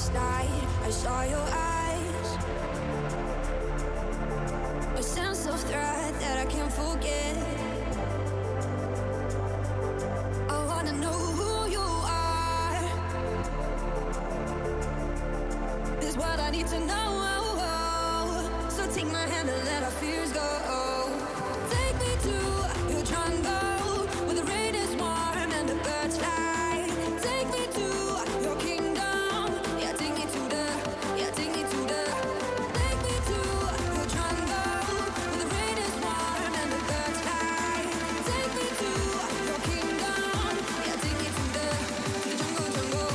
darkest night, I saw your eyes. A sense of threat that I can't forget. I wanna know who you are. This is what I need to know. So take my hand and let our fears go. Take me to your jungle, where the rain is warm and the birds fly. Take me to your kingdom. Yeah, take me to the. Yeah, take me to the. Take me to your jungle, where the rain is warm and the birds fly. Take me to your kingdom. Yeah, take me to the jungle, jungle.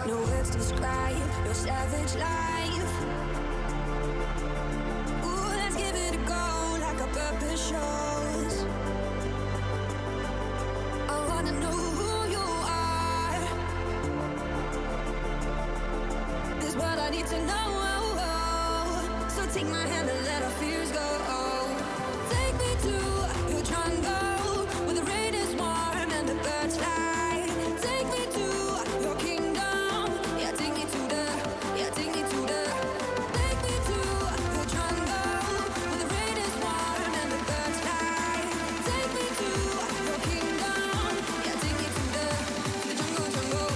No words describe your savage life. Ooh, let's give it a go like our purpose shows. I wanna know who you are. This is what I need to know. So take my hand and let our fears go. Take me to your jungle, where the rain is warm and the birds fly. Take me to your kingdom. Yeah, take me to the. Yeah, take me to the. Take me to your jungle, where the rain is warm and the birds fly. Take me to your kingdom. Yeah, take me to the jungle, jungle.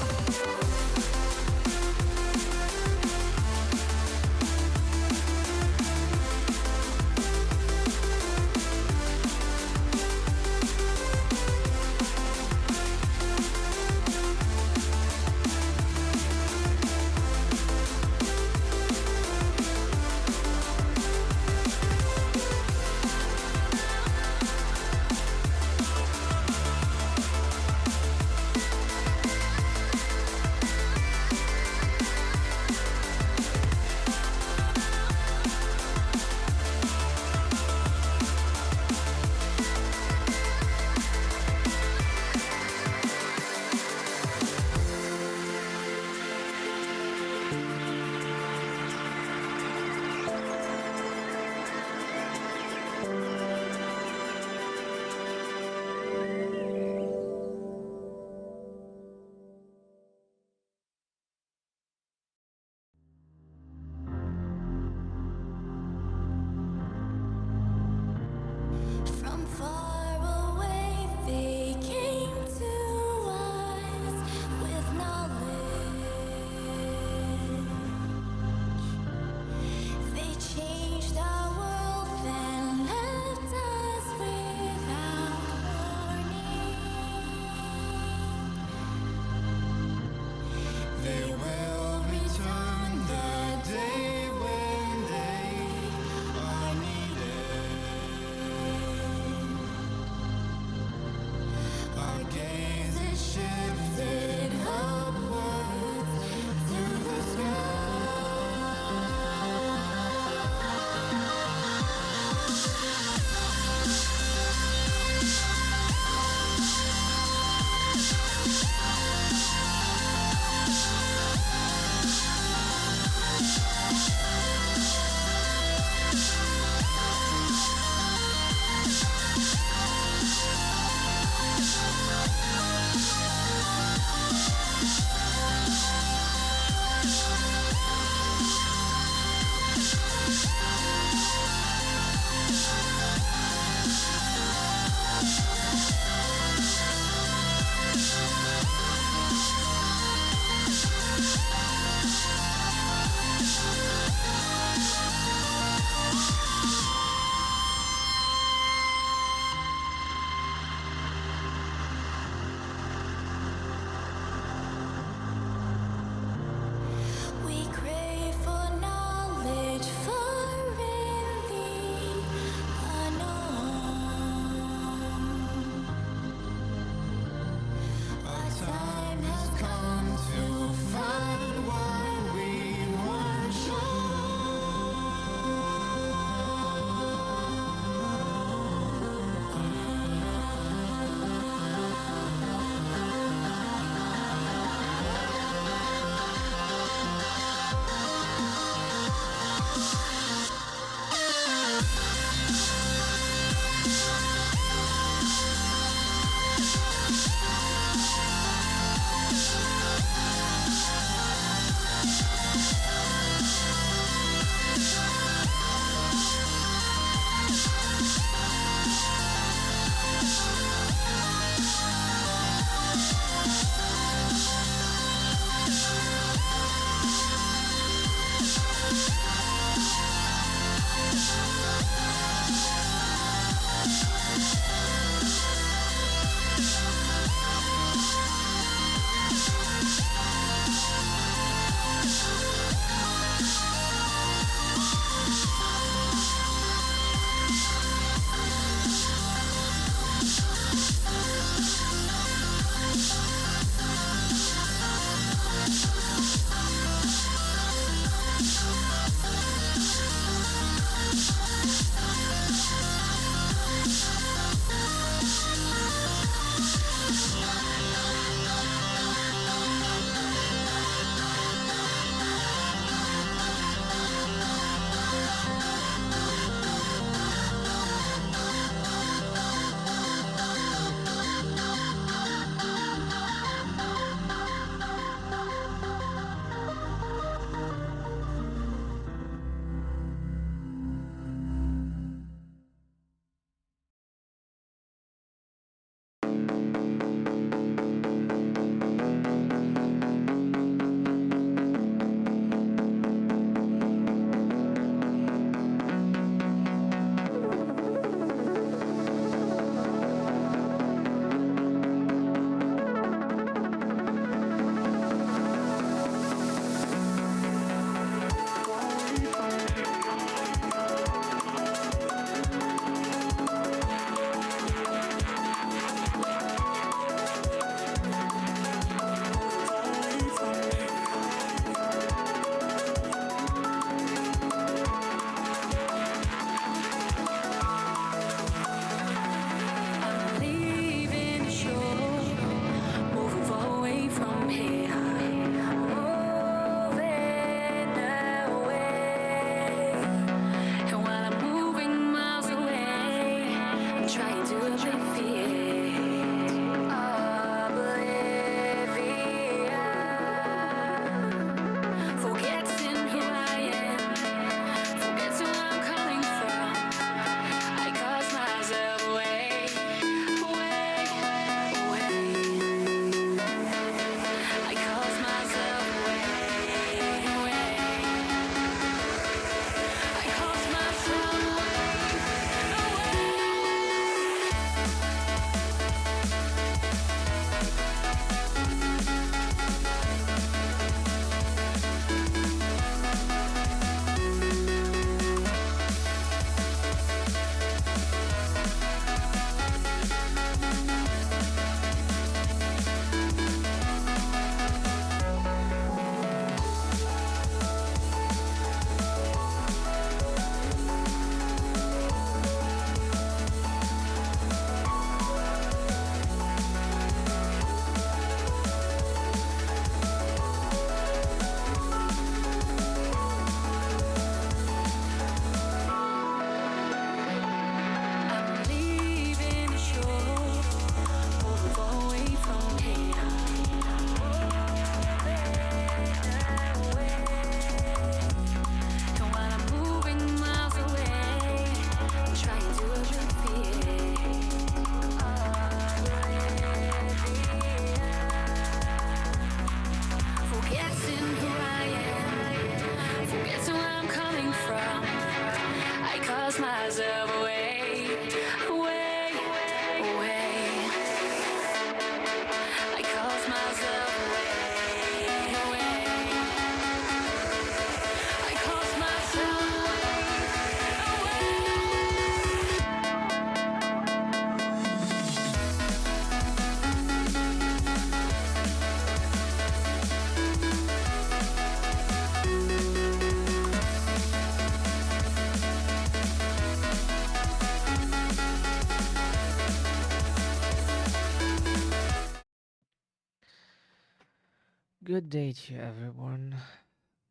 Good day to everyone.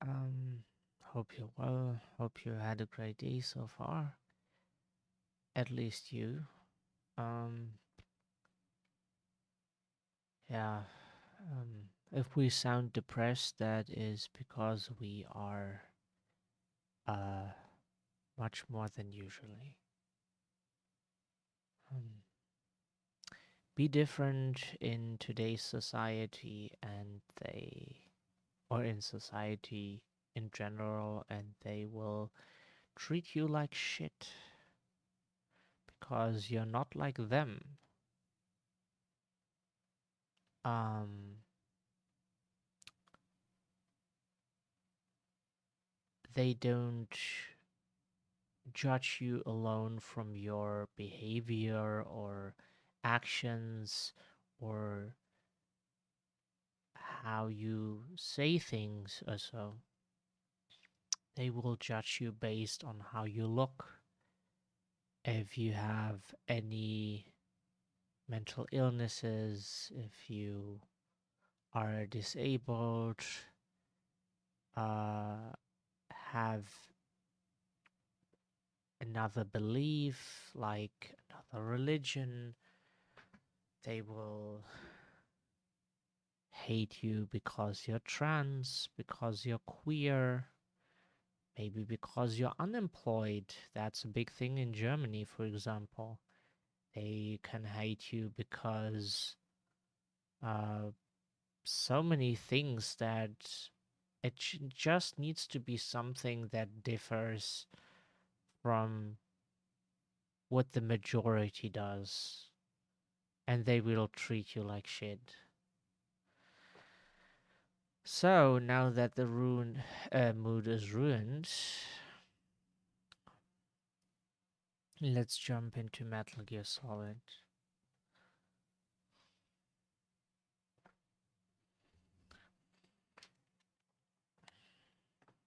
Um, Hope you're well. Hope you had a great day so far. At least you. Um, yeah. If we sound depressed, that is because we are uh much more than usually. Um, be different in today's society, and or in society in general, and they will treat you like shit because you're not like them. Um, they don't judge you alone from your behavior or actions or how you say things or so. They will judge you based on how you look. If you have any mental illnesses, if you are disabled, uh, have another belief, like another religion, they will hate you because you're trans, because you're queer, maybe because you're unemployed. That's a big thing in Germany, for example. They can hate you because uh, so many things that just needs to be something that differs from what the majority does, and they will treat you like shit. So now that the mood is ruined, let's jump into Metal Gear Solid.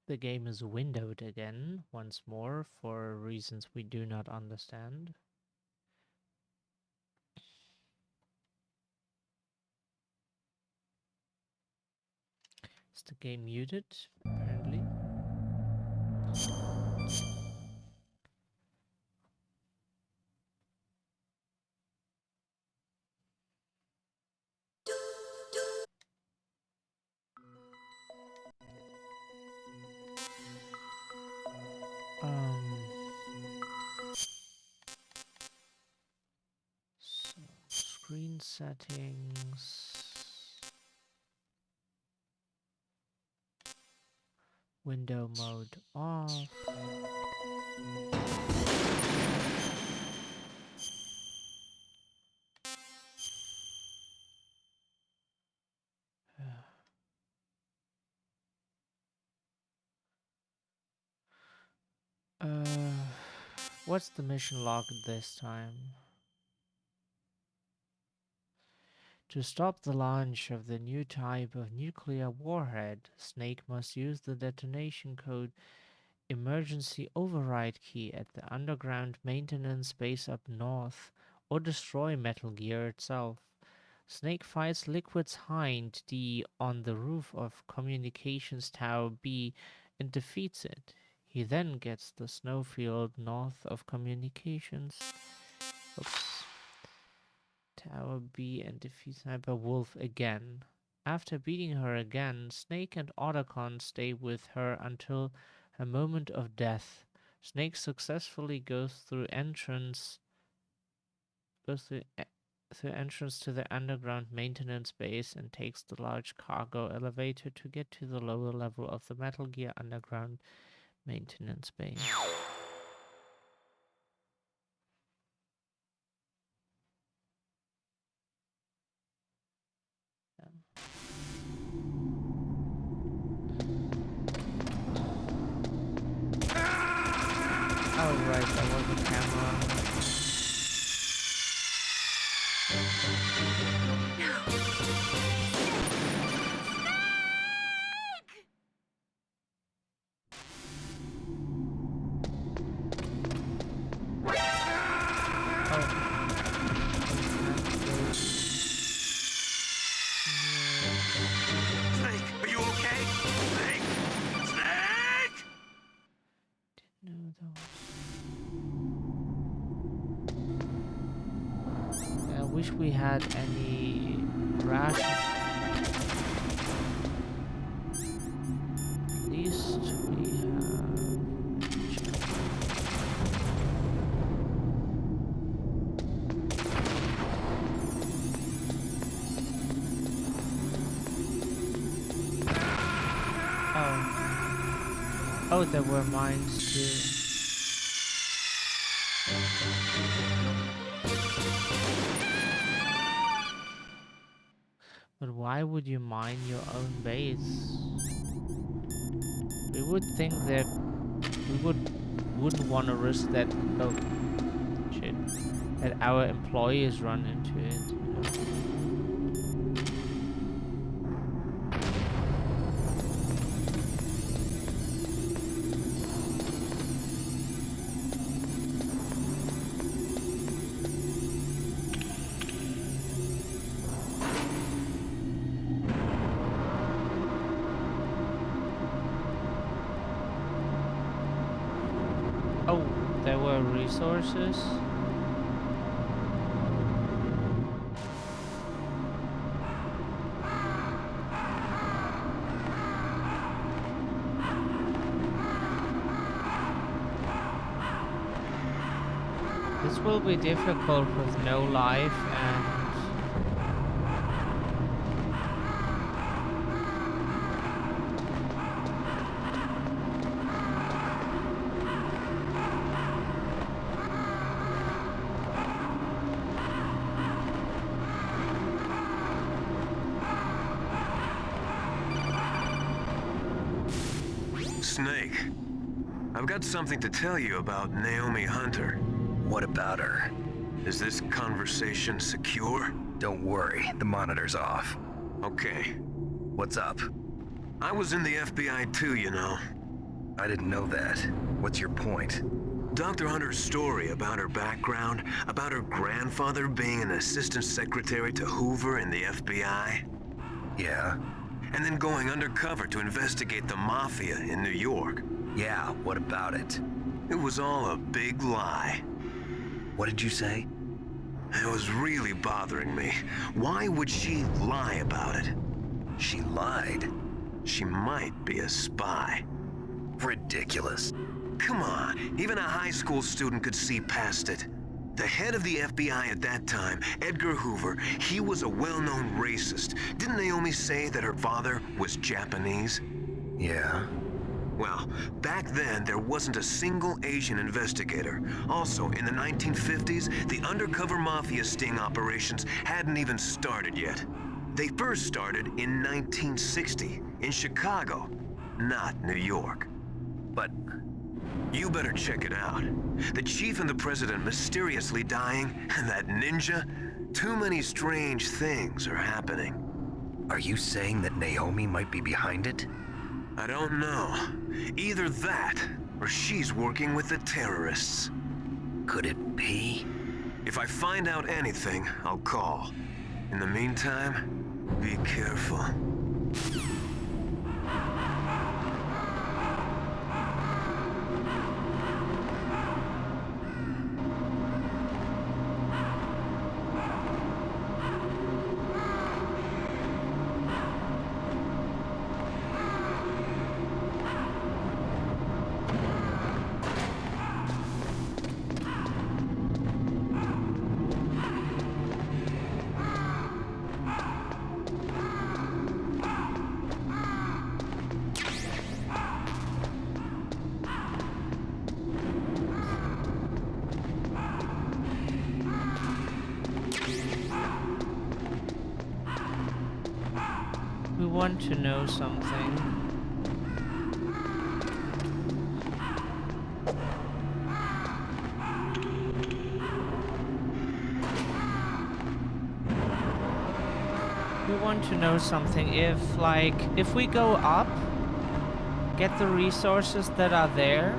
The game is windowed again, once more, for reasons we do not understand. Is the game muted? Apparently. Um, so screen settings, window mode off. Uh, what's the mission log this time? To stop the launch of the new type of nuclear warhead, Snake must use the detonation code emergency override key at the underground maintenance base up north, or destroy Metal Gear itself. Snake fights Liquid's Hind D on the roof of Communications Tower B and defeats it. He then gets the snowfield north of Communications. Oops. Tower B and defeats Sniper Wolf again. After beating her again, Snake and Otacon stay with her until her moment of death. Snake successfully goes through entrance to the underground maintenance base and takes the large cargo elevator to get to the lower level of the Metal Gear Underground maintenance base. Yeah. Oh right, that was the camera. wish we had any rations. At least we have. Oh, there were mines too. But why would you mine your own base? We would think that we wouldn't want to risk that. Oh, shit! That our employees run into it. Oh, there were resources. This will be difficult with no life and Snake, I've got something to tell you about Naomi Hunter. What about her? Is this conversation secure? Don't worry, the monitor's off. Okay. What's up? I was in the FBI too, you know. I didn't know that. What's your point? Dr. Hunter's story about her background, about her grandfather being an assistant secretary to Hoover in the FBI. Yeah? And then going undercover to investigate the mafia in New York. Yeah, what about it? It was all a big lie. What did you say? It was really bothering me. Why would she lie about it? She lied? She might be a spy. Ridiculous. Come on, even a high school student could see past it. The head of the FBI at that time, Edgar Hoover, he was a well-known racist. Didn't Naomi say that her father was Japanese? Yeah. Well, back then, there wasn't a single Asian investigator. Also, in the 1950s, the undercover mafia sting operations hadn't even started yet. They first started in 1960, in Chicago, not New York. But you better check it out. The chief and the president mysteriously dying, and that ninja, too many strange things are happening. are you saying that Naomi might be behind it? I don't know. Either that, or she's working with the terrorists. Could it be? If I find out anything, I'll call. In the meantime, be careful. we want to know something. We want to know something. If we go up, get the resources that are there,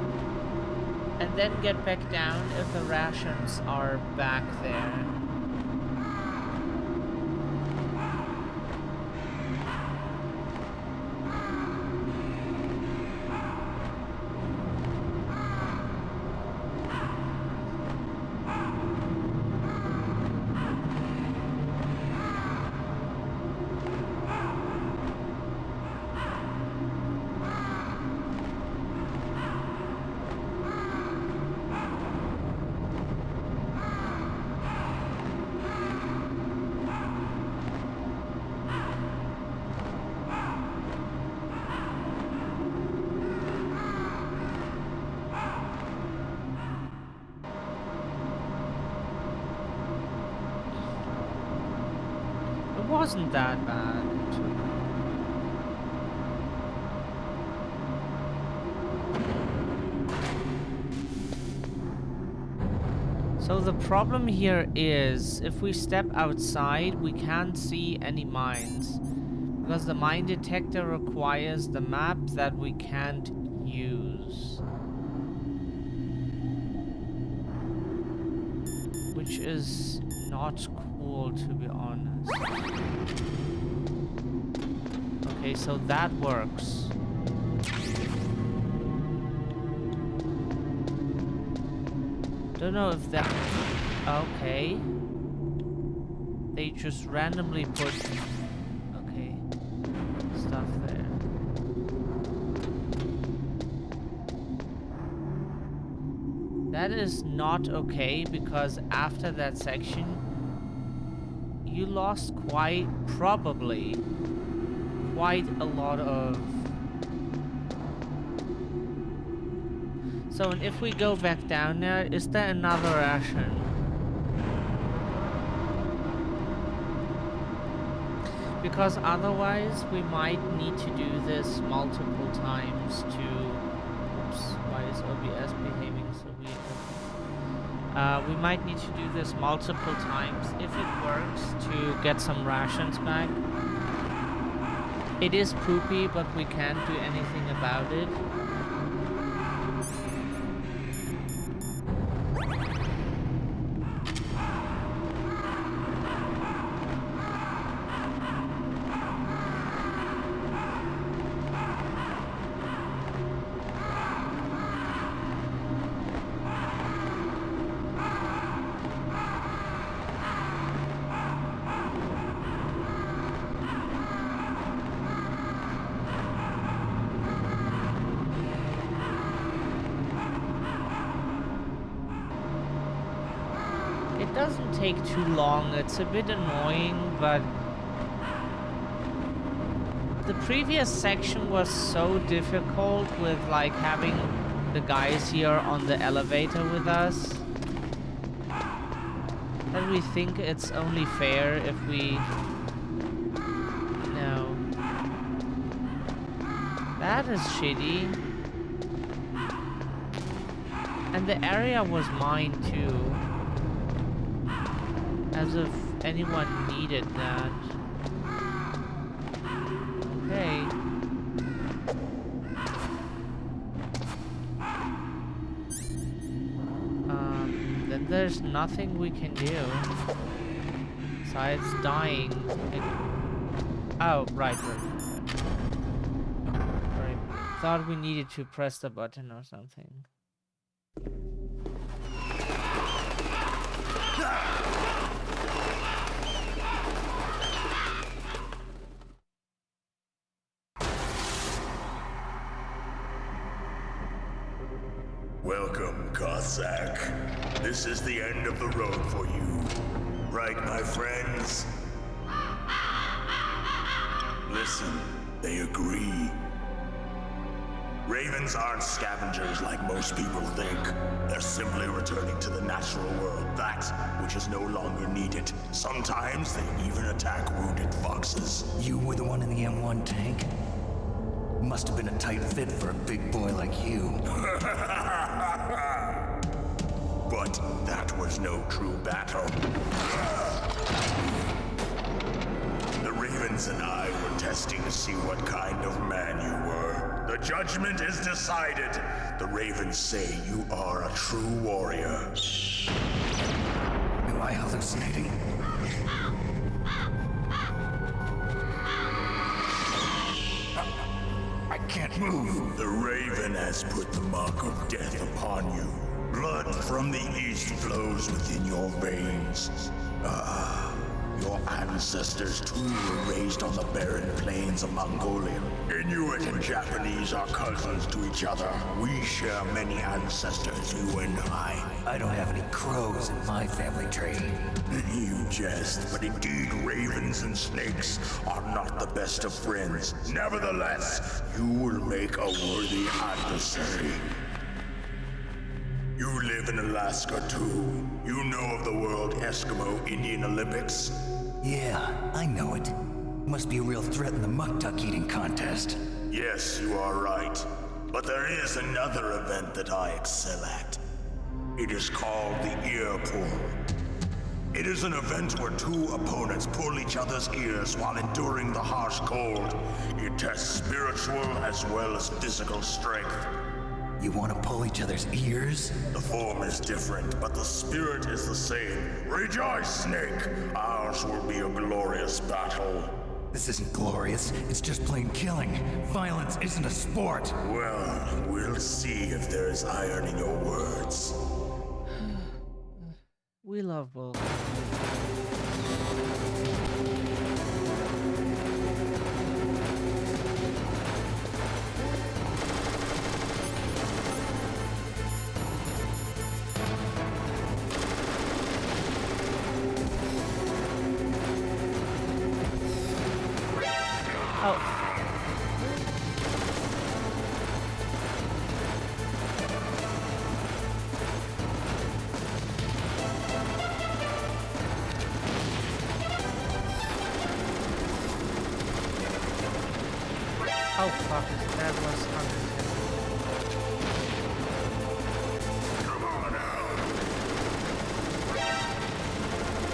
and then get back down if the rations are back there. wasn't that bad. So the problem here is, if we step outside, we can't see any mines. Because the mine detector requires the map that we can't use. Which is not cool, to be honest. Okay, so that works. Don't know if that... Okay. They just randomly put... Okay. Stuff there. That is not okay, because after that section, you lost quite a lot of... So, and if we go back down there, is there another ration? Because otherwise, we might need to do this multiple times to... Oops, why is OBS behaving so weird? We might need to do this multiple times if it works to get some rations back. It is poopy, but we can't do anything about it. Doesn't take too long. It's a bit annoying, but the previous section was so difficult with like having the guys here on the elevator with us that we think it's only fair if we... No. That is shitty. And the area was mine too. As if anyone needed that. Okay. Then there's nothing we can do. Besides dying. Oh, right. Sorry. Thought we needed to press the button or something. Welcome, Cossack. This is the end of the road for you. Right, my friends? Listen, they agree. Ravens aren't scavengers like most people think. They're simply returning to the natural world, that which is no longer needed. Sometimes they even attack wounded foxes. You were the one in the M1 tank? Must have been a tight fit for a big boy like you. But that was no true battle. The Ravens and I were testing to see what kind of man you were. The judgment is decided. The Ravens say you are a true warrior. Am I hallucinating? I can't move. The Raven has put the mark of death upon you. Blood from the east flows within your veins. Your ancestors too were raised on the barren plains of Mongolia. Inuit and Japanese are cousins to each other. We share many ancestors, you and I. I don't have any crows in my family tree. You jest, but indeed ravens and snakes are not the best of friends. Nevertheless, you will make a worthy adversary. You live in Alaska too. You know of the World Eskimo Indian Olympics? Yeah, I know it. Must be a real threat in the muck-duck eating contest. Yes, you are right. But there is another event that I excel at. It is called the ear pull. It is an event where two opponents pull each other's ears while enduring the harsh cold. It tests spiritual as well as physical strength. You want to pull each other's ears? The form is different, but the spirit is the same. Rejoice, Snake! Ours will be a glorious battle. This isn't glorious. It's just plain killing. Violence isn't a sport. Well, we'll see if there is iron in your words. We love Will. Oh. Oh fuck, that was unintended. Come on out!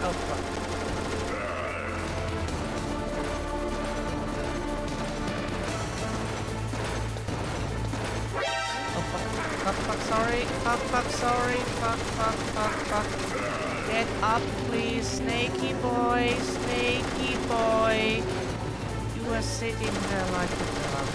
Oh fuck. Oh fuck, sorry, fuck, sorry, fuck. Get up please, snaky boy. You are sitting there like a dog.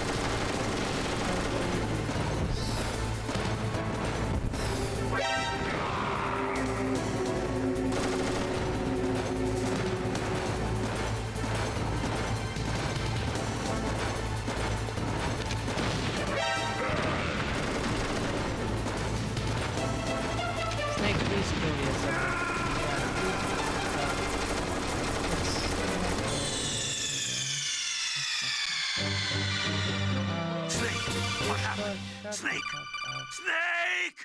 Snake, please kill yourself. Snake! What happened? Snake! Snake!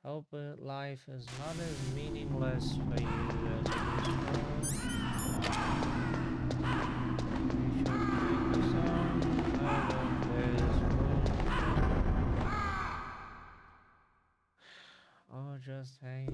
Hope life is not as meaningless for you as it is for. You should make a song out of this wood, or just hang.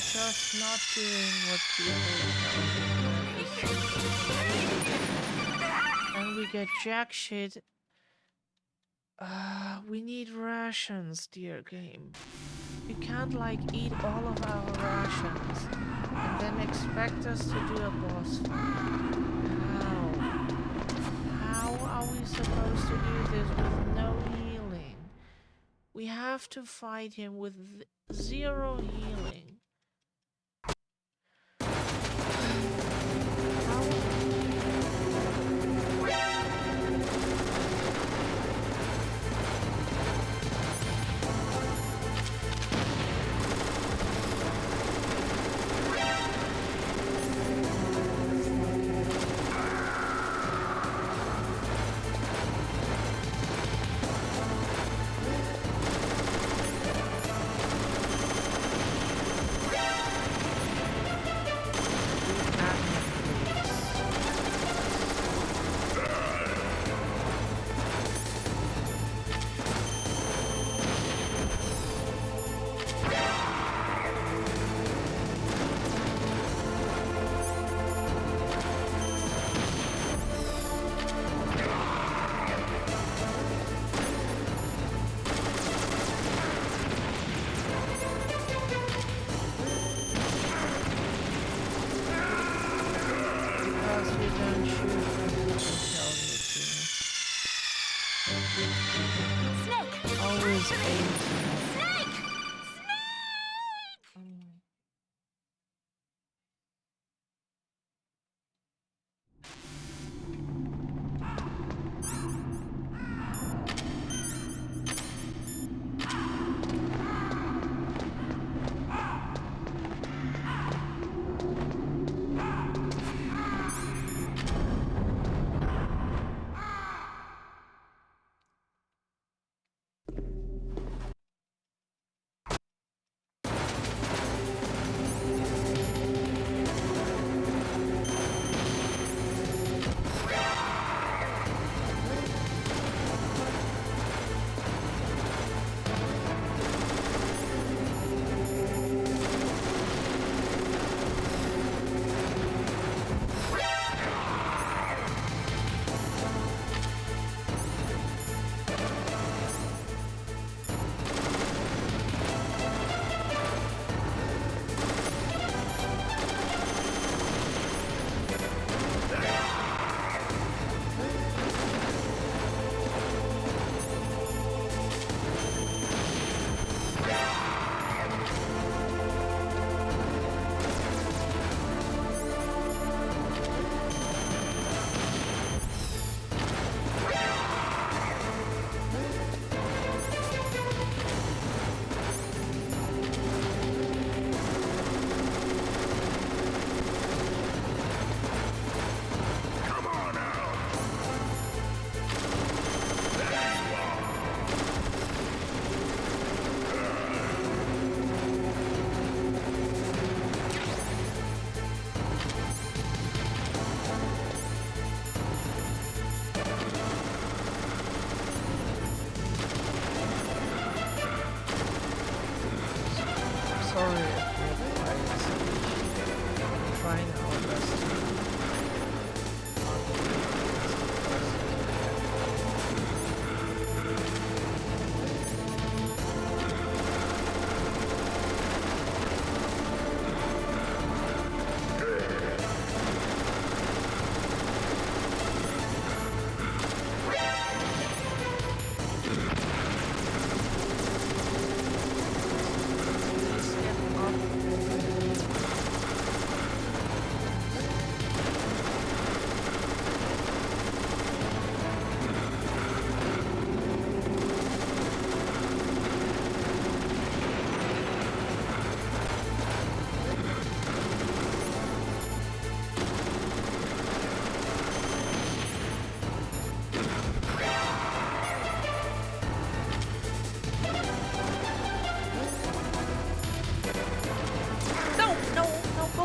just not doing what people tell me. And we get jack shit. We need rations, dear game. You can't like eat all of our rations and then expect us to do a boss fight. How? How are we supposed to do this with no healing? We have to fight him with zero healing.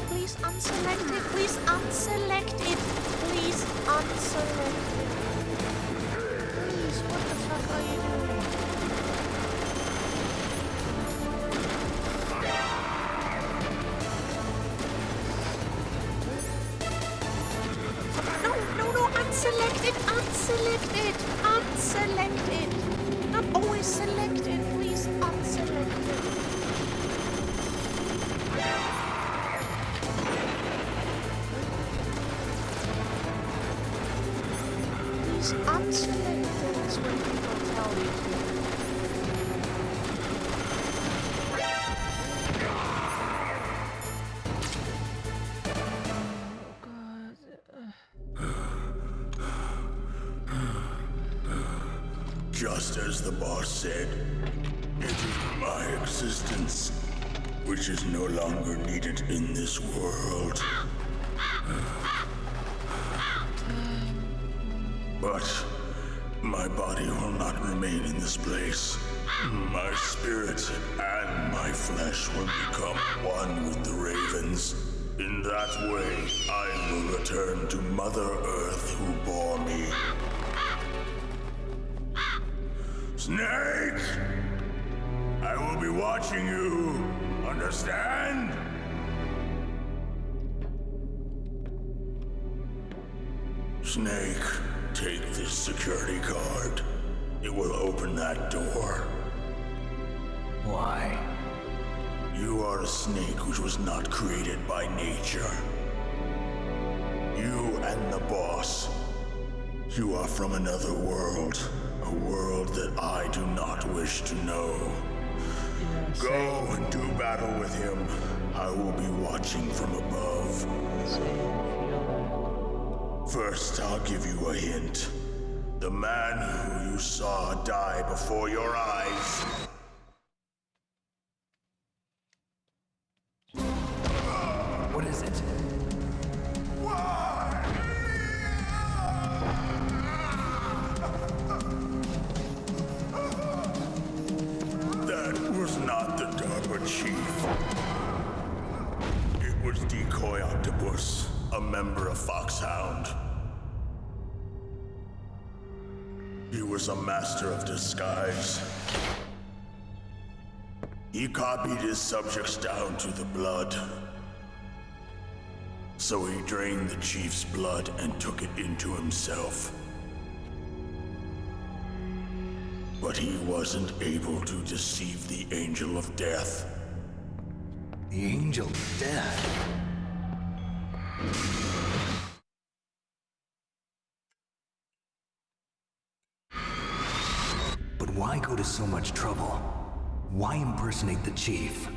Please unselect it. Please unselect it. Please unselect it. Please, what the fuck are you doing? body too. Just as the boss said, it is my existence which is no longer needed in this world. But my body will not remain in this place. My spirit and my flesh will become one with the ravens. In that way, I will return to Mother Earth who bore me. Snake! I will be watching you. Understand? Snake, take this security card. It will open that door. Why? You are a snake which was not created by nature. You and the boss. You are from another world. A world that I do not wish to know. Yeah, Go and do battle with him. I will be watching from above. feel First, I'll give you a hint. The man who you saw die before your eyes. What is it? That was not the DARPA chief. It was Decoy Octopus, a member of Foxhound. He was a master of disguise. He copied his subjects down to the blood. So he drained the chief's blood and took it into himself. But he wasn't able to deceive the Angel of Death. The Angel of Death. But why go to so much trouble? Why impersonate the chief?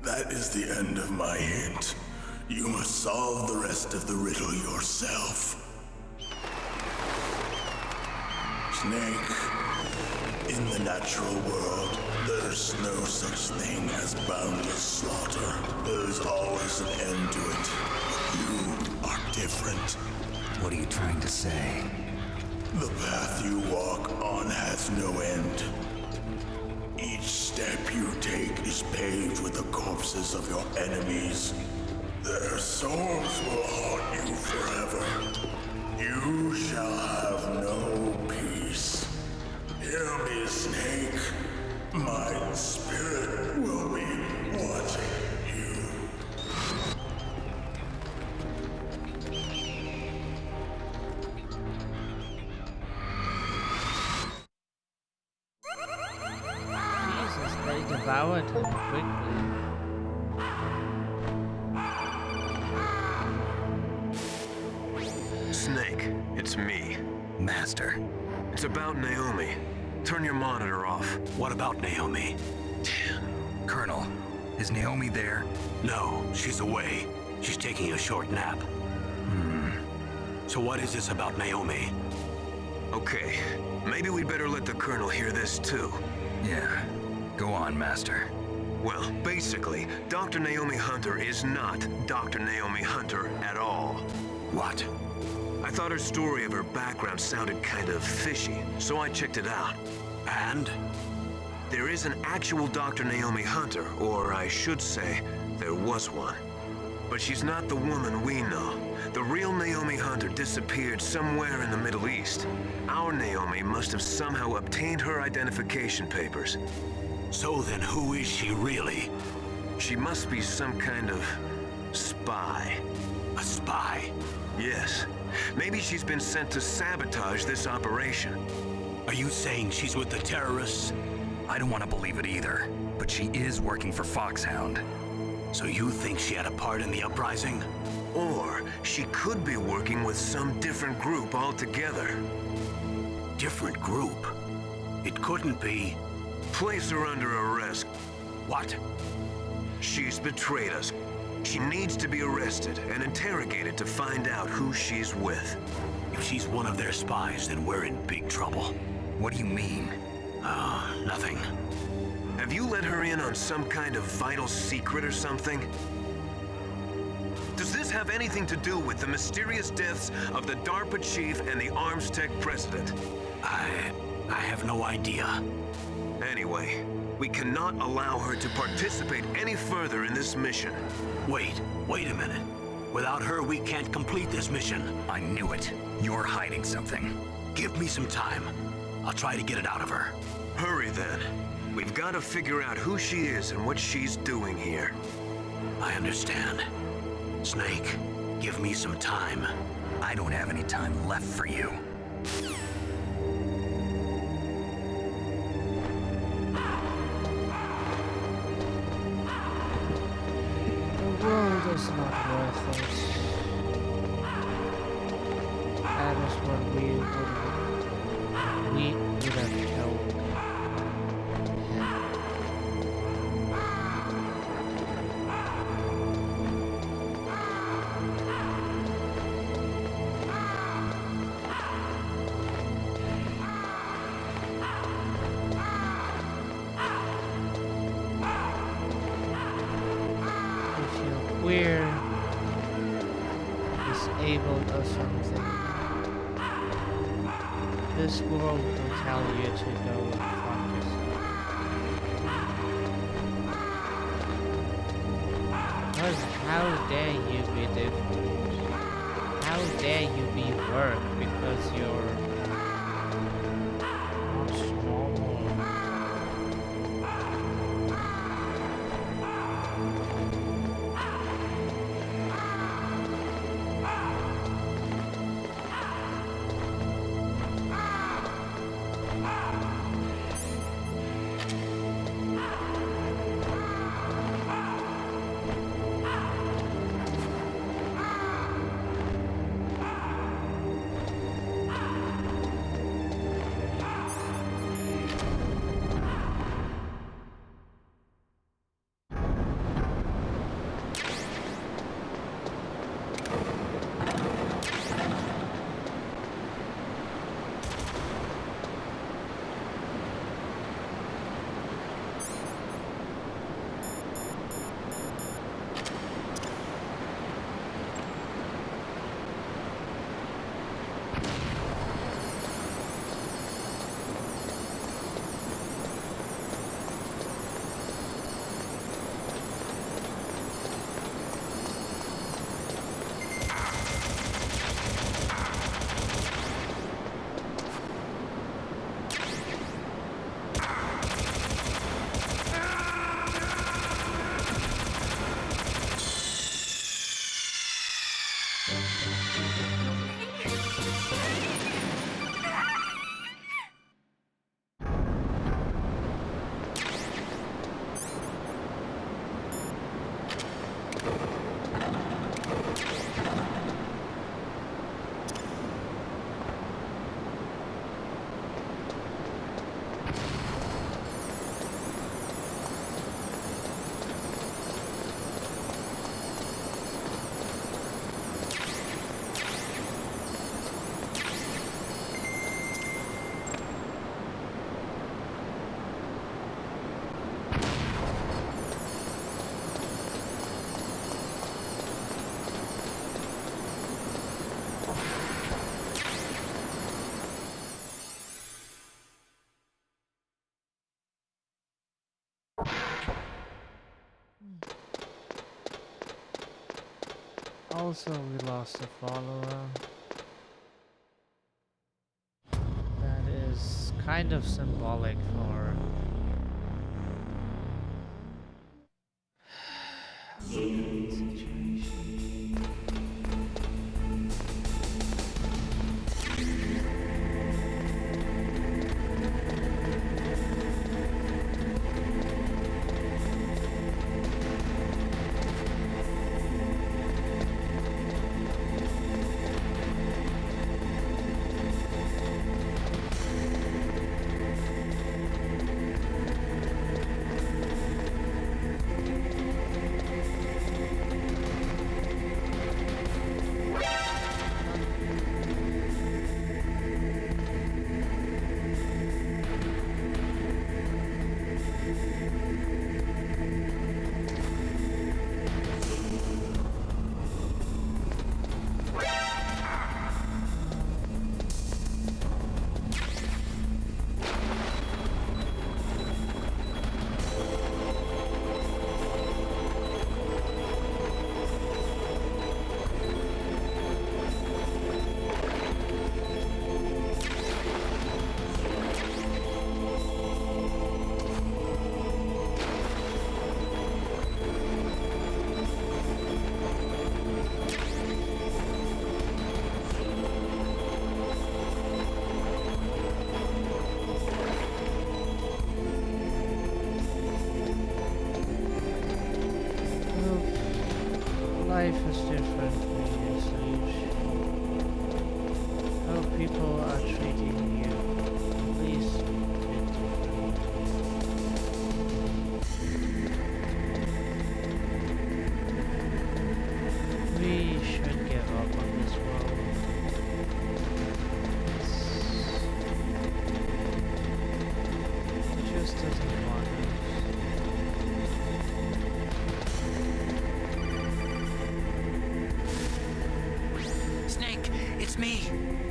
That is the end of my hint. You must solve the rest of the riddle yourself. Snake, in the natural world, there's no such thing as boundless slaughter. There's always an end to it. But you are different. What are you trying to say? The path you walk on has no end. Each step you take is paved with the corpses of your enemies. Their souls will haunt you forever. You shall have no peace. Hear me, Snake. My spirit will be watching you. Jesus, they devoured him quickly. Snake, it's me. Master. It's about Naomi. Turn your monitor off. What about Naomi? Colonel, is Naomi there? No, she's away. She's taking a short nap. So what is this about Naomi? Okay, maybe we'd better let the Colonel hear this too. Yeah. Go on, Master. Well, basically, Dr. Naomi Hunter is not Dr. Naomi Hunter at all. What? I thought her story of her background sounded kind of fishy, so I checked it out. And? There is an actual Dr. Naomi Hunter, or I should say, there was one. But she's not the woman we know. The real Naomi Hunter disappeared somewhere in the Middle East. Our Naomi must have somehow obtained her identification papers. So then who is she really? She must be some kind of spy. A spy? Yes. Maybe she's been sent to sabotage this operation. Are you saying she's with the terrorists? I don't want to believe it either, but she is working for Foxhound. So you think she had a part in the uprising? Or she could be working with some different group altogether. different group. It couldn't be... Place her under arrest. What? She's betrayed us. She needs to be arrested and interrogated to find out who she's with. If she's one of their spies, then we're in big trouble. What do you mean? Nothing. Have you let her in on some kind of vital secret or something? Does this have anything to do with the mysterious deaths of the DARPA chief and the Arms Tech president? I have no idea. Anyway, we cannot allow her to participate any further in this mission. Wait a minute. Without her, we can't complete this mission. I knew it. You're hiding something. Give me some time. I'll try to get it out of her. Hurry then. We've got to figure out who she is and what she's doing here. I understand. Snake, give me some time. I don't have any time left for you. The world is not worth it. That is what we would have told him. If you're queer, disabled or something, this world will tell you to go fuck yourself. Because how dare you be different? How dare you be work because you're not normal? Also, we lost a follower. That is kind of symbolic for the situation.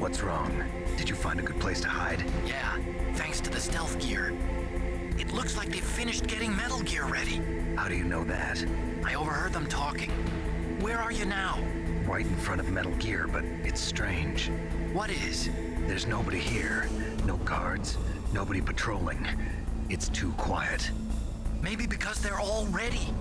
What's wrong? Did you find a good place to hide? Yeah, thanks to the stealth gear. It looks like they've finished getting Metal Gear ready. How do you know that? I overheard them talking. Where are you now? Right in front of Metal Gear, but it's strange. What is? There's nobody here. No guards, nobody patrolling. It's too quiet. Maybe because they're all ready.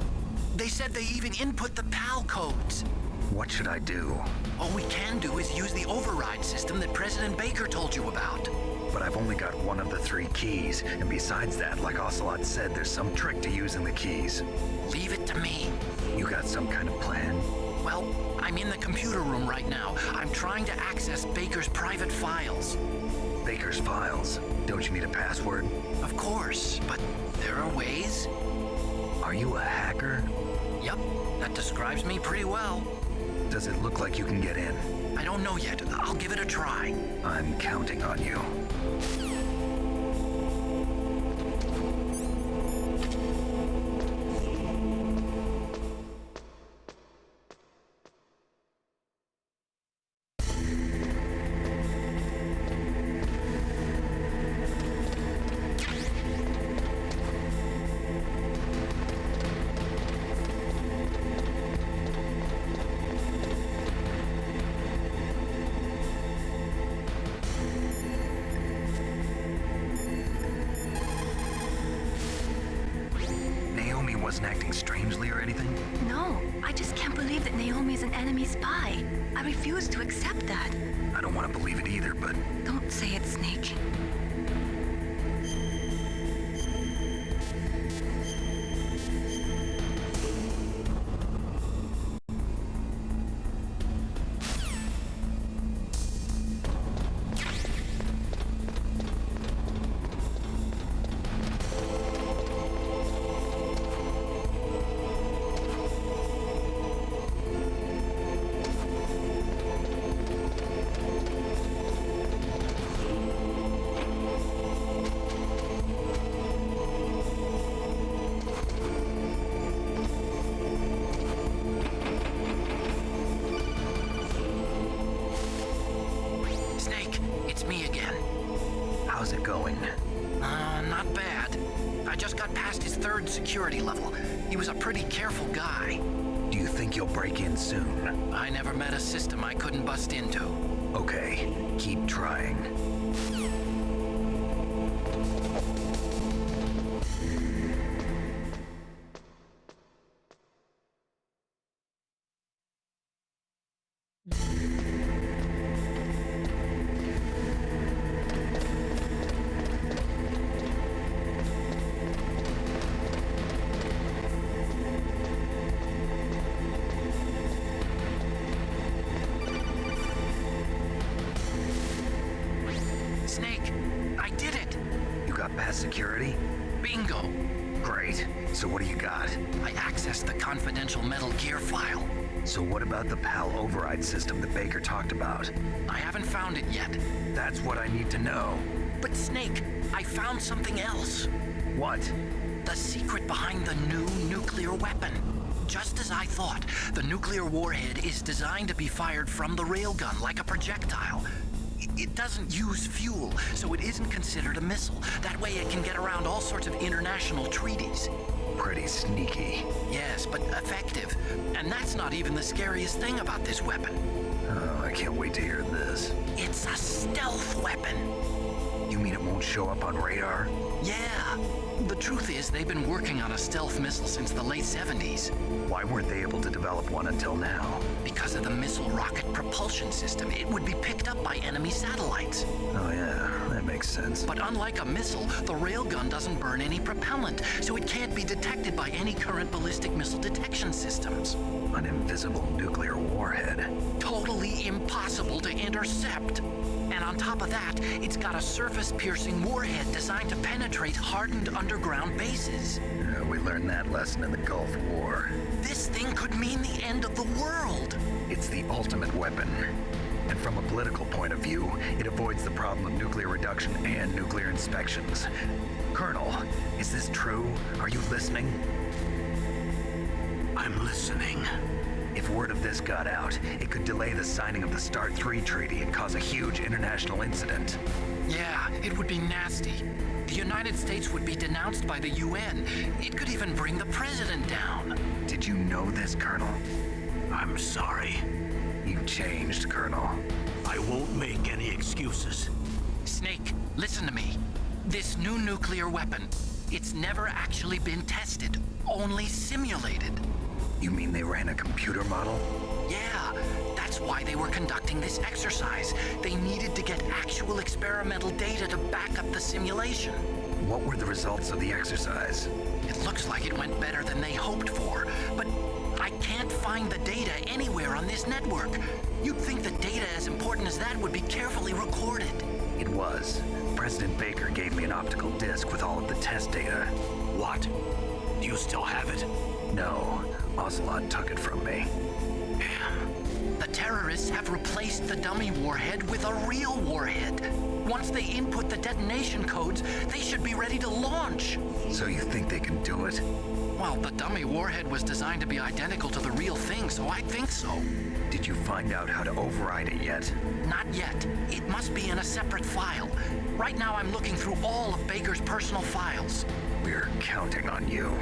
They said they even input the PAL codes. What should I do? All we can do is use the override system that President Baker told you about. But I've only got one of the 3 keys, and besides that, like Ocelot said, there's some trick to using the keys. Leave it to me. You got some kind of plan? Well, I'm in the computer room right now. I'm trying to access Baker's private files. Baker's files? Don't you need a password? Of course, but there are ways. Are you a hacker? Yup, that describes me pretty well. Does it look like you can get in? I don't know yet. I'll give it a try. I'm counting on you. Wasn't acting strangely or anything? No, I just can't believe that Naomi's an enemy spy. I refuse to accept that. I don't want to believe it either, but... Don't say it, Snake. How's it going? Not bad. I just got past his 3rd security level. He was a pretty careful guy. Do you think you'll break in soon? I never met a system I couldn't bust into. Okay, keep trying. Snake, I did it! You got past security? Bingo! Great. So what do you got? I accessed the confidential Metal Gear file. So what about the PAL override system that Baker talked about? I haven't found it yet. That's what I need to know. But Snake, I found something else. What? The secret behind the new nuclear weapon. Just as I thought, the nuclear warhead is designed to be fired from the railgun like a projectile. It doesn't use fuel, so it isn't considered a missile. That way it can get around all sorts of international treaties. Pretty sneaky. Yes, but effective. And that's not even the scariest thing about this weapon. Oh, I can't wait to hear this. It's a stealth weapon. You mean it won't show up on radar? Yeah. The truth is, they've been working on a stealth missile since the late 70s. Why weren't they able to develop one until now? Because of the missile rocket propulsion system, it would be picked up by enemy satellites. Oh yeah, that makes sense. But unlike a missile, the railgun doesn't burn any propellant, so it can't be detected by any current ballistic missile detection systems. An invisible nuclear warhead. Totally impossible to intercept. And on top of that, it's got a surface-piercing warhead designed to penetrate hardened underground bases. We learned that lesson in the Gulf War. This thing could mean the end of the world. It's the ultimate weapon. And from a political point of view, it avoids the problem of nuclear reduction and nuclear inspections. Colonel, is this true? Are you listening? I'm listening. If word of this got out, it could delay the signing of the START 3 treaty and cause a huge international incident. Yeah, it would be nasty. The United States would be denounced by the UN. It could even bring the president down. Did you know this, Colonel? I'm sorry. You changed, Colonel. I won't make any excuses. Snake, listen to me. This new nuclear weapon, it's never actually been tested, only simulated. You mean they ran a computer model? Yeah, that's why they were conducting this exercise. They needed to get actual experimental data to back up the simulation. What were the results of the exercise? It looks like it went better than they hoped for, but I can't find the data anywhere on this network. You'd think the data as important as that would be carefully recorded. It was. President Baker gave me an optical disc with all of the test data. What? Do you still have it? No, Ocelot took it from me. Damn. The terrorists have replaced the dummy warhead with a real warhead. Once they input the detonation codes, they should be ready to launch. So you think they can do it? Well, the dummy warhead was designed to be identical to the real thing, so I think so. Did you find out how to override it yet? Not yet. It must be in a separate file. Right now I'm looking through all of Baker's personal files. We're counting on you.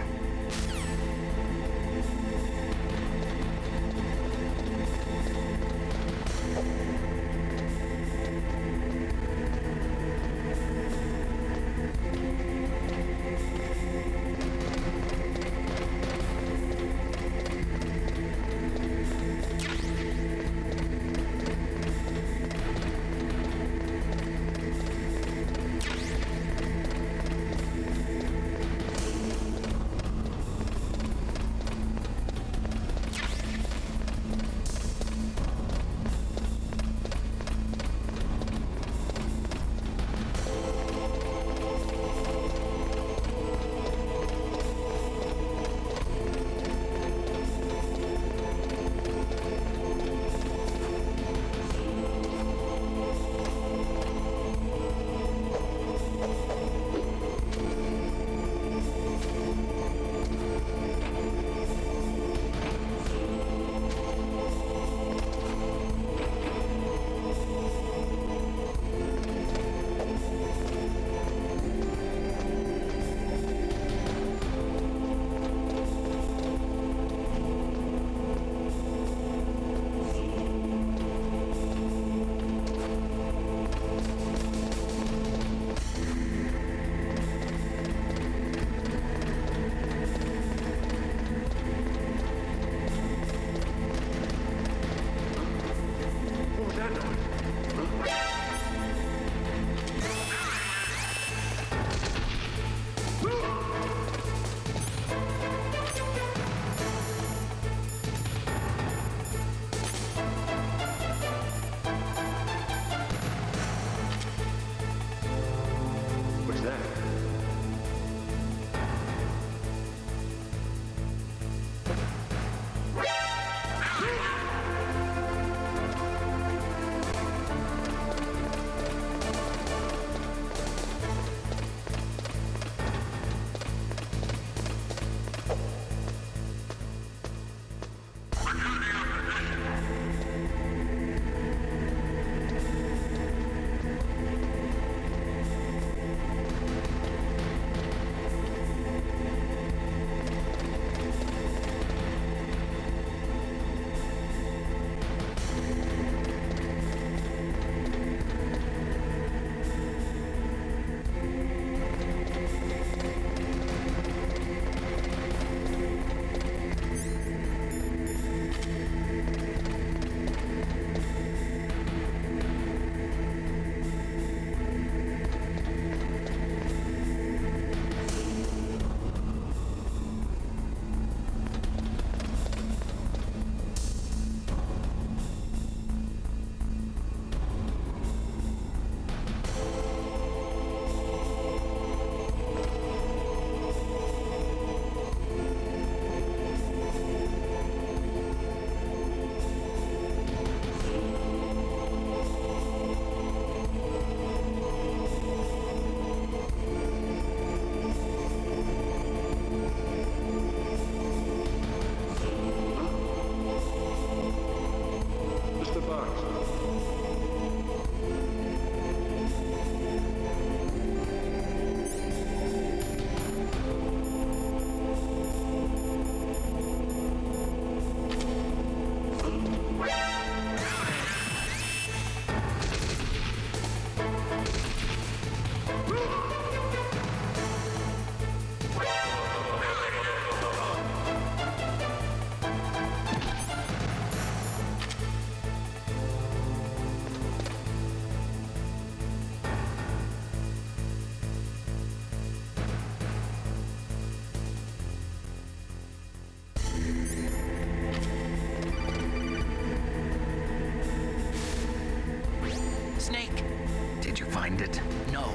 find it? No,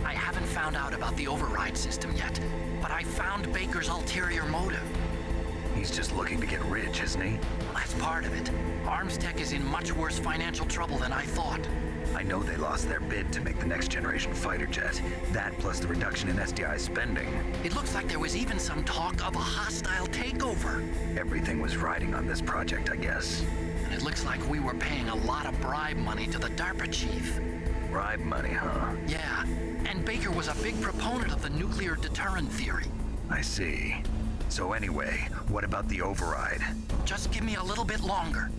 I haven't found out about the override system yet, but I found Baker's ulterior motive. He's just looking to get rich, isn't he? Well, that's part of it. Armstech is in much worse financial trouble than I thought. I know they lost their bid to make the next generation fighter jet. That plus the reduction in SDI spending. It looks like there was even some talk of a hostile takeover. Everything was riding on this project, I guess. And it looks like we were paying a lot of bribe money to the DARPA chief. Bribe money, huh? Yeah, and Baker was a big proponent of the nuclear deterrent theory. I see. So anyway, what about the override? Just give me a little bit longer.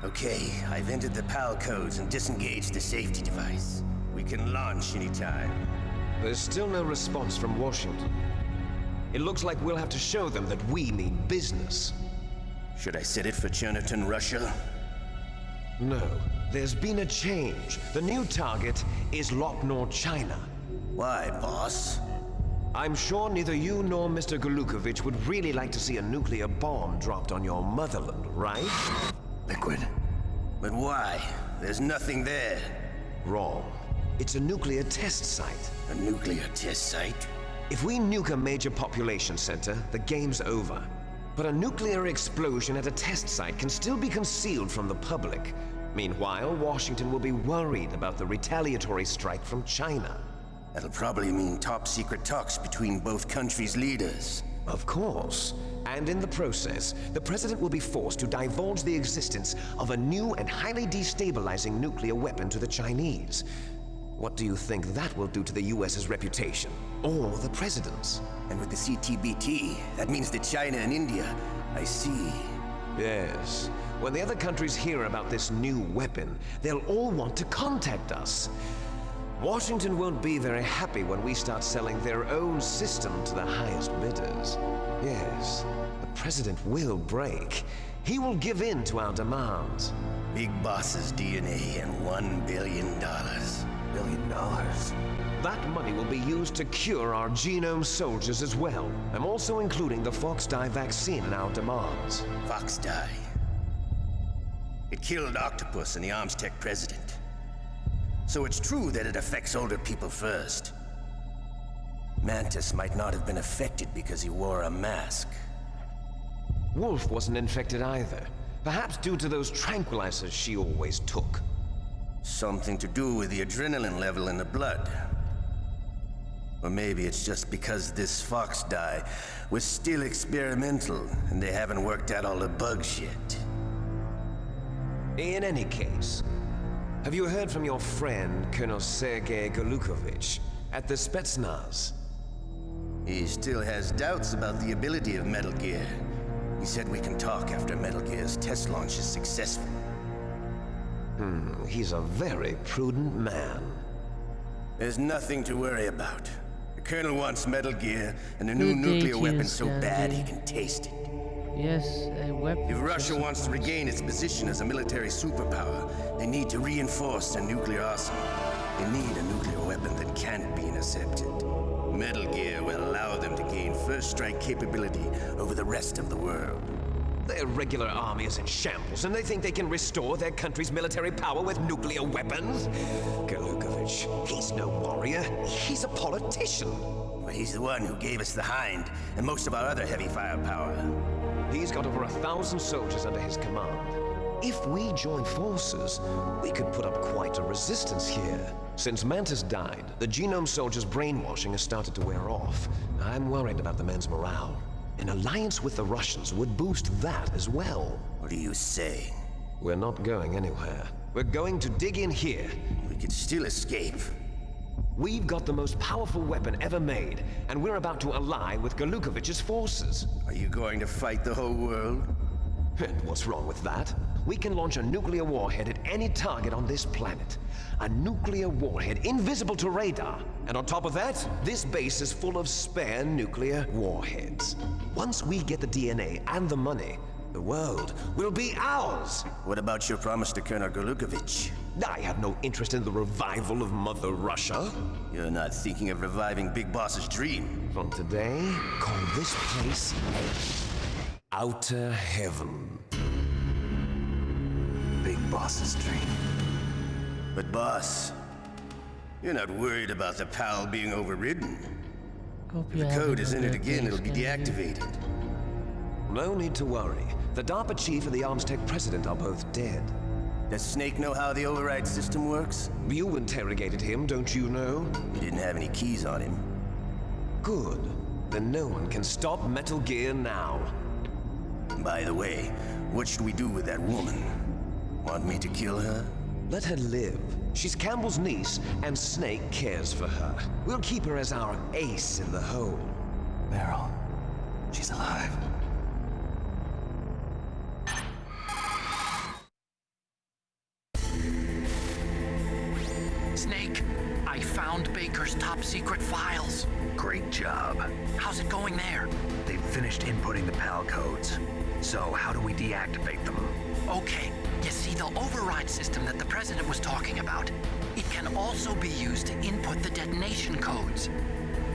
Okay, I've entered the PAL codes and disengaged the safety device. We can launch anytime. There's still no response from Washington. It looks like we'll have to show them that we mean business. Should I set it for Cherniton, Russia? No, there's been a change. The new target is Loknor, China. Why, boss? I'm sure neither you nor Mr. Golukovich would really like to see a nuclear bomb dropped on your motherland, right? Liquid. But why? There's nothing there. Wrong. It's a nuclear test site. A nuclear test site? If we nuke a major population center, the game's over. But a nuclear explosion at a test site can still be concealed from the public. Meanwhile, Washington will be worried about the retaliatory strike from China. That'll probably mean top-secret talks between both countries' leaders. Of course. And in the process, the president will be forced to divulge the existence of a new and highly destabilizing nuclear weapon to the Chinese. What do you think that will do to the US's reputation? Or the president's? And with the CTBT, that means that China and India. I see. Yes. When the other countries hear about this new weapon, they'll all want to contact us. Washington won't be very happy when we start selling their own system to the highest bidders. Yes, the president will break. He will give in to our demands. Big boss's DNA and $1 billion. $1 billion? That money will be used to cure our genome soldiers as well. I'm also including the Fox-Die vaccine in our demands. Fox-Die? It killed Octopus and the Armstech president. So it's true that it affects older people first. Mantis might not have been affected because he wore a mask. Wolf wasn't infected either. Perhaps due to those tranquilizers she always took. Something to do with the adrenaline level in the blood. Or maybe it's just because this Fox-Die was still experimental and they haven't worked out all the bugs yet. In any case, have you heard from your friend, Colonel Sergei Golukovich, at the Spetsnaz? He still has doubts about the ability of Metal Gear. He said we can talk after Metal Gear's test launch is successful. He's a very prudent man. There's nothing to worry about. The Colonel wants Metal Gear and a new nuclear weapon so bad he can taste it. Yes, a weapon. If Russia wants to regain its position as a military superpower, they need to reinforce their nuclear arsenal. They need a nuclear weapon that can't be intercepted. Metal Gear will allow them to gain first strike capability over the rest of the world. Their regular army is in shambles, and they think they can restore their country's military power with nuclear weapons? Golukovich, he's no warrior. He's a politician. But he's the one who gave us the Hind and most of our other heavy firepower. He's got over 1,000 soldiers under his command. If we join forces, we could put up quite a resistance here. Since Mantis died, the genome soldiers' brainwashing has started to wear off. I'm worried about the men's morale. An alliance with the Russians would boost that as well. What are you saying? We're not going anywhere. We're going to dig in here. We could still escape. We've got the most powerful weapon ever made, and we're about to ally with Galukovich's forces. Are you going to fight the whole world? And what's wrong with that? We can launch a nuclear warhead at any target on this planet. A nuclear warhead invisible to radar. And on top of that, this base is full of spare nuclear warheads. Once we get the DNA and the money, the world will be ours! What about your promise to Colonel Galukovich? I have no interest in the revival of Mother Russia. You're not thinking of reviving Big Boss's dream. From today, call this place Outer Heaven. Big Boss's dream. But boss, you're not worried about the PAL being overridden. If the code is entered again, it'll be deactivated. No need to worry. The DARPA chief and the Armstech president are both dead. Does Snake know how the override system works? You interrogated him, don't you know? He didn't have any keys on him. Good. Then no one can stop Metal Gear now. By the way, what should we do with that woman? Want me to kill her? Let her live. She's Campbell's niece, and Snake cares for her. We'll keep her as our ace in the hole. Meryl, she's alive. Snake, I found Baker's top secret files. Great job. How's it going there? They've finished inputting the PAL codes. So how do we deactivate them? Okay, you see the override system that the president was talking about? It can also be used to input the detonation codes.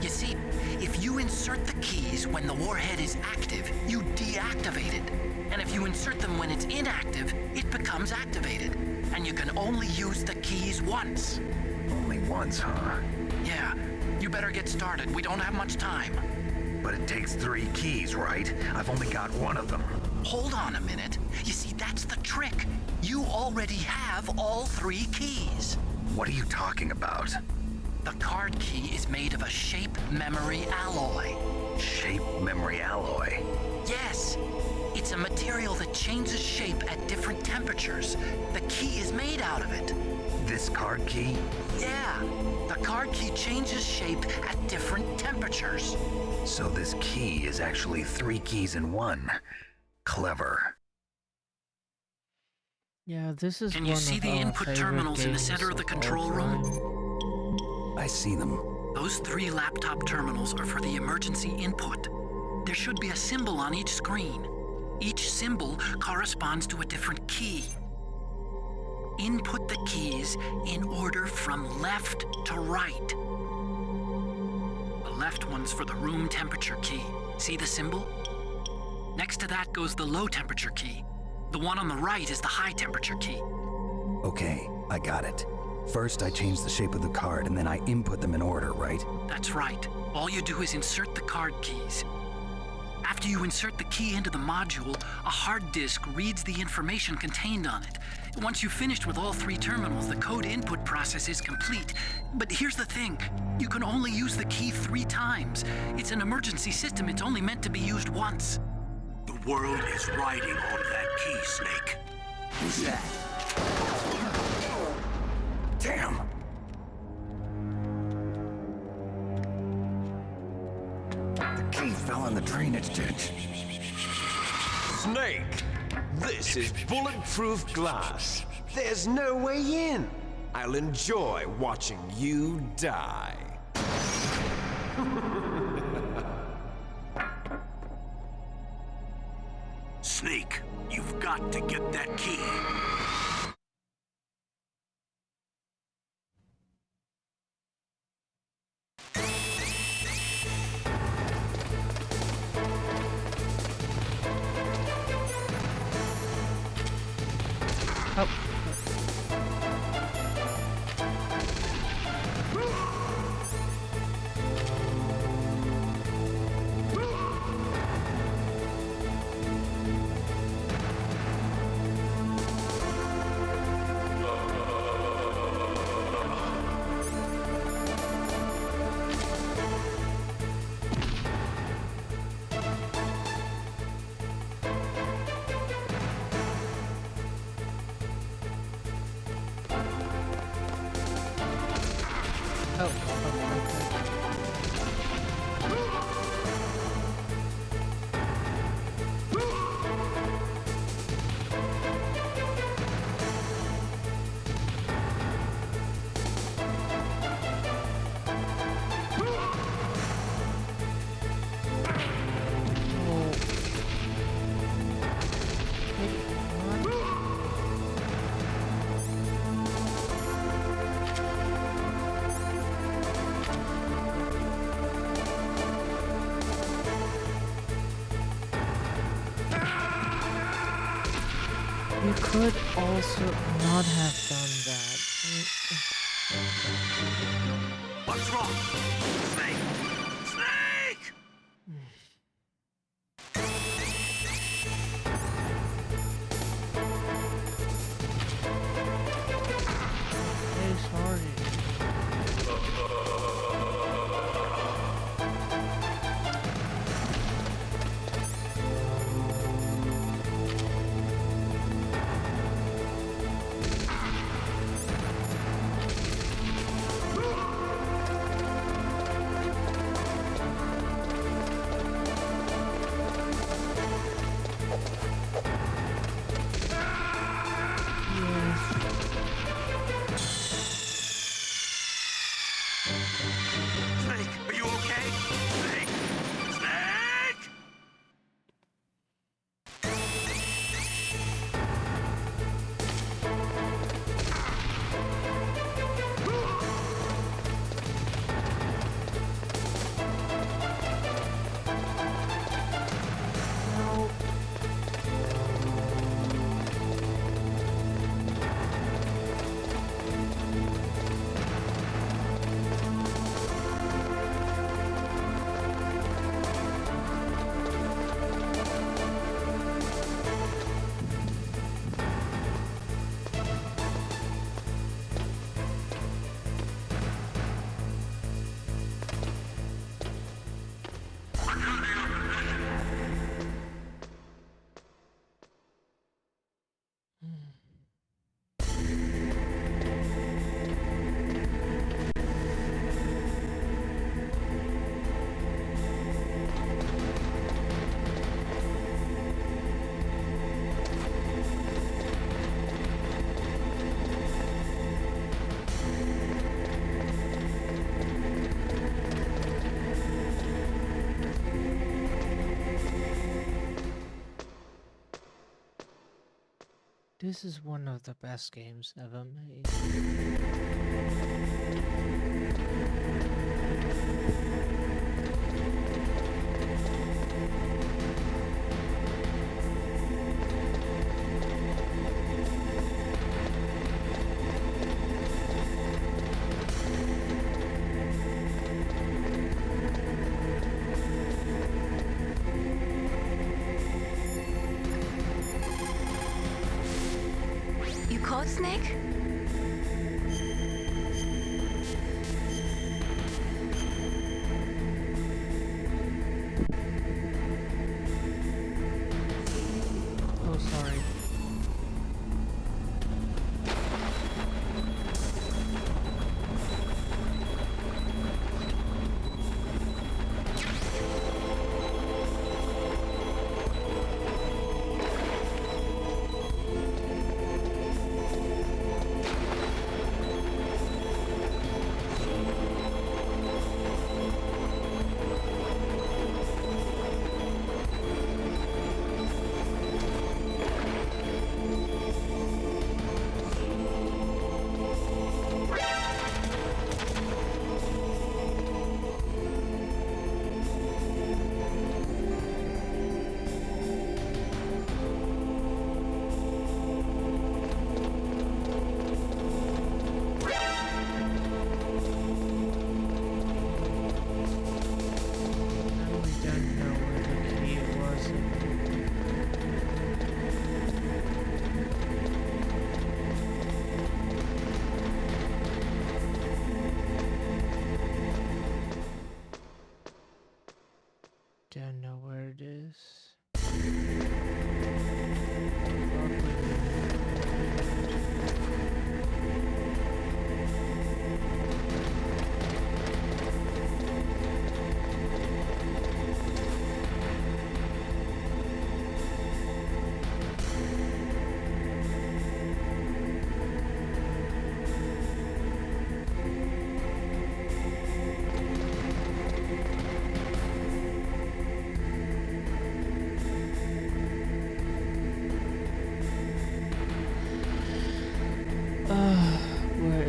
You see, if you insert the keys when the warhead is active, you deactivate it. And if you insert them when it's inactive, it becomes activated. And you can only use the keys once. Only once, huh? Yeah, you better get started. We don't have much time. But it takes 3 keys, right? I've only got 1 of them. Hold on a minute. You see, that's the trick. You already have all 3 keys. What are you talking about? The card key is made of a shape memory alloy. Shape memory alloy? Yes. It's a material that changes shape at different temperatures. The key is made out of it. This card key? Yeah. The card key changes shape at different temperatures. So this key is actually 3 keys in 1. Clever. Yeah, this is Can you see the input terminals in the center of the control room? I see them. Those 3 laptop terminals are for the emergency input. There should be a symbol on each screen. Each symbol corresponds to a different key. Input the keys in order from left to right. The left one's for the room temperature key. See the symbol? Next to that goes the low temperature key. The one on the right is the high temperature key. Okay, I got it. First, I change the shape of the card, and then I input them in order, right? That's right. All you do is insert the card keys. After you insert the key into the module, a hard disk reads the information contained on it. Once you've finished with all 3 terminals, the code input process is complete. But here's the thing. You can only use the key 3 times. It's an emergency system. It's only meant to be used once. The world is riding on that key, Snake. Who's that? Damn! The key fell in the drainage ditch. Snake! This is bulletproof glass. There's no way in. I'll enjoy watching you die. Snake, you've got to get that key. Oh. You could also not have done that. What's wrong? Snake! Snake! Hey, sorry. Snake, are you okay? Snake! Snake! This is one of the best games ever made. You caught Snake? Oh, sorry.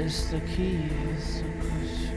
is the key? Is the question.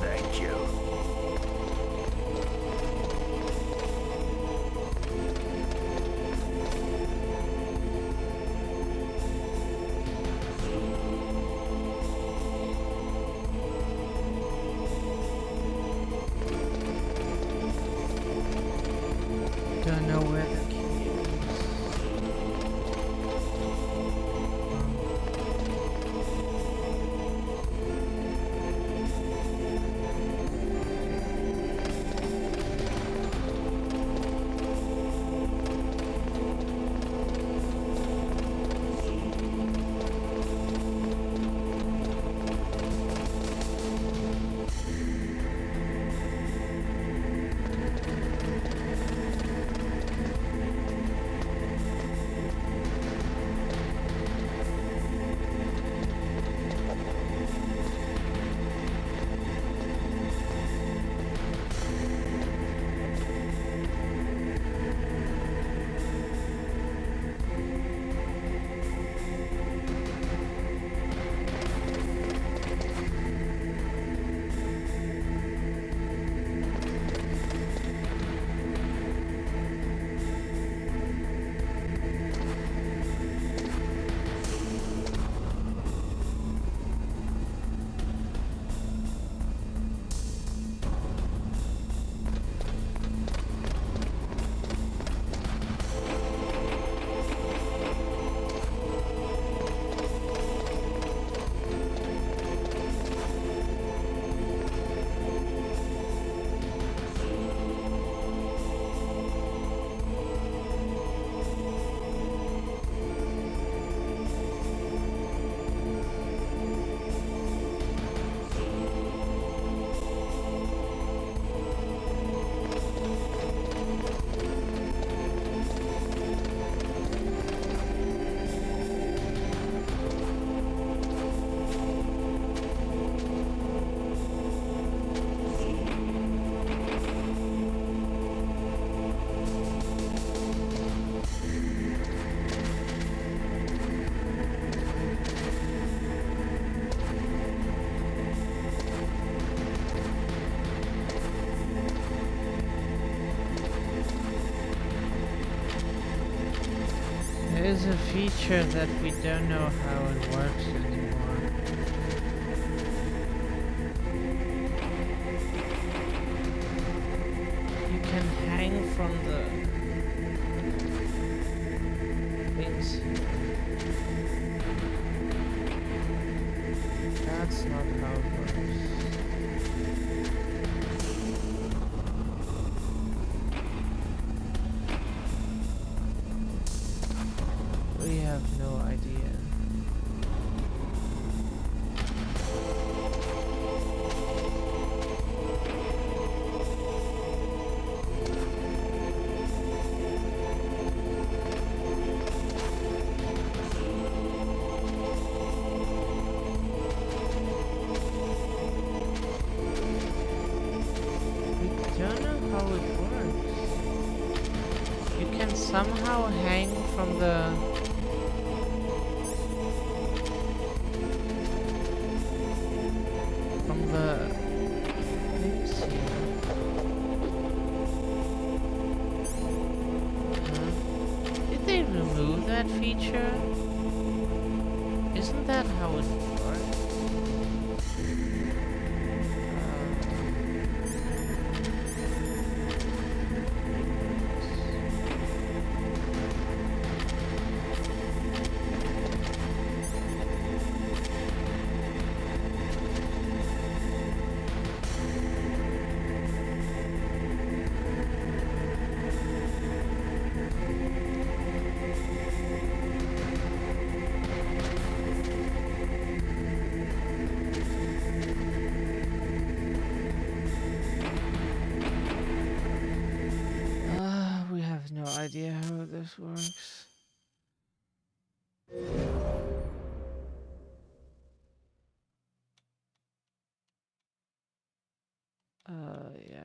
Thank you. Don't know where the key There is a feature that we don't know how it works anymore. You can hang from the things. That's not how it works. We have no idea. We don't know how it works. You can somehow hang from the things here. that feature? Isn't that how it works? We have no idea how this works. Yeah,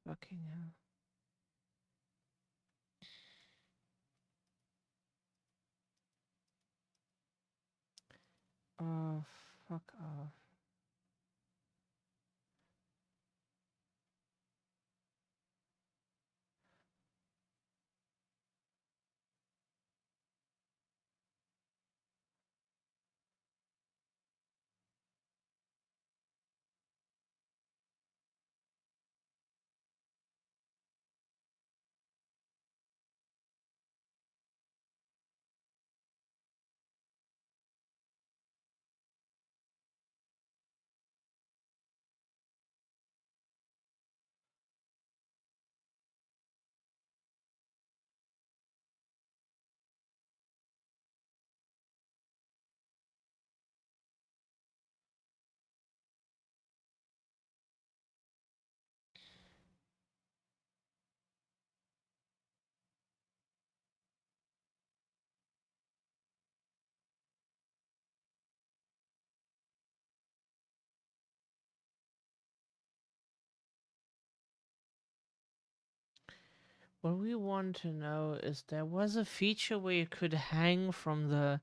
fucking hell. Oh, fuck off. What we want to know is there was a feature where you could hang from the...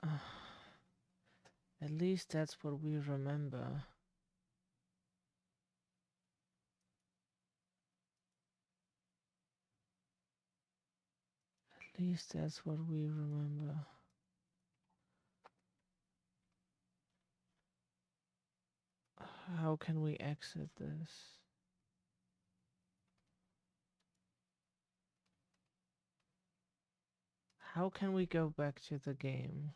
at least that's what we remember. At least that's what we remember. How can we exit this? How can we go back to the game?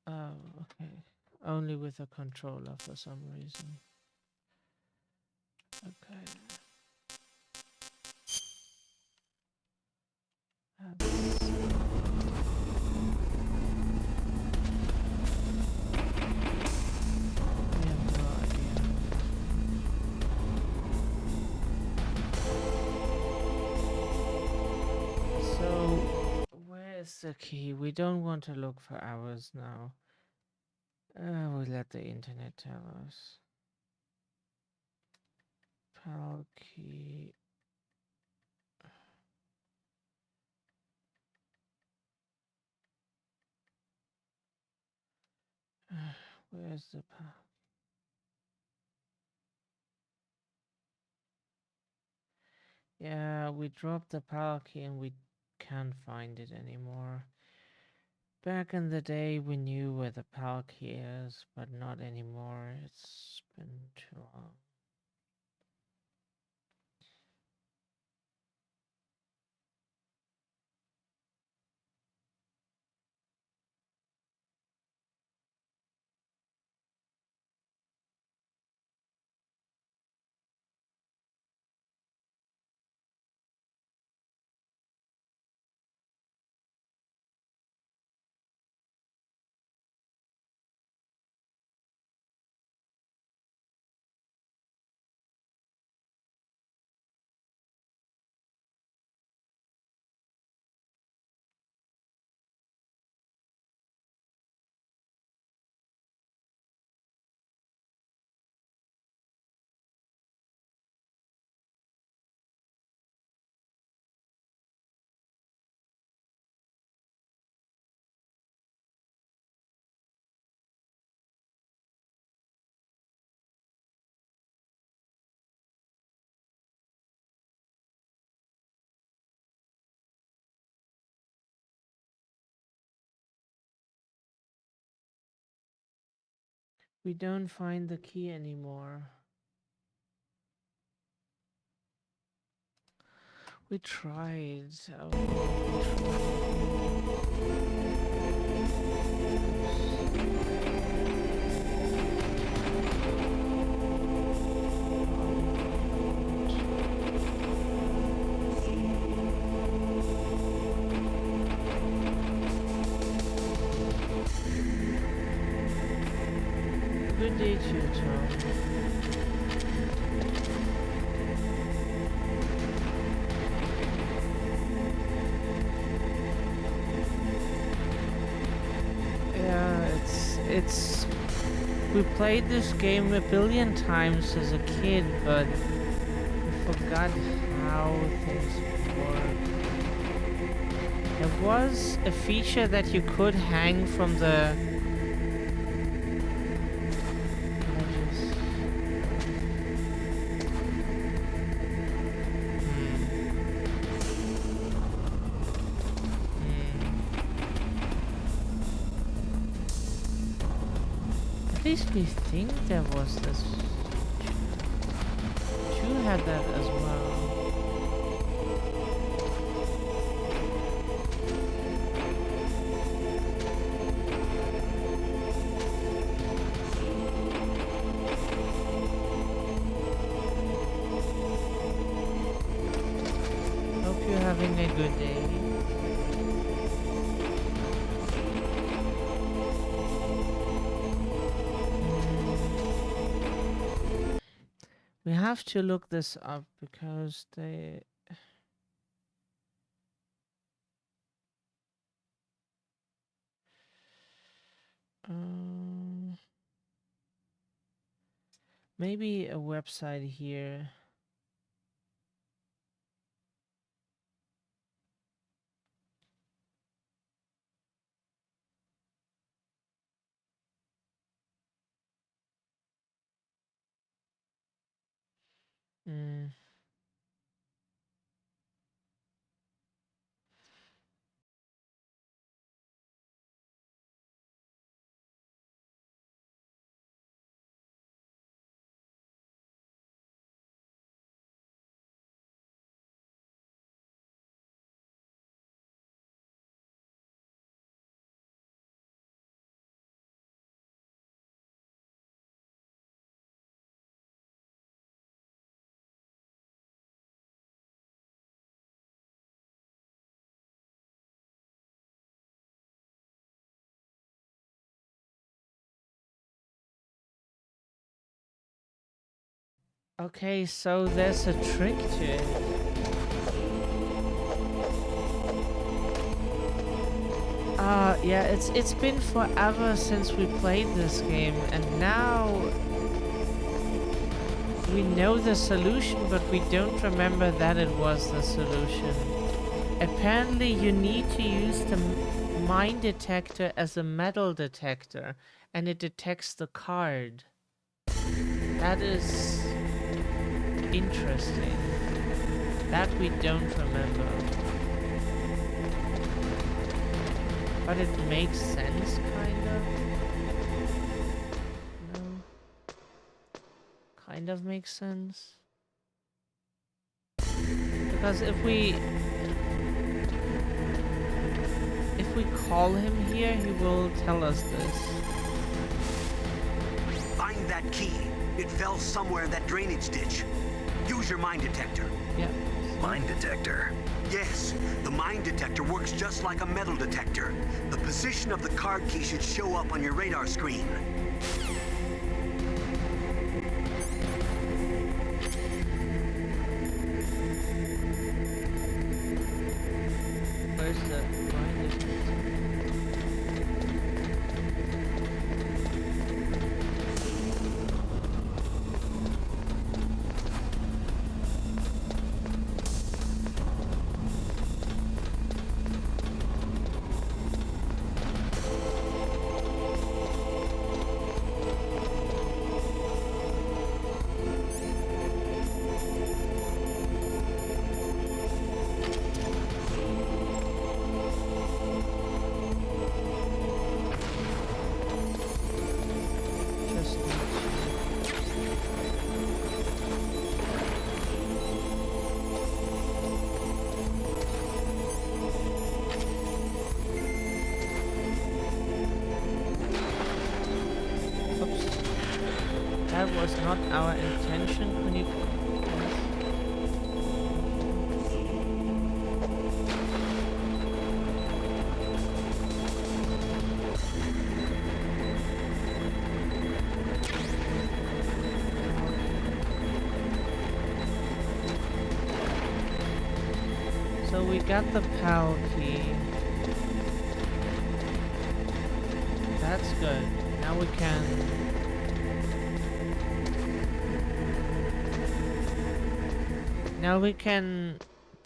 Oh, okay. Only with a controller for some reason. Okay. We have no idea. So, where's the key? We don't want to look for hours now. We let the internet tell us. PAL key. Where's the PAL? Yeah, we dropped the PAL key and we can't find it anymore. Back in the day, we knew where the PAL key is, but not anymore. It's been too long. We don't find the key anymore. We tried. Good day to you, Tom. It's we played this game a billion times as a kid, but we forgot how things work. There was a feature that you could hang from the ledges. At least we think there was this. You had that as well. Hope you're having a good day. We have to look this up because they... maybe a website here. Okay, so there's a trick to it. Yeah, it's been forever since we played this game, and now we know the solution, but we don't remember that it was the solution. Apparently, you need to use the mine detector as a metal detector, and it detects the card. That is interesting. That we don't remember. But it makes sense, kind of. No. Kind of makes sense. Because if we call him here, he will tell us this. Find that key. It fell somewhere in that drainage ditch. Use your mine detector. Yeah. Mine detector? Yes, the mine detector works just like a metal detector. The position of the card key should show up on your radar screen. Where's the mine detector? that was not our intention. Can you... So we got the PAL key. That's good. Now we can... Now we can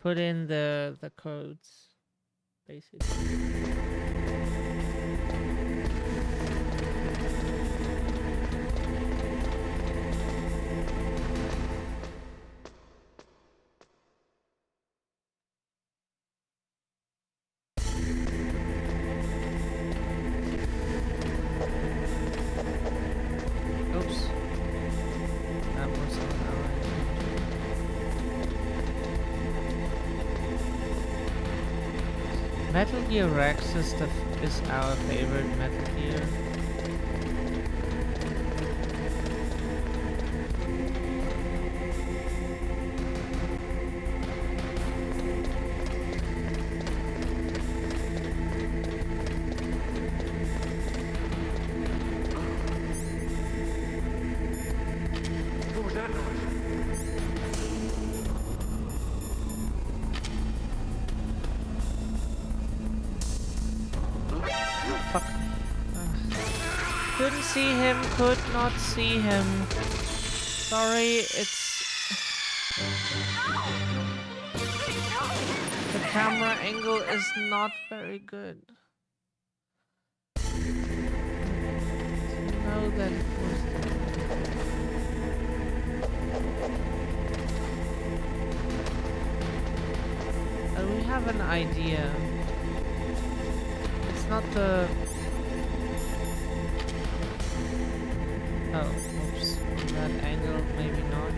put in the codes, basically. Oops. That was not our intention. Metal Gear Rex is our favorite Metal Gear. What was that noise? Fuck. Couldn't see him, could not see him. Sorry, the camera angle is not very good. Know that it was we have an idea. It's not the... Oh, oops. That angle, maybe not.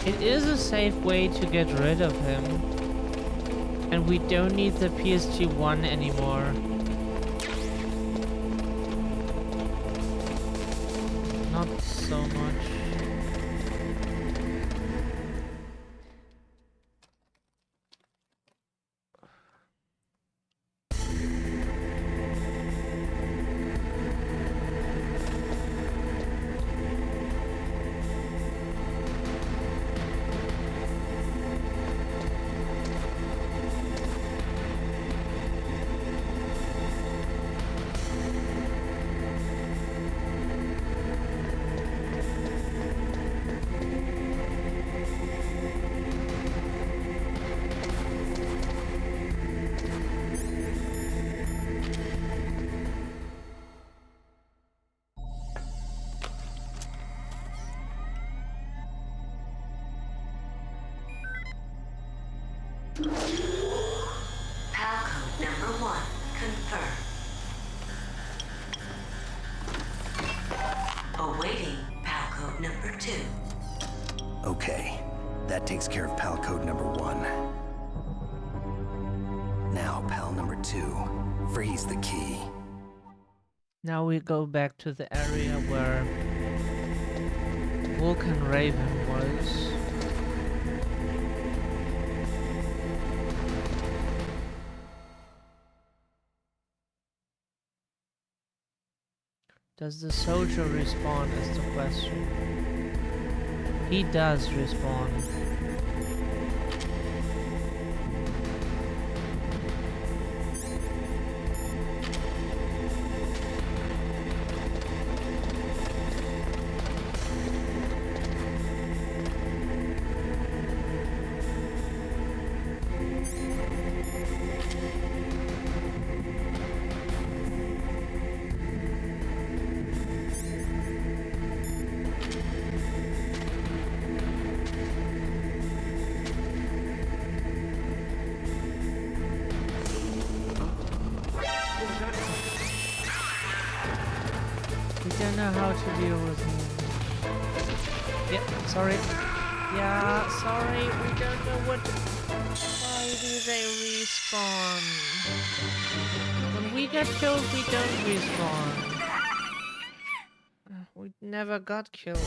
It is a safe way to get rid of him. And we don't need the PSG-1 anymore. Not so much. PAL code number 1 confirmed. Awaiting PAL code number 2. Okay, that takes care of PAL code number 1. Now, PAL number 2. Freeze the key. Now we go back to the area where Vulcan Raven was. Does the soldier respawn is the question. He does respawn. Don't know how to deal with him. Yeah, sorry. Yeah, sorry, we don't know what. Why do they respawn? When we get killed, we don't respawn. We never got killed.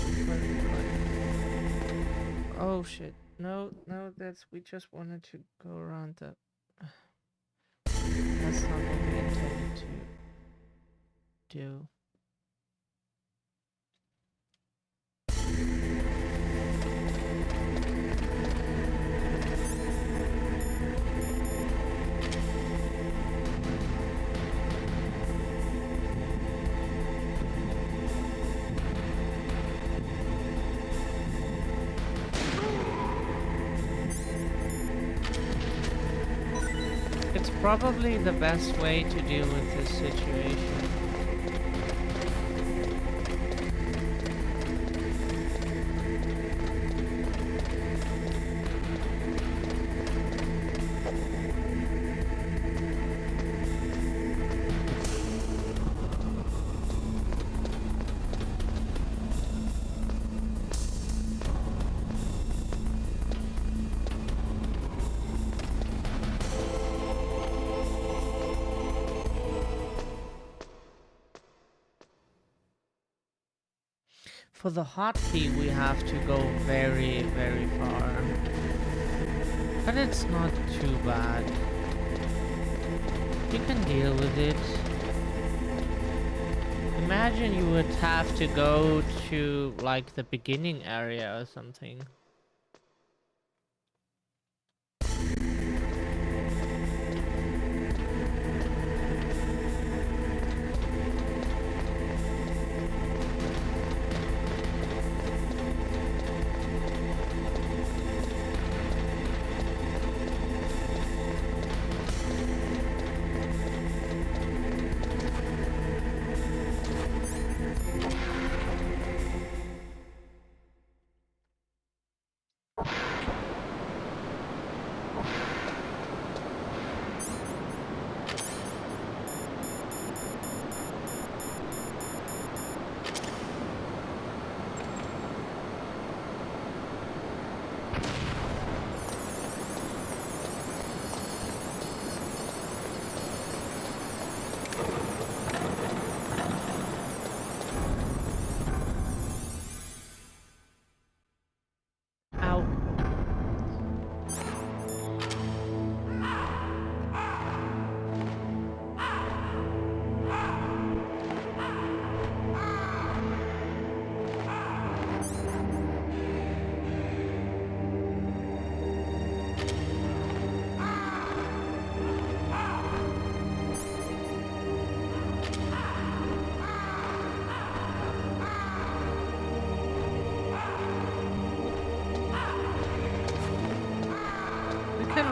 Oh shit. No, that's. We just wanted to go around the. That's not what we intended to do. It's probably the best way to deal with this situation. For the hotkey we have to go very, very far. But it's not too bad. You can deal with it. Imagine you would have to go to like the beginning area or something.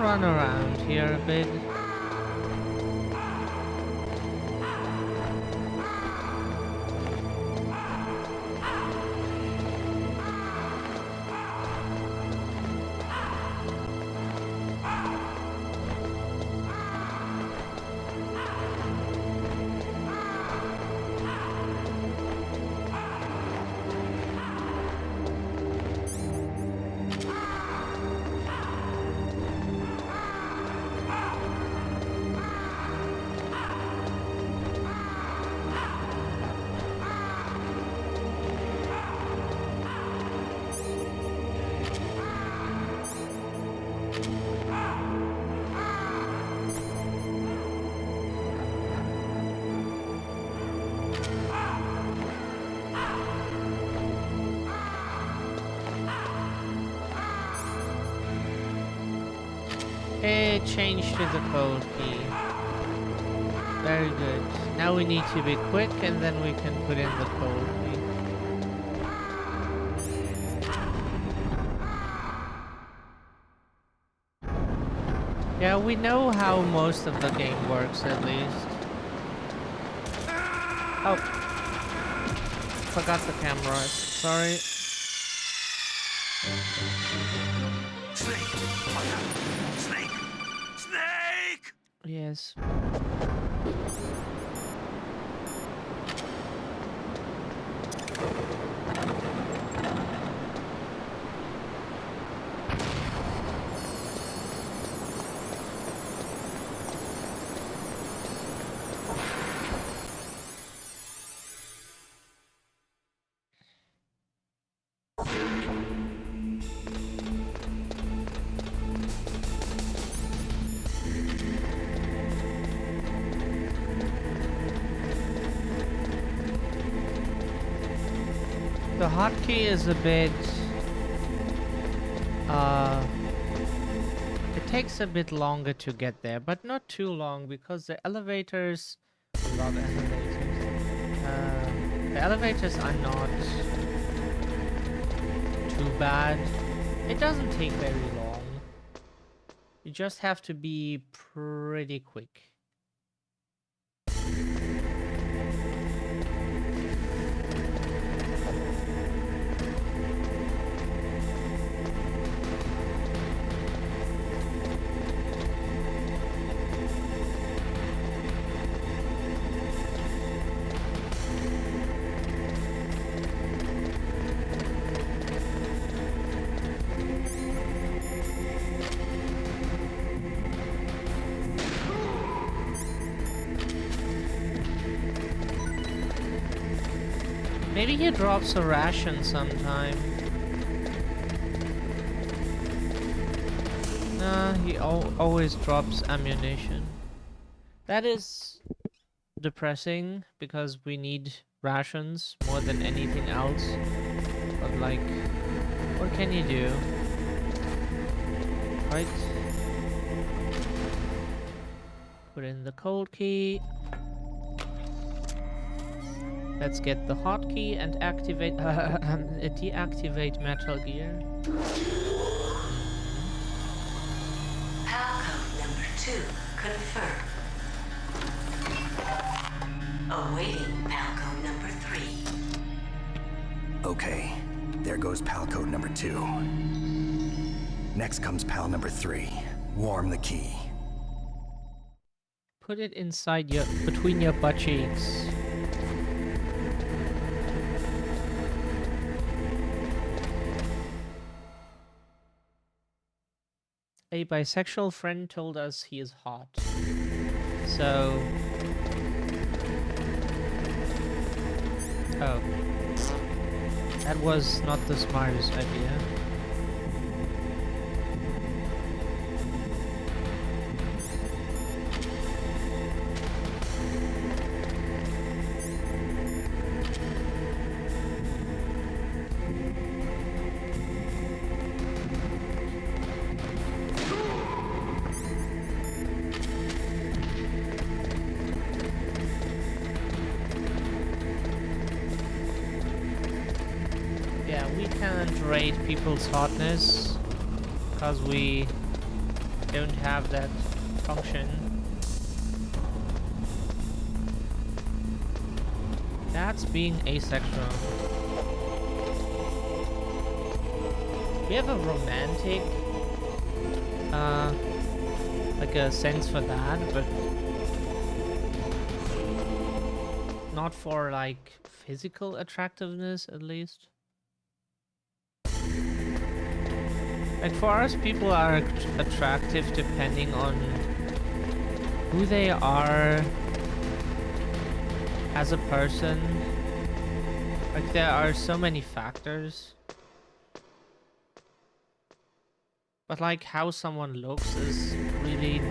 Run around here a bit. Okay, change to the code key. Very good. Now we need to be quick and then we can put in the code key. Yeah, we know how most of the game works at least. Oh. Forgot the camera. Sorry. Snake! Snake! Snake! Yes. The hotkey is a bit, it takes a bit longer to get there, but not too long because the elevators, the elevators are not too bad. It doesn't take very long. You just have to be pretty quick. Maybe he drops a ration sometime. Nah, he always drops ammunition. That is depressing because we need rations more than anything else. But like, what can you do? Right? Put in the code key. Let's get the hotkey and activate, deactivate Metal Gear. PAL code number 2 confirmed. Awaiting PAL code number 3. Okay, there goes PAL code number 2. Next comes PAL number 3. Warm the key. Put it inside your, between your butt cheeks. A bisexual friend told us he is hot. So... Oh. That was not the smartest idea. Rate people's hotness because we don't have that function. That's being asexual. We have a romantic like a sense for that, but not for like physical attractiveness at least. Like for us, people are attractive depending on who they are as a person. Like there are so many factors. But like how someone looks is really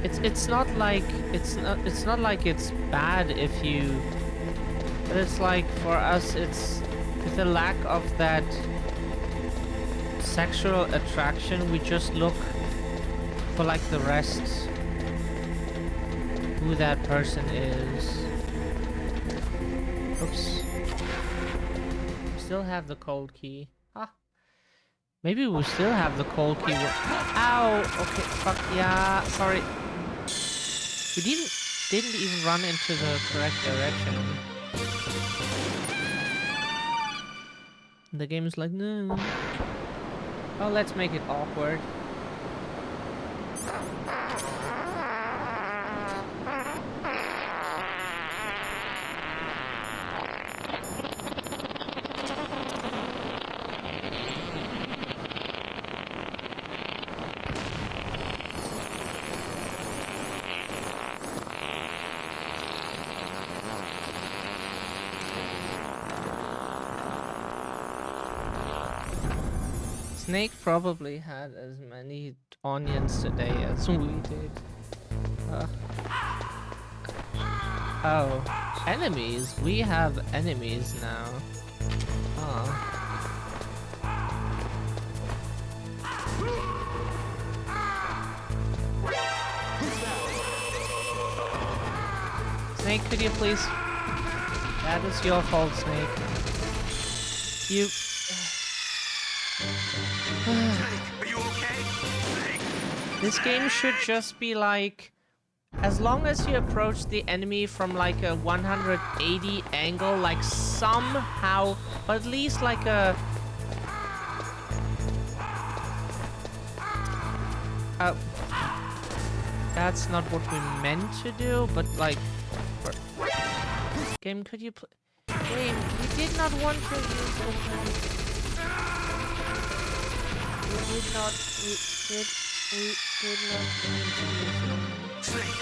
it's not like it's not like it's bad if you, but it's like for us it's with a lack of that sexual attraction, we just look for like the rest, who that person is. Oops. Still have the cold key. Ah. Maybe we still have the cold key. Ow! Okay, fuck yeah. Sorry. We didn't even run into the correct direction. The game is like, no. Oh, let's make it awkward. Snake probably had as many onions today as we did. Oh, enemies? We have enemies now. Oh. Snake, could you please? That is your fault, Snake. You... Snake, are you okay? Snake! This game should just be like, as long as you approach the enemy from like a 180 angle, like somehow, or at least like a... that's not what we meant to do, but like... Game, could you Game, we did not want to use the... We did not Snake!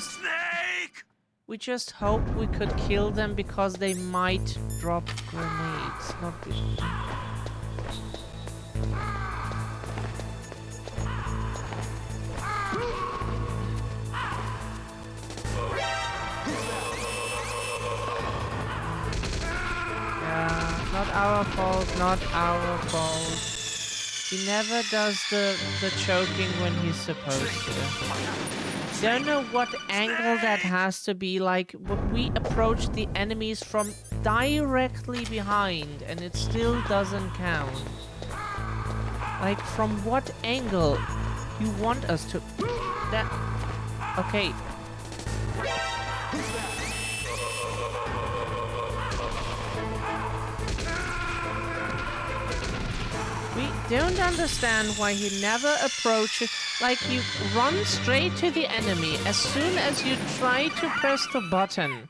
Snake! We just hoped we could kill them because they might drop grenades, not this. Not our fault, not our fault. He never does the choking when he's supposed to. Don't know what angle that has to be, like we approach the enemies from directly behind and it still doesn't count. Like from what angle you want us to... That... Okay. We don't understand why he never approaches. Like, you run straight to the enemy as soon as you try to press the button.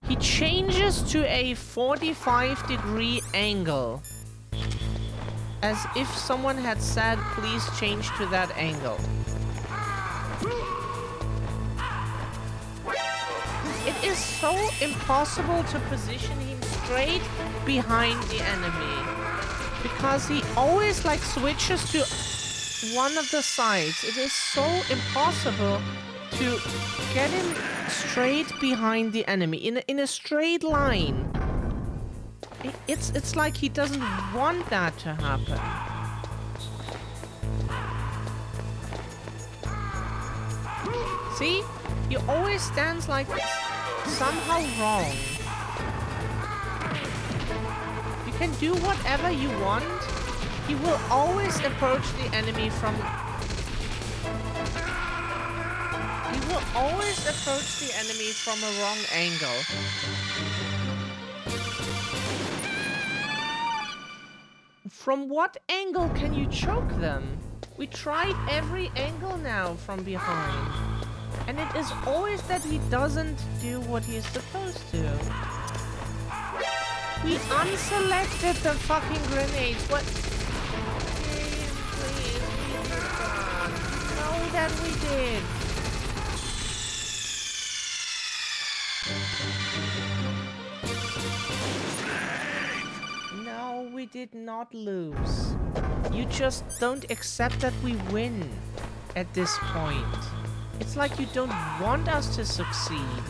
He changes to a 45-degree angle. As if someone had said, please change to that angle. It is so impossible to position him straight behind the enemy. Because he always like switches to one of the sides. It is so impossible to get him straight behind the enemy in a straight line. It's like he doesn't want that to happen. See? He always stands like somehow wrong. You can do whatever you want. He will always approach the enemy from... He will always approach the enemy from a wrong angle. From what angle can you choke them? We tried every angle now from behind. And it is always that he doesn't do what he's supposed to. We unselected the fucking grenades. What? Please, we did that. No, that we did. No, we did not lose. You just don't accept that we win at this point. It's like you don't want us to succeed.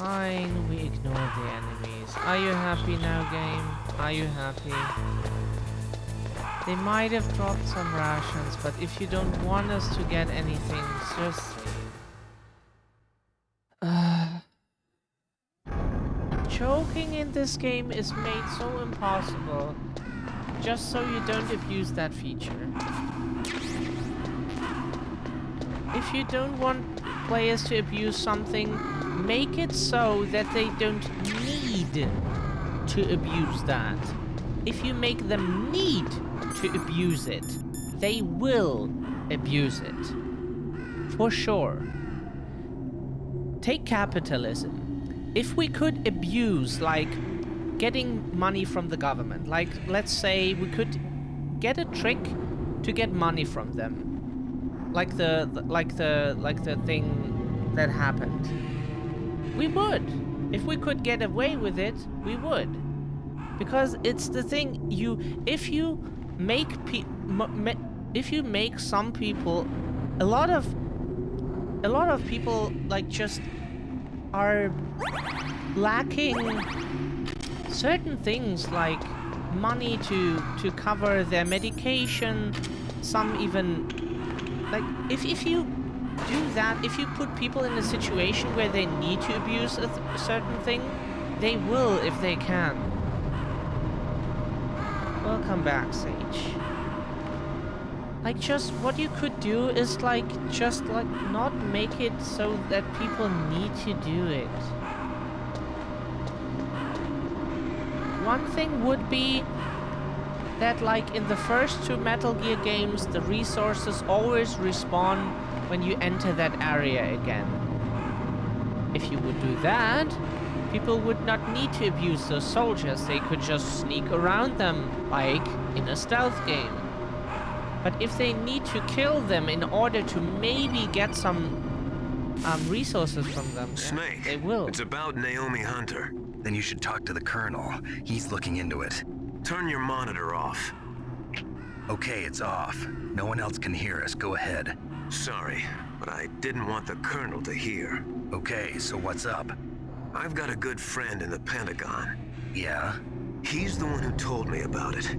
fine. We ignore the enemies. Are you happy now, game? Are you happy? They might have dropped some rations, but if you don't want us to get anything, just... Choking in this game is made so impossible, just so you don't abuse that feature. If you don't want players to abuse something, make it so that they don't need to abuse that. If you make them need to abuse it, they will abuse it. For sure. Take capitalism. If we could abuse, like, getting money from the government, like, let's say we could get a trick to get money from them, like the thing that happened, we would. If we could get away with it, we would, because it's the thing. If you make some people, a lot of people like just are lacking certain things like money to cover their medication. Some even like if you do that, if you put people in a situation where they need to abuse a certain thing, they will if they can. Welcome back, Sage. Like, just what you could do is just not make it so that people need to do it. One thing would be that, like, in the first 2 Metal Gear games, the resources always respawn when you enter that area again. If you would do that, people would not need to abuse those soldiers. They could just sneak around them, like in a stealth game. But if they need to kill them in order to maybe get some resources from them, Snake, they will. It's about Naomi Hunter. Then you should talk to the Colonel. He's looking into it. Turn your monitor off. Okay, it's off. No one else can hear us. Go ahead. Sorry, but I didn't want the Colonel to hear. Okay, so what's up? I've got a good friend in the Pentagon. Yeah? He's the one who told me about it.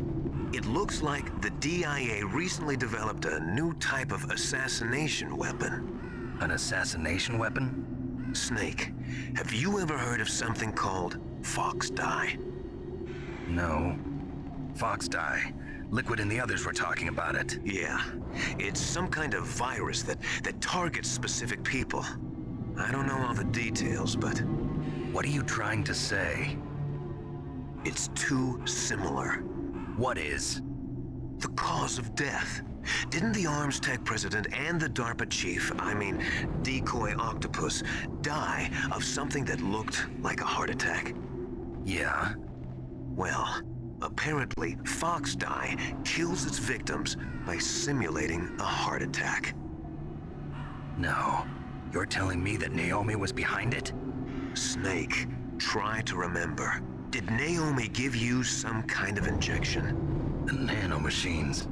It looks like the DIA recently developed a new type of assassination weapon. An assassination weapon? Snake, have you ever heard of something called Fox Dye? No. Fox Dye. Liquid and the others were talking about it. Yeah. It's some kind of virus that targets specific people. I don't know all the details, but... What are you trying to say? It's too similar. What is? The cause of death. Didn't the Arms Tech president and the DARPA chief, I mean, Decoy Octopus, die of something that looked like a heart attack? Yeah? Well, apparently, Fox Dye kills its victims by simulating a heart attack. No. You're telling me that Naomi was behind it? Snake, try to remember. Did Naomi give you some kind of injection? The nanomachines.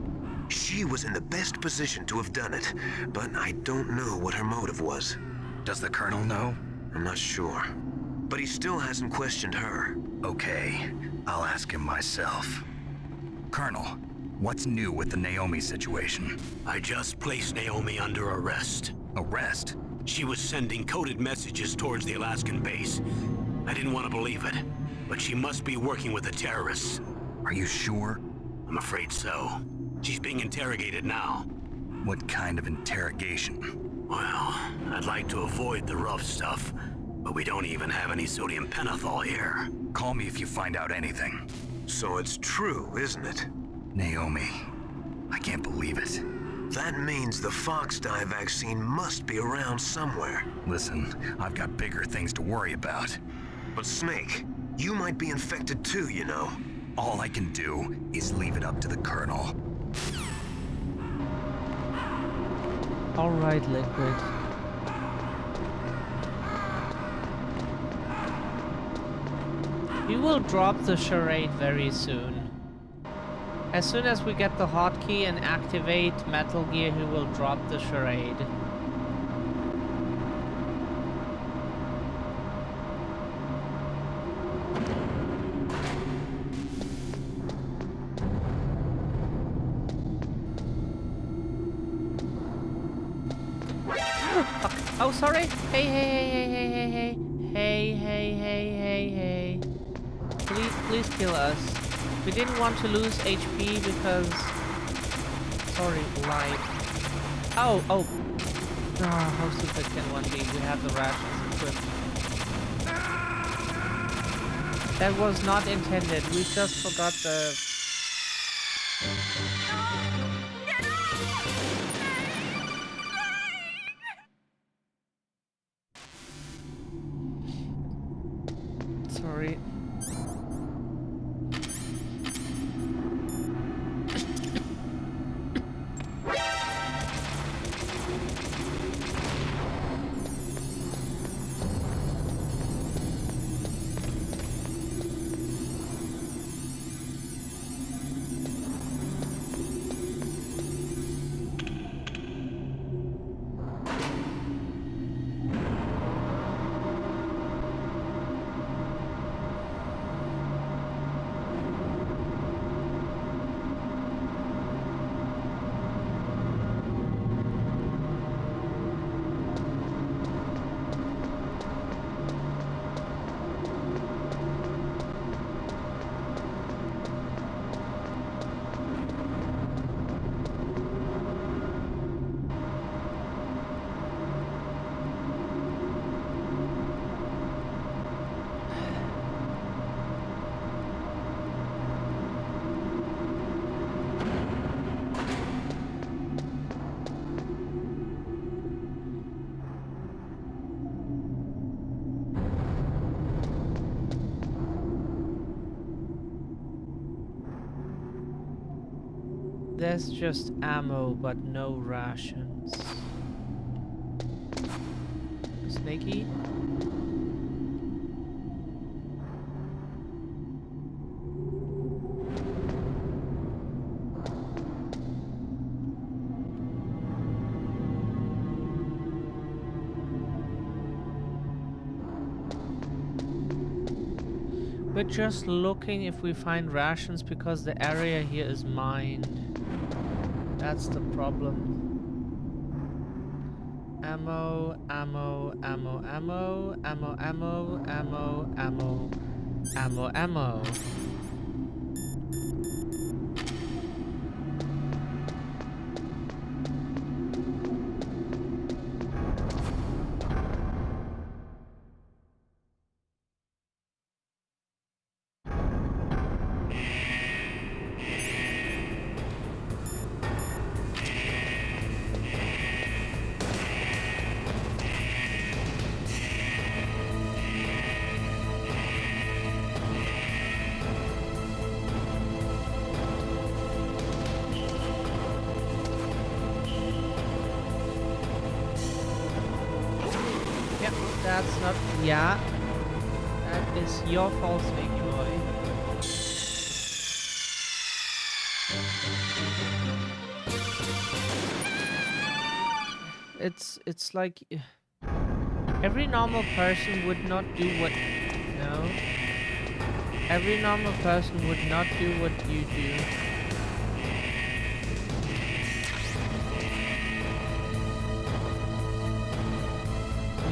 She was in the best position to have done it, but I don't know what her motive was. Does the Colonel know? I'm not sure. But he still hasn't questioned her. Okay, I'll ask him myself. Colonel, what's new with the Naomi situation? I just placed Naomi under arrest. Arrest? She was sending coded messages towards the Alaskan base. I didn't want to believe it, but she must be working with the terrorists. Are you sure? I'm afraid so. She's being interrogated now. What kind of interrogation? Well, I'd like to avoid the rough stuff, but we don't even have any sodium pentothal here. Call me if you find out anything. So it's true, isn't it? Naomi, I can't believe it. That means the Fox Dye vaccine must be around somewhere. Listen, I've got bigger things to worry about. But Snake, you might be infected too, you know. All I can do is leave it up to the Colonel. All right, Liquid. We will drop the charade very soon. As soon as we get the hotkey and activate Metal Gear, we will drop the charade. Oh, sorry. Hey, hey, hey, hey, hey, hey, hey, hey, hey, hey, hey. Please kill us. We didn't want to lose HP because... Sorry, life. Oh. Oh, how stupid can one be? We have the rations equipped. That was not intended. We just forgot the... Sorry. There's just ammo, but no rations. Snaky? We're just looking if we find rations because the area here is mined. That's the problem. Ammo, ammo, ammo, ammo, ammo, ammo, ammo, ammo, ammo, ammo. That's not... Yeah. That is your fault, Snaky Boy. It's like... Every normal person would not do what... No. Every normal person would not do what you do.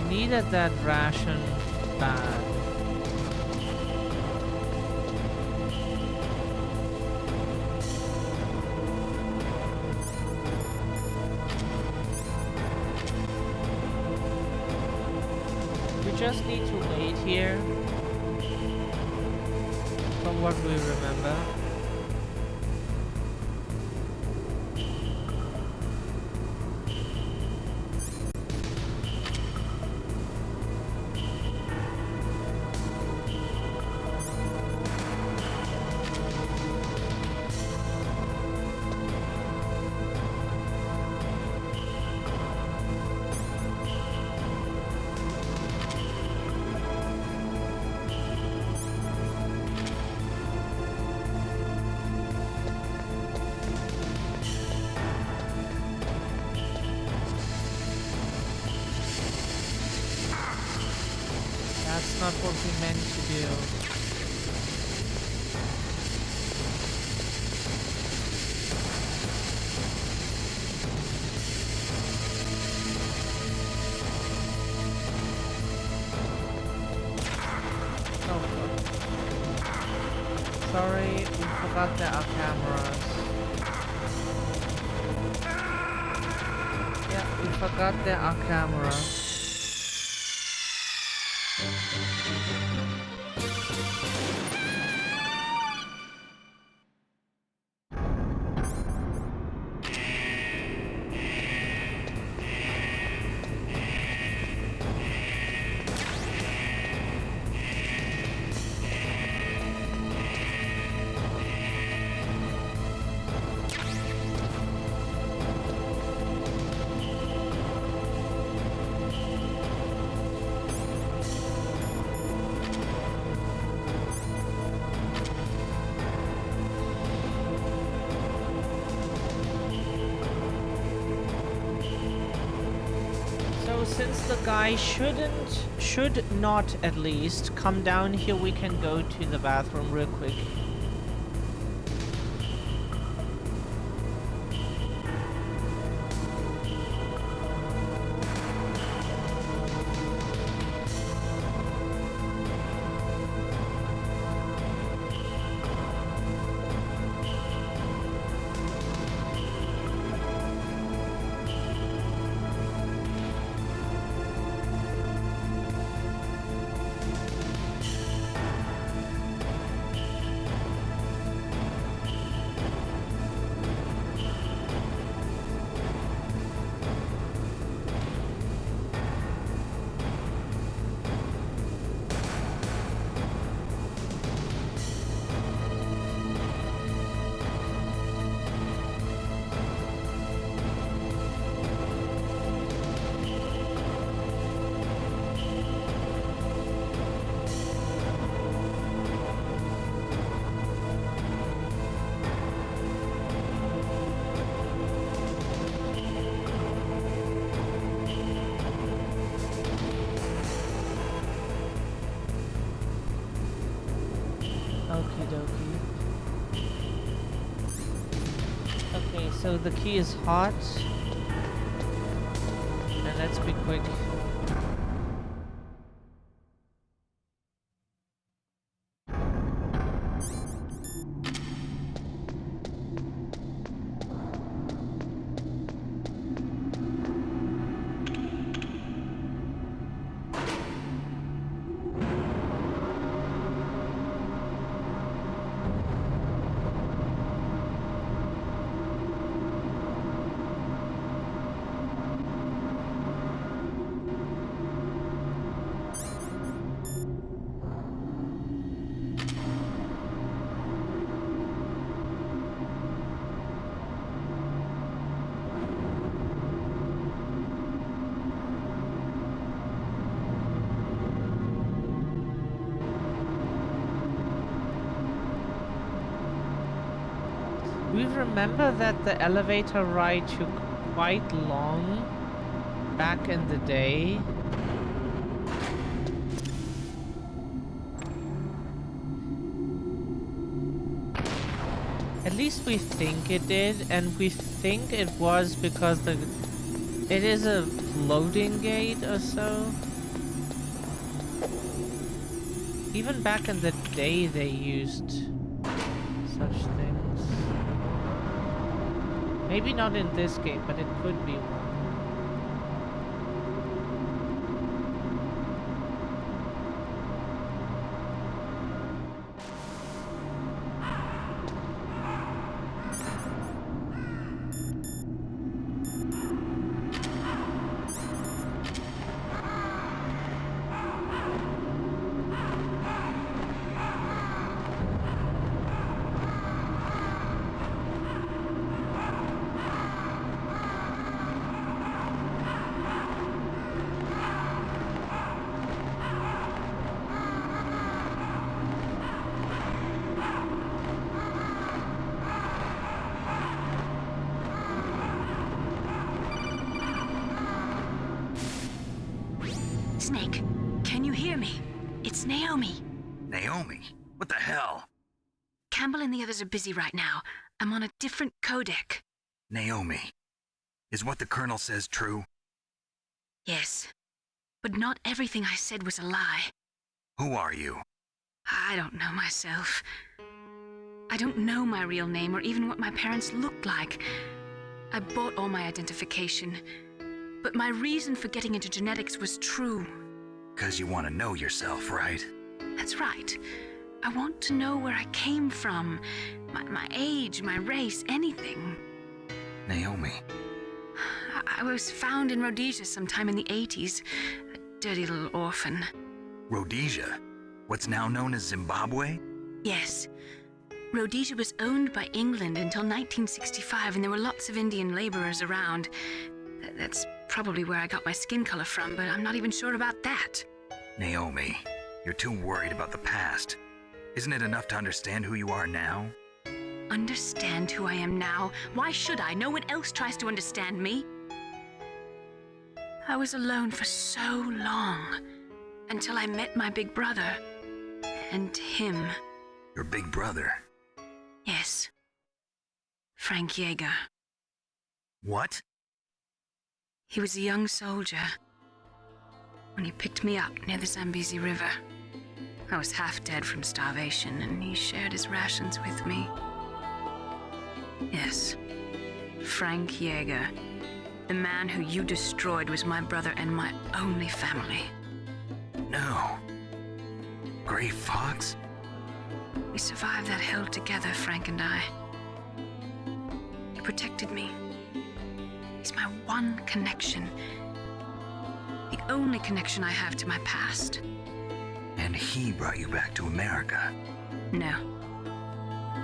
Needed that ration bad. We just need to wait here, from what we remember. That's not what we meant to do. Oh, fuck. Sorry, we forgot there are cameras. Yeah, we forgot there are cameras. Since the guy should not at least come down here, we can go to the bathroom real quick. Okay, so the key is hot. And let's be quick. We remember that the elevator ride took quite long back in the day. At least we think it did, and we think it was because it is a loading gate or so. Even back in the day they used such things. Maybe not in this game, but it could be one. Snake, can you hear me? It's Naomi. Naomi? What the hell? Campbell and the others are busy right now. I'm on a different codec. Naomi, is what the Colonel says true? Yes, but not everything I said was a lie. Who are you? I don't know myself. I don't know my real name or even what my parents looked like. I bought all my identification, but my reason for getting into genetics was true. 'Cause you want to know yourself, right? That's right. I want to know where I came from, my age, my race, anything. Naomi. I was found in Rhodesia sometime in the 80s, a dirty little orphan. Rhodesia? What's now known as Zimbabwe? Yes. Rhodesia was owned by England until 1965, and there were lots of Indian laborers around. That's probably where I got my skin color from, but I'm not even sure about that. Naomi, you're too worried about the past. Isn't it enough to understand who you are now? Understand who I am now? Why should I? No one else tries to understand me. I was alone for so long, until I met my big brother. And him. Your big brother? Yes. Frank Yeager. What? He was a young soldier when he picked me up near the Zambezi River. I was half dead from starvation, and he shared his rations with me. Yes, Frank Yeager. The man who you destroyed was my brother and my only family. No. Gray Fox? We survived that hell together, Frank and I. He protected me. He's my one connection. The only connection I have to my past. And he brought you back to America? No.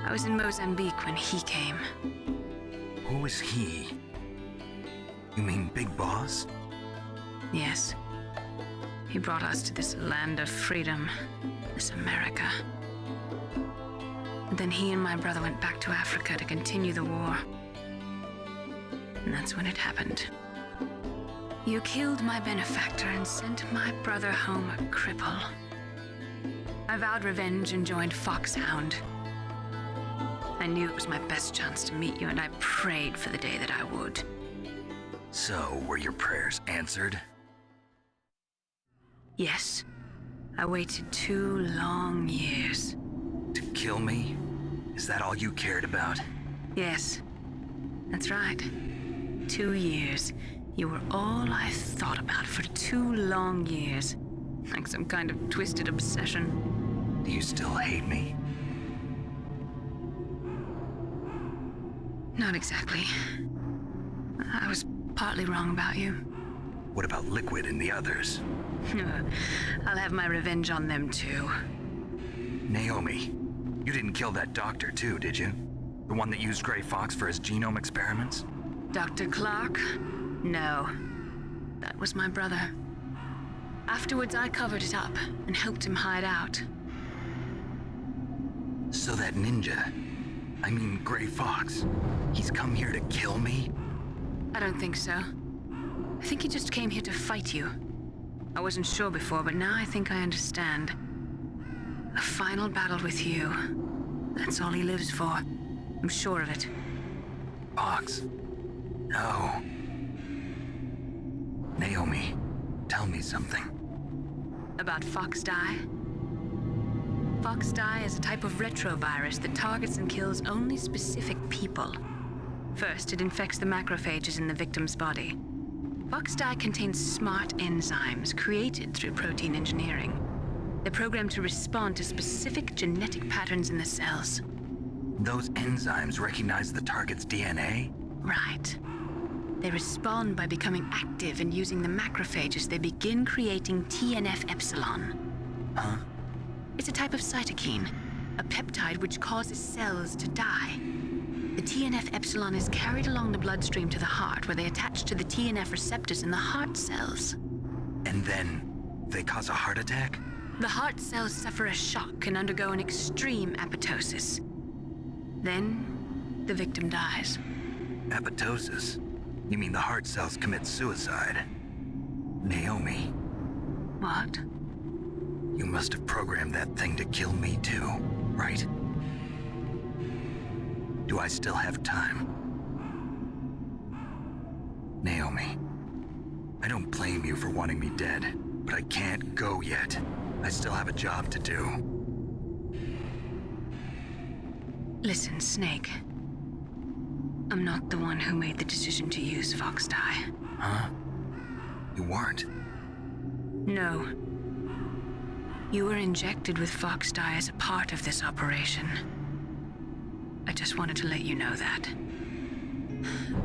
I was in Mozambique when he came. Who is he? You mean Big Boss? Yes. He brought us to this land of freedom, this America. And then he and my brother went back to Africa to continue the war. And that's when it happened. You killed my benefactor and sent my brother home a cripple. I vowed revenge and joined Foxhound. I knew it was my best chance to meet you, and I prayed for the day that I would. So, were your prayers answered? Yes. I waited 2 long years. To kill me? Is that all you cared about? Yes. That's right. 2 years. You were all I thought about for 2 long years. Like some kind of twisted obsession. Do you still hate me? Not exactly. I was partly wrong about you. What about Liquid and the others? I'll have my revenge on them too. Naomi, you didn't kill that doctor too, did you? The one that used Gray Fox for his genome experiments? Dr. Clark? No. That was my brother. Afterwards, I covered it up and helped him hide out. So that ninja, I mean Gray Fox, he's come here to kill me? I don't think so. I think he just came here to fight you. I wasn't sure before, but now I think I understand. A final battle with you. That's all he lives for. I'm sure of it. Fox? No. Naomi, tell me something. About Fox Die? Fox Die is a type of retrovirus that targets and kills only specific people. First, it infects the macrophages in the victim's body. Fox Die contains smart enzymes created through protein engineering. They're programmed to respond to specific genetic patterns in the cells. Those enzymes recognize the target's DNA? Right. They respond by becoming active and using the macrophages. They begin creating TNF-epsilon. Huh? It's a type of cytokine, a peptide which causes cells to die. The TNF-epsilon is carried along the bloodstream to the heart, where they attach to the TNF receptors in the heart cells. And then they cause a heart attack? The heart cells suffer a shock and undergo an extreme apoptosis. Then, the victim dies. Apoptosis? You mean the heart cells commit suicide? Naomi. What? You must have programmed that thing to kill me too, right? Do I still have time? Naomi, I don't blame you for wanting me dead, but I can't go yet. I still have a job to do. Listen, Snake. I'm not the one who made the decision to use Fox Dye. Huh? You weren't? No. You were injected with Fox Dye as a part of this operation. I just wanted to let you know that.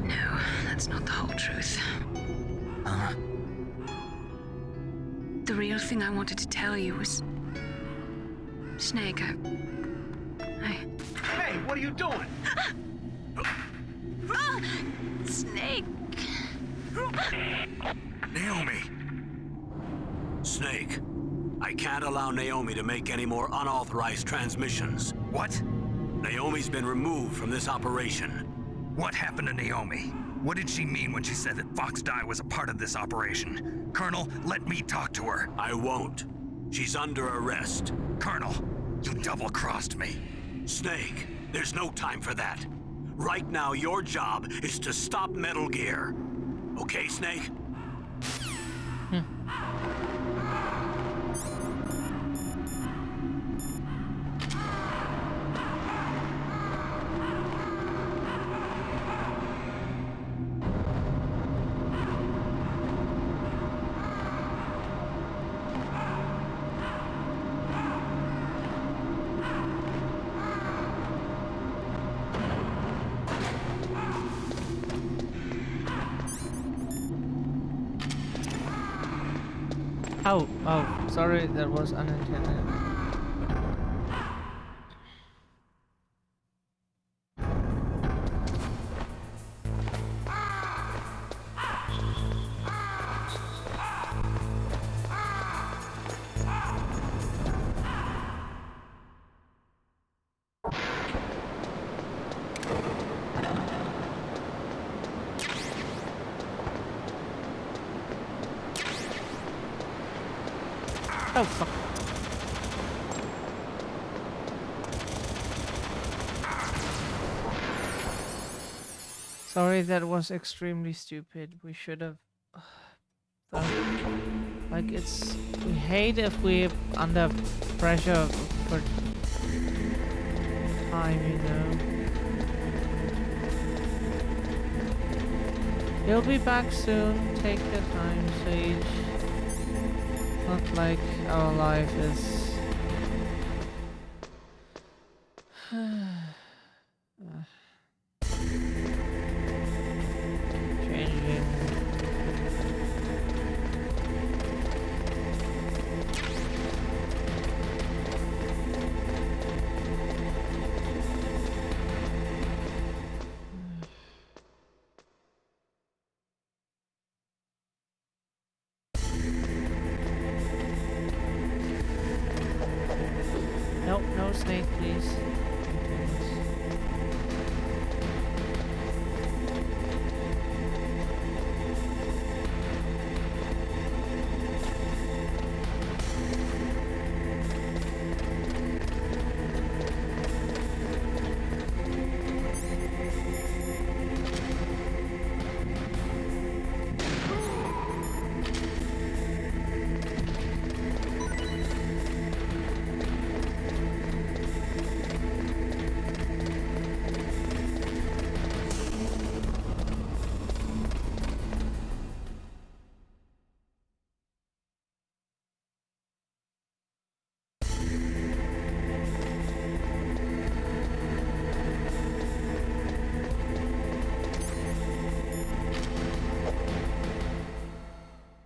No, that's not the whole truth. Huh? The real thing I wanted to tell you was... Snake, I... Hey, what are you doing? Snake! Naomi! Snake, I can't allow Naomi to make any more unauthorized transmissions. What? Naomi's been removed from this operation. What happened to Naomi? What did she mean when she said that Fox Dye was a part of this operation? Colonel, let me talk to her. I won't. She's under arrest. Colonel, you double-crossed me. Snake, there's no time for that. Right now, your job is to stop Metal Gear. Okay, Snake? Oh, sorry, that was unintended. Oh, fuck. Sorry, that was extremely stupid. We should have... like, it's... We hate if we're under pressure for time, you know. He'll be back soon. Take your time, Sage. Not like our life is changing. Nope, no Snake, please.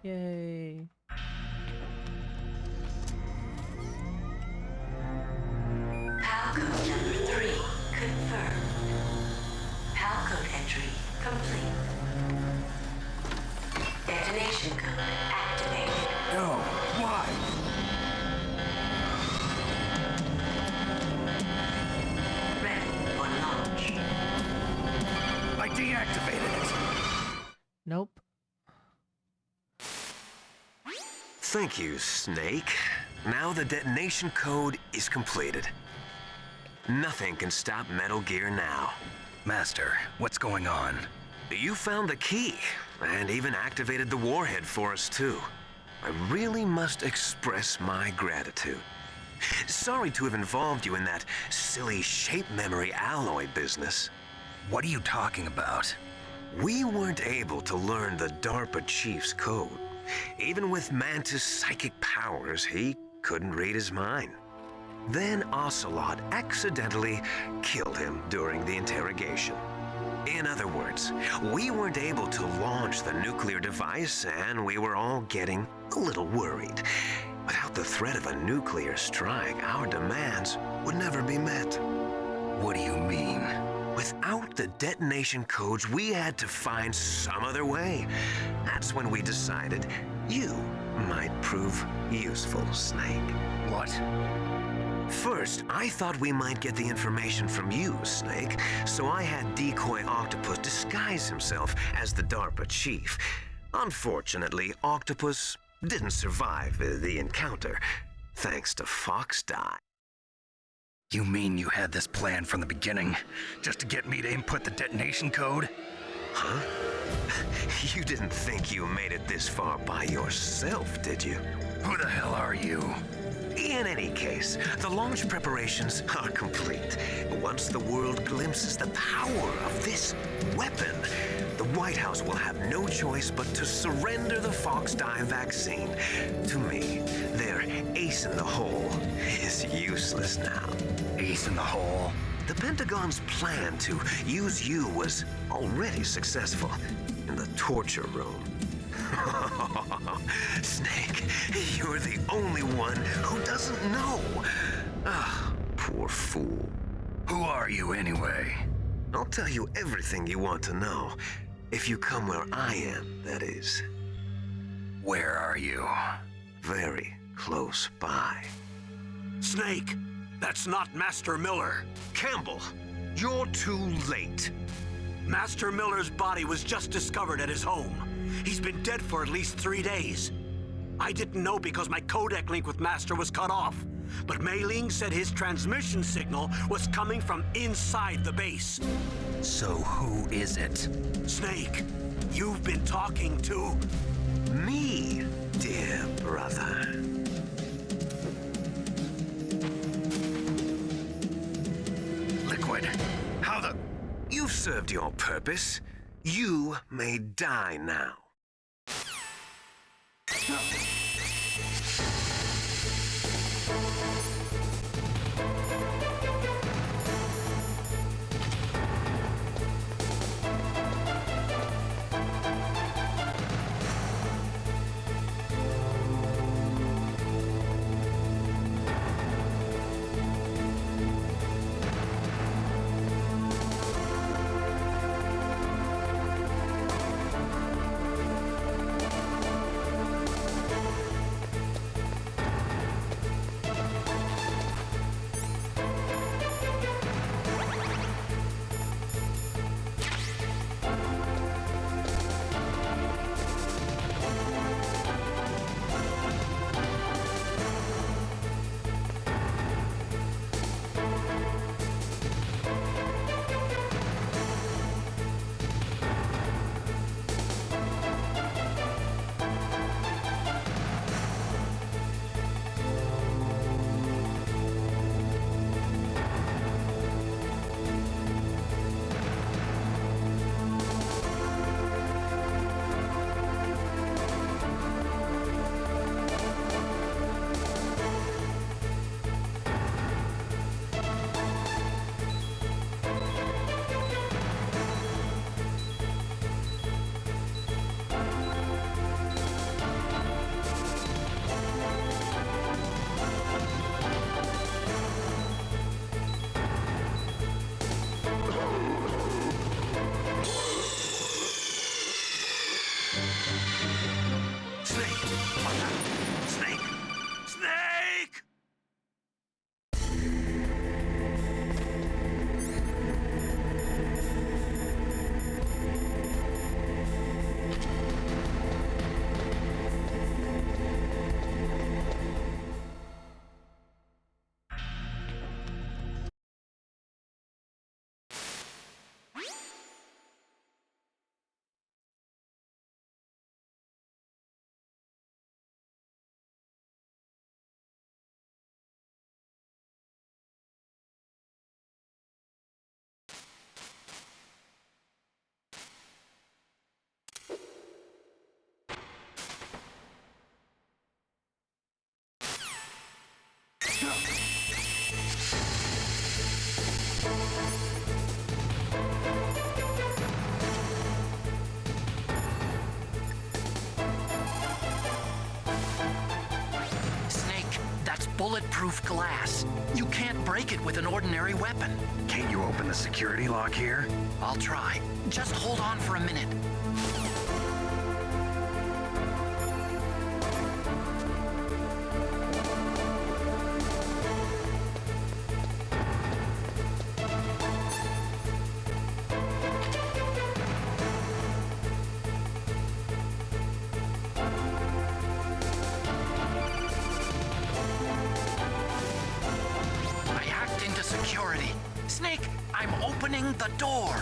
Yay. PAL code number 3 confirmed. PAL code entry complete. Detonation code activated. No, why? Ready for launch. I deactivated it. Nope. Thank you, Snake. Now the detonation code is completed. Nothing can stop Metal Gear now. Master, what's going on? You found the key, and even activated the warhead for us, too. I really must express my gratitude. Sorry to have involved you in that silly shape memory alloy business. What are you talking about? We weren't able to learn the DARPA chief's code. Even with Mantis' psychic powers, he couldn't read his mind. Then Ocelot accidentally killed him during the interrogation. In other words, we weren't able to launch the nuclear device, and we were all getting a little worried. Without the threat of a nuclear strike, our demands would never be met. What do you mean? Without the detonation codes, we had to find some other way. That's when we decided you might prove useful, Snake. What? First, I thought we might get the information from you, Snake, so I had Decoy Octopus disguise himself as the DARPA chief. Unfortunately, Octopus didn't survive the encounter, thanks to Fox Die. You mean you had this plan from the beginning, just to get me to input the detonation code? Huh? You didn't think you made it this far by yourself, did you? Who the hell are you? In any case, the launch preparations are complete. Once the world glimpses the power of this weapon, the White House will have no choice but to surrender the Fox Die vaccine to me. Their ace in the hole is useless now. Ace in the hole? The Pentagon's plan to use you was already successful in the torture room. Snake, you're the only one who doesn't know. Ah, poor fool. Who are you anyway? I'll tell you everything you want to know. If you come where I am, that is. Where are you? Very close by. Snake, that's not Master Miller. Campbell, you're too late. Master Miller's body was just discovered at his home. He's been dead for at least 3 days. I didn't know because my codec link with Master was cut off. But Mei Ling said his transmission signal was coming from inside the base. So who is it? Snake, you've been talking to... me, dear brother. Liquid, how the... You've served your purpose. You may die now. bulletproof glass. You can't break it with an ordinary weapon. Can't you open the security lock here? I'll try. Just hold on for a minute. Security. Snake, I'm opening the door.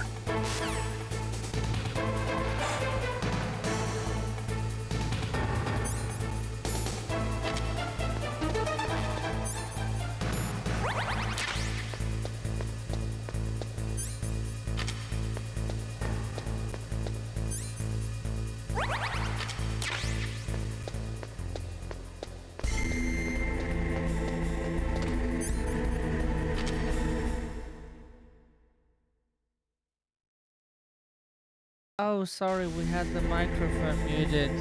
Oh, sorry, we had the microphone muted.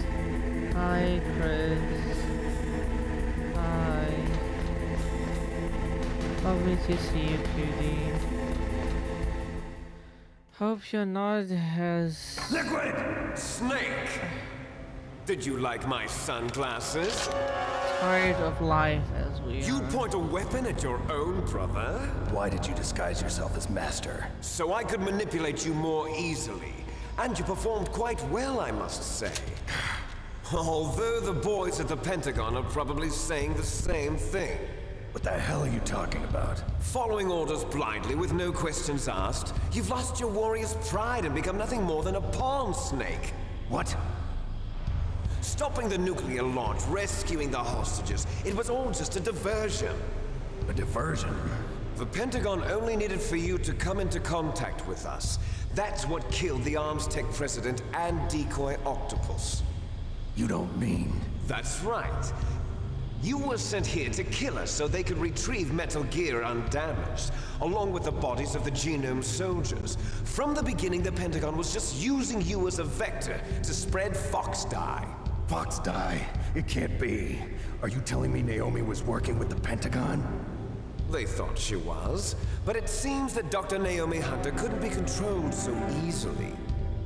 Hi, Chris. Hi. Lovely to see you, cutie. Hope you're not as... Liquid! Snake! Did you like my sunglasses? tired of life as we You are. point a weapon at your own brother? Why did you disguise yourself as Master? So I could manipulate you more easily. And you performed quite well, I must say. Although the boys at the Pentagon are probably saying the same thing. What the hell are you talking about? Following orders blindly with no questions asked, you've lost your warrior's pride and become nothing more than a pawn, Snake. What? Stopping the nuclear launch, rescuing the hostages, it was all just a diversion. A diversion? The Pentagon only needed for you to come into contact with us. That's what killed the Arms Tech president and decoy octopus. You don't mean... That's right. You were sent here to kill us so they could retrieve Metal Gear undamaged, along with the bodies of the Genome soldiers. From the beginning, the Pentagon was just using you as a vector to spread Fox Dye. Fox Dye? It can't be. Are you telling me Naomi was working with the Pentagon? They thought she was, but it seems that Dr. Naomi Hunter couldn't be controlled so easily.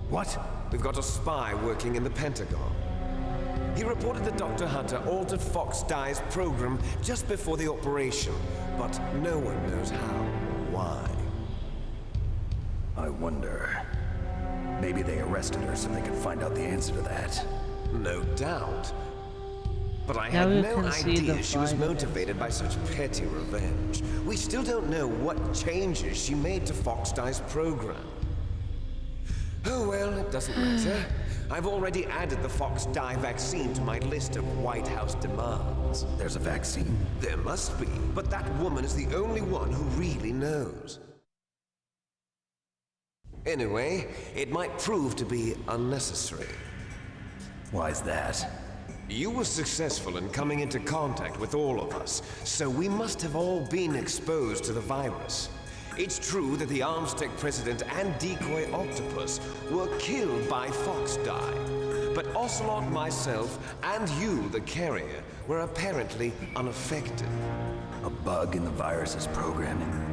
What? We've got a spy working in the Pentagon. He reported that Dr. Hunter altered Fox Dye's program just before the operation, but no one knows how or why. I wonder... Maybe they arrested her so they could find out the answer to that. No doubt. But I Now had you no can see the idea she was fight. motivated by such petty revenge. We still don't know what changes she made to Fox Dye's program. Oh well, it doesn't matter. I've already added the Fox Dye vaccine to my list of White House demands. There's a vaccine? There must be, but that woman is the only one who really knows. Anyway, it might prove to be unnecessary. Why's that? You were successful in coming into contact with all of us, so we must have all been exposed to the virus. It's true that the Arms Tech president and decoy octopus were killed by Fox Dye, but Ocelot, myself, and you, the carrier, were apparently unaffected. A bug in the virus's programming?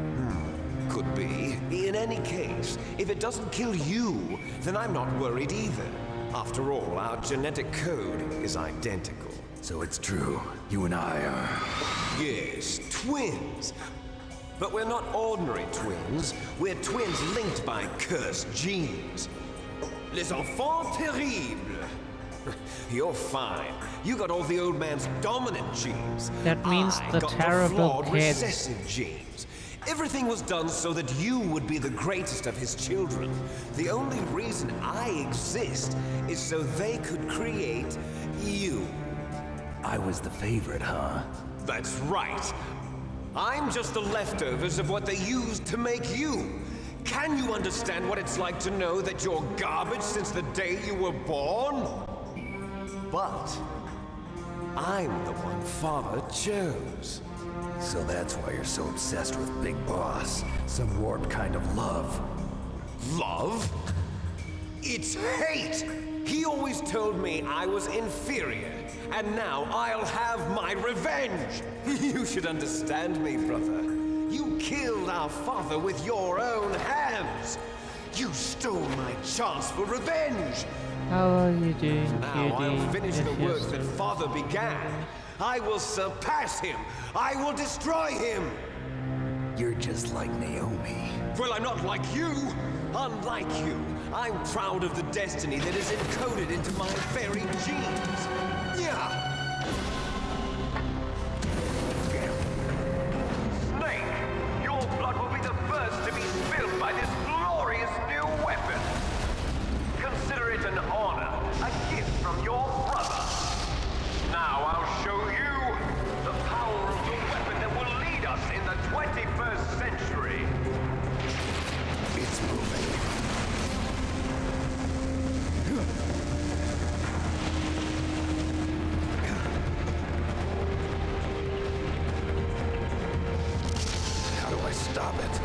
Could be. In any case, if it doesn't kill you, then I'm not worried either. After all, our genetic code is identical. So it's true. You and I are... Yes, twins. But we're not ordinary twins. We're twins linked by cursed genes. Les enfants terribles. You're fine. You got all the old man's dominant genes. That means I the got terrible flawed kid. recessive genes. Everything was done so that you would be the greatest of his children. The only reason I exist is so they could create you. I was the favorite, huh? That's right. I'm just the leftovers of what they used to make you. Can you understand what it's like to know that you're garbage since the day you were born? But I'm the one Father chose. So that's why you're so obsessed with Big Boss. Some warped kind of love. Love? It's hate! He always told me I was inferior, and now I'll have my revenge! You should understand me, brother. You killed our father with your own hands! You stole my chance for revenge! How are you doing, Now cutie? I'll finish the work that father began. I will surpass him! I will destroy him! You're just like Naomi. Well, I'm not like you! Unlike you, I'm proud of the destiny that is encoded into my very genes! Yeah! Snake, your blood will be the first to be spilled by this glorious new weapon! Consider it an honor, a gift from your brother. Now I'll show you the power of the weapon that will lead us in the 21st century. It's moving. How do I stop it?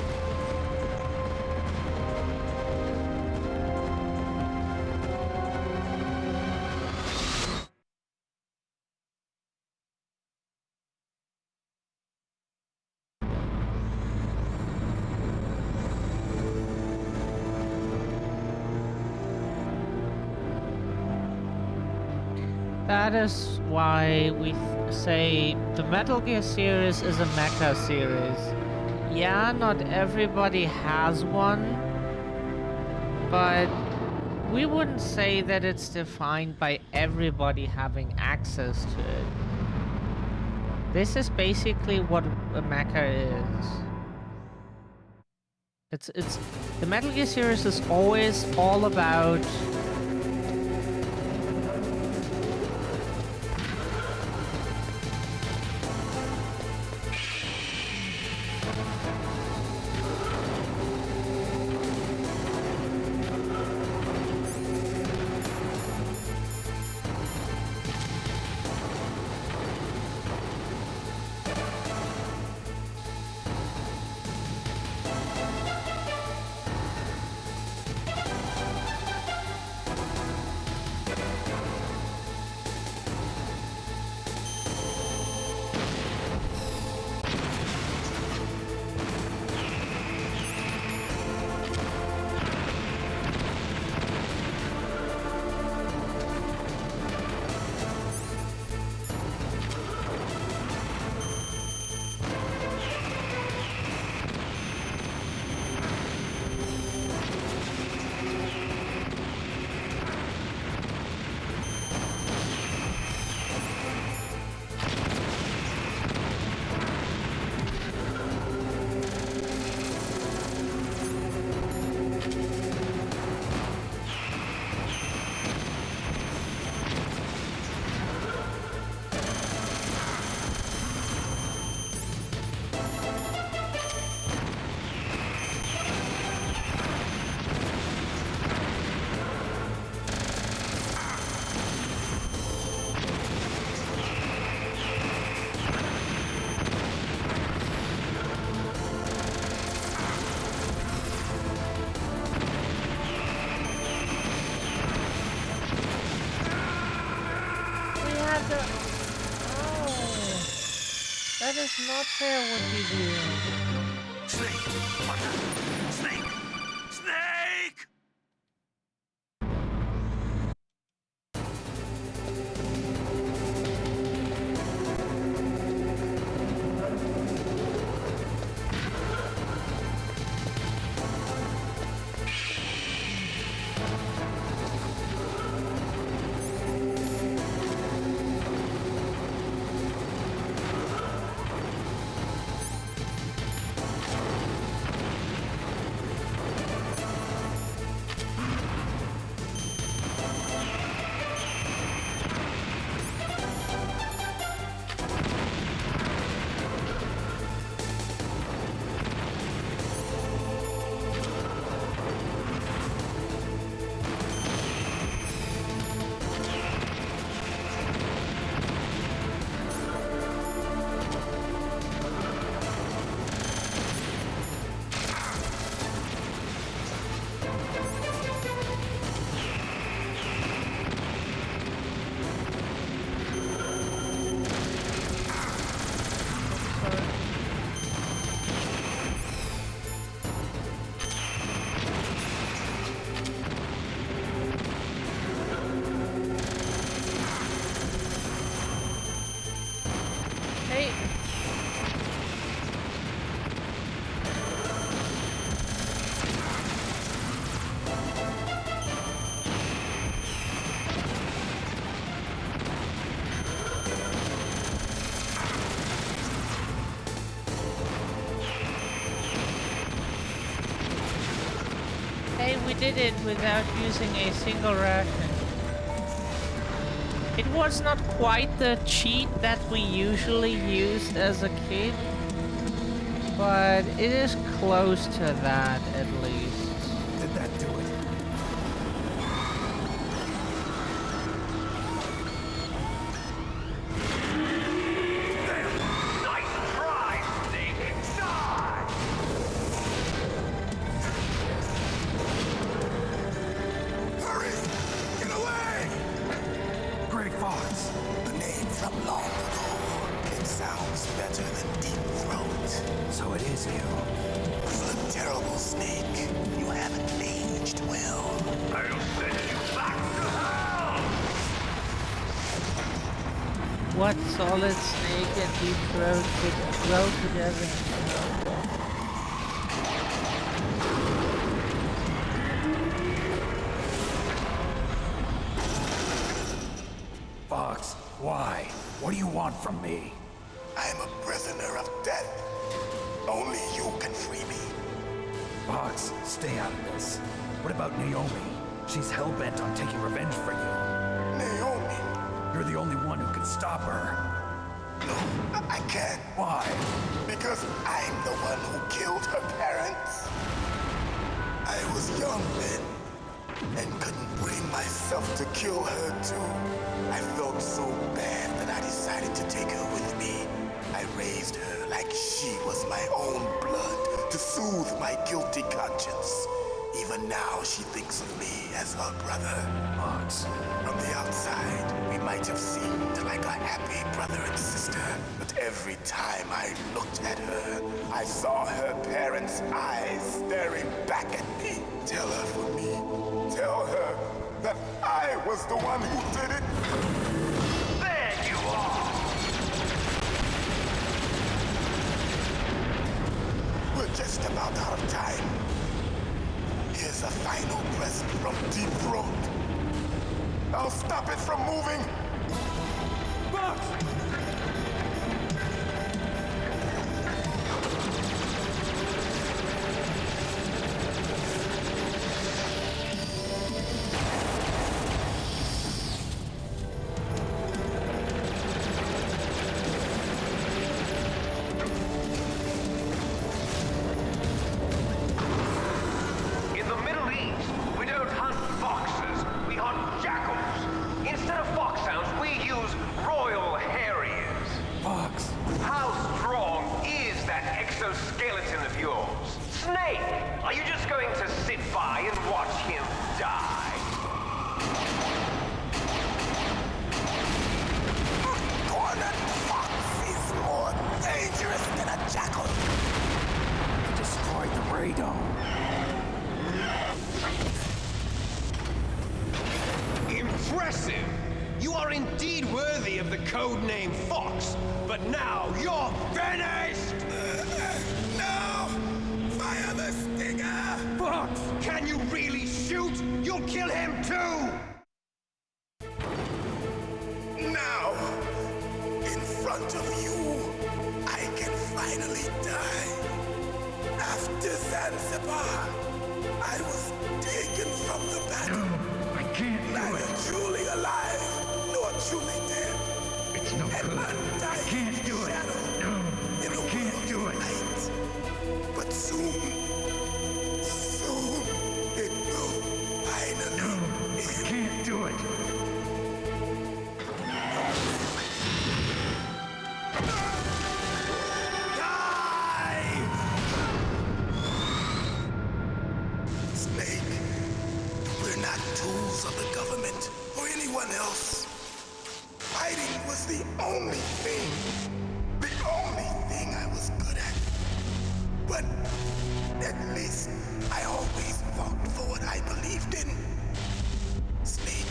That is why we say the Metal Gear series is a mecha series. Yeah, not everybody has one, but we wouldn't say that it's defined by everybody having access to it. This is basically what a mecha is. It's the Metal Gear series is always all about that is not fair what you do. Snake! What the? Snake! Snake! we did it without using a single ration. It was not quite the cheat that we usually used as a kid, but it is close to that at least. Did that do it? So it is you. You look terrible, Snake. You haven't aged well. I'll send you back to hell! What Solid Snake and Deep Throat could grow together? Fox, why? What do you want from me? I'm a prisoner of death. Only you can free me. Fox, stay out of this. What about Naomi? She's hell-bent on taking revenge for you. Naomi? You're the only one who can stop her. No, I can't. Why? Because I'm the one who killed her parents. I was young then, and couldn't bring myself to kill her too. I felt so bad that I decided to take her with me. I raised her like she was my own blood to soothe my guilty conscience. Even now, she thinks of me as her brother. Fox. From the outside, we might have seemed like a happy brother and sister, but every time I looked at her, I saw her parents' eyes staring back at me. Tell her for me. Tell her that I was the one who did it. There you are! We're just about out of time. Here's a final present from Deep Throat. I'll stop it from moving. Box! Skeleton of yours. Snake, are you just going to sit by and watch him die? A cornered fox is more dangerous than a jackal. You destroyed the radome. Impressive! You are indeed worthy of the codename Fox, but now you're finished! No! Fire the stinger! Fox! Can you really shoot? You'll kill him too! Now, in front of you, I can finally die. After Zanzibar, I was taken from the battle. No, I can't do Neither it. truly alive, nor truly dead. It's no good. I can't do it. No, I can't do it. Light. But soon, it will finally No, I can't do it. Snake, we're not tools of the government or anyone else. Fighting was the only thing I was good at. But at least I always fought for what I believed in. Snake,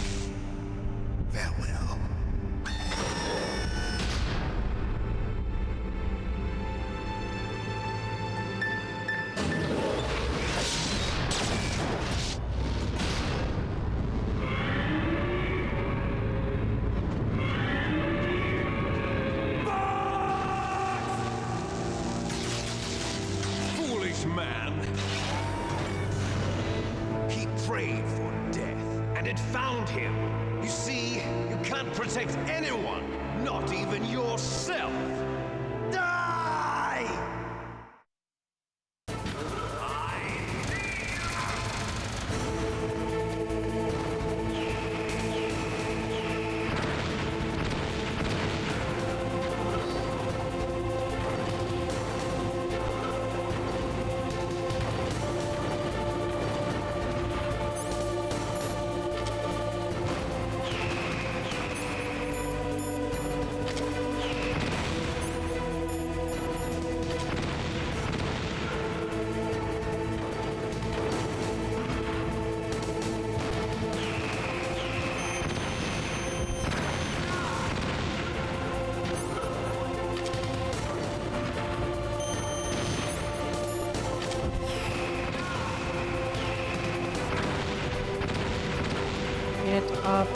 farewell. Man. He prayed for death, and it found him. You see, you can't protect anyone, not even yourself. Die! Get up.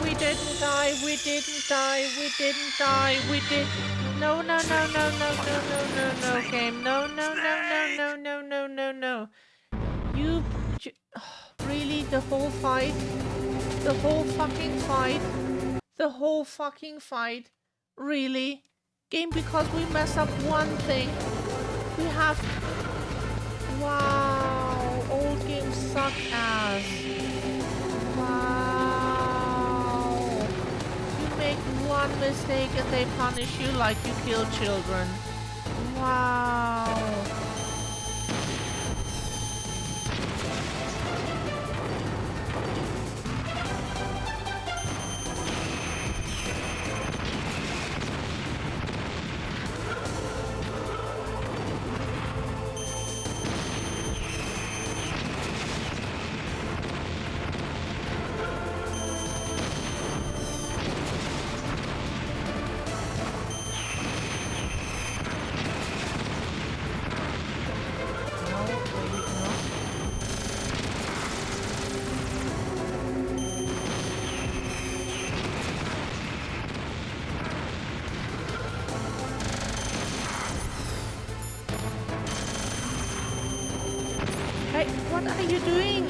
We didn't die, we didn't die, we didn't die, we did. No, no, no, no, no, no, no, no, no, game. No, no, no, no, no, no, no, no, no. You really, the whole fight? The whole fucking fight? The whole fucking fight? Really? Game, because we mess up one thing. We have... Wow, old games suck ass. Wow. You make one mistake and they punish you like you kill children. Wow. Hey, what are you doing?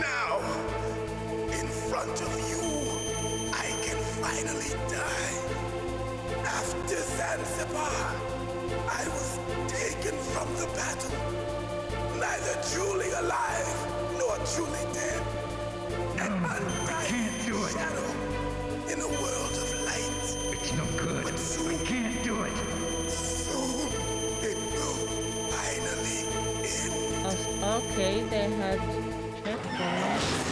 Now, in front of you, I can finally die. After Zanzibar, I was taken from the battle, neither truly alive nor truly dead. An undying shadow in a world of light. It's no good. But soon, I can't do it. soon it will finally end. Okay, they had checkpoints.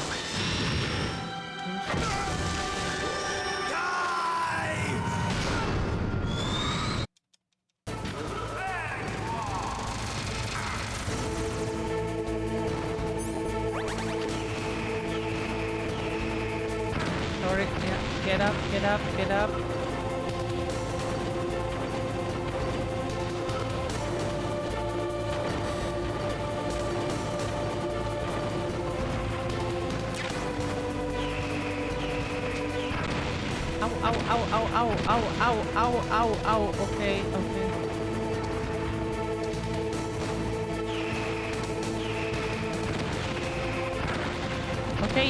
Sorry, yeah, get up, get up, get up. Ow, ow, ow, ow, ow, ow, ow, ow, ow, ow, okay, okay. Okay,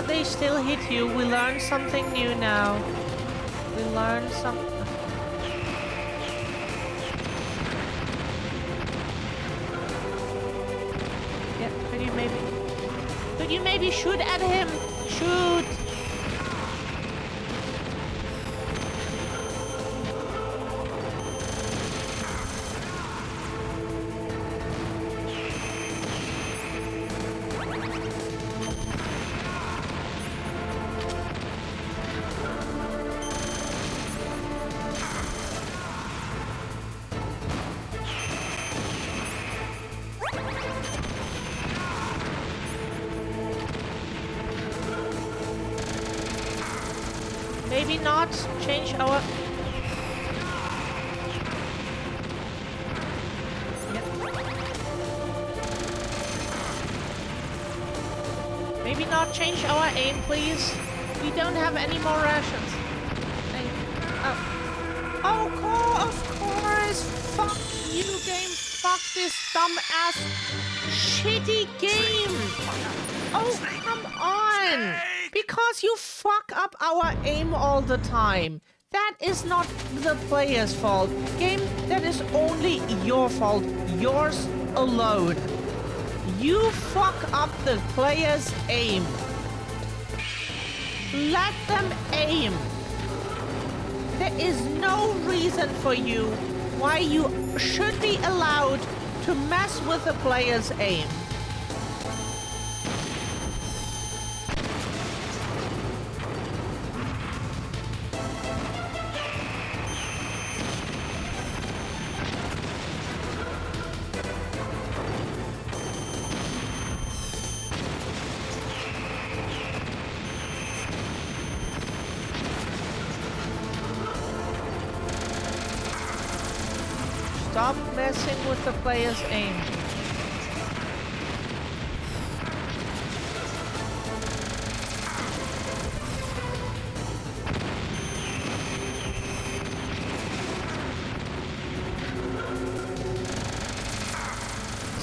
they still hit you. We learned something new now. We learned some... Yeah, could you maybe shoot at him? Shoot! Maybe not change our... Maybe not change our aim, please. We don't have any more rations. Of course. Fuck you, game. Fuck this dumbass shitty game. Oh, come on. Because you fuck up our aim all the time. That is not the player's fault. Game, that is only your fault. Yours alone. You fuck up the player's aim. Let them aim. There is no reason for you why you should be allowed to mess with the player's aim. Stop messing with the player's aim.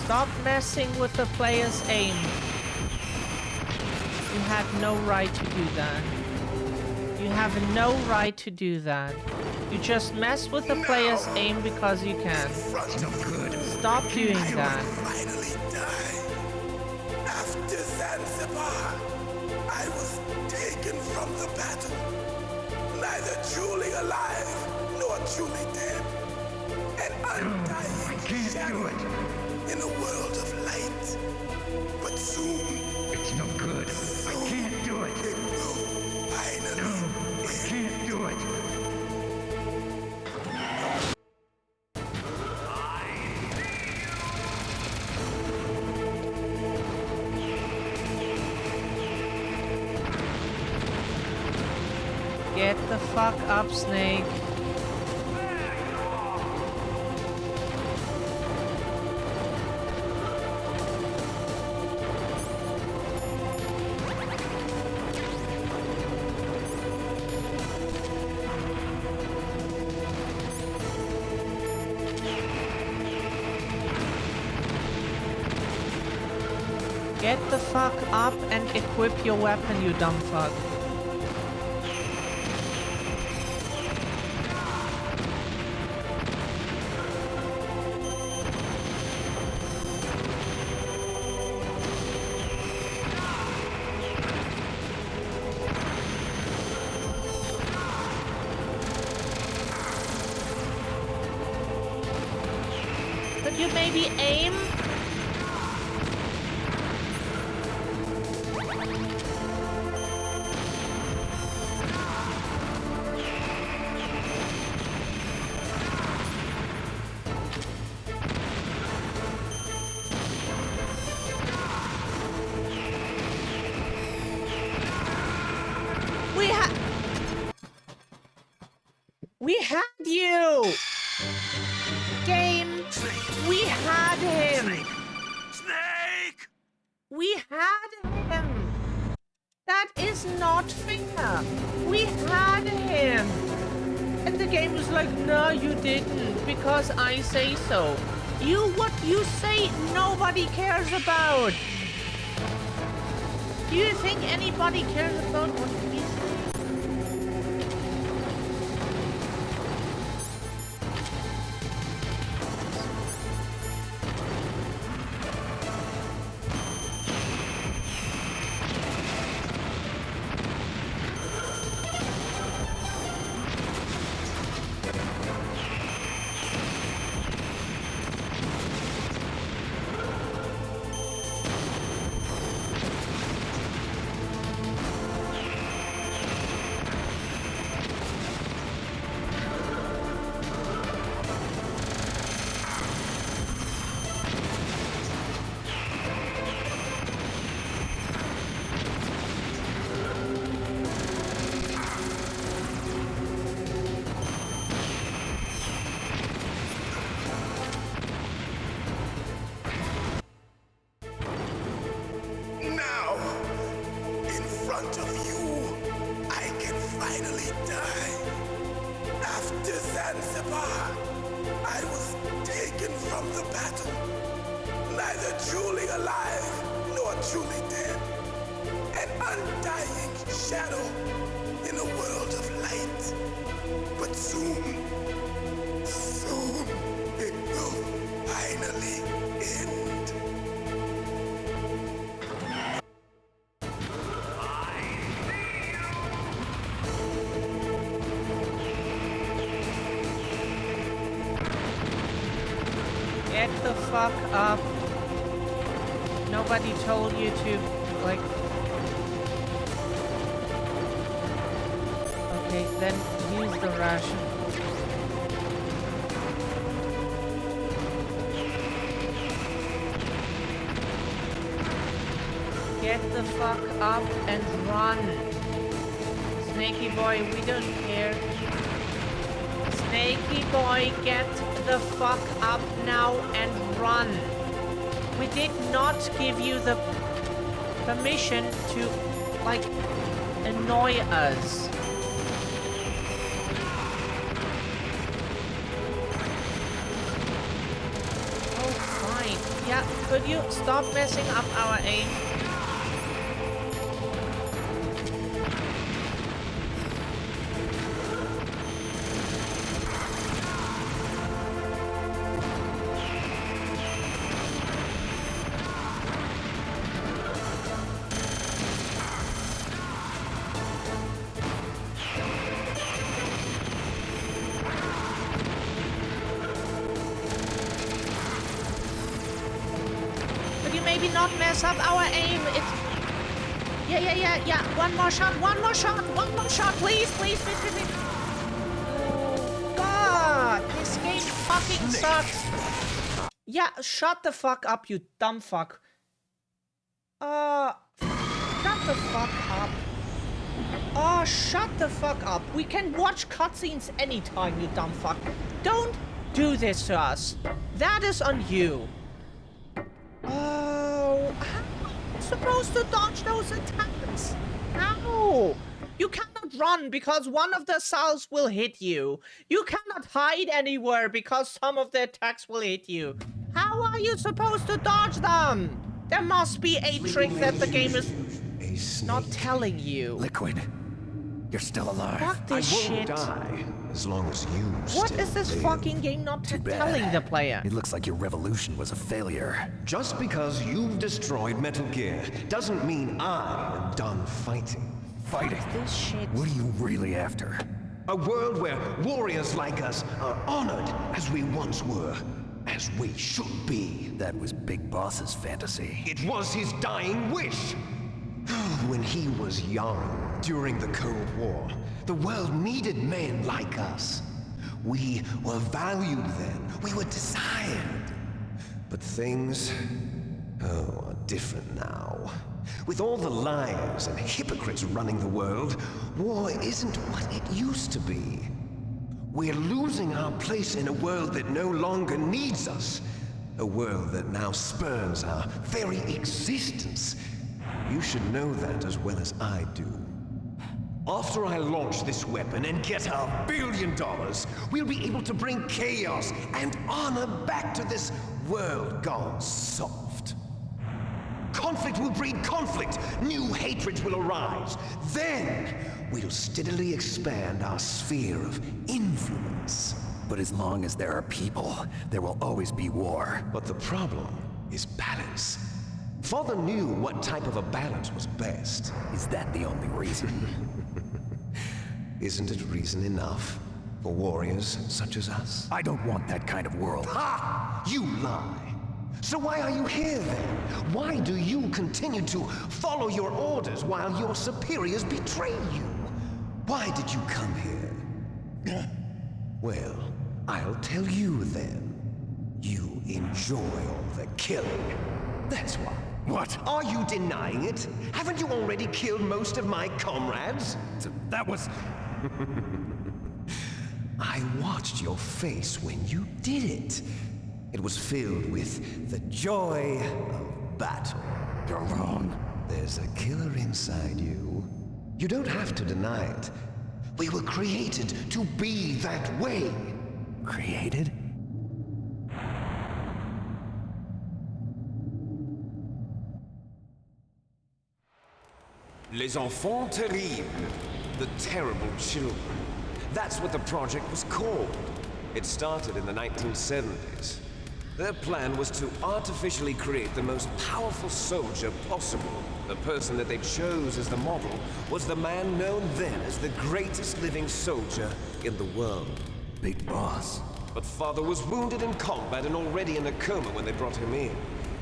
Stop messing with the player's aim. You had no right to do that. You have no right to do that. You just mess with the player's aim because you can. No good. Stop doing that. Finally die. After Zanzibar, I was taken from the battle, neither truly alive nor truly dead. An undying shadow in a world of light. But soon, It's no good. I can't do it. it will finally No, I can't do it. Get the fuck up, Snake. Get the fuck up and equip your weapon, you dumb fuck. Could you maybe aim? We had you! Game! We had him! Snake! We had him! That is not fair! We had him! And the game was like, no, you didn't, because I say so. What you say, nobody cares about! Do you think anybody cares about what we say? to Zanzibar. I was taken from the battle, neither truly alive nor truly dead. An undying shadow in a world of light. But soon it will finally end. Get the fuck up. Nobody told you to, like... Okay, then use the ration. Get the fuck up and run. Snaky boy, we don't care. Snaky boy, get the fuck up now and run. We did not give you the permission to, like, annoy us. Oh, fine. Yeah, could you stop messing up our aim? Maybe not mess up our aim. It's... Yeah. One more shot, please. Oh, God. This game fucking sucks. Yeah, shut the fuck up, you dumb fuck. Shut the fuck up. Oh, shut the fuck up. We can watch cutscenes anytime, you dumb fuck. Don't do this to us. That is on you. Oh, how am I supposed to dodge those attacks? How? You cannot run because one of the cells will hit you. You cannot hide anywhere because some of the attacks will hit you. How are you supposed to dodge them? There must be a trick that the game is not telling you. Liquid, you're still alive. Fuck this shit. I won't die as long as you What still is this live. fucking game not telling the player? It looks like your revolution was a failure. Just because you've destroyed Metal Gear doesn't mean I am done fighting. Fighting? This shit. What are you really after? A world where warriors like us are honored as we once were, as we should be. That was Big Boss's fantasy. It was his dying wish. When he was young, during the Cold War, the world needed men like us. We were valued then. We were desired. But things, are different now. With all the liars and hypocrites running the world, war isn't what it used to be. We're losing our place in a world that no longer needs us. A world that now spurns our very existence. You should know that as well as I do. After I launch this weapon and get our $1 billion, we'll be able to bring chaos and honor back to this world gone soft. Conflict will breed conflict. New hatreds will arise. Then, we'll steadily expand our sphere of influence. But as long as there are people, there will always be war. But the problem is balance. Father knew what type of a balance was best. Is that the only reason? Isn't it reason enough for warriors such as us? I don't want that kind of world. Ha! You lie! So why are you here then? Why do you continue to follow your orders while your superiors betray you? Why did you come here? Well, I'll tell you then. You enjoy all the killing. That's why. What? Are you denying it? Haven't you already killed most of my comrades? That was... I watched your face when you did it. It was filled with the joy of battle. You're wrong. There's a killer inside you. You don't have to deny it. We were created to be that way. Created? Les enfants terribles. The terrible children. That's what the project was called. It started in the 1970s. Their plan was to artificially create the most powerful soldier possible. The person that they chose as the model was the man known then as the greatest living soldier in the world. Big Boss. But Father was wounded in combat and already in a coma when they brought him in.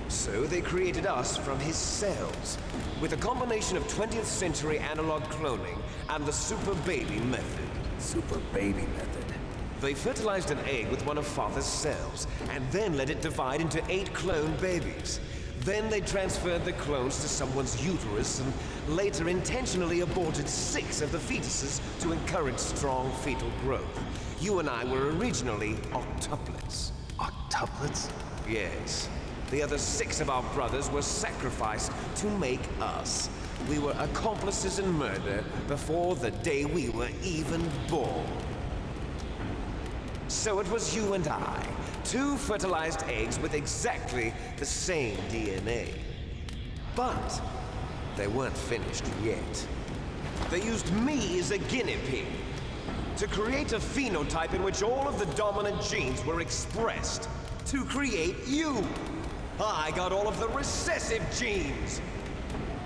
So they created us from his cells, with a combination of 20th century analog cloning and the super baby method. Super baby method. They fertilized an egg with one of Father's cells, and then let it divide into 8 clone babies. Then they transferred the clones to someone's uterus and later intentionally aborted 6 of the fetuses to encourage strong fetal growth. You and I were originally octuplets. Octuplets? Yes. The other 6 of our brothers were sacrificed to make us. We were accomplices in murder before the day we were even born. So it was you and I, 2 fertilized eggs with exactly the same DNA. But they weren't finished yet. They used me as a guinea pig to create a phenotype in which all of the dominant genes were expressed. To create you. I got all of the recessive genes.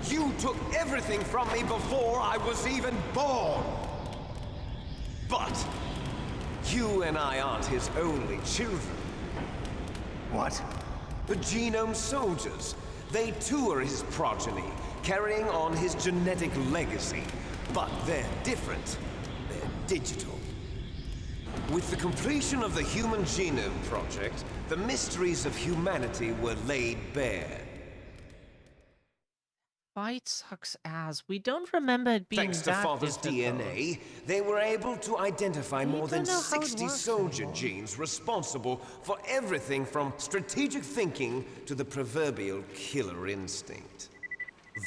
You took everything from me before I was even born. But you and I aren't his only children. What? The Genome Soldiers. They too are his progeny, carrying on his genetic legacy. But they're different. They're digital. With the completion of the Human Genome Project, the mysteries of humanity were laid bare. Fight sucks ass. We don't remember it being Thanks to that Father's difficult. DNA, they were able to identify We more than don't know how it 60 works soldier anymore. genes responsible for everything from strategic thinking to the proverbial killer instinct.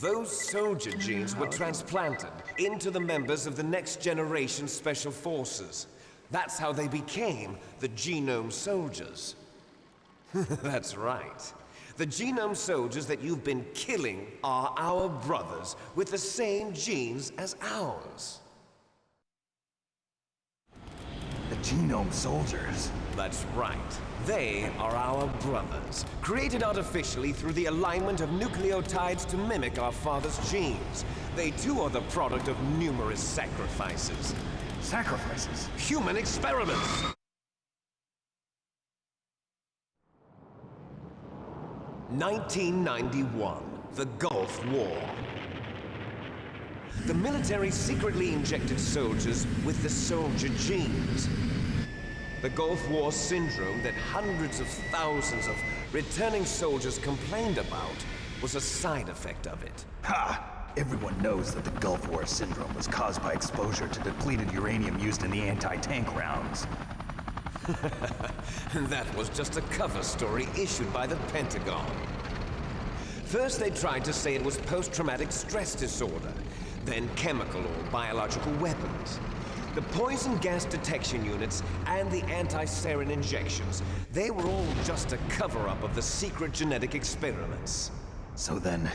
Those soldier genes were transplanted into the members of the next generation special forces. That's how they became the Genome Soldiers. That's right. The Genome Soldiers that you've been killing are our brothers with the same genes as ours. The Genome Soldiers? That's right. They are our brothers, created artificially through the alignment of nucleotides to mimic our father's genes. They too are the product of numerous sacrifices. Sacrifices? Human experiments! (1991), the Gulf War. The military secretly injected soldiers with the soldier genes. The Gulf War syndrome that hundreds of thousands of returning soldiers complained about was a side effect of it. Ha! Everyone knows that the Gulf War syndrome was caused by exposure to depleted uranium used in the anti-tank rounds. That was just a cover story issued by the Pentagon. First they tried to say it was post-traumatic stress disorder, then chemical or biological weapons. The poison gas detection units and the anti-sarin injections, they were all just a cover-up of the secret genetic experiments. So then,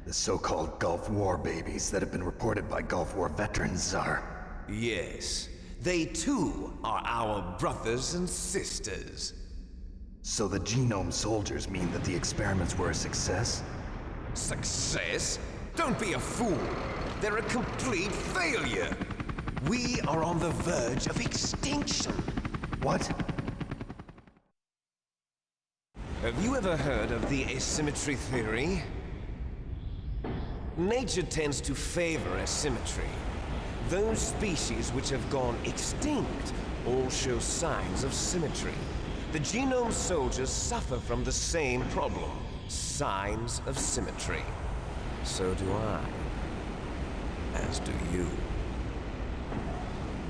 the so-called Gulf War babies that have been reported by Gulf War veterans are... Yes. They too are our brothers and sisters. So the Genome Soldiers mean that the experiments were a success? Success? Don't be a fool. They're a complete failure. We are on the verge of extinction. What? Have you ever heard of the asymmetry theory? Nature tends to favor asymmetry. Those species which have gone extinct all show signs of symmetry. The Genome Soldiers suffer from the same problem, signs of symmetry. So do I. As do you.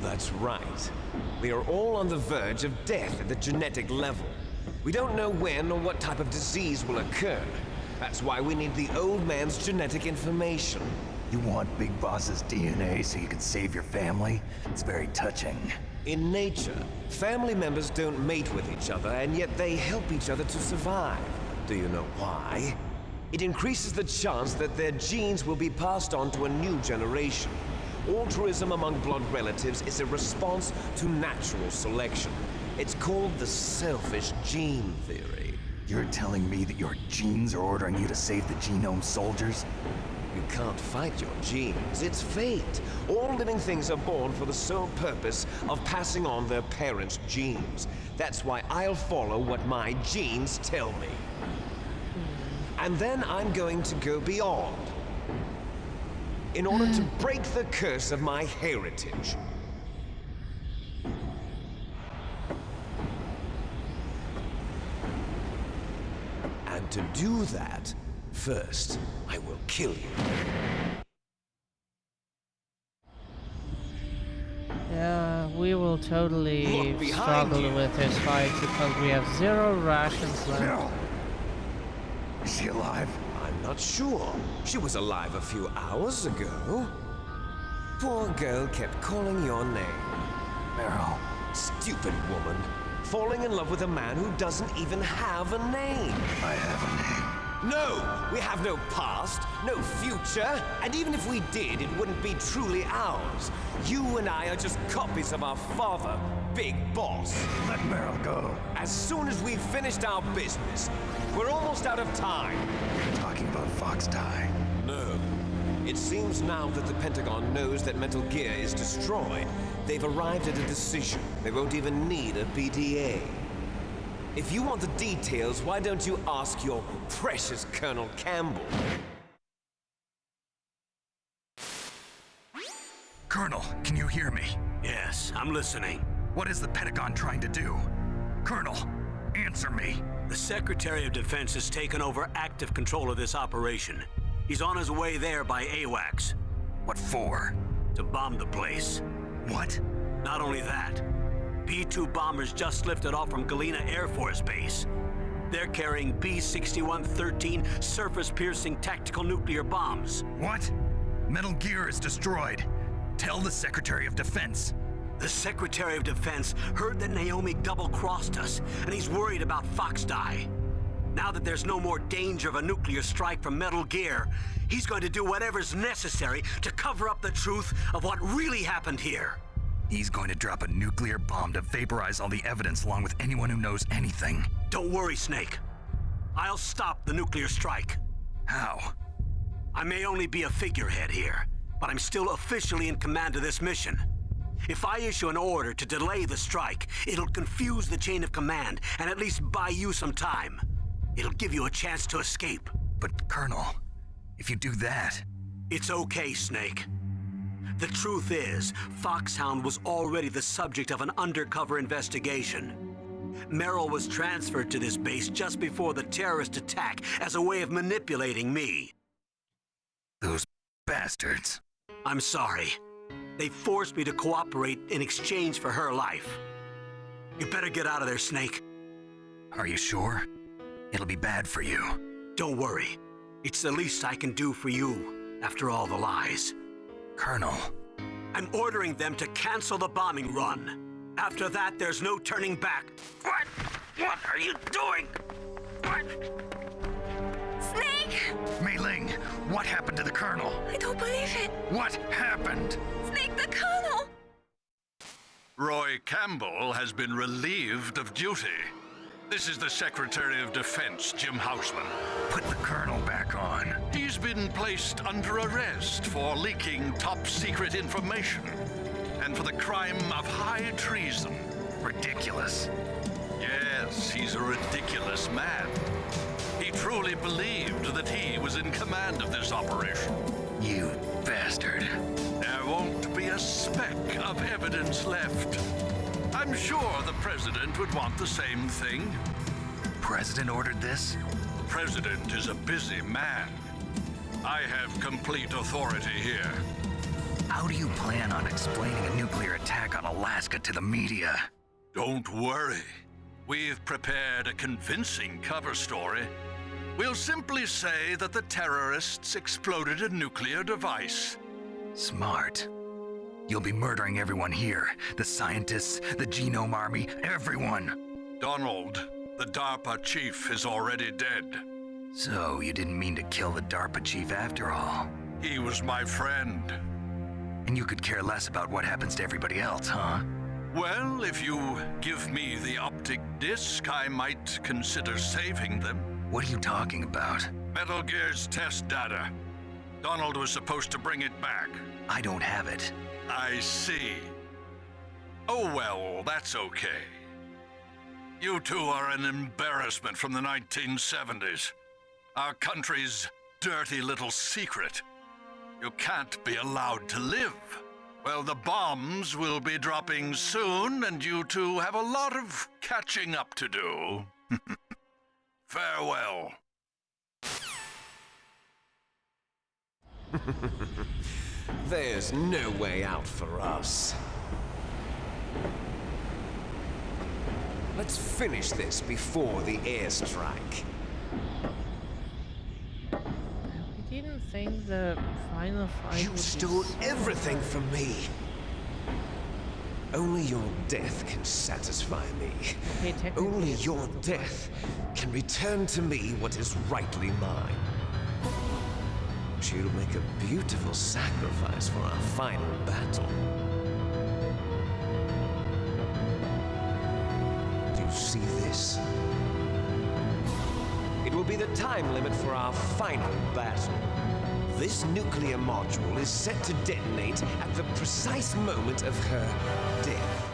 That's right. We are all on the verge of death at the genetic level. We don't know when or what type of disease will occur. That's why we need the old man's genetic information. You want Big Boss's DNA so you can save your family? It's very touching. In nature, family members don't mate with each other, and yet they help each other to survive. Do you know why? It increases the chance that their genes will be passed on to a new generation. Altruism among blood relatives is a response to natural selection. It's called the selfish gene theory. You're telling me that your genes are ordering you to save the genome soldiers? You can't fight your genes. It's fate. All living things are born for the sole purpose of passing on their parents' genes. That's why I'll follow what my genes tell me. And then I'm going to go beyond, in order to break the curse of my heritage. And to do that, first, I will kill you. Yeah, we will totally Look behind struggle you. with this fight because we have 0 rations left. No. Is she alive? I'm not sure. She was alive a few hours ago. Poor girl kept calling your name. Meryl. Stupid woman. Falling in love with a man who doesn't even have a name. I have a name. No! We have no past, no future, and even if we did, it wouldn't be truly ours. You and I are just copies of our father, Big Boss. Let Meryl go. As soon as we've finished our business, we're almost out of time. You're talking about Fox Die. No. It seems now that the Pentagon knows that Metal Gear is destroyed, they've arrived at a decision. They won't even need a PDA. If you want the details, why don't you ask your precious Colonel Campbell? Colonel, can you hear me? Yes, I'm listening. What is the Pentagon trying to do? Colonel, answer me. The Secretary of Defense has taken over active control of this operation. He's on his way there by AWACS. What for? To bomb the place. What? Not only that, B-2 bombers just lifted off from Galena Air Force Base. They're carrying B-6113 surface-piercing tactical nuclear bombs. What? Metal Gear is destroyed. Tell the Secretary of Defense. The Secretary of Defense heard that Naomi double-crossed us, and he's worried about Fox Die. Now that there's no more danger of a nuclear strike from Metal Gear, he's going to do whatever's necessary to cover up the truth of what really happened here. He's going to drop a nuclear bomb to vaporize all the evidence along with anyone who knows anything. Don't worry, Snake. I'll stop the nuclear strike. How? I may only be a figurehead here, but I'm still officially in command of this mission. If I issue an order to delay the strike, it'll confuse the chain of command and at least buy you some time. It'll give you a chance to escape. But, Colonel, if you do that... It's okay, Snake. The truth is, Foxhound was already the subject of an undercover investigation. Meryl was transferred to this base just before the terrorist attack as a way of manipulating me. Those bastards. I'm sorry. They forced me to cooperate in exchange for her life. You better get out of there, Snake. Are you sure? It'll be bad for you. Don't worry. It's the least I can do for you, after all the lies. Colonel. I'm ordering them to cancel the bombing run. After that, there's no turning back. What? What are you doing? What? Snake! Mei Ling, what happened to the Colonel? I don't believe it. What happened? Snake, the Colonel! Roy Campbell has been relieved of duty. This is the Secretary of Defense, Jim Houseman. Put the Colonel back on. He's been placed under arrest for leaking top-secret information and for the crime of high treason. Ridiculous. Yes, he's a ridiculous man. He truly believed that he was in command of this operation. You bastard. There won't be a speck of evidence left. I'm sure the President would want the same thing. President ordered this? The President is a busy man. I have complete authority here. How do you plan on explaining a nuclear attack on Alaska to the media? Don't worry. We've prepared a convincing cover story. We'll simply say that the terrorists exploded a nuclear device. Smart. You'll be murdering everyone here. The scientists, the genome army, everyone. Donald, the DARPA chief, is already dead. So, you didn't mean to kill the DARPA chief after all? He was my friend. And you could care less about what happens to everybody else, huh? Well, if you give me the optic disc, I might consider saving them. What are you talking about? Metal Gear's test data. Donald was supposed to bring it back. I don't have it. I see. Oh well, that's okay. You two are an embarrassment from the 1970s. Our country's dirty little secret. You can't be allowed to live. Well, the bombs will be dropping soon, and you two have a lot of catching up to do. Farewell. There's no way out for us. Let's finish this before the airstrike. I didn't think the final fight You would be stole so everything hard. from me. Only your death can satisfy me. Okay, technically Only it's your not the death can return to me what is rightly mine. She'll make a beautiful sacrifice for our final battle. Do you see this? It will be the time limit for our final battle. This nuclear module is set to detonate at the precise moment of her death.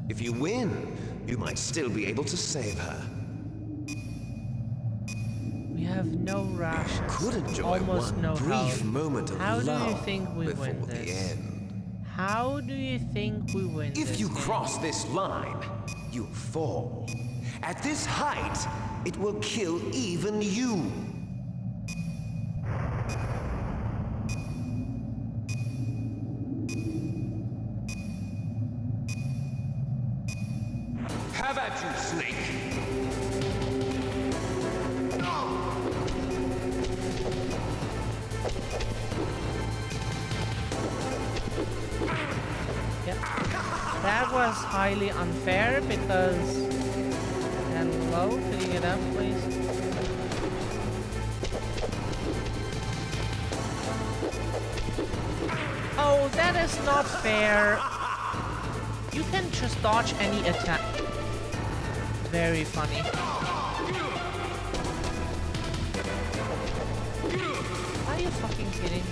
If you win, you might still be able to save her. We have no rations. Could enjoy almost one no brief health. moment of How do you love think we before win the this? end. How do you think we win this? If you game? cross this line, you fall. At this height, it will kill even you. Have at you, Snake! Yep. That was highly unfair because... Hello, could you get up, please? Oh, that is not fair. You can just dodge any attack. Very funny. Are you fucking kidding?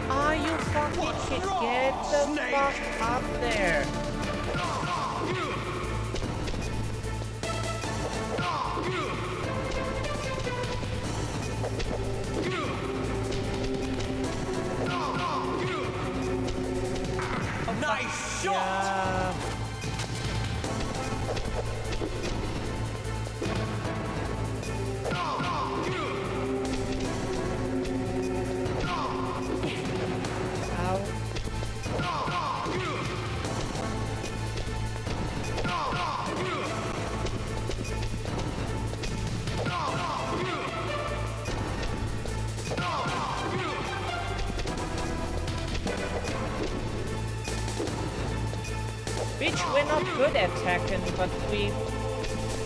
Are you fucking kidding? Get the fuck up there. Nice shot! Yeah. Bitch, we're not good at Tekken, but we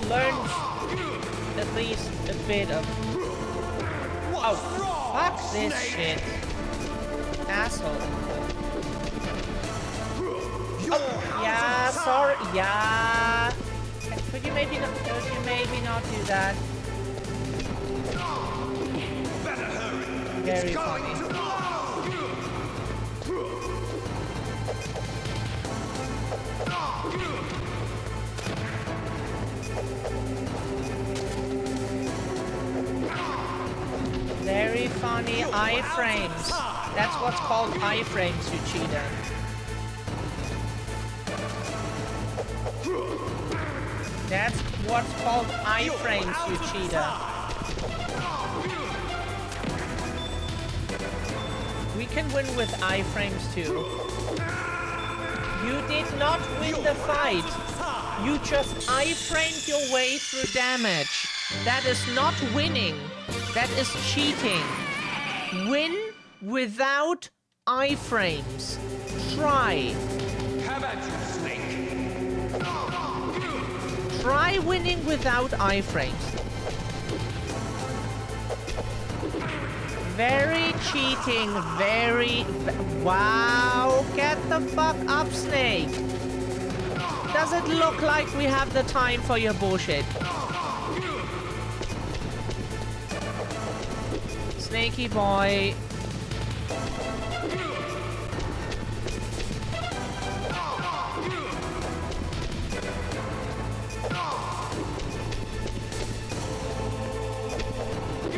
learned at least a bit of... Oh, fuck this shit. Asshole. Oh, yeah, sorry, yeah. Could you maybe not do that? Very funny. Very funny iframes. That's what's called iframes, you cheater. That's what's called iframes, you cheater. We can win with iframes too. You did not win the fight. You just iframed your way through damage. That is not winning. That is cheating. Win without iframes. Try. How about you, Snake? Try winning without iframes. Very cheating, wow, get the fuck up, Snake. Does it look like we have the time for your bullshit? Snakey boy.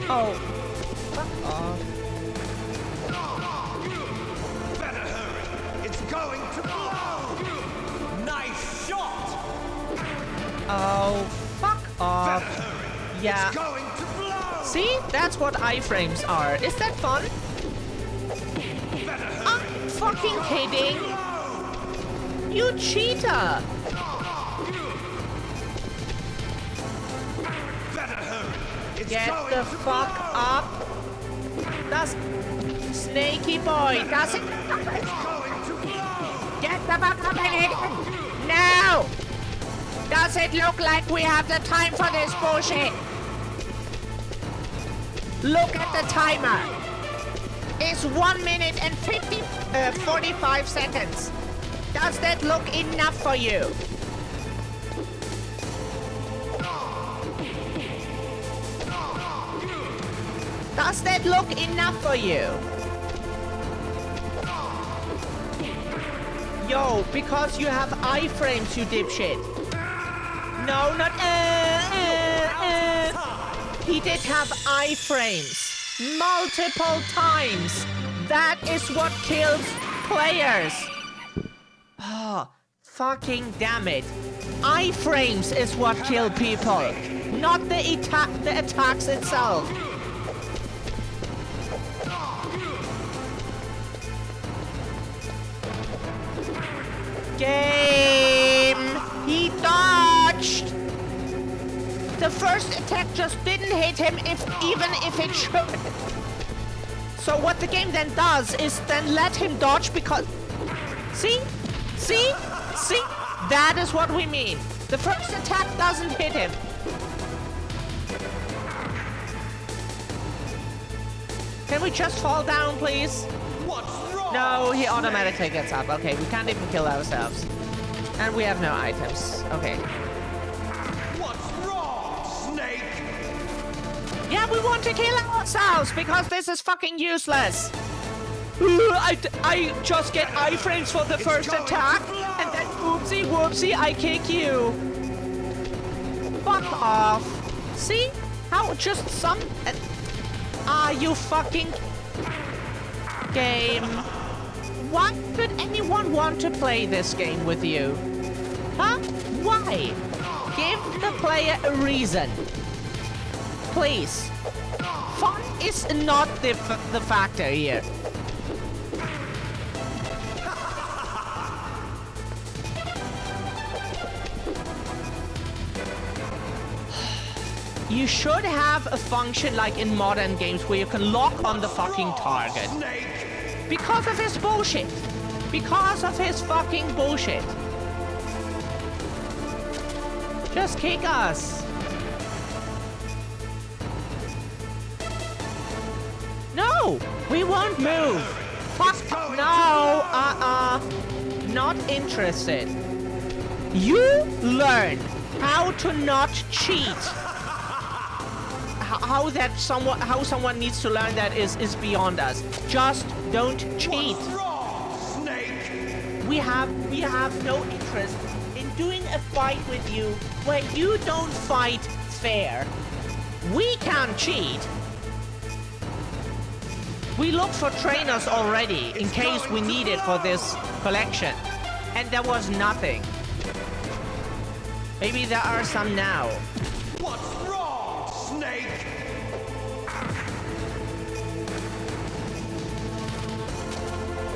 Oh. Fuck off. Better hurry. It's going to blow. Nice shot. Oh, fuck off. Better hurry. Yeah. It's going to blow. See? That's what iframes are. Is that fun? I'm fucking kidding. You cheater. Get the fuck up. That's Snaky boy. Does it? Get the fuck up again. No. Does it look like we have the time for this bullshit? Look at the timer. It's 1 minute and 45 seconds. Does that look enough for you? Does that look enough for you? Yo, because you have iframes, you dipshit. No, not He did have iframes. Multiple times. That is what kills players. Oh, fucking damn it. Iframes is what kill people. Not the attacks itself. Game! He dodged! The first attack just didn't hit him even if it should. So what the game then does is then let him dodge because... See? See? See? That is what we mean. The first attack doesn't hit him. Can we just fall down, please? No, he automatically gets up. Okay, we can't even kill ourselves. And we have no items. Okay. What's wrong, Snake? Yeah, we want to kill ourselves because this is fucking useless. I just get iframes for the first attack, and then oopsie whoopsie, I kick you. Fuck off. See? How just some... you fucking... game. Why could anyone want to play this game with you? Huh? Why? Give the player a reason. Please. Fun is not the factor here. You should have a function like in modern games where you can lock on the fucking target. Because of his bullshit. Because of his fucking bullshit. Just kick us. No! We won't move. Fuck no. Not interested. You learn how to not cheat. How someone needs to learn that is beyond us. Just don't cheat. What's wrong, Snake? We have no interest in doing a fight with you when you don't fight fair. We can't cheat. We looked for trainers already in case we need it for this collection, and there was nothing. Maybe there are some now. What's wrong, Snake?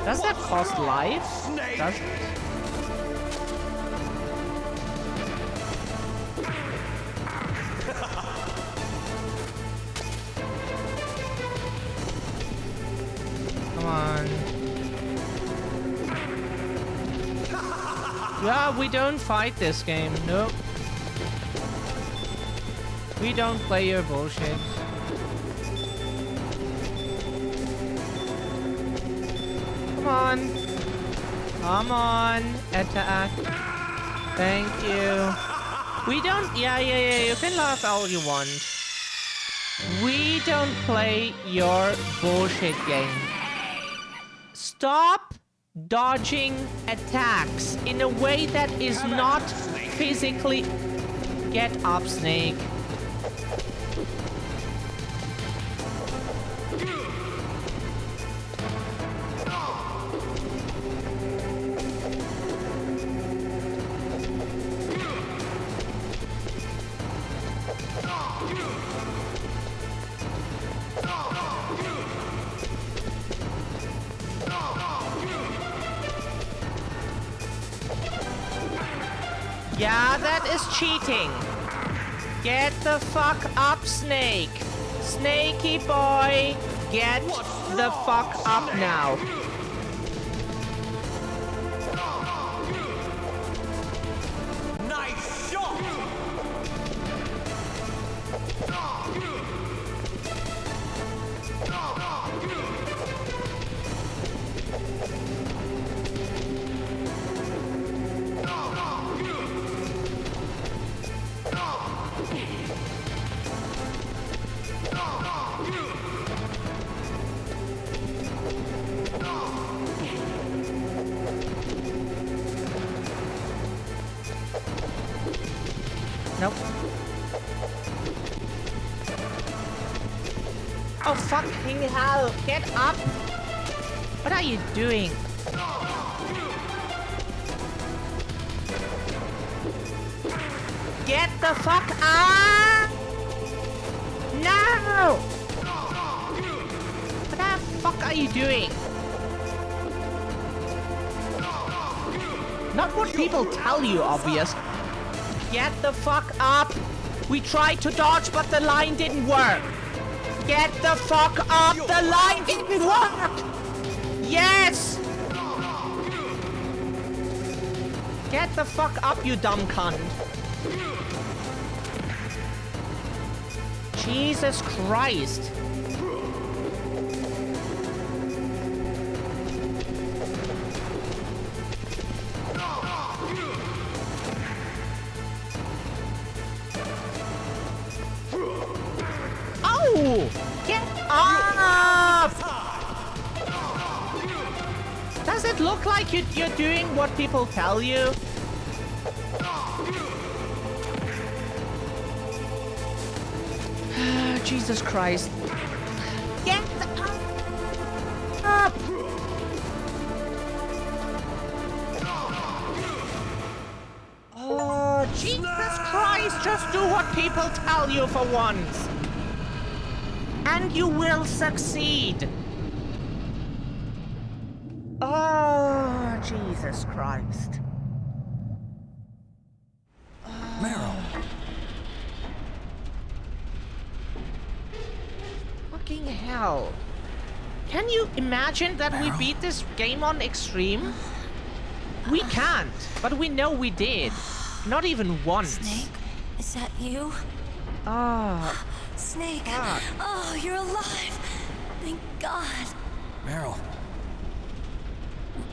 Does that cost life? Snake? Does it? Come on. Yeah, we don't fight this game. Nope. We don't play your bullshit. Come on. Come on. Attack. Thank you. We don't... Yeah. You can laugh all you want. We don't play your bullshit game. Stop dodging attacks in a way that is not physically... Get up, Snake. Yeah, that is cheating. Get the fuck up, Snake. Snakey boy, get the fuck up now. Nice shot! Nope. Oh, fucking hell. Get up. What are you doing? Get the fuck up. No. What the fuck are you doing? Not what people tell you, obvious. Get the fuck up! We tried to dodge, but the line didn't work! Get the fuck up! The line didn't work! Yes! Get the fuck up, you dumb cunt! Jesus Christ! Get up! Does it look like you're doing what people tell you? Jesus Christ. Get up! Oh, Jesus Christ, just do what people tell you for once. And you will succeed. Oh, Jesus Christ. Meryl. Fucking hell. Can you imagine that we beat this game on extreme? We can't, but we know we did. Not even once. Snake, is that you? Ah. Snake, Fuck. oh, you're alive. Thank God. Meryl.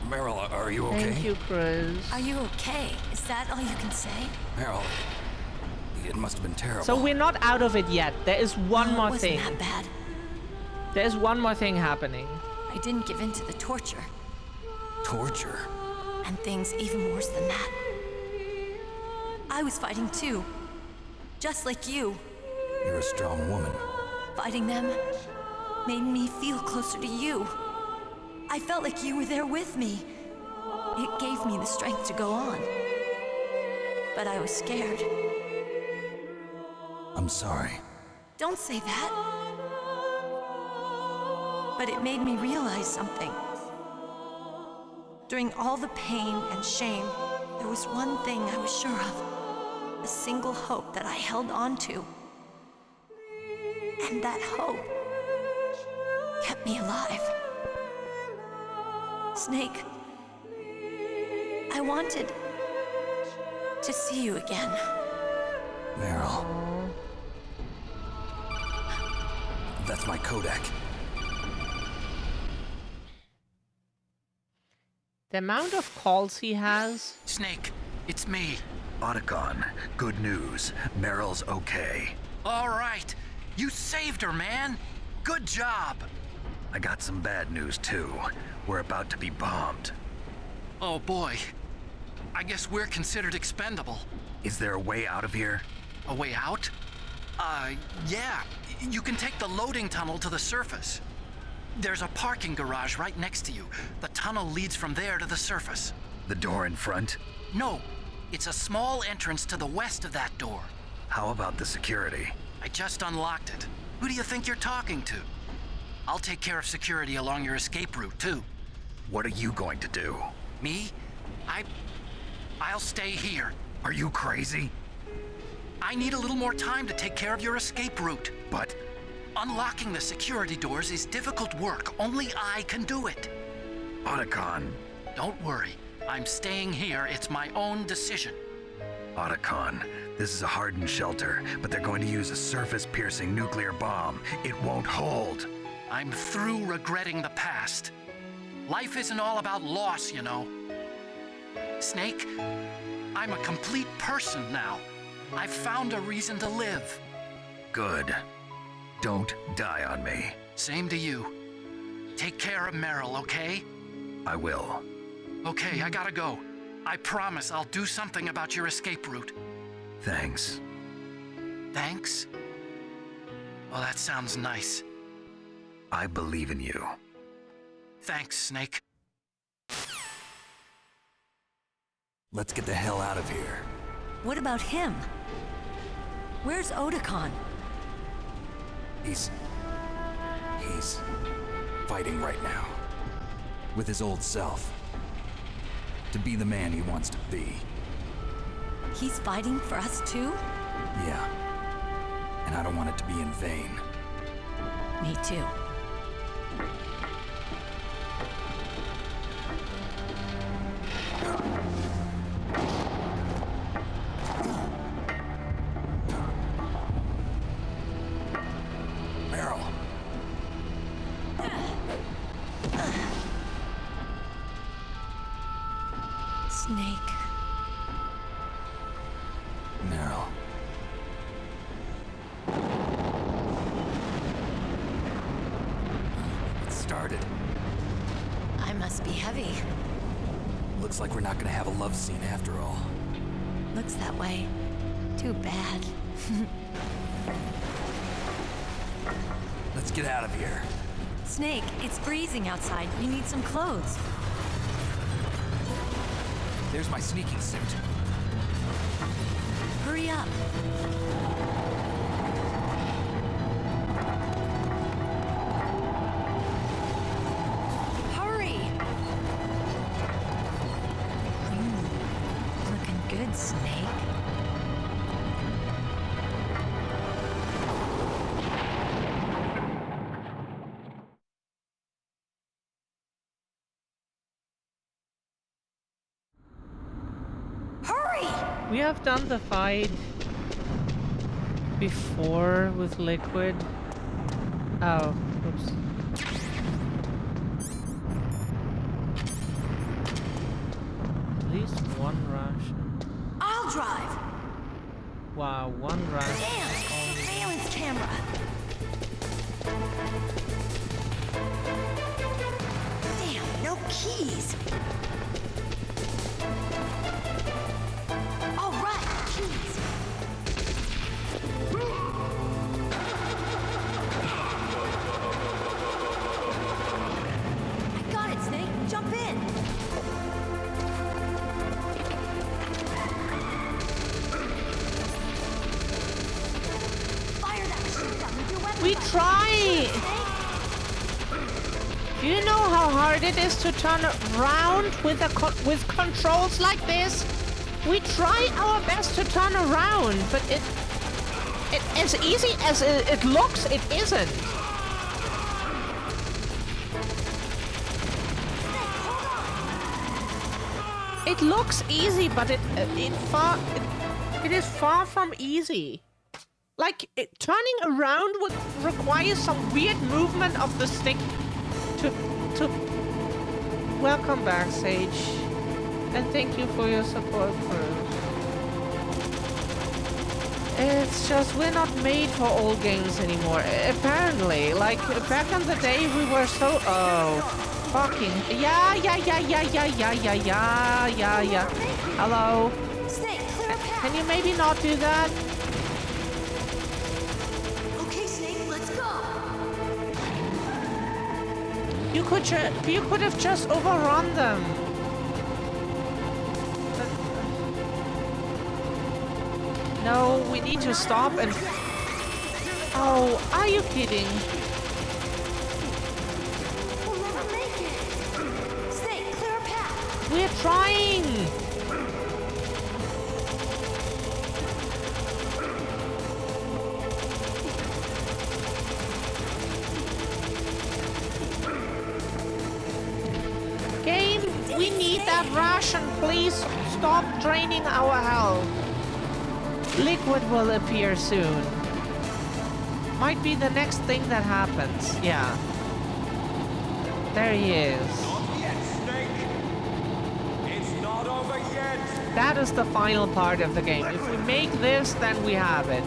Meryl, are you okay? Thank you, Chris. Are you okay? Is that all you can say? Meryl, it must have been terrible. So we're not out of it yet. There is one No, more it wasn't thing. that bad. There's one more thing happening. I didn't give in to the torture. Torture? And things even worse than that. I was fighting too. Just like you. You're a strong woman. Fighting them made me feel closer to you. I felt like you were there with me. It gave me the strength to go on. but I was scared. I'm sorry. Don't say that. But it made me realize something. During all the pain and shame, there was one thing I was sure of. A single hope that I held on to. And that hope kept me alive. Snake, I wanted to see you again. Meryl. That's my codec. The amount of calls he has. Snake, it's me. Otacon, good news. Meryl's okay. All right. You saved her, man. Good job. I got some bad news, too. We're about to be bombed. Oh, boy. I guess we're considered expendable. Is there a way out of here? A way out? Yeah. You can take the loading tunnel to the surface. There's a parking garage right next to you. The tunnel leads from there to the surface. The door in front? No. It's a small entrance to the west of that door. How about the security? I just unlocked it. Who do you think you're talking to? I'll take care of security along your escape route, too. What are you going to do? Me? I'll stay here. Are you crazy? I need a little more time to take care of your escape route. But unlocking the security doors is difficult work. Only I can do it. Otacon. Don't worry. I'm staying here. It's my own decision. Otacon, this is a hardened shelter, but they're going to use a surface-piercing nuclear bomb. It won't hold. I'm through regretting the past. Life isn't all about loss, you know. Snake, I'm a complete person now. I've found a reason to live. Good. Don't die on me. Same to you. Take care of Meryl, okay? I will. Okay, I gotta go. I promise I'll do something about your escape route. Thanks. Thanks? Oh, that sounds nice. I believe in you. Thanks, Snake. Let's get the hell out of here. What about him? Where's Otacon? He's fighting right now. With his old self. To be the man he wants to be. He's fighting for us too? Yeah. And I don't want it to be in vain. Me too. Meryl. Snake. Meryl. It started. I must be heavy. Looks like we're not gonna have a love scene after all. Looks that way. Too bad. Let's get out of here. Snake, it's freezing outside. You need some clothes. There's my sneaking suit. Hurry up. Hurry! Looking good, Snake. We have done the fight before with Liquid. Oh, oops. At least one Russian. I'll drive! Wow, one Russian. Damn! Surveillance camera! Damn, no keys! All right, keys! I got it, Snake! Jump in! We try! Do you know how hard it is to turn around with controls like this? We try our best to turn around, but it as easy as it looks, it isn't. It looks easy, but it is far from easy. Like, turning around would require some weird movement of the stick to... Welcome back, Sage. And thank you for your support, crew. It's just, we're not made for old games anymore. Apparently. Like, back in the day, we were so... Oh, fucking... Yeah. Hello? Snake, clear a path. Can you maybe not do that? Okay, Snake, let's go. You could have just overrun them. No, we need to stop and... Oh, are you kidding? We'll never make it. Snake, clear a path. We're trying! Game, we need that ration. Please stop draining our health. Liquid will appear soon. Might be the next thing that happens. Yeah. There he is. Not yet, Snake. It's not over yet. That is the final part of the game. If we make this, then we have it.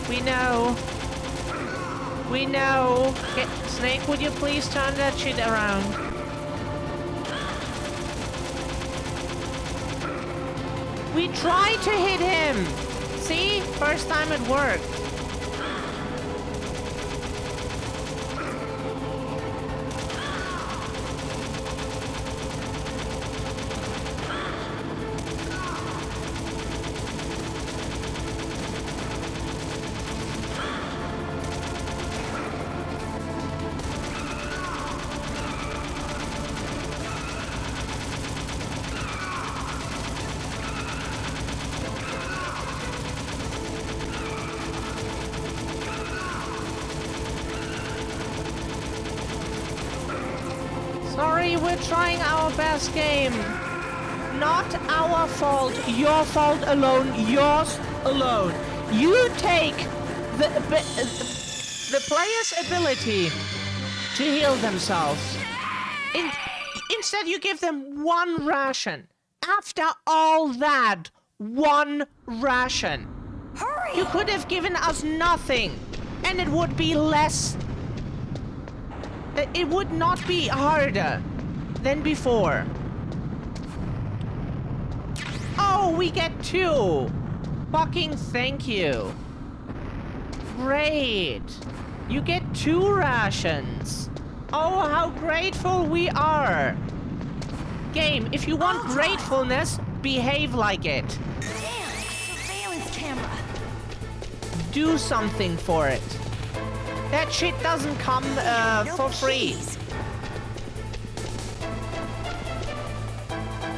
We know. We know. Snake, would you please turn that shit around? We tried to hit him. See? First time it worked. Sorry, we're trying our best game. Not our fault. Your fault alone. Yours alone. You take the player's ability to heal themselves. Instead, you give them one ration. After all that, one ration. Hurry! You could have given us nothing, and it would be less... It would not be harder than before. Oh, we get 2. Fucking thank you. Great. You get 2 rations. Oh, how grateful we are. Game, if you want gratefulness, behave like it. Damn, a surveillance camera. Do something for it. That shit doesn't come for free. Keys.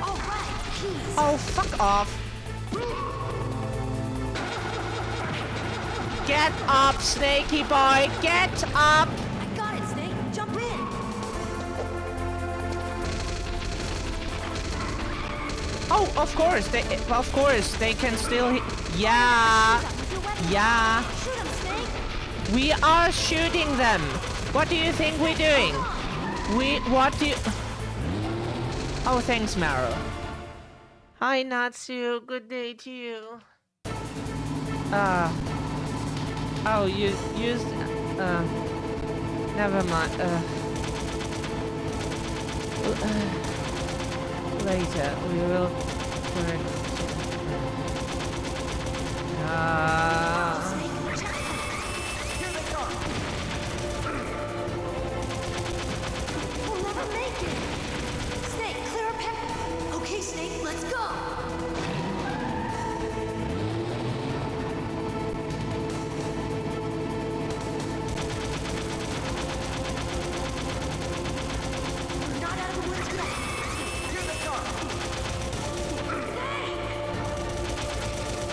All right, keys. Oh, fuck off. Get up, Snakey boy. Get up. I got it, Snake. Jump in. Oh, of course they can still hit. Yeah. Yeah. Shoot him, Snake. We are shooting them. What do you think we're doing? Oh, thanks, Maro. Hi, Natsu. Good day to you. Oh, you used... Never mind. Later, we will correct. We'll never make it. Snake, clear a path. Okay, Snake, let's go. We're not out of the woods yet. Here they come. Snake!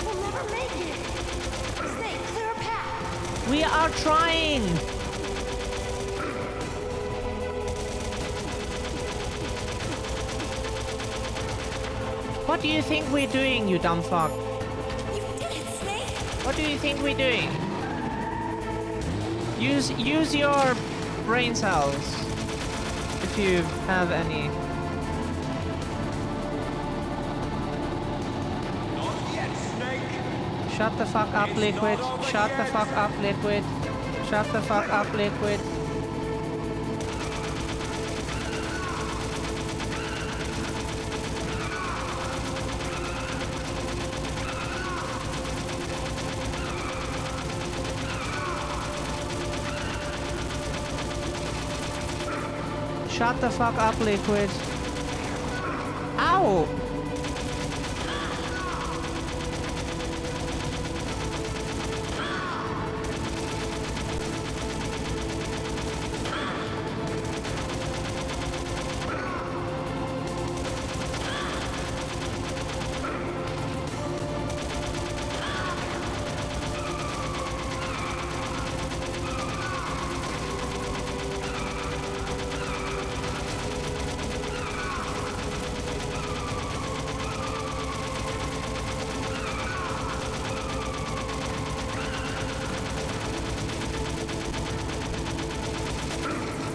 We'll never make it. Snake, clear a path. We are trying. What do you think we're doing, you dumb fuck? You did it, Snake. What do you think we're doing? Use your brain cells if you have any. Not yet, Snake. Shut the fuck up, It's Liquid. not over Shut the yet. fuck up, Liquid. Shut the fuck up, Liquid. Shut the fuck up, Liquid. Ow!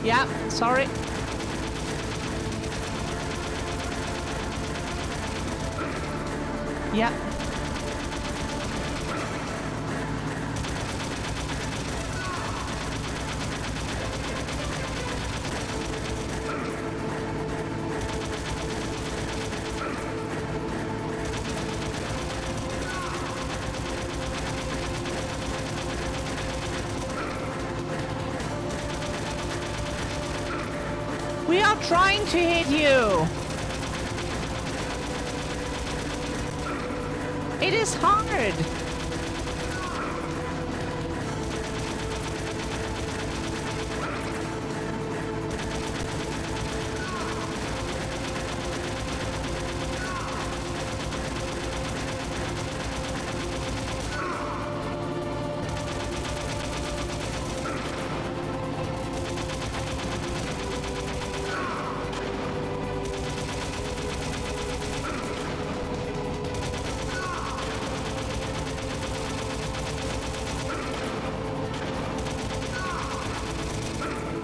Yeah, sorry. Yeah. We are trying to hit you. It is hard.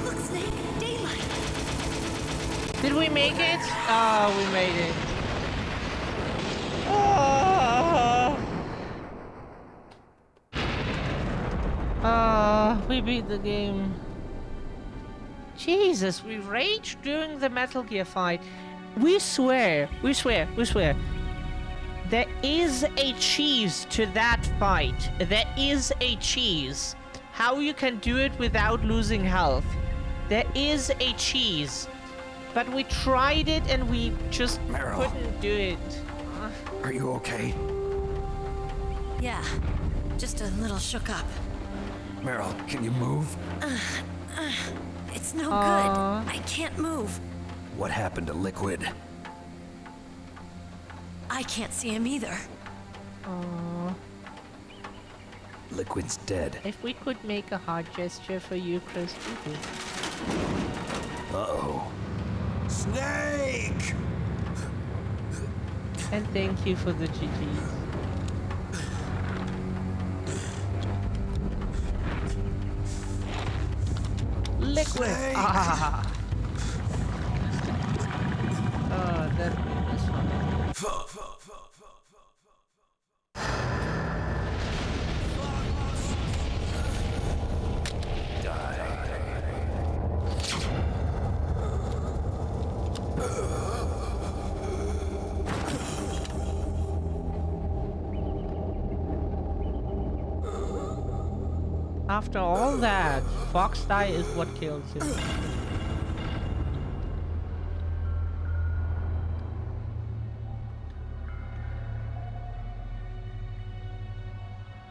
Look, Snake, daylight. Did we make it? Oh, we made it. Oh. We beat the game. Jesus, we raged during the Metal Gear fight. We swear. There is a cheese to that fight. There is a cheese. How you can do it without losing health. There is a cheese. But we tried it and we just Meryl. couldn't do it. Are you okay? Yeah, just a little shook up. Meryl, can you move? It's no Aw. good. I can't move. What happened to Liquid? I can't see him either. Aww. Liquid's dead. If we could make a heart gesture for you, Chris, we would. Uh-oh. Snake! And thank you for the GGs. Liquid! Snake! Ah! Oh, that was fun. After all that, Fox Die is what kills him.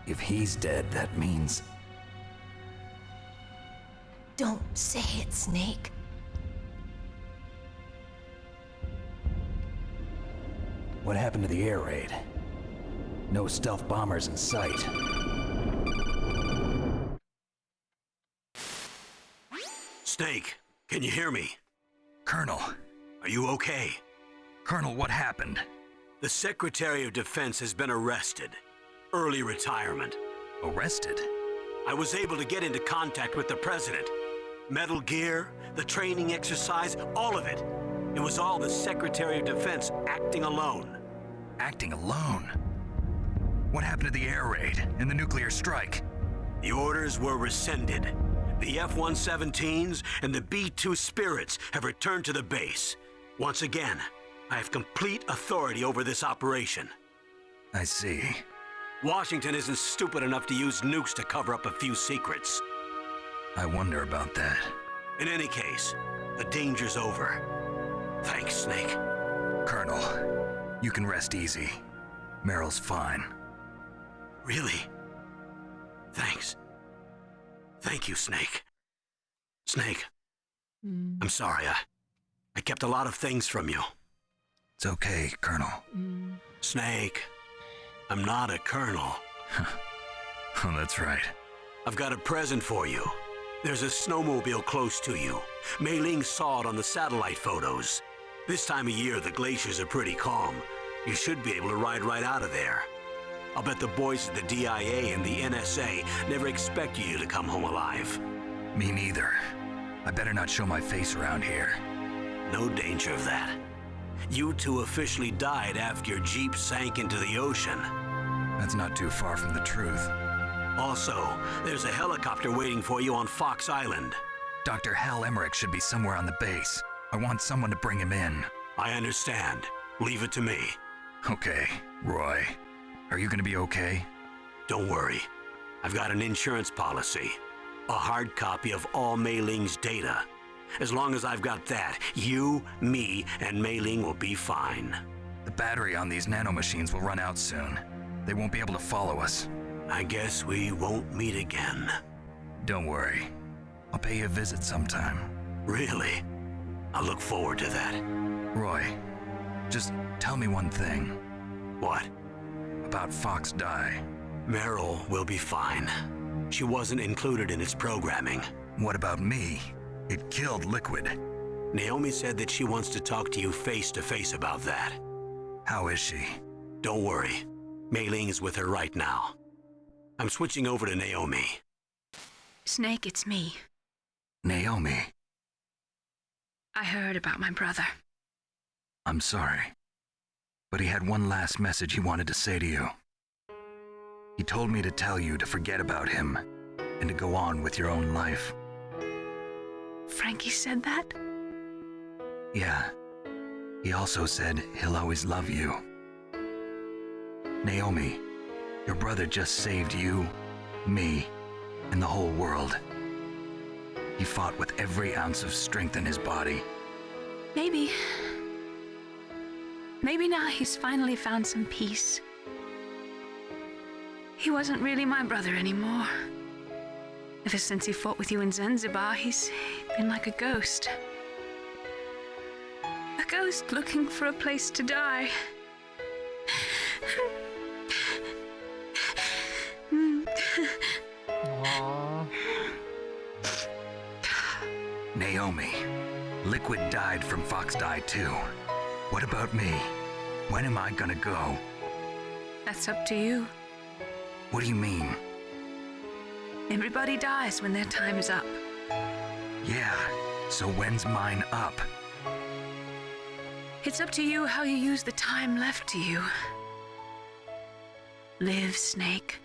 If he's dead, that means... Don't say it, Snake. What happened to the air raid? No stealth bombers in sight. Snake, can you hear me? Colonel. Are you okay? Colonel, what happened? The Secretary of Defense has been arrested. Early retirement. Arrested? I was able to get into contact with the President. Metal Gear, the training exercise, all of it. It was all the Secretary of Defense acting alone. Acting alone? What happened to the air raid and the nuclear strike? The orders were rescinded. The F-117s and the B-2 Spirits have returned to the base. Once again, I have complete authority over this operation. I see. Washington isn't stupid enough to use nukes to cover up a few secrets. I wonder about that. In any case, the danger's over. Thanks, Snake. Colonel, you can rest easy. Meryl's fine. Really? Thanks. Thank you, Snake. Snake, I'm sorry. I kept a lot of things from you. It's okay, Colonel. Snake, I'm not a colonel. Oh, that's right. I've got a present for you. There's a snowmobile close to you. Mei Ling saw it on the satellite photos. This time of year, the glaciers are pretty calm. You should be able to ride right out of there. I'll bet the boys at the DIA and the NSA never expected you to come home alive. Me neither. I better not show my face around here. No danger of that. You two officially died after your Jeep sank into the ocean. That's not too far from the truth. Also, there's a helicopter waiting for you on Fox Island. Dr. Hal Emmerich should be somewhere on the base. I want someone to bring him in. I understand. Leave it to me. Okay, Roy. Are you gonna be okay? Don't worry. I've got an insurance policy. A hard copy of all Mei Ling's data. As long as I've got that, you, me, and Mei Ling will be fine. The battery on these nanomachines will run out soon. They won't be able to follow us. I guess we won't meet again. Don't worry. I'll pay you a visit sometime. Really? I look forward to that. Roy, just tell me one thing. What? About Fox Die. Meryl will be fine. She wasn't included in its programming. What about me? It killed Liquid. Naomi said that she wants to talk to you face to face about that. How is she? Don't worry. Mei Ling is with her right now. I'm switching over to Naomi. Snake, it's me. Naomi. I heard about my brother. I'm sorry. But he had one last message he wanted to say to you. He told me to tell you to forget about him and to go on with your own life. Frankie said that? Yeah. He also said he'll always love you. Naomi, your brother just saved you, me, and the whole world. He fought with every ounce of strength in his body. Maybe now he's finally found some peace. He wasn't really my brother anymore. Ever since he fought with you in Zanzibar, he's been like a ghost. A ghost looking for a place to die. Aww. Naomi, Liquid died from Fox Die too. What about me? When am I gonna go? That's up to you. What do you mean? Everybody dies when their time is up. Yeah, so when's mine up? It's up to you how you use the time left to you. Live, Snake.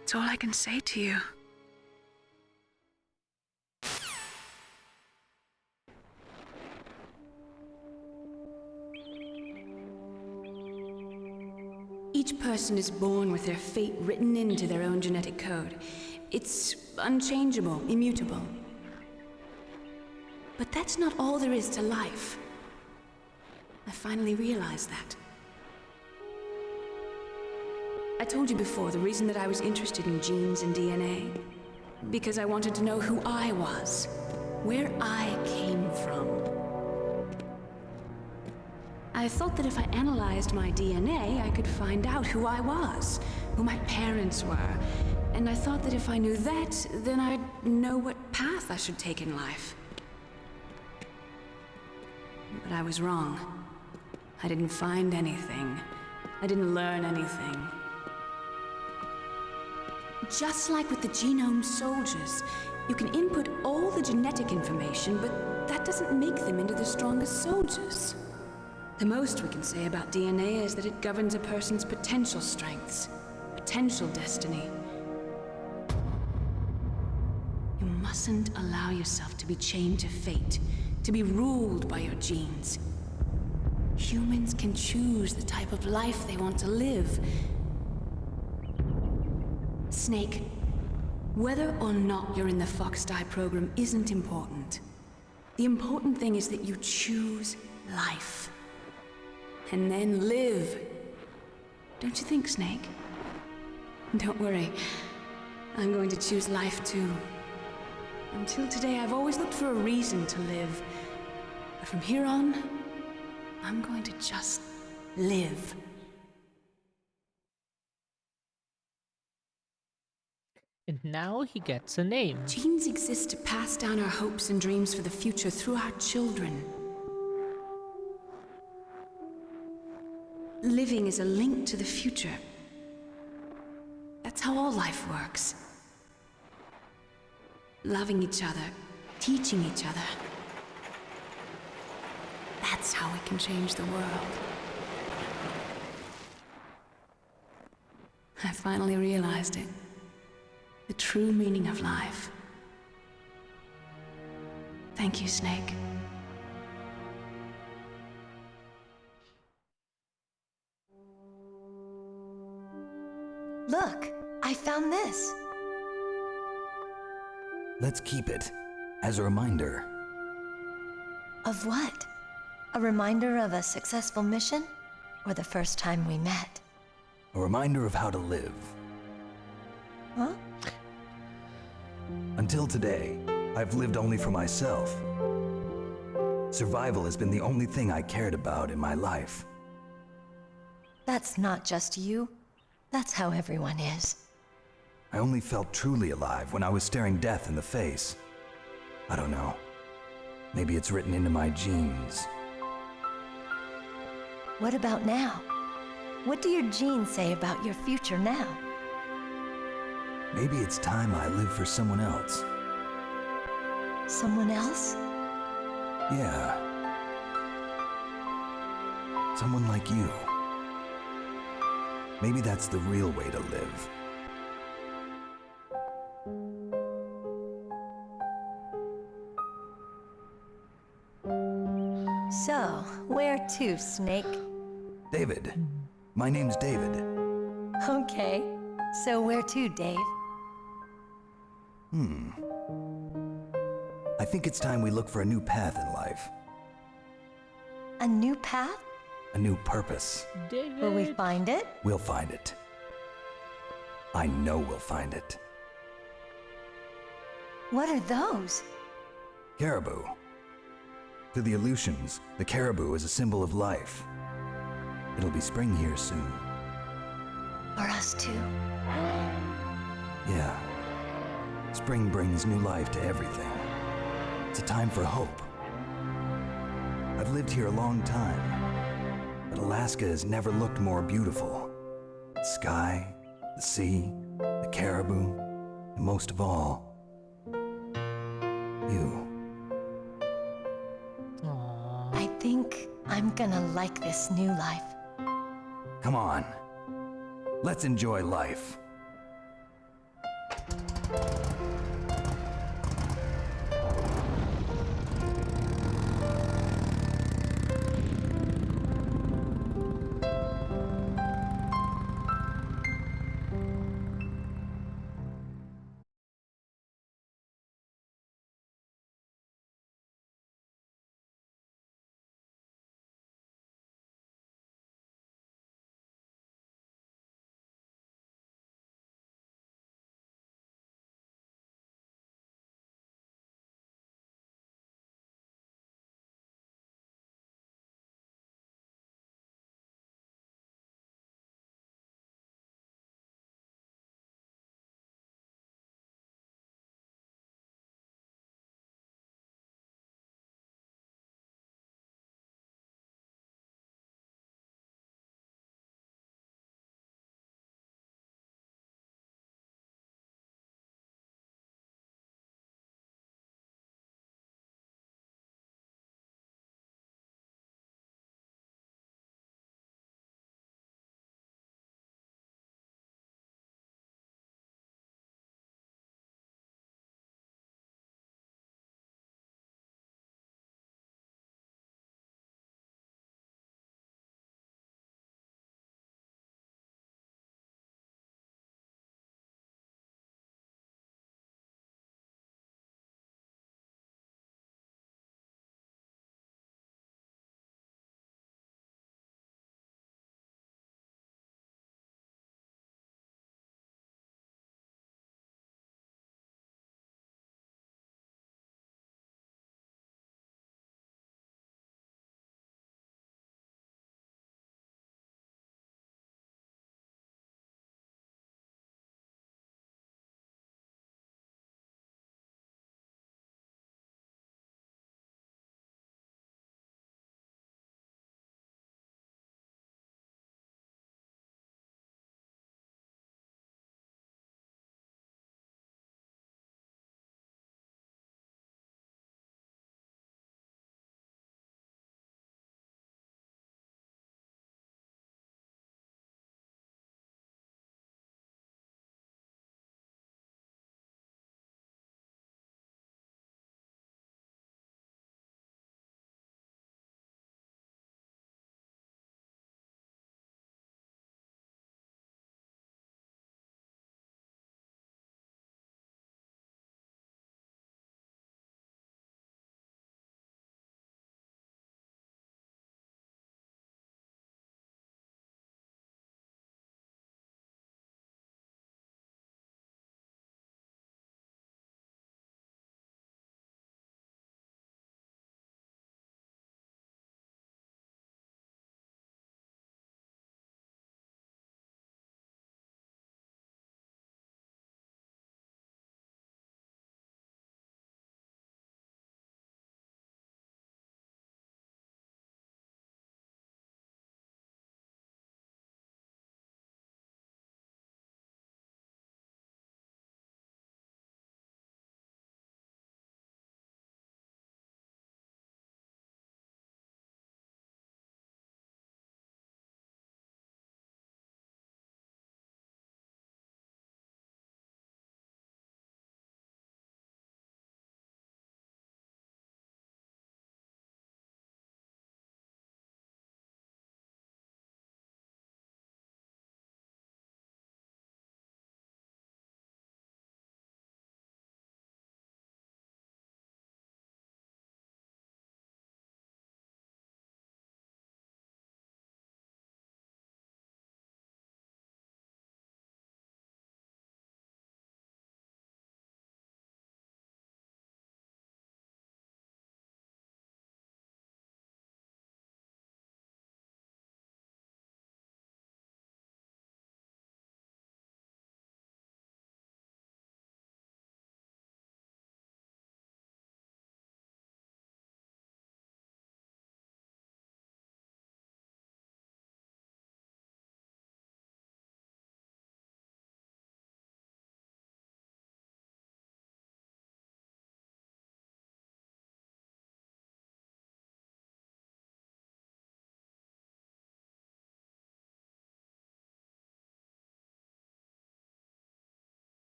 That's all I can say to you. Each person is born with their fate written into their own genetic code. It's unchangeable, immutable. But that's not all there is to life. I finally realized that. I told you before the reason that I was interested in genes and DNA. Because I wanted to know who I was, where I came from. I thought that if I analyzed my DNA, I could find out who I was, who my parents were. And I thought that if I knew that, then I'd know what path I should take in life. But I was wrong. I didn't find anything. I didn't learn anything. Just like with the genome soldiers, you can input all the genetic information, but that doesn't make them into the strongest soldiers. The most we can say about DNA is that it governs a person's potential strengths, potential destiny. You mustn't allow yourself to be chained to fate, to be ruled by your genes. Humans can choose the type of life they want to live. Snake, whether or not you're in the Fox-Die program isn't important. The important thing is that you choose life. And then live. Don't you think, Snake? Don't worry. I'm going to choose life too. Until today, I've always looked for a reason to live. But from here on, I'm going to just live. And now he gets a name. Genes exist to pass down our hopes and dreams for the future through our children. Living is a link to the future. That's how all life works. Loving each other, teaching each other. That's how we can change the world. I finally realized it. The true meaning of life. Thank you, Snake. Look, I found this. Let's keep it as a reminder. Of what? A reminder of a successful mission? Or the first time we met? A reminder of how to live. Huh? Until today, I've lived only for myself. Survival has been the only thing I cared about in my life. That's not just you. That's how everyone is. I only felt truly alive when I was staring death in the face. I don't know. Maybe it's written into my genes. What about now? What do your genes say about your future now? Maybe it's time I live for someone else. Someone else? Yeah. Someone like you. Maybe that's the real way to live. So, where to, Snake? David. My name's David. Okay. So where to, Dave? I think it's time we look for a new path in life. A new path? A new purpose. David. Will we find it? We'll find it. I know we'll find it. What are those? Caribou. To the Aleutians, the caribou is a symbol of life. It'll be spring here soon. For us too? Yeah. Spring brings new life to everything. It's a time for hope. I've lived here a long time, but Alaska has never looked more beautiful. The sky, the sea, the caribou, and most of all, you. I think I'm gonna like this new life. Come on. Let's enjoy life.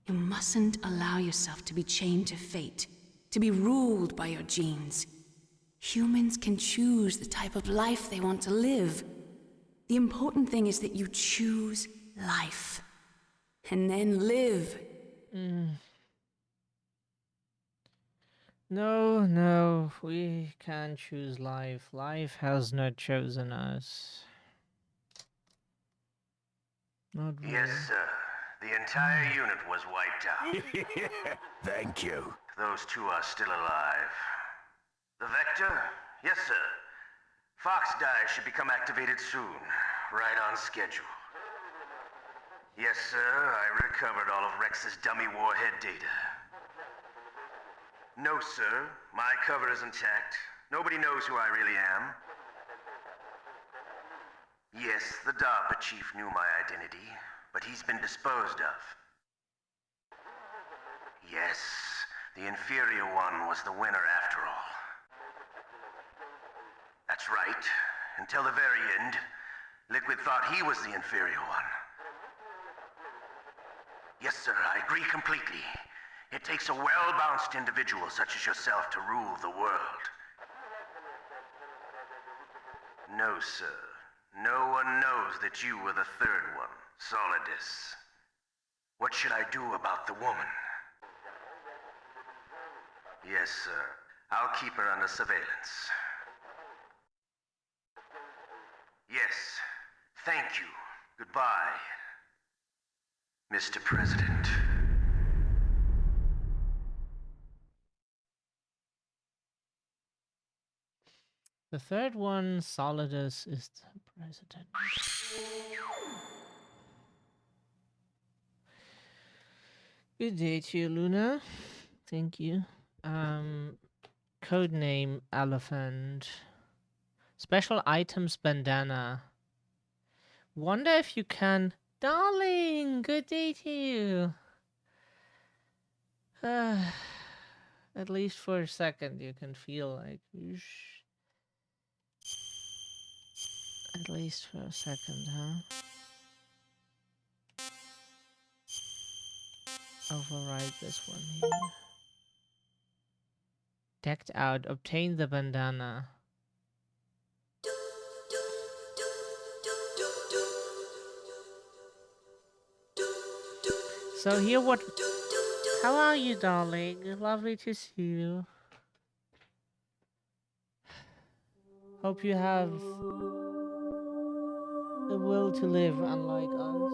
You mustn't allow yourself to be chained to fate, to be ruled by your genes. Humans can choose the type of life they want to live. The important thing is that you choose life. And then live. No, no, we can't choose life. Life has not chosen us. Not really. Yes, sir. The entire unit was wiped out. Thank you. Those two are still alive. The Vector? Yes, sir. Fox Die should become activated soon. Right on schedule. Yes, sir. I recovered all of Rex's dummy warhead data. No, sir. My cover is intact. Nobody knows who I really am. Yes, the DARPA chief knew my identity, but he's been disposed of. Yes, the inferior one was the winner after all. That's right. Until the very end, Liquid thought he was the inferior one. Yes, sir, I agree completely. It takes a well-balanced individual such as yourself to rule the world. No, sir. No one knows that you were the third one, Solidus. What should I do about the woman? Yes, sir. I'll keep her under surveillance. Yes. Thank you. Goodbye, Mr. President. The third one, Solidus, is the president. Good day to you, Luna. Thank you. Codename Elephant. Special items bandana. Wonder if you can... Darling, good day to you. At least for a second you can feel like... At least for a second, huh? Override this one here. Decked out. Obtain the bandana. So here what... How are you, darling? Lovely to see you. Hope you have the will to live, unlike us.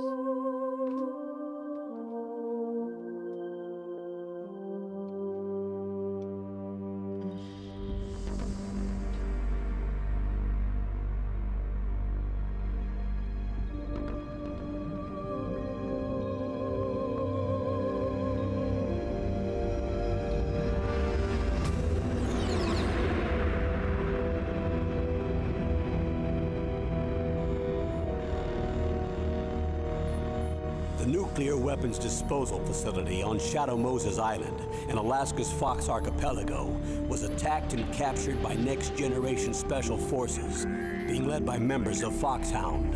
The nuclear weapons disposal facility on Shadow Moses Island in Alaska's Fox Archipelago was attacked and captured by Next Generation Special Forces, being led by members of Foxhound.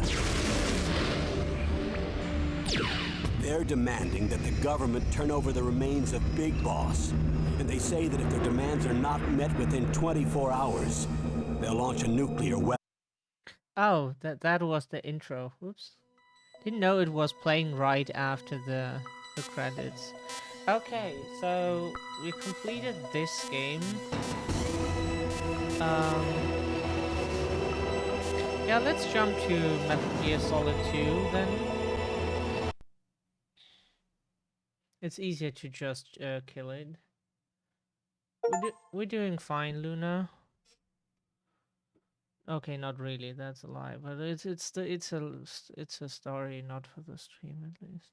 They're demanding that the government turn over the remains of Big Boss, and they say that if their demands are not met within 24 hours, they'll launch a nuclear weapon. Oh, that was the intro. Whoops. Didn't know it was playing right after the credits. Okay, so we completed this game. Yeah, let's jump to Metal Gear Solid 2 then. It's easier to just kill it. We're doing fine, Luna. Okay, not really. That's a lie. But it's a story, not for the stream at least.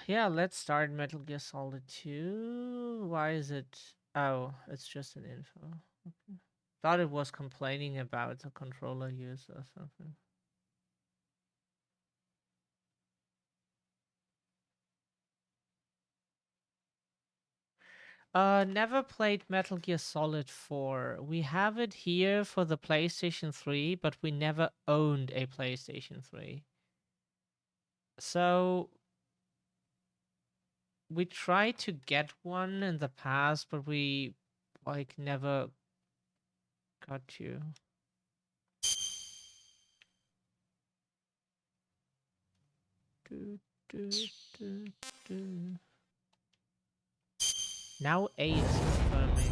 Yeah, let's start Metal Gear Solid 2. Why is it? Oh, it's just an info. Okay. Thought it was complaining about the controller use or something. Never played Metal Gear Solid 4. We have it here for the PlayStation 3, but we never owned a PlayStation 3. So we tried to get one in the past, but we like never got to. Now A is confirming.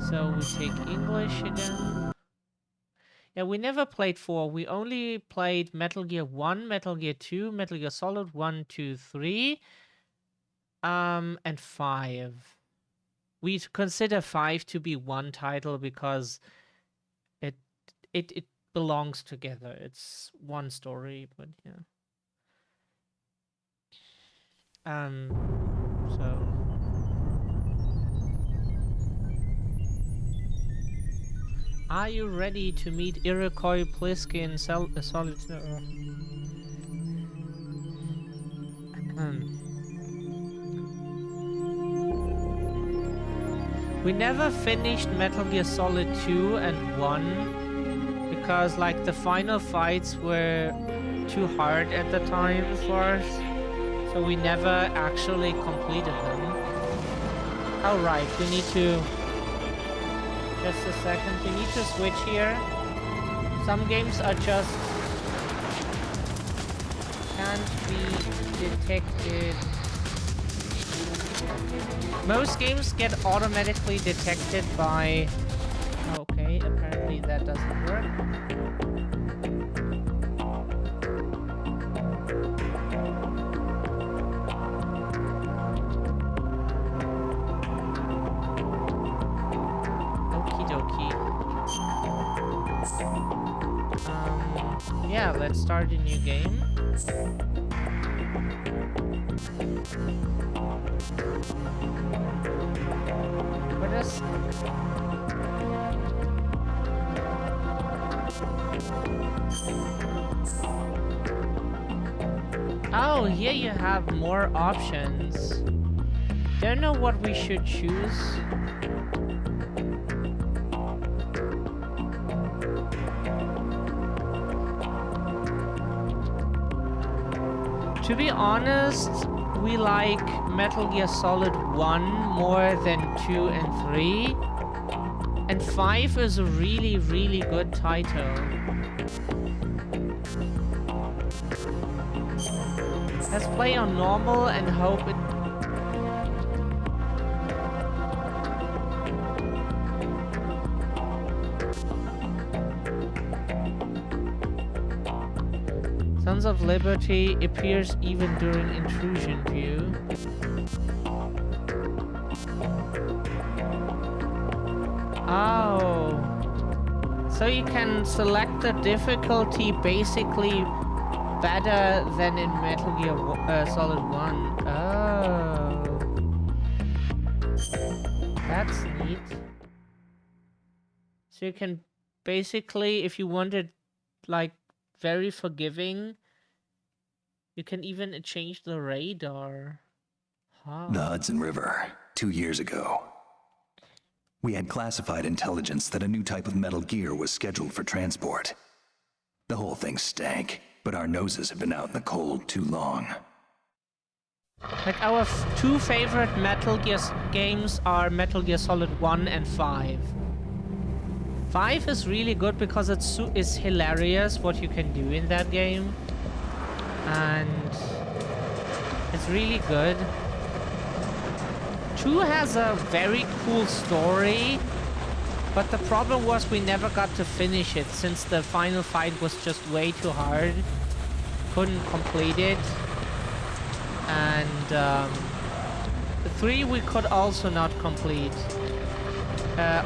So we take English again. Yeah, we never played 4. We only played Metal Gear 1, Metal Gear 2, Metal Gear Solid 1, 2, 3, and 5. We consider 5 to be one title because it belongs together. It's one story, but yeah. So are you ready to meet Iroquois Plisky in Solitaire? We never finished Metal Gear Solid 2 and 1 because like the final fights were too hard at the time for us, so we never actually completed them. Oh right, we need to... Just a second, we need to switch here. Some games are just... can't be detected. Most games get automatically detected by... Okay, apparently that doesn't work. Okie dokie. Yeah, let's start a new game. What is... Oh, here you have more options. Don't know what we should choose. To be honest, we like Metal Gear Solid 1 more than 2 and 3. And 5 is a really, really good title. Let's play on normal and hope it... Sons of Liberty appears even during intrusion view. Oh. So you can select the difficulty basically better than in Metal Gear Solid 1. Oh. That's neat. So you can basically, if you wanted like very forgiving, you can even change the radar. Huh. The Hudson River, 2 years ago. We had classified intelligence that a new type of Metal Gear was scheduled for transport. The whole thing stank, but our noses have been out in the cold too long. Like our two favorite Metal Gear games are Metal Gear Solid 1 and 5. 5 is really good because it's hilarious what you can do in that game. And it's really good. 2 has a very cool story, but the problem was we never got to finish it since the final fight was just way too hard. Couldn't complete it. And 3 we could also not complete.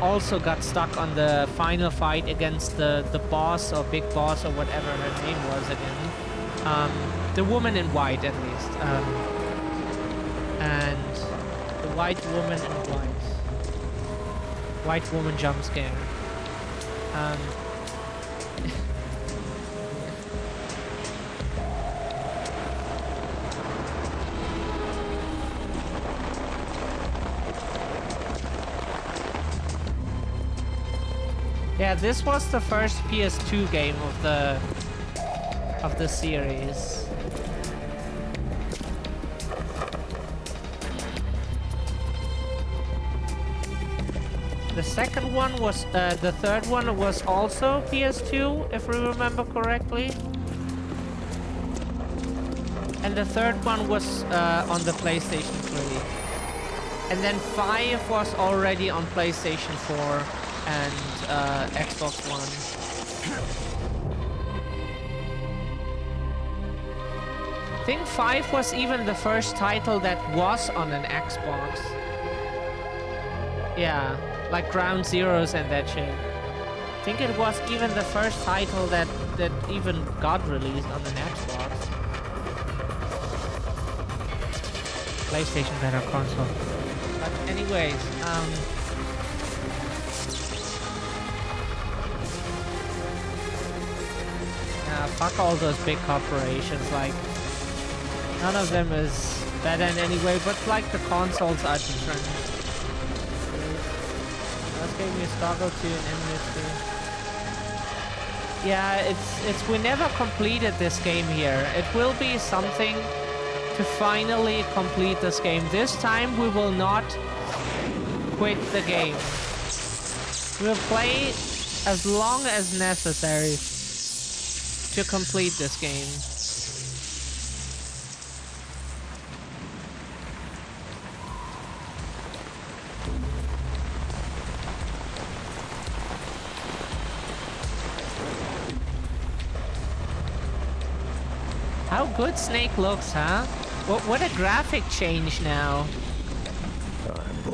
Also got stuck on the final fight against the boss or big boss or whatever her name was again. The woman in white at least. And the white woman in white. White woman jump scare. Yeah, this was the first PS2 game of the series. The second one was, the third one was also PS2, if we remember correctly. And the third one was on the PlayStation 3. And then 5 was already on PlayStation 4 and Xbox One. I think 5 was even the first title that was on an Xbox. Yeah. Like Ground Zeroes and that shit. I think it was even the first title that even got released on an Xbox. PlayStation better console. But anyways, fuck all those big corporations, like none of them is better in any way, but like the consoles are different. Gave me a struggle to an industry. Yeah, it's we never completed this game here. It will be something to finally complete this game. This time we will not quit the game. We'll play as long as necessary to complete this game. How good Snake looks, huh? What a graphic change now.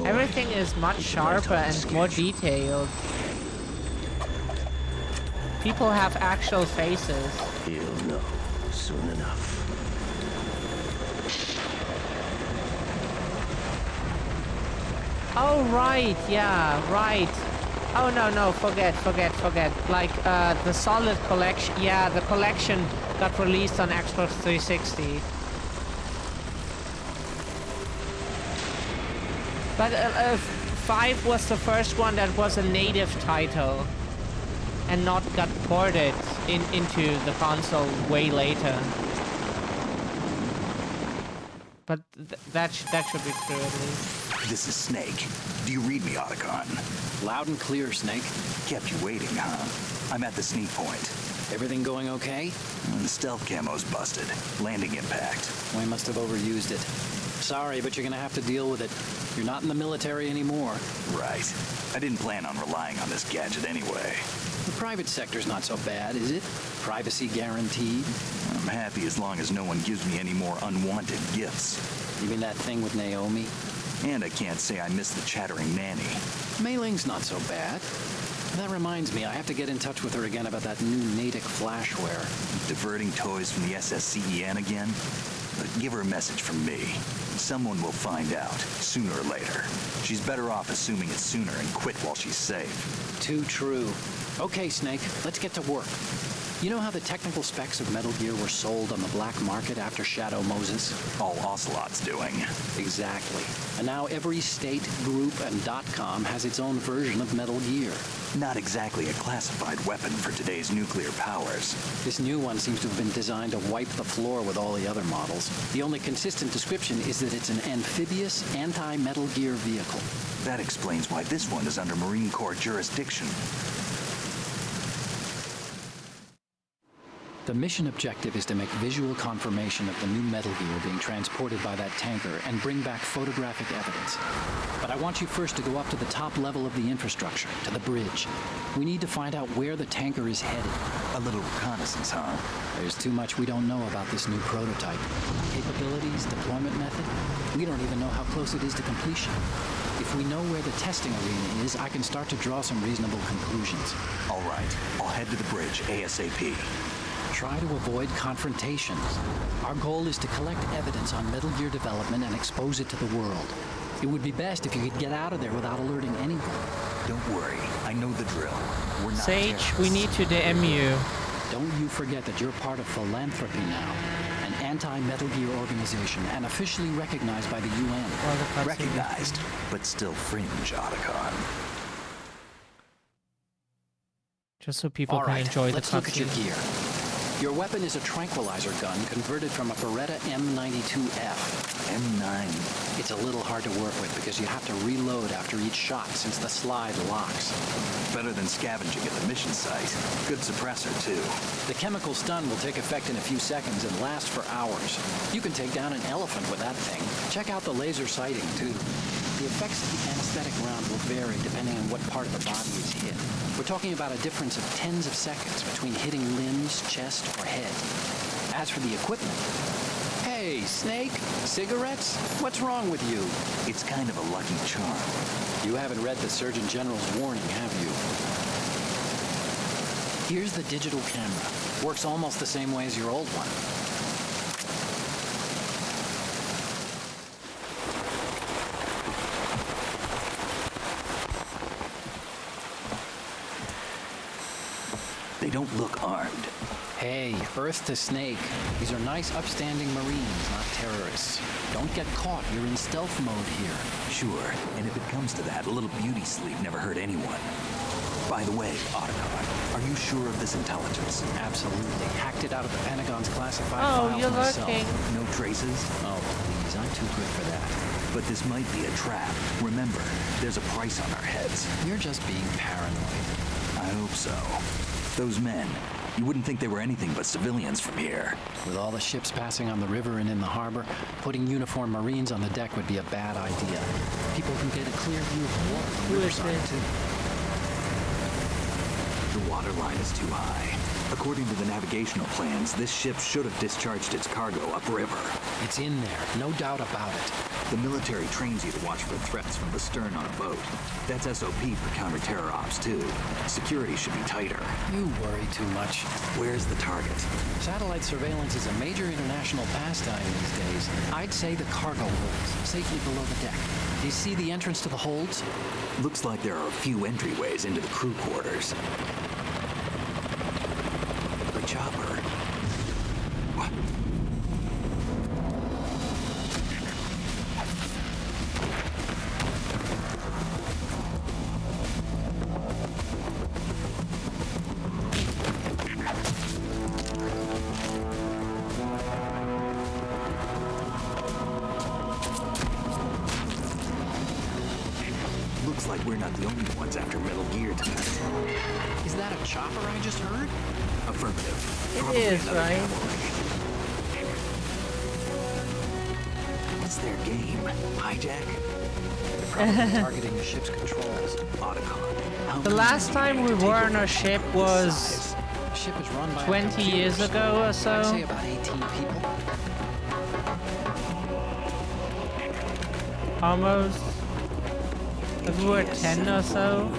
Everything is much sharper and more detailed. People have actual faces. He'll know soon enough. Oh, right, yeah, right. Oh, no, forget. Like, the Solid collection, yeah, the collection got released on Xbox 360. But 5 was the first one that was a native title and not got ported into the console way later. But that should be true at least. This is Snake. Do you read me, Otacon? Loud and clear, Snake. Kept you waiting, huh? I'm at the sneak point. Everything going okay? The stealth camo's busted. Landing impact. We must have overused it. Sorry, but you're gonna have to deal with it. You're not in the military anymore. Right. I didn't plan on relying on this gadget anyway. The private sector's not so bad, is it? Privacy guaranteed? I'm happy as long as no one gives me any more unwanted gifts. You mean that thing with Naomi? And I can't say I miss the chattering nanny. Mei Ling's not so bad. That reminds me, I have to get in touch with her again about that new Natick flashware. Diverting toys from the SSCEN again? But give her a message from me. Someone will find out, sooner or later. She's better off assuming it sooner and quit while she's safe. Too true. Okay, Snake, let's get to work. You know how the technical specs of Metal Gear were sold on the black market after Shadow Moses? All Ocelot's doing. Exactly. And now every state, group, and .com has its own version of Metal Gear. Not exactly a classified weapon for today's nuclear powers. This new one seems to have been designed to wipe the floor with all the other models. The only consistent description is that it's an amphibious, anti-Metal Gear vehicle. That explains why this one is under Marine Corps jurisdiction. The mission objective is to make visual confirmation of the new Metal Gear being transported by that tanker and bring back photographic evidence. But I want you first to go up to the top level of the infrastructure, to the bridge. We need to find out where the tanker is headed. A little reconnaissance, huh? There's too much we don't know about this new prototype. Capabilities, deployment method, we don't even know how close it is to completion. If we know where the testing arena is, I can start to draw some reasonable conclusions. All right, I'll head to the bridge ASAP. Try to avoid confrontations. Our goal is to collect evidence on Metal Gear development and expose it to the world. It would be best if you could get out of there without alerting anyone. Don't worry, I know the drill. We're not Sage, terrorists. we need to DM you. Don't you forget that you're part of Philanthropy now, an anti-Metal Gear organization and officially recognized by the UN. Recognized, but still fringe, Otacon. Just so people All can right, enjoy the let's look at your cutscene. gear. Your weapon is a tranquilizer gun converted from a Beretta M92F. M9. It's a little hard to work with because you have to reload after each shot since the slide locks. Better than scavenging at the mission site. Good suppressor, too. The chemical stun will take effect in a few seconds and last for hours. You can take down an elephant with that thing. Check out the laser sighting, too. The effects of the anesthetic round will vary depending on what part of the body is hit. We're talking about a difference of tens of seconds between hitting limbs, chest, or head. As for the equipment... Hey, Snake, cigarettes? What's wrong with you? It's kind of a lucky charm. You haven't read the Surgeon General's warning, have you? Here's the digital camera. Works almost the same way as your old one. They don't look armed. Hey, Earth to Snake. These are nice, upstanding Marines, not terrorists. Don't get caught. You're in stealth mode here. Sure, and if it comes to that, a little beauty sleep never hurt anyone. By the way, Otacon, are you sure of this intelligence? Absolutely. Hacked it out of the Pentagon's classified Oh, files you're myself. looking. No traces? Oh, please. I'm too good for that. But this might be a trap. Remember, there's a price on our heads. You're just being paranoid. I hope so. Those men, you wouldn't think they were anything but civilians from here. With all the ships passing on the river and in the harbor, putting uniformed Marines on the deck would be a bad idea. People can get a clear view of the water from the riverside, too. The water line is too high. According to the navigational plans, this ship should have discharged its cargo upriver. It's in there, no doubt about it. The military trains you to watch for threats from the stern on a boat. That's SOP for counter-terror ops, too. Security should be tighter. You worry too much. Where's the target? Satellite surveillance is a major international pastime these days. I'd say the cargo holds, safely below the deck. Do you see the entrance to the holds? Looks like there are a few entryways into the crew quarters. The chopper. What? Looks like we're not the only ones after Metal Gear tonight. Is that a chopper I just heard? Affirmative. It Probably is, another right? cavalry. What's their game? Hijack? They're probably targeting the ship's controls. Otacon. The last time we were on a ship was The ship is run by 20 years ago or I'd say so. about 18 people. Almost. If we were 10 or so.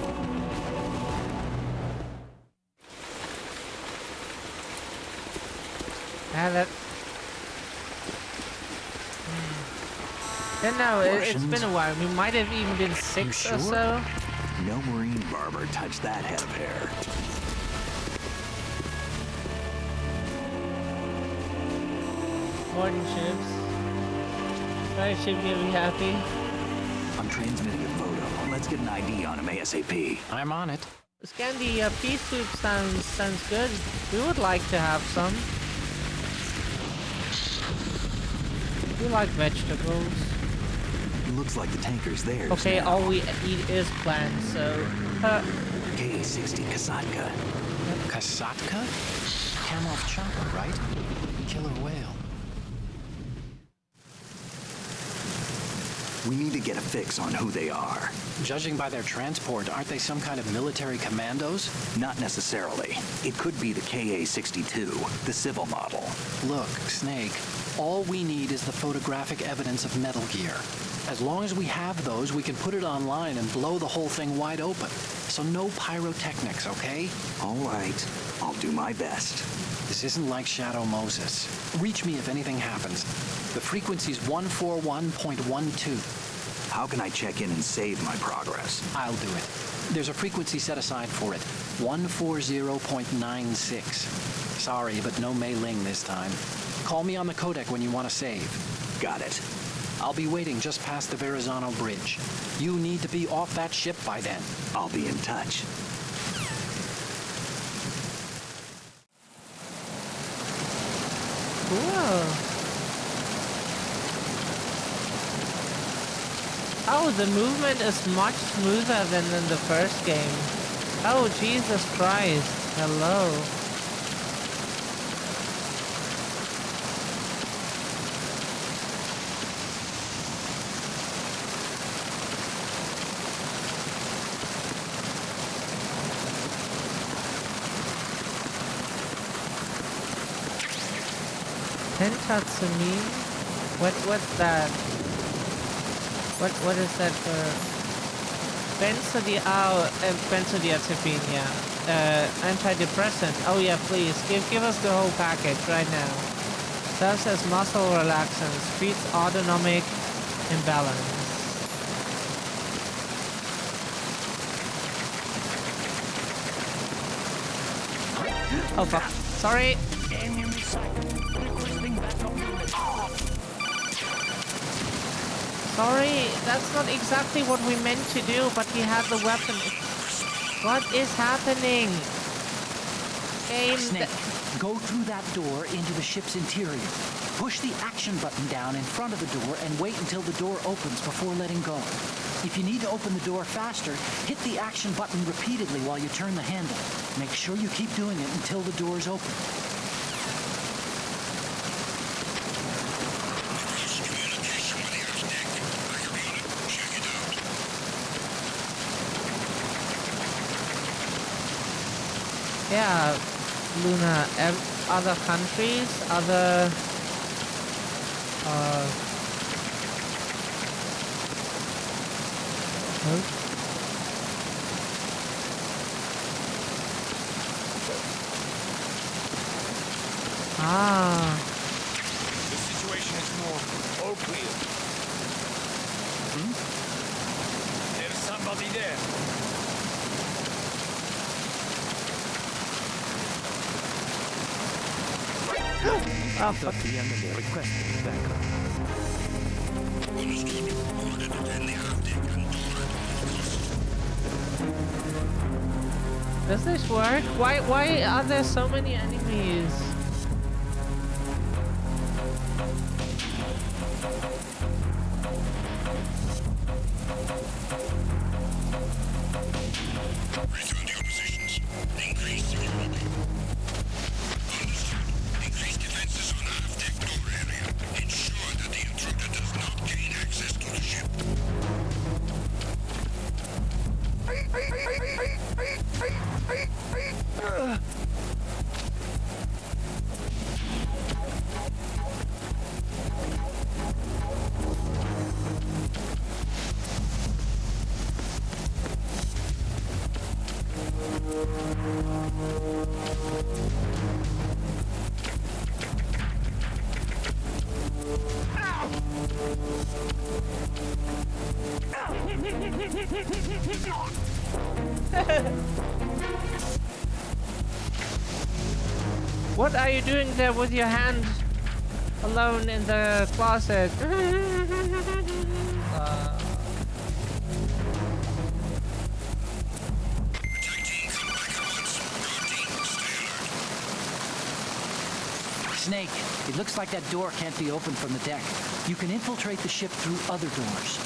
Yeah, that. Then no, it's been a while. We might have even been 6 or so. No Marine barber touched that head of hair. Morning ships. Right, should we be happy? I'm transmitting a photo. Let's get an ID on him ASAP. I'm on it. Scandi, pea soup sounds good. We would like to have some. We like vegetables. Looks like the tanker's theirs. Okay, now. all we eat is plants, so... KA-60 Kasatka. Kasatka? Kamoff chopper, right? Killer whale. We need to get a fix on who they are. Judging by their transport, aren't they some kind of military commandos? Not necessarily. It could be the KA-62, the civil model. Look, Snake, all we need is the photographic evidence of Metal Gear. As long as we have those, we can put it online and blow the whole thing wide open. So no pyrotechnics, okay? All right. I'll do my best. This isn't like Shadow Moses. Reach me if anything happens. The frequency's 141.12. How can I check in and save my progress? I'll do it. There's a frequency set aside for it. 140.96. Sorry, but no Mei Ling this time. Call me on the codec when you want to save. Got it. I'll be waiting just past the Verrazano Bridge. You need to be off that ship by then. I'll be in touch. cool. Oh, the movement is much smoother than in the first game. Oh, Jesus Christ. Hello. Pentatsumin? What's that? What is that for? Benzodiazepine, yeah. Antidepressant. Oh yeah, please. Give us the whole package right now. Serves as muscle relaxants. Treats autonomic imbalance. Oh fuck. Sorry. Sorry, that's not exactly what we meant to do, but he had the weapon. What is happening? Game. Snake, go through that door into the ship's interior. Push the action button down in front of the door and wait until the door opens before letting go. If you need to open the door faster, hit the action button repeatedly while you turn the handle. Make sure you keep doing it until the door is open. Yeah, Luna, other countries, other The situation is normal. All clear. There's somebody there. Oh, fuck. The enemy requested backup. Does this work? Why are there so many enemies? What are you doing there with your hand alone in the closet? Snake, it looks like that door can't be opened from the deck. You can infiltrate the ship through other doors.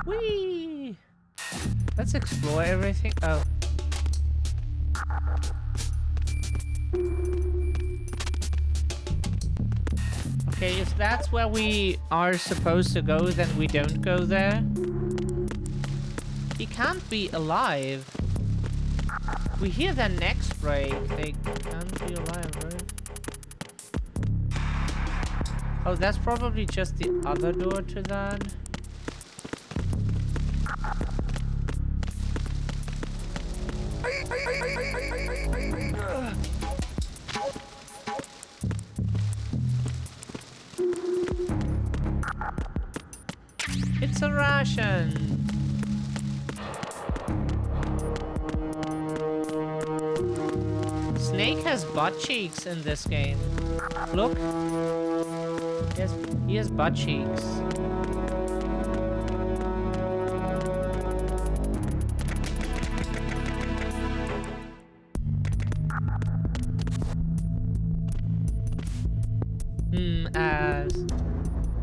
Whee! Let's explore everything. Oh. Okay, if that's where we are supposed to go, then we don't go there. He can't be alive. We hear their necks break. They can't be alive, right? Oh, that's probably just the other door to that. It's a Russian. Snake has butt cheeks in this game. Look. He has butt cheeks.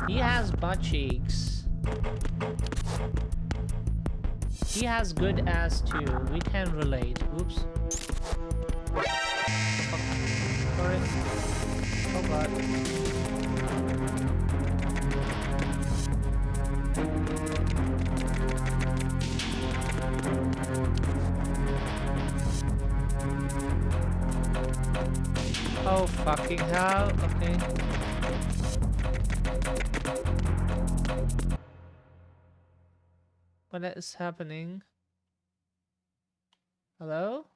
He has butt cheeks. He has good ass too. We can relate. Whoops. Oh, sorry. Oh god. Oh fucking hell. Okay. What is happening? Hello?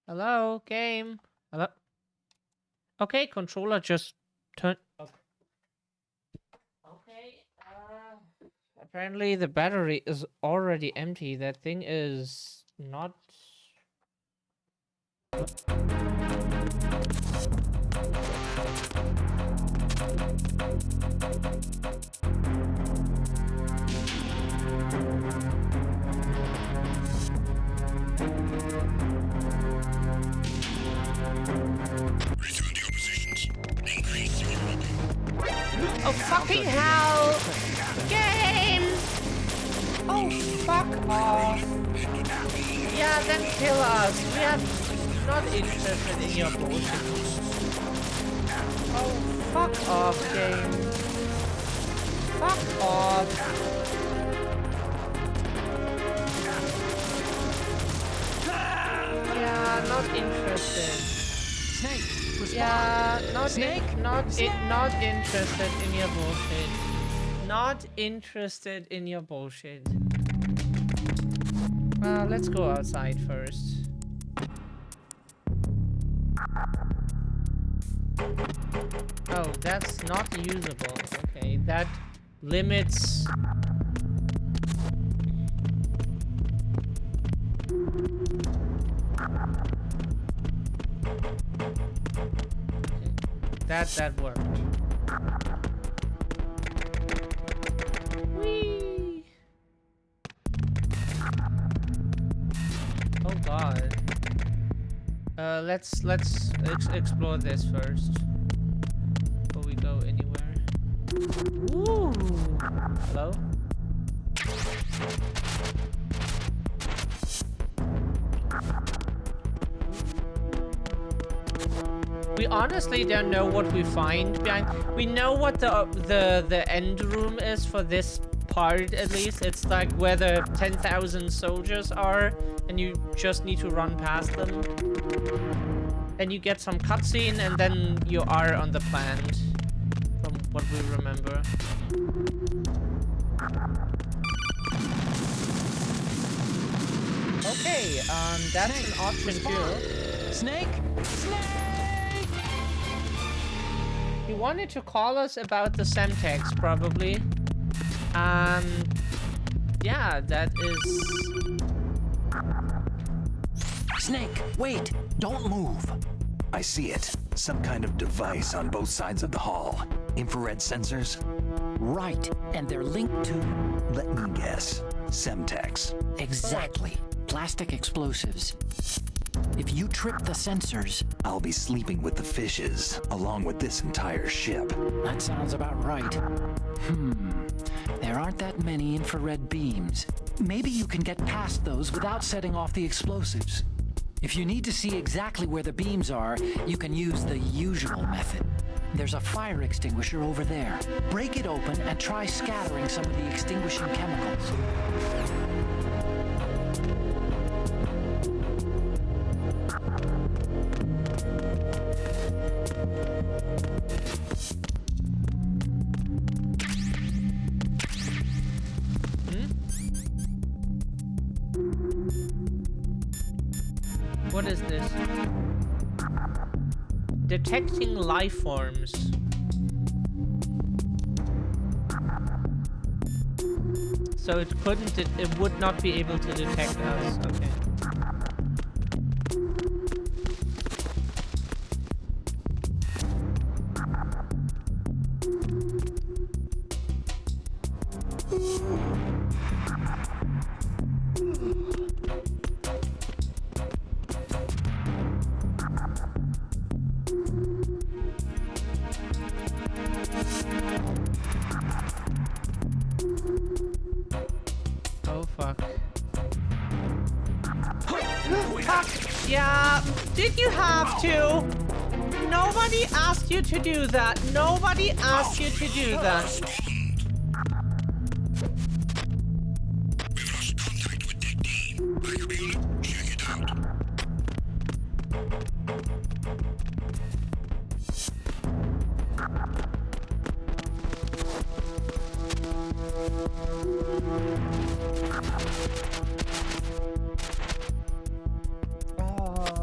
Hello, game. Hello? Okay, controller just turn. Okay. Apparently the battery is already empty. That thing is not. Return to your positions. Increase your Oh fucking hell! Game! Oh fuck off! Yeah, then kill us. We are not interested in your bullshit. Oh fuck off, game. Fuck off. Yeah, not interested. Snake, respond. Yeah, not Snake, not interested in your bullshit. Not interested in your bullshit. Let's go outside first. Oh, that's not usable. Okay, that limits. That worked. Whee! Oh god. Let's explore this first before we go anywhere. Ooh. Hello? We honestly don't know what we find behind. We know what the end room is for this part, at least. It's like where the 10,000 soldiers are, and you just need to run past them. And you get some cutscene, and then you are on the plant, from what we remember. Okay, that's Snake, an option too. Snake? Snake! He wanted to call us about the Semtex, probably. Yeah, that is... Snake, wait! Don't move! I see it. Some kind of device on both sides of the hall. Infrared sensors? Right, and they're linked to... Let me guess. Semtex. Exactly. Plastic explosives. If you trip the sensors... I'll be sleeping with the fishes, along with this entire ship. That sounds about right. There aren't that many infrared beams. Maybe you can get past those without setting off the explosives. If you need to see exactly where the beams are, you can use the usual method. There's a fire extinguisher over there. Break it open and try scattering some of the extinguishing chemicals. What is this? Detecting life forms. So it couldn't, it would not be able to detect us. Okay. Oh fuck. Fuck! Yeah, did you have to? Nobody asked you to do that. Nobody asked you to do that.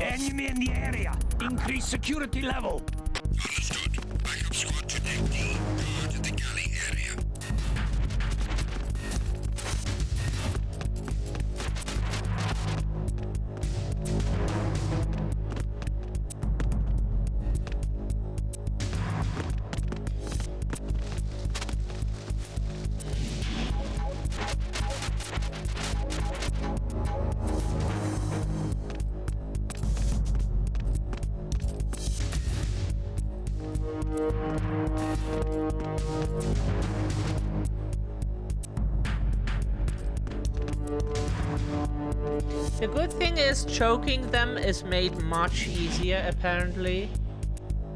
Enemy in the area. Increase security level. Understood. Backup squad to Deck D. Guard the galley area. The good thing is choking them is made much easier, apparently.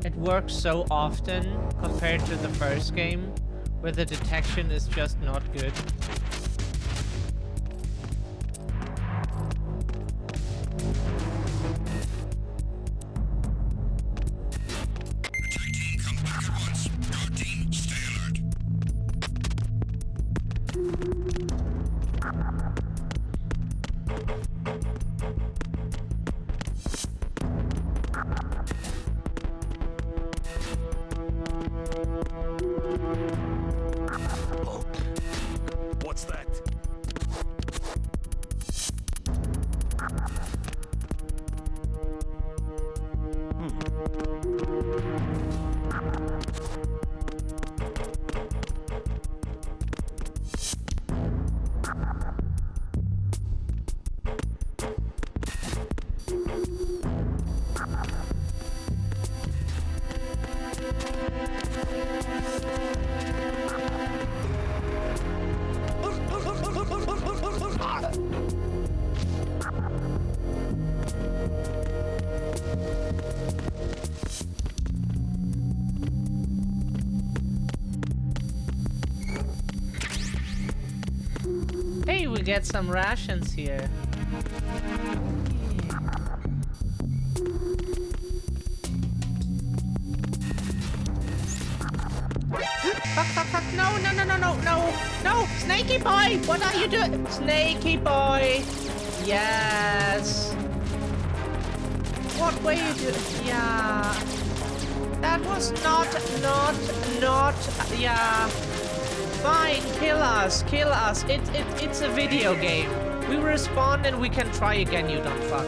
It works so often compared to the first game, where the detection is just not good. Attack team, come back at once. Guard team, stay alert. What's that? Hey, we get some rations here. Fuck, fuck, fuck, no, no, no, no, no, no, no, Snakey boy, what are you doing? Snakey boy, yes. What were you doing? Yeah. That was not, yeah. Fine, kill us. It's a video game. We respawn and we can try again, you dumb fuck.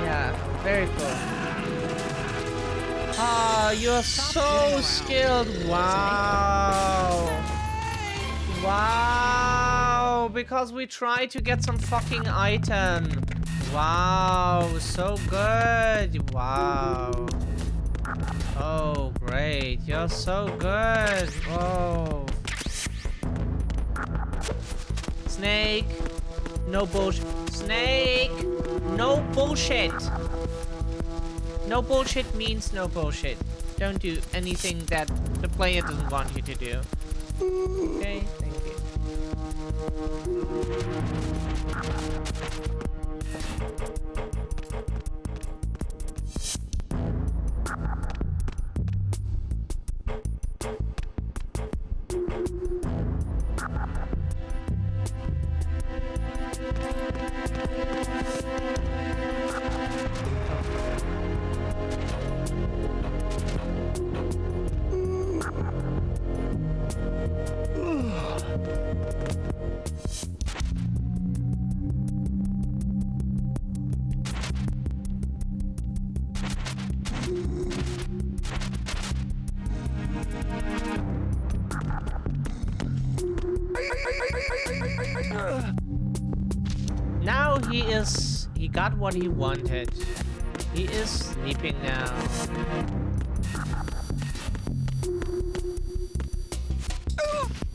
Yeah, very cool. Ah, you're so skilled. Wow. Wow, because we tried to get some fucking item. Wow, so good. Wow. Oh, great. You're so good. Whoa. Snake. No bullshit. Snake. No bullshit. No bullshit means no bullshit. Don't do anything that the player doesn't want you to do. Okay, thank you. he got what he wanted. He is sleeping now.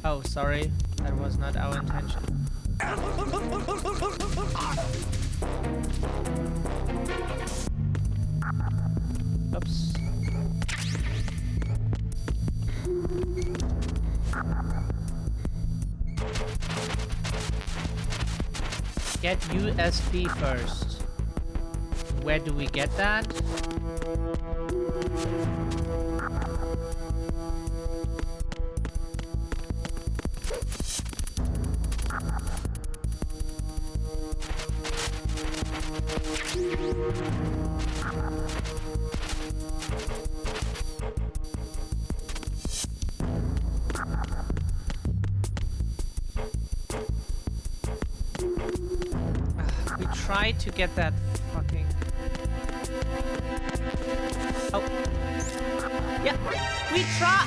Oh, sorry. That was not our intention. Oops. Get USB first. Where do we get that? We tried to get that fucking... Oh. Yeah, we try...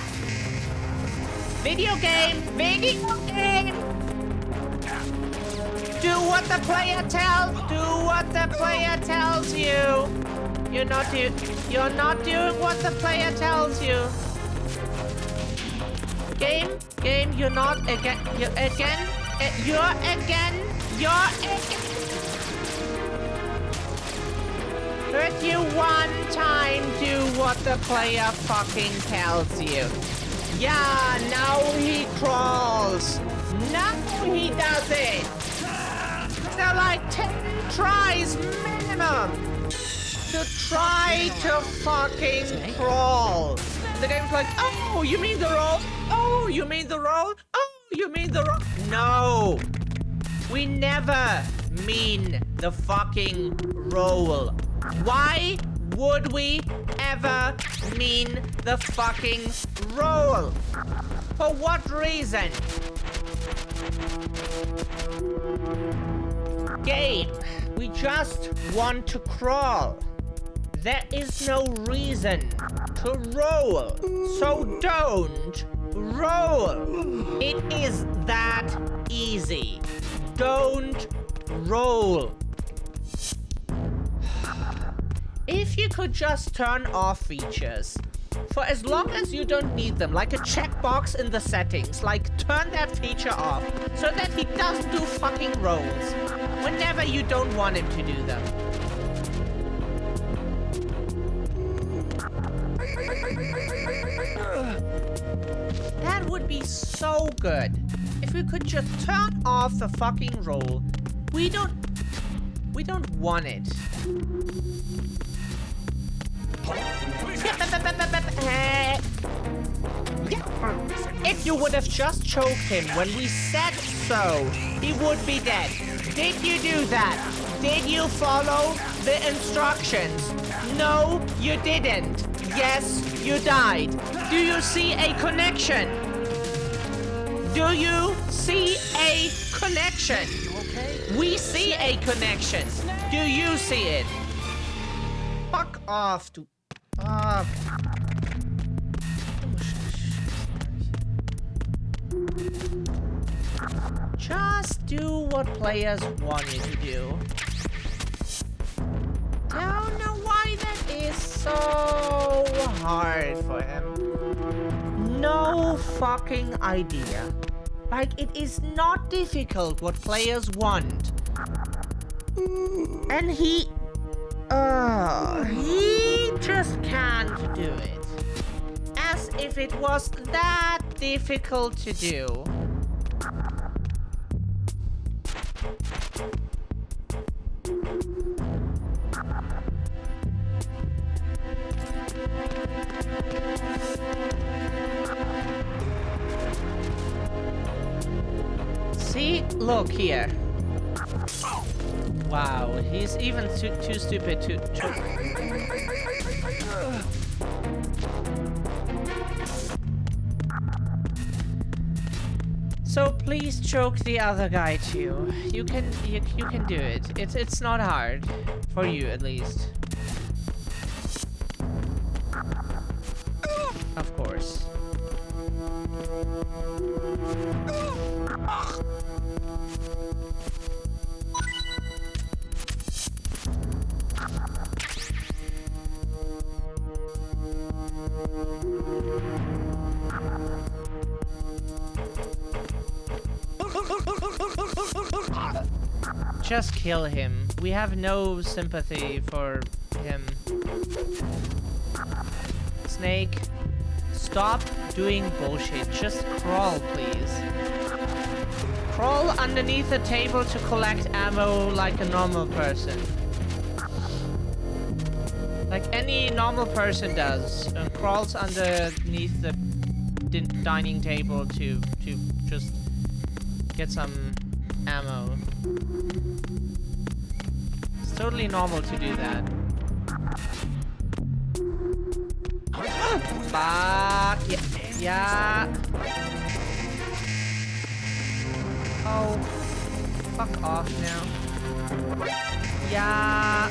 Video game! Video game! Do what the player tells... Do what the player tells you! You're not doing what the player tells you. Game, you're not again... You're again... Heard you one time, do what the player fucking tells you. Yeah, now he crawls. Now he does it. They're like 10 tries minimum to try to fucking crawl. The game's like, oh, you mean the roll? Oh, you mean the roll? Oh, you mean the roll? No. We never mean the fucking roll. Why would we ever mean the fucking roll? For what reason? Game, we just want to crawl. There is no reason to roll, so don't roll. It is that easy. Don't roll. If you could just turn off features for as long as you don't need them, like a checkbox in the settings, like turn that feature off so that he doesn't do fucking rolls whenever you don't want him to do them. That would be so good if we could just turn off the fucking roll. We don't want it. If you would have just choked him when we said so, he would be dead. Did you do that? Did you follow the instructions? No, you didn't. Yes, you died. Do you see a connection? Do you see a connection? Okay. We see a connection. Do you see it? Fuck off, dude. Just do what players want you to do. Don't know why that is so hard for him. No fucking idea. Like, it is not difficult what players want. And he just can't do it. As if it was that difficult to do. See? Look here. Wow, he's even too stupid to choke. So please choke the other guy too. You can do it. It's not hard. For you at least. Of course. Just kill him. We have no sympathy for him. Snake, stop doing bullshit. Just crawl, please. Crawl underneath the table to collect ammo like a normal person. Like any normal person does. And crawls underneath the dining table to just get some ammo. It's totally normal to do that. Fuck. Yeah. Oh. Fuck off now. Yeah.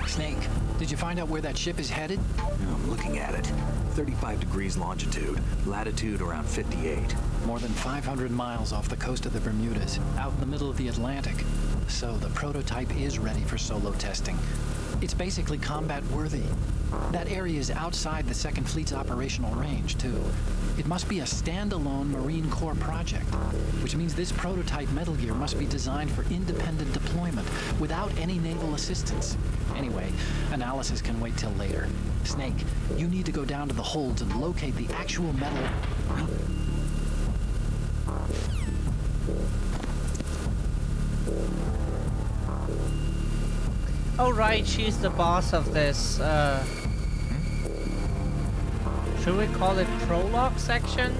Snake, did you find out where that ship is headed? I'm looking at it. 35 degrees longitude, latitude around 58. More than 500 miles off the coast of the Bermudas, out in the middle of the Atlantic. So the prototype is ready for solo testing. It's basically combat worthy. That area is outside the Second Fleet's operational range, too. It must be a standalone Marine Corps project, which means this prototype Metal Gear must be designed for independent deployment without any naval assistance. Anyway, analysis can wait till later. Snake, you need to go down to the holds and locate the actual metal... Oh right, she's the boss of this, should we call it prologue section?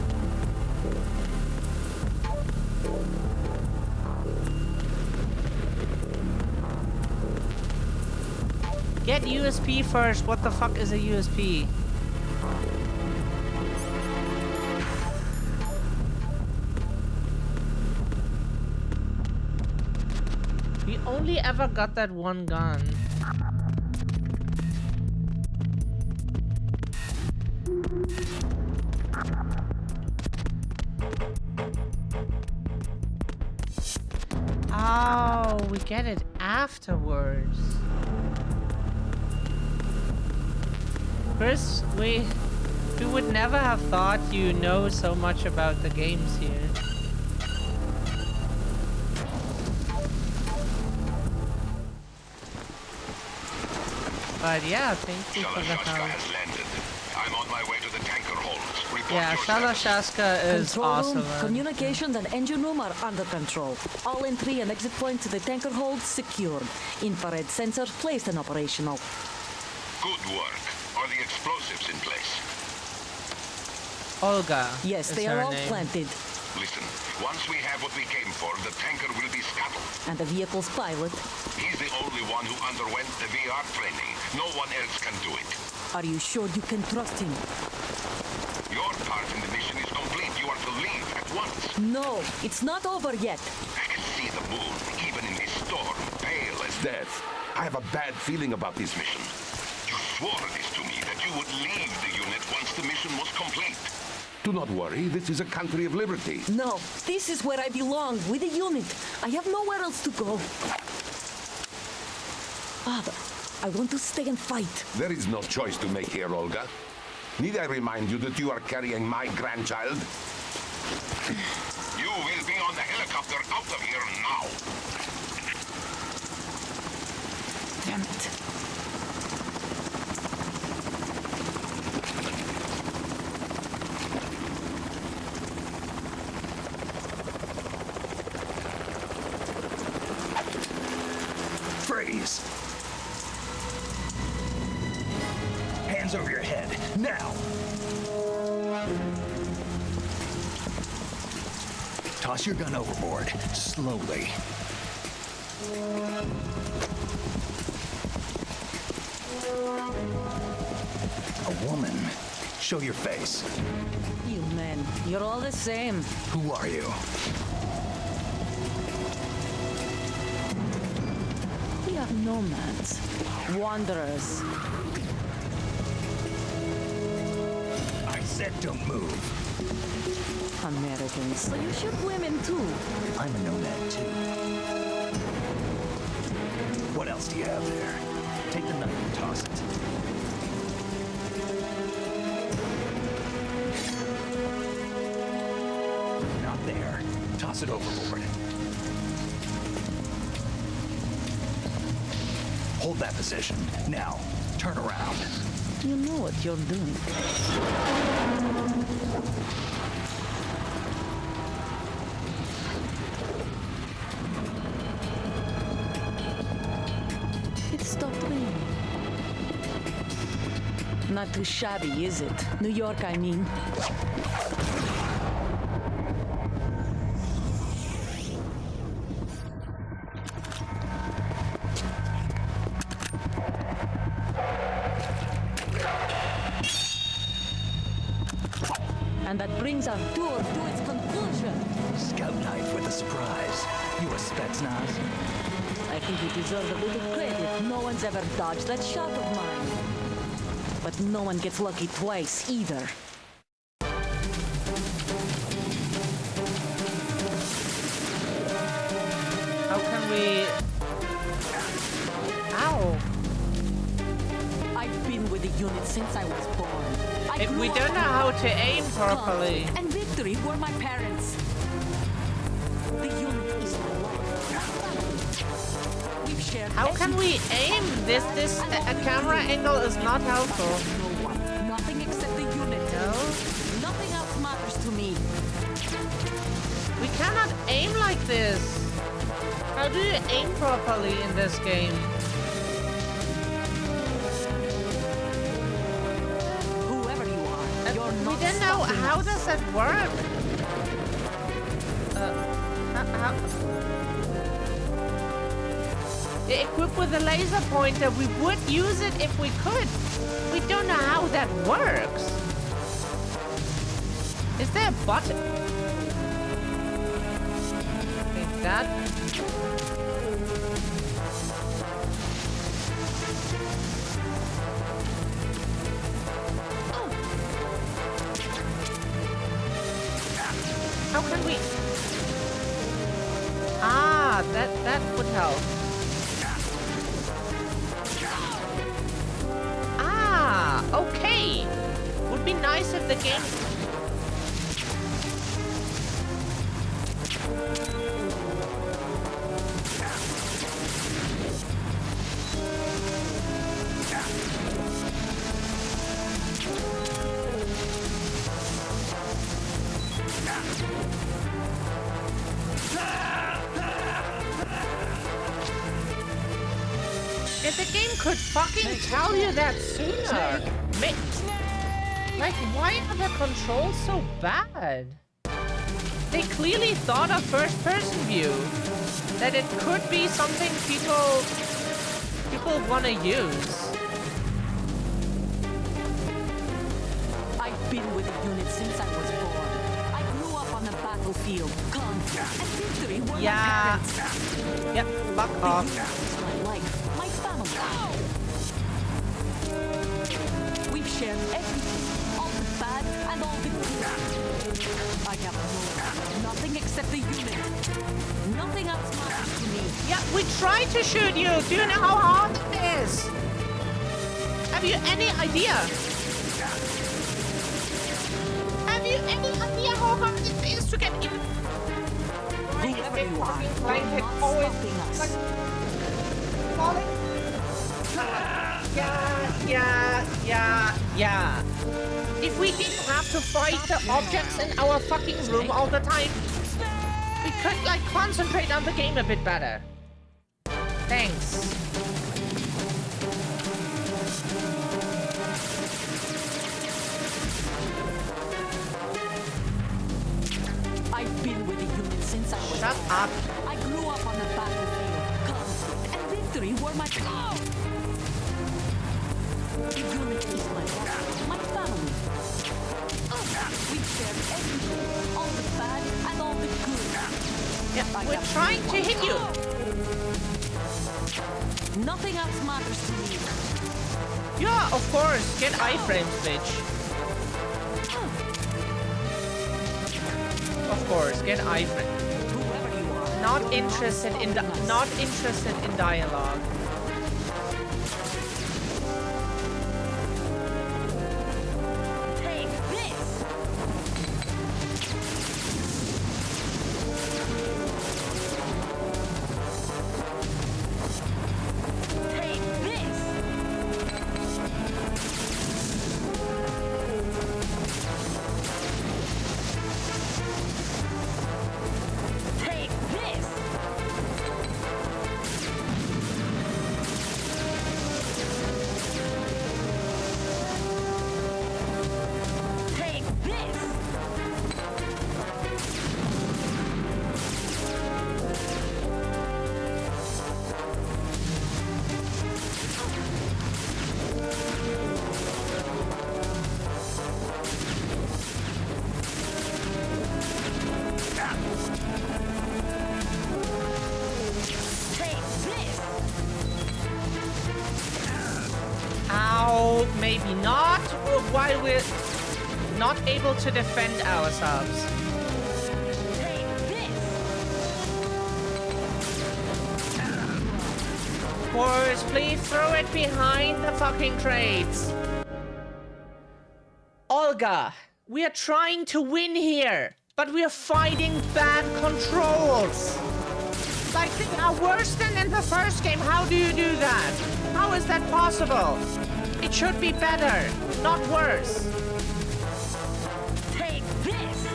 Get USP first. What the fuck is a USP? We only ever got that one gun. Oh, we get it afterwards. Chris, we would never have thought you know so much about the games here. But yeah, thank you for the help. I'm on my way to the tanker holds. Yeah, Shalashaska is Control awesome. room, communications and engine room are under control. All entry and exit points to the tanker holds secured. Infrared sensors placed and operational. Good work. Are the explosives in place? Olga. Yes, is they her are all name. planted. Listen, once we have what we came for, the tanker will be scuttled. And the vehicle's pilot? He's the only one who underwent the VR training. No one else can do it. Are you sure you can trust him? Your part in the mission is complete. You are to leave at once. No, it's not over yet. I can see the moon, even in this storm, pale as death. I have a bad feeling about this mission. You swore this to me, that you would leave the unit once the mission was complete. Do not worry, this is a country of liberty. No, this is where I belong, with the unit. I have nowhere else to go. Father, I want to stay and fight. There is no choice to make here, Olga. Need I remind you that you are carrying my grandchild? You will be on the helicopter out of here now. Damn it. Freeze! Hands over your head, now! Toss your gun overboard, slowly. A woman. Show your face. You men, you're all the same. Who are you? We are nomads, wanderers. I said don't move. Americans, so you shoot women too. I'm a nomad too. What else do you have there? Take the knife and toss it. Not there. Toss it overboard. Hold that position. Now, turn around. You know what you're doing. It stopped raining. Not too shabby, is it? New York, I mean. And that brings our tour to its conclusion. Scout knife with a surprise. You a Spetsnaz? I think you deserve a little credit. No one's ever dodged that shot of mine. But no one gets lucky twice, either. How can we... Ow! I've been with the unit since I was born. If we don't know how to aim properly. Conflict and victory were my parents. The unit is my life. We've shared. How can we aim? This a camera angle is not helpful. No one. Nothing except the unit. No. Nothing else matters to me. We cannot aim like this. How do you aim properly in this game? Whoever you are, you're not. We don't know. How does that work? How? Equipped with a laser pointer, we would use it if we could. We don't know how that works. Is there a button? Okay, that. How can we? Ah, that would help. Ah, okay. Would be nice if the game. If the game could fucking tell you that sooner. Like, why are the controls so bad? They clearly thought of first-person view. That it could be something people want to use. I've been with the unit since I was born. I grew up on the battlefield. battlefield. Conflict and victory were my Yeah. parents. Yep, fuck off. My life, my family. We've shared everything, all the bad and all the good. I have nothing except the unit. Nothing else matters to me. Yeah, we tried to shoot you. Do you know how hard it is? Have you any idea? Have you any idea how hard it is to get in? Whoever you are, Like you're it not always stopping us. like falling. Yeah. If we didn't have to fight the objects in our fucking room all the time, we could like concentrate on the game a bit better. Thanks. I've been with the unit since I was Shut up. I grew up on the battlefield. Conflict and victory were my The unit is my life, my family. We share everything, all the bad and all the good. Yeah, we're trying to hit you. Nothing else matters to me. Yeah, of course. Get iframes, bitch. Of course, get iframes. Whoever you are. Not interested in dialogue. Take this. Take this. Take this. Take this. Take this. Ow, maybe not. While we're not able to defend ourselves. Take this. Boys, please throw it behind the fucking crates. Olga, we are trying to win here, but we are fighting bad controls. Like, they are worse than in the first game. How do you do that? How is that possible? It should be better, not worse. Take this.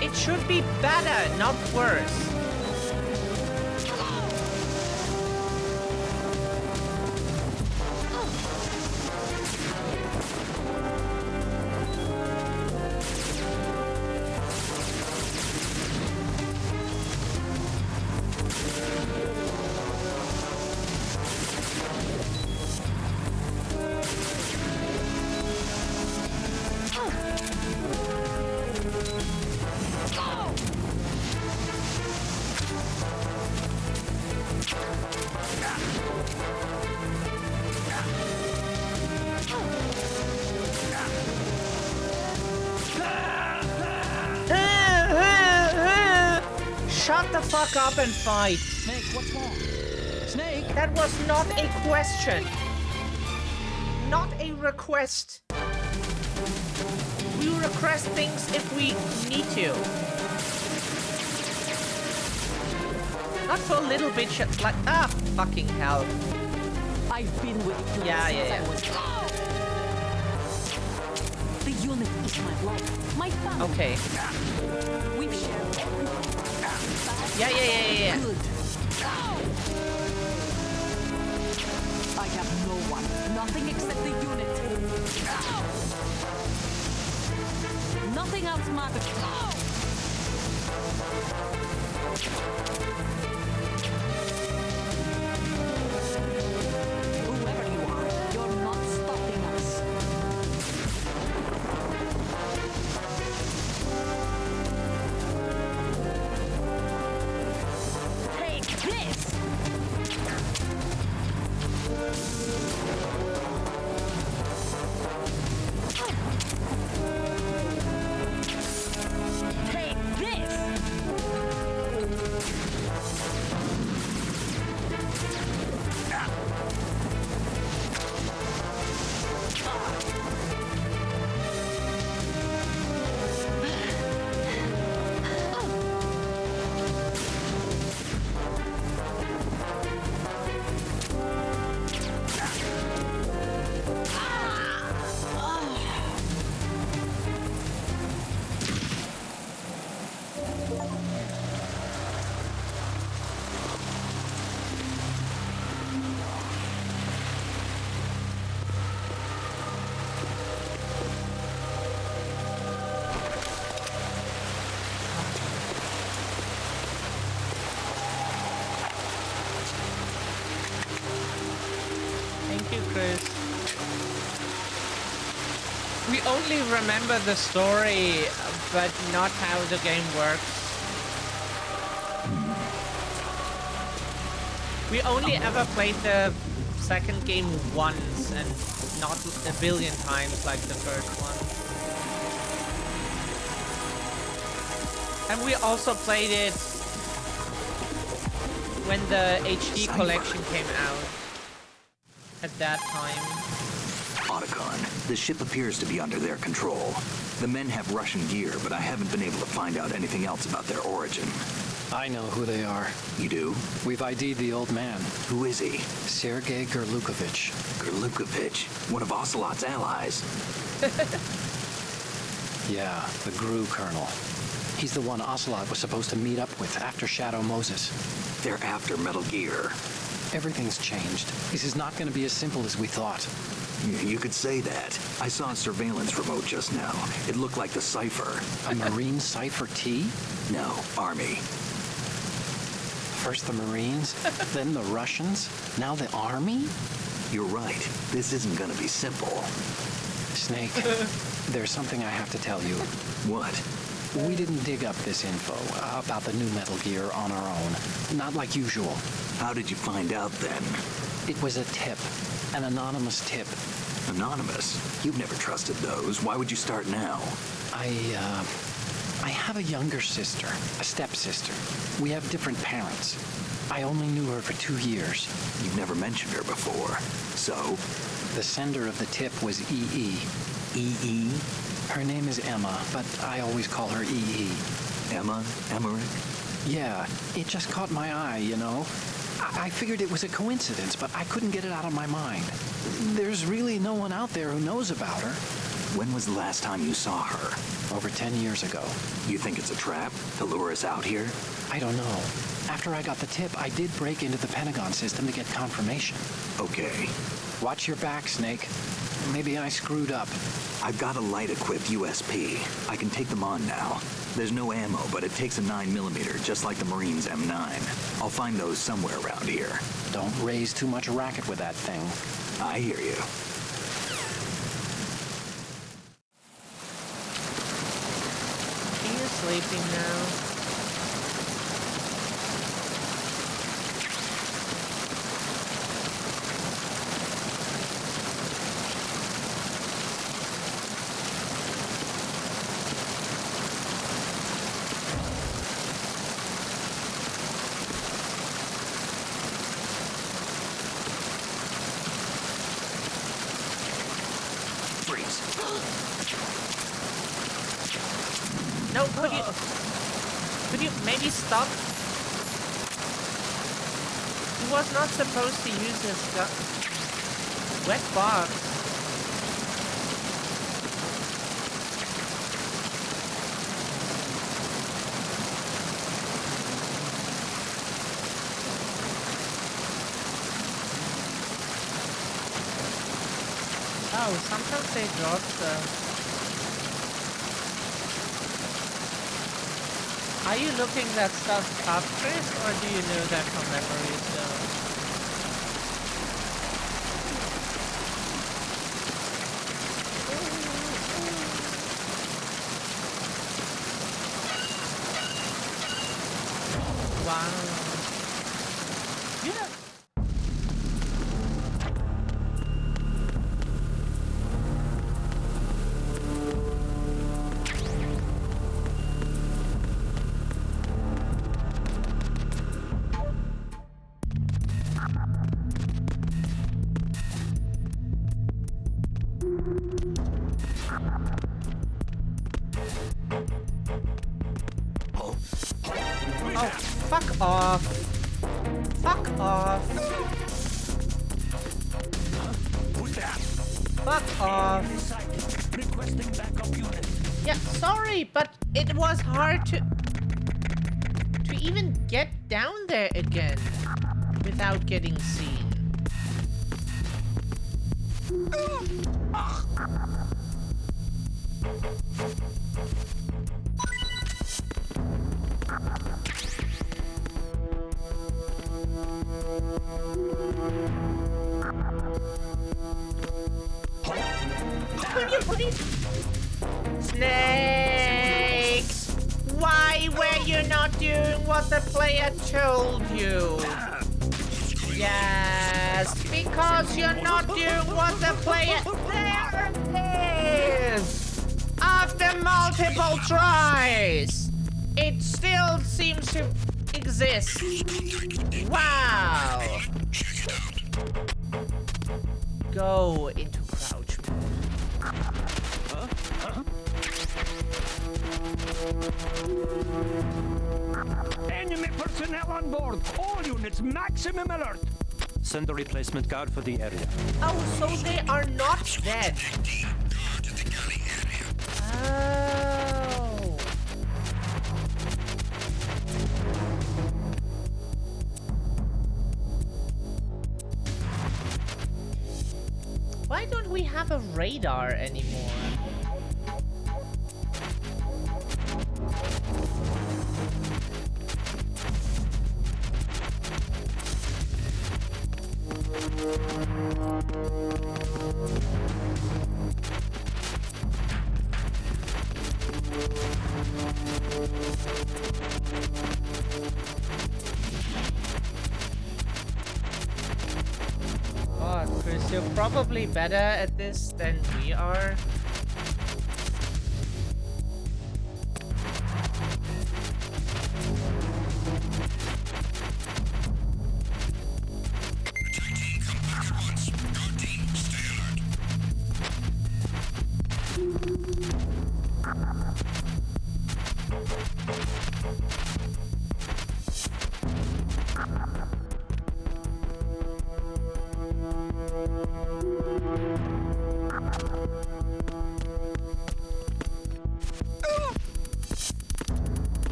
It should be better, not worse. Shut the fuck up and fight. Snake, what's wrong? Snake? That was not a question. Not a request. We request things if we need to. Not for little bitches like fucking hell. I've been with you Yeah. since I was. The unit is my life, my family. Okay. We've shared everything. Yeah. Good. I have no one, nothing except the unit. Nothing else matters. Whoever you are, you're not stopping us. Chris. We only remember the story, but not how the game works. We only ever played the second game once and not a billion times like the first one. And we also played it when the HD collection came out. At that time. Otacon, the ship appears to be under their control. The men have Russian gear, but I haven't been able to find out anything else about their origin. I know who they are. You do? We've ID'd the old man. Who is he? Sergei Gerlukovich. Gerlukovich? One of Ocelot's allies. Yeah, the GRU colonel. He's the one Ocelot was supposed to meet up with after Shadow Moses. They're after Metal Gear. Everything's changed. This is not going to be as simple as we thought. You could say that. I saw a surveillance remote just now. It looked like the Cypher. A Marine Cypher T? No, Army. First the Marines, then the Russians, now the Army? You're right. This isn't gonna be simple. Snake, there's something I have to tell you. What? We didn't dig up this info about the new Metal Gear on our own. Not like usual. How did you find out then? It was a tip. An anonymous tip. Anonymous? You've never trusted those. Why would you start now? I have a younger sister, a stepsister. We have different parents. I only knew her for 2 years. You've never mentioned her before. So? The sender of the tip was EE. EE? Her name is Emma, but I always call her EE. Emma? Emmerich? Yeah, it just caught my eye, you know? I figured it was a coincidence, but I couldn't get it out of my mind. There's really no one out there who knows about her. When was the last time you saw her? Over 10 years ago. You think it's a trap to lure us out here? I don't know. After I got the tip, I did break into the Pentagon system to get confirmation. Okay. Watch your back, Snake. Maybe I screwed up. I've got a light-equipped USP. I can take them on now. There's no ammo, but it takes a 9mm, just like the Marines' M9. I'll find those somewhere around here. Don't raise too much racket with that thing. I hear you. He is sleeping now. No, could you maybe stop? He was not supposed to use his gun. Wet box. Oh, sometimes they drop stuff. Are you looking that stuff up, Chris, or do you know that from memory still? Wow. Yeah. Oh, fuck off. Fuck off. Who's that? Fuck off. Requesting backup unit. Yeah, sorry, but it was hard to even get down there again without getting seen. Will you please? Snake! Why were you not doing what the player told you? Yes, because you're not doing what the player... There it is! After multiple tries, it still seems to exist. Wow! Go into crouch mode. Enemy personnel on board. All units, maximum alert. Send a replacement guard for the area. Oh, so they are not dead. Oh. Why don't we have a radar anymore? Oh, Chris, you're probably better at this than we are.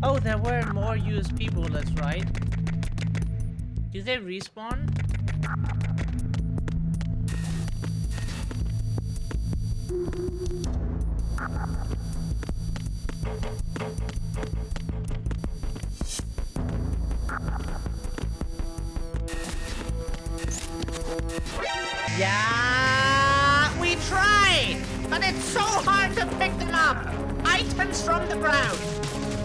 Oh, there were more USP bullets, right? Do they respawn? Yeah, we tried, but it's so hard to pick them up. Items from the ground.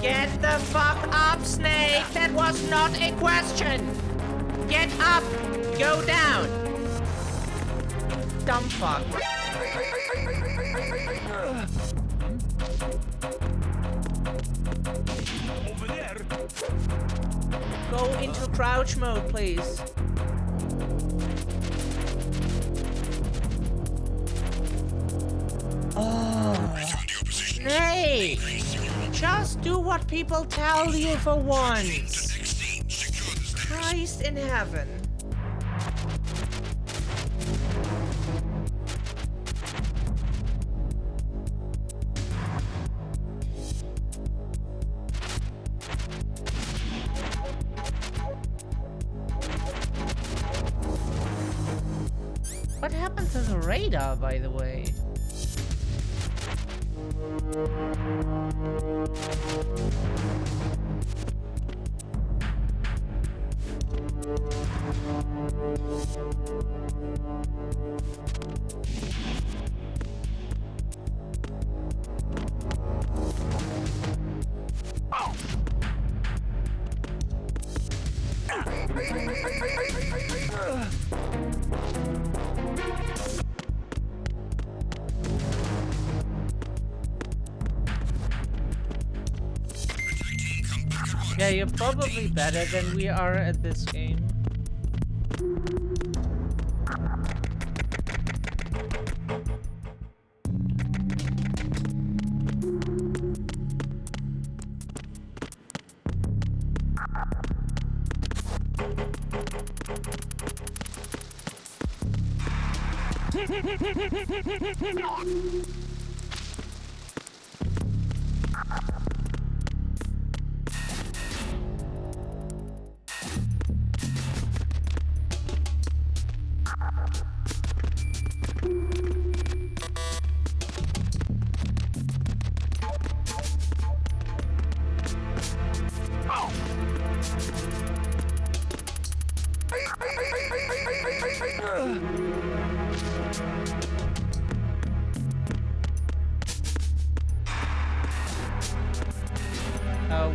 Get the fuck up, Snake. That was not a question. Get up. Go down. Dumb fuck. Over there. Go into crouch mode, please. Oh. Snake. Just do what people tell you for once. Christ in heaven. What happened to the radar, by the way? Yeah, you're probably better than we are at this game.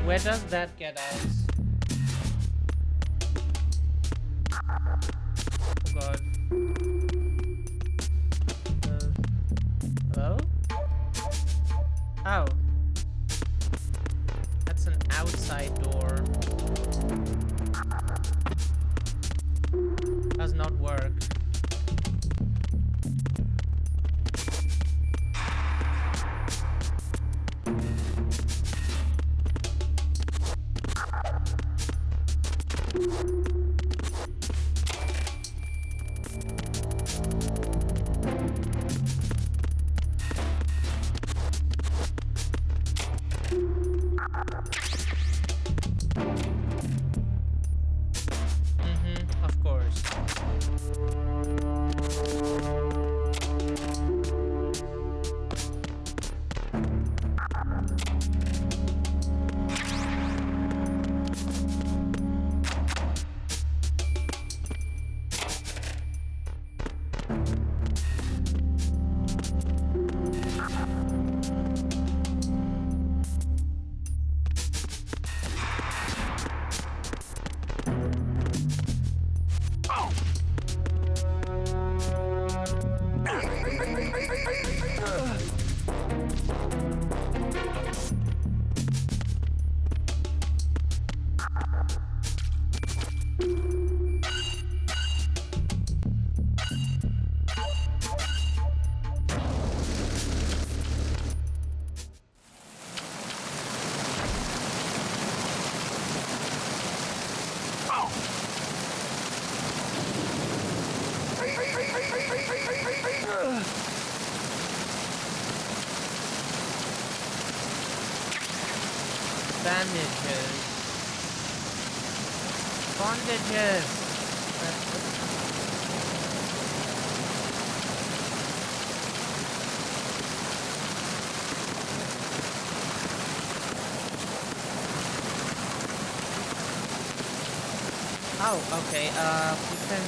Where does that get us? Oh god. Hello? Oh. That's an outside door. Does not work. Of course. Bandages. Bondages. Oh, okay, we can...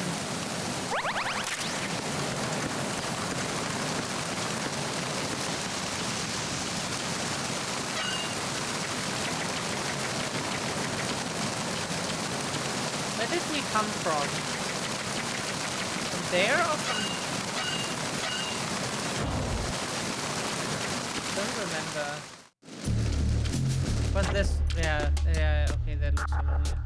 Where did we come from? From there or from... Don't remember. Was this... Yeah, okay, that looks familiar.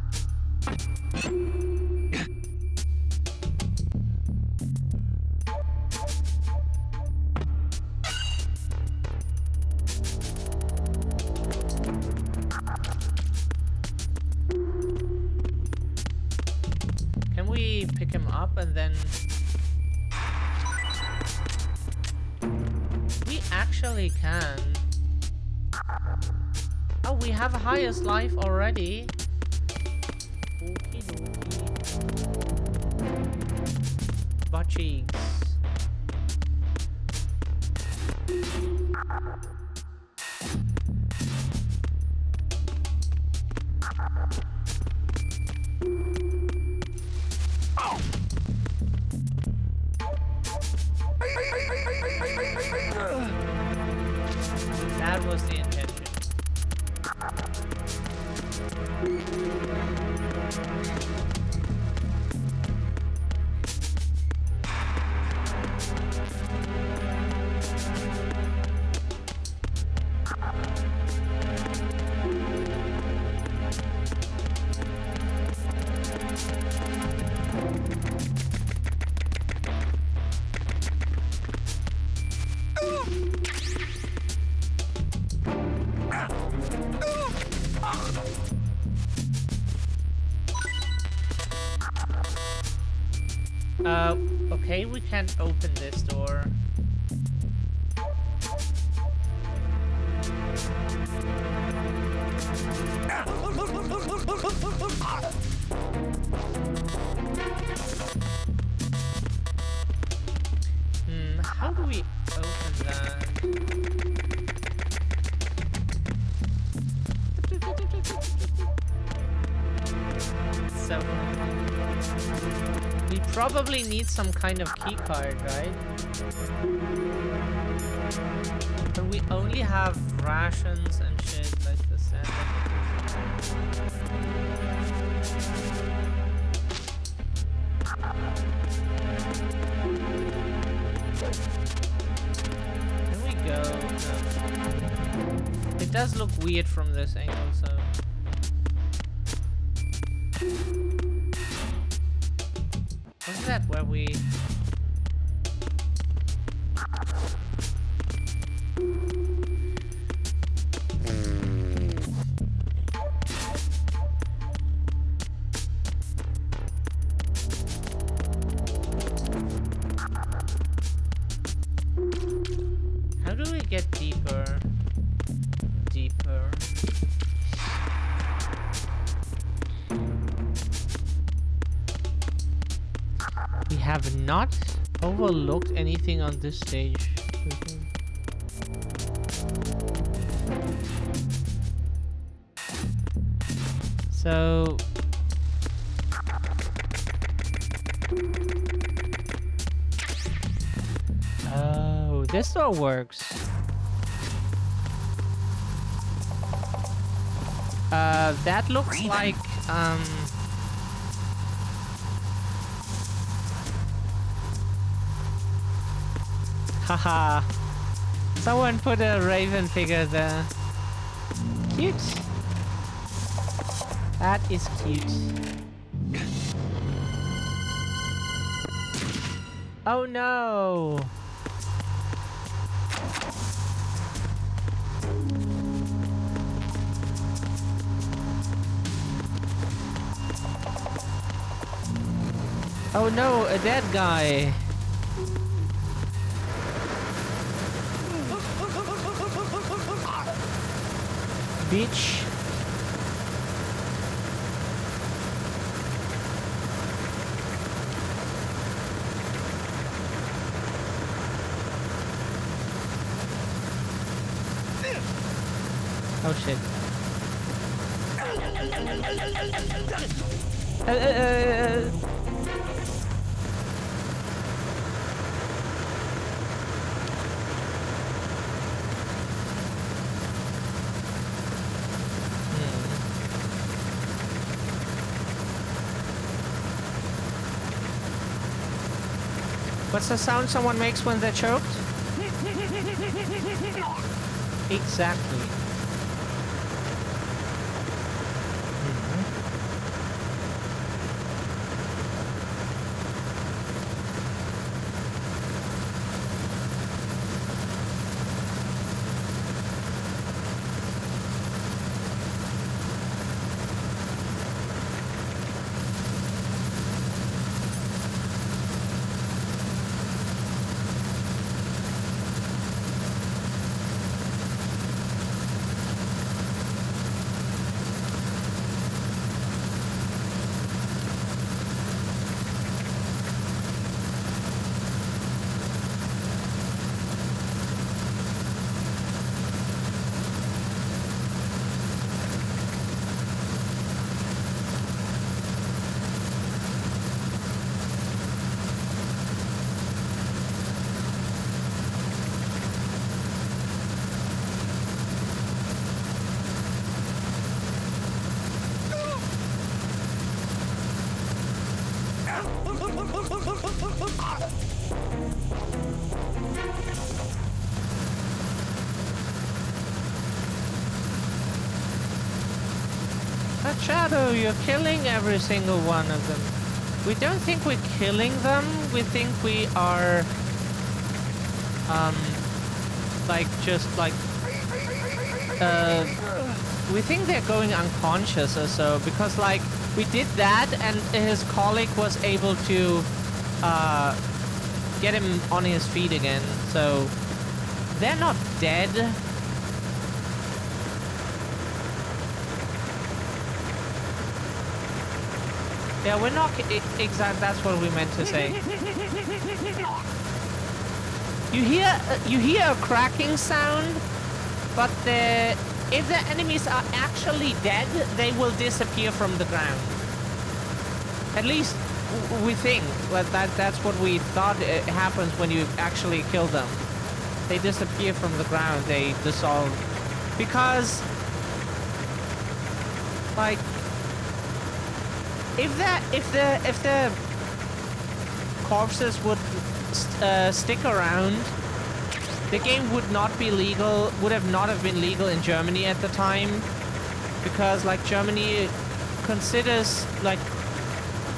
Can we pick him up and then... We actually can. Oh, we have highest life already. Okie dokie. Butt cheeks. That was the intention. Okay, we can't open this door. How do we open that? So we probably need some kind of key card, right? But we only have rations and shit like the standard. There we go. It does look weird from this angle, so. Wasn't that where we... How do we get deeper? Deeper. We have not overlooked anything on this stage. So... Oh, this door works. That looks like, haha. Someone put a raven figure there. Cute. That is cute. Oh no! Oh no, a dead guy. Bitch. Oh shit. What's the sound someone makes when they're choked? Exactly. Shadow, you're killing every single one of them. We don't think we're killing them. We think we are, we think they're going unconscious or so, because, like, we did that and his colleague was able to, get him on his feet again, so they're not dead. Yeah, we're not exact. That's what we meant to say. You hear a cracking sound, but if the enemies are actually dead, they will disappear from the ground. At least we think. Well, that's what we thought happens when you actually kill them. They disappear from the ground. They dissolve because Like, if the corpses would stick around, the game would not be legal. Would have not have been legal in Germany at the time, because like Germany considers like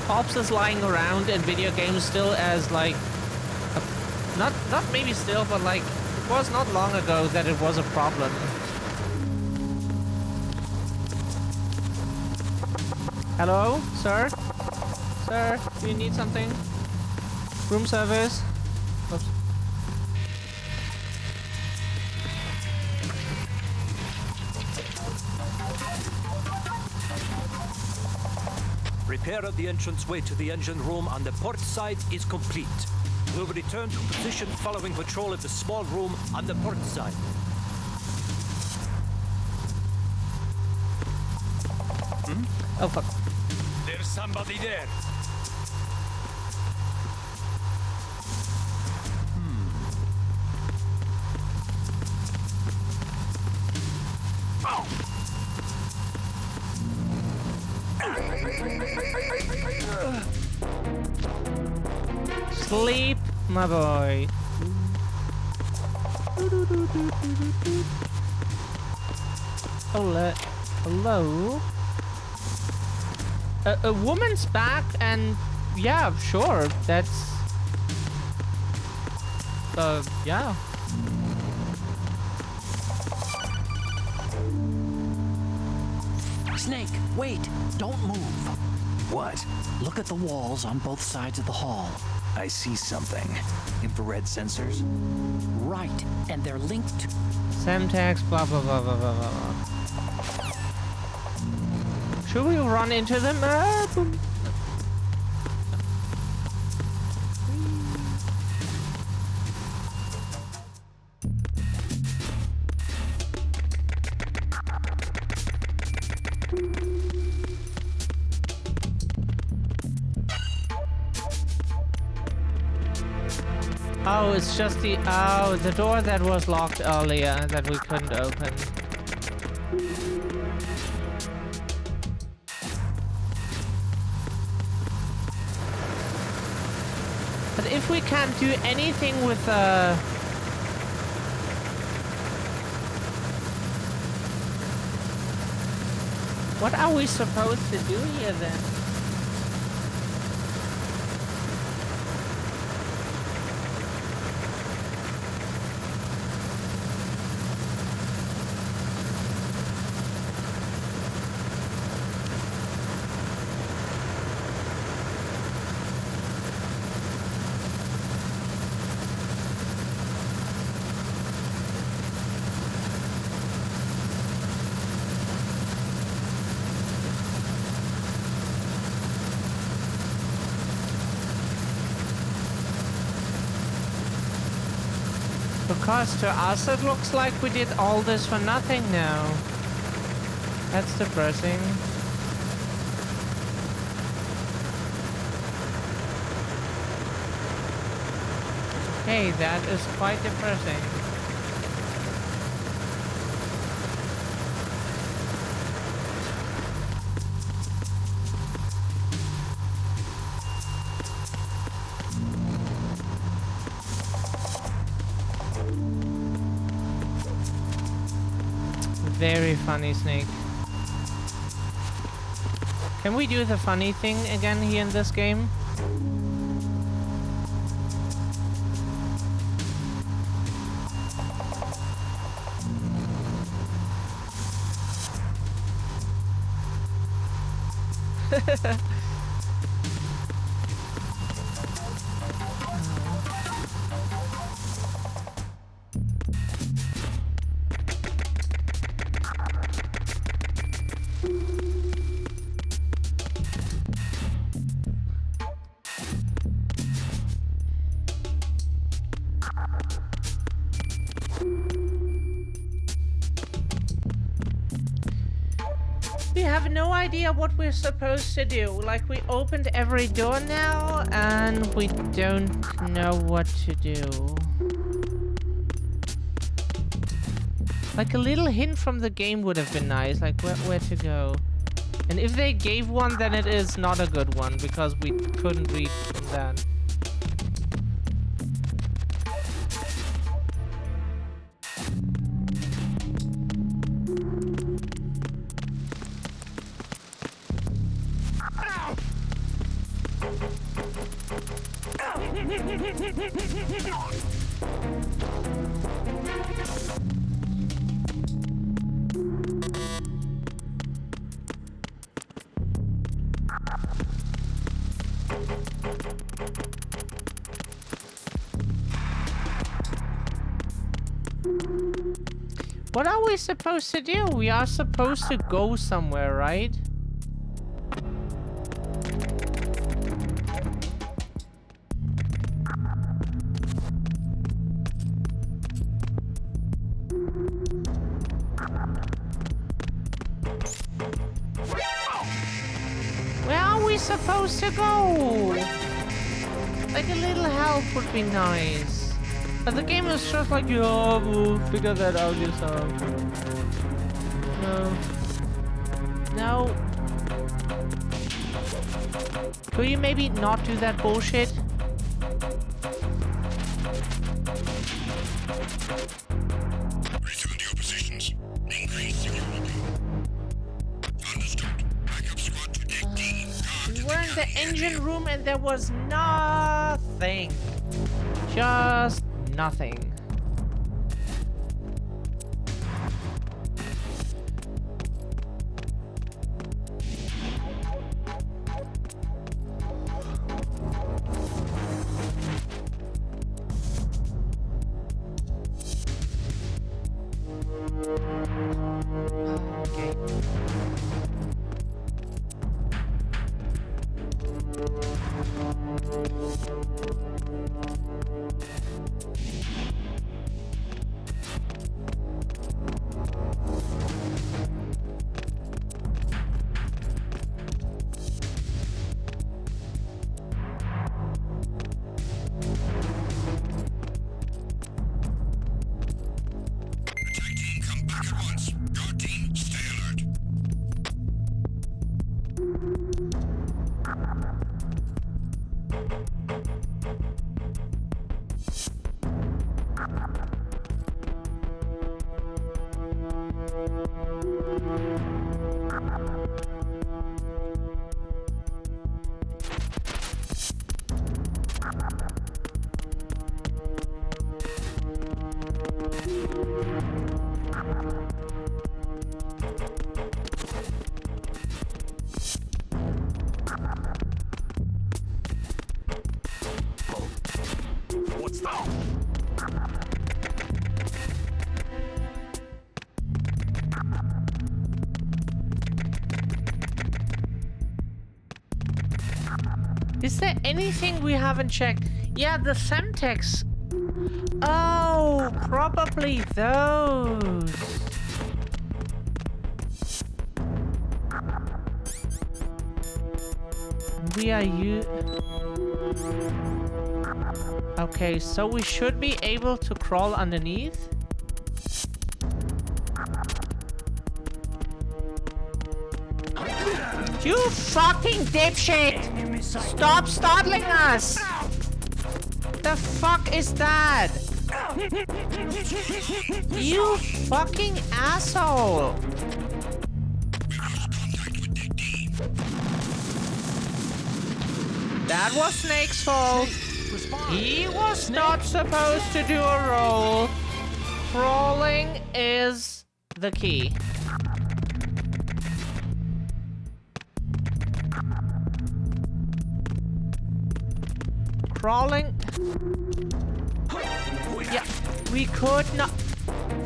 corpses lying around in video games still as like not maybe still, but like it was not long ago that it was a problem. Hello, sir? Sir, do you need something? Room service? Oops. Repair of the entranceway to the engine room on the port side is complete. We'll return to position following patrol of the small room on the port side. Oh fuck. There's somebody there. Sleep, my boy. Hello? A woman's back, and yeah, sure, that's... yeah. Snake, wait! Don't move. What? Look at the walls on both sides of the hall. I see something. Infrared sensors? Right, and they're linked. Semtex, blah blah blah blah blah blah. Should we run into them? Boom. Oh, it's just the door that was locked earlier that we couldn't open. But if we can't do anything with what are we supposed to do here then? Because to us it looks like we did all this for nothing now. That's depressing. Hey, that is quite depressing. Very funny, Snake. Can we do the funny thing again here in this game? We have no idea what we're supposed to do. Like, we opened every door now, and we don't know what to do. Like, a little hint from the game would have been nice, like where to go. And if they gave one, then it is not a good one, because we couldn't read from that. What are we supposed to do? We are supposed to go somewhere, right? Where are we supposed to go? Like a little help would be nice. But the game is just like, yeah, we'll figure that out yourself. No. No. Could you maybe not do that bullshit? Return to your positions. Increase security. Understood. Backup squad to deck D. We were in the engine room and there was nothing. Just nothing. Okay. Attack team, come back at once. Guard team, stay alert. What's that? Is there anything we haven't checked? Yeah, the Semtex. Oh, probably those. We are Okay, so we should be able to crawl underneath. You fucking dipshit! Stop startling us! The fuck is that? You fucking asshole! That was Snake's fault. He was not supposed to do a roll. Crawling is the key. Crawling. Yeah, we could not.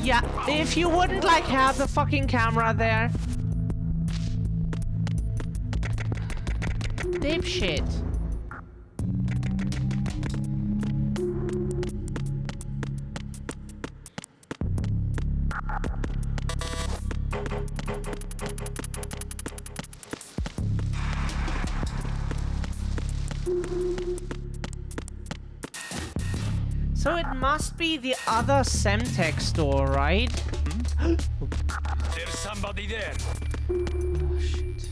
Yeah, if you wouldn't like have the fucking camera there. Dipshit. So it must be the other Semtex store, right? There's somebody there. Oh, shit.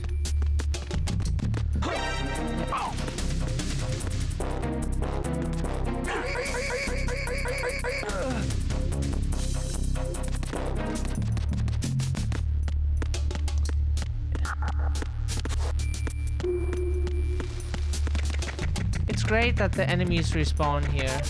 It's great that the enemies respawn here.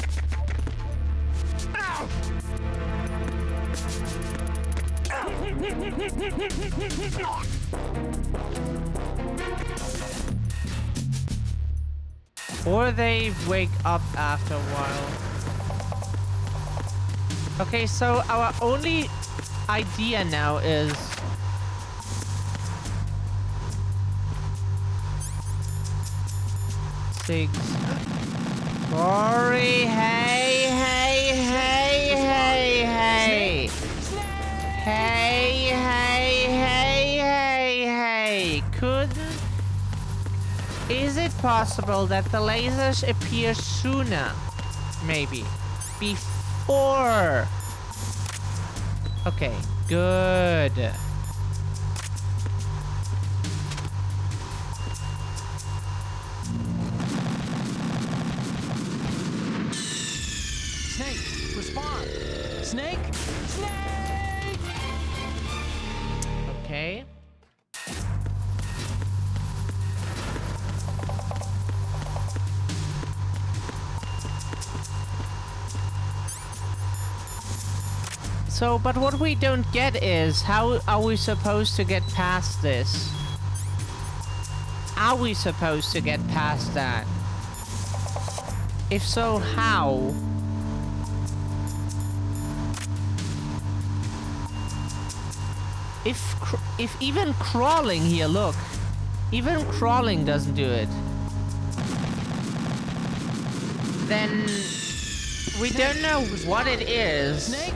Or they wake up after a while. Okay, so our only idea now is... Sigs. Rory, hey, hey, hey, hey, hey. Hey, hey, hey, hey, hey. Is it possible that the lasers appear sooner? Maybe. Before. Okay, good. Snake, respond. Snake? Snake! Okay. So, but what we don't get is, how are we supposed to get past this? Are we supposed to get past that? If so, how? If even crawling here, look. Even crawling doesn't do it. Then we don't know what it is. Snake?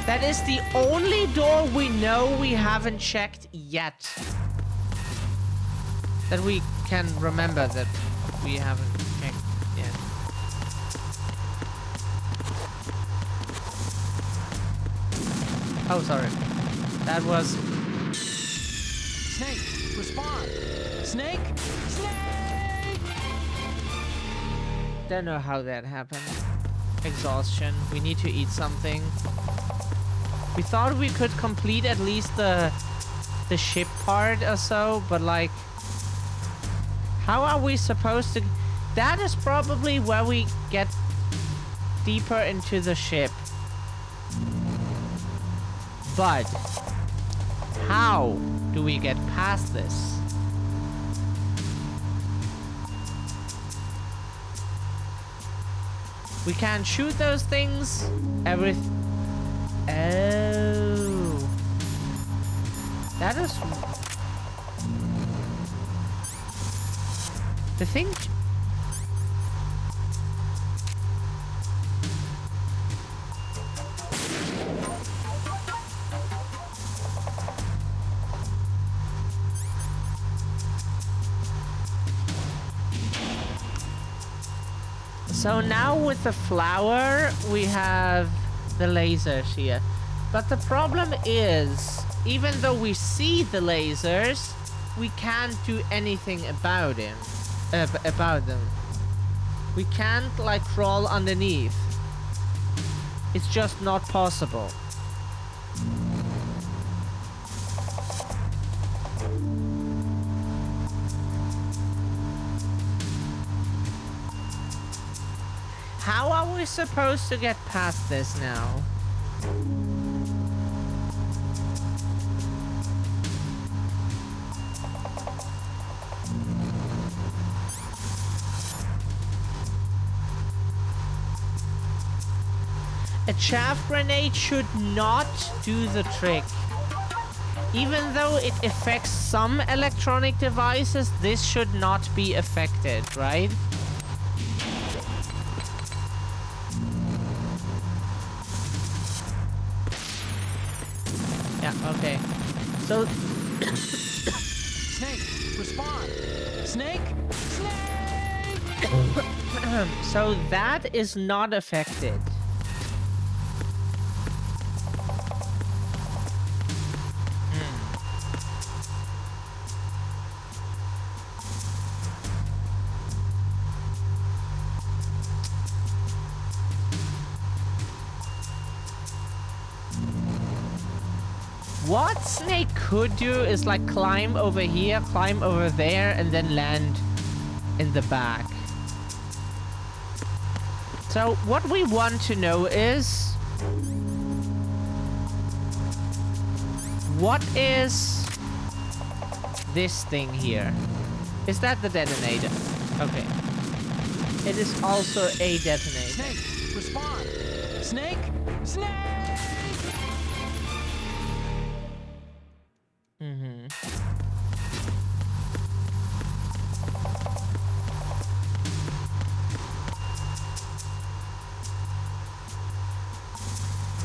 That is the only door we know we haven't checked yet. That we can remember that we haven't checked yet. Oh, sorry. That was... Snake, respond. Snake? Snake! Don't know how that happened. Exhaustion. We need to eat something. We thought we could complete at least the ship part or so, but like... How are we supposed to... That is probably where we get deeper into the ship. But... How do we get past this? We can't shoot those things. Oh. That is... The thing... So now with the flower, we have the lasers here. But the problem is, even though we see the lasers, we can't do anything about them. We can't like crawl underneath. It's just not possible. How are we supposed to get past this now? A chaff grenade should not do the trick. Even though it affects some electronic devices, this should not be affected, right? Yeah, okay. So... Snake, respond. Snake? Snake! So that is not affected. What Snake could do is like climb over here, climb over there, and then land in the back. So what we want to know is... what is this thing here? Is that the detonator? Okay. It is also a detonator. Snake, respond! Snake! Snake! Mm-hmm.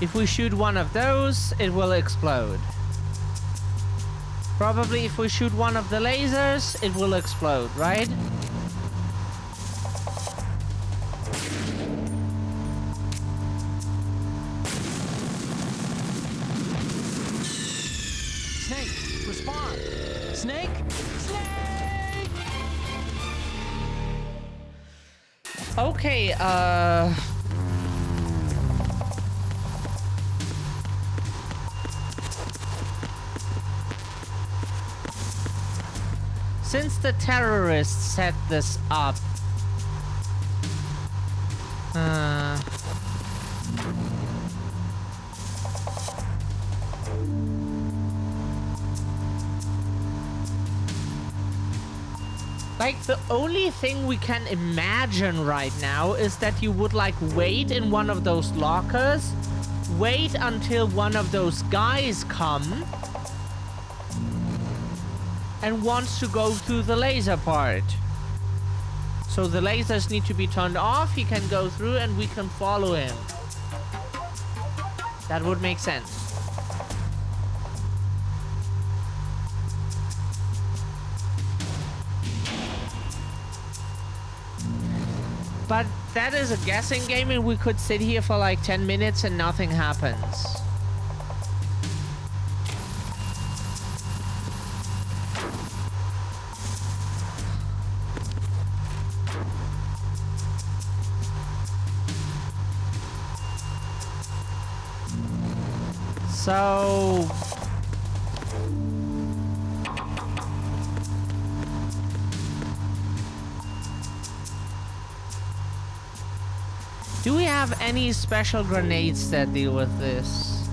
If we shoot one of those, it will explode. Probably if we shoot one of the lasers, it will explode, right? Snake, respond! Snake! Snake! Okay, since the terrorists set this up, like the only thing we can imagine right now is that you would like wait in one of those lockers, wait until one of those guys come and wants to go through the laser part. So the lasers need to be turned off, he can go through and we can follow him. That would make sense. But that is a guessing game and we could sit here for like 10 minutes and nothing happens. So... do we have any special grenades that deal with this?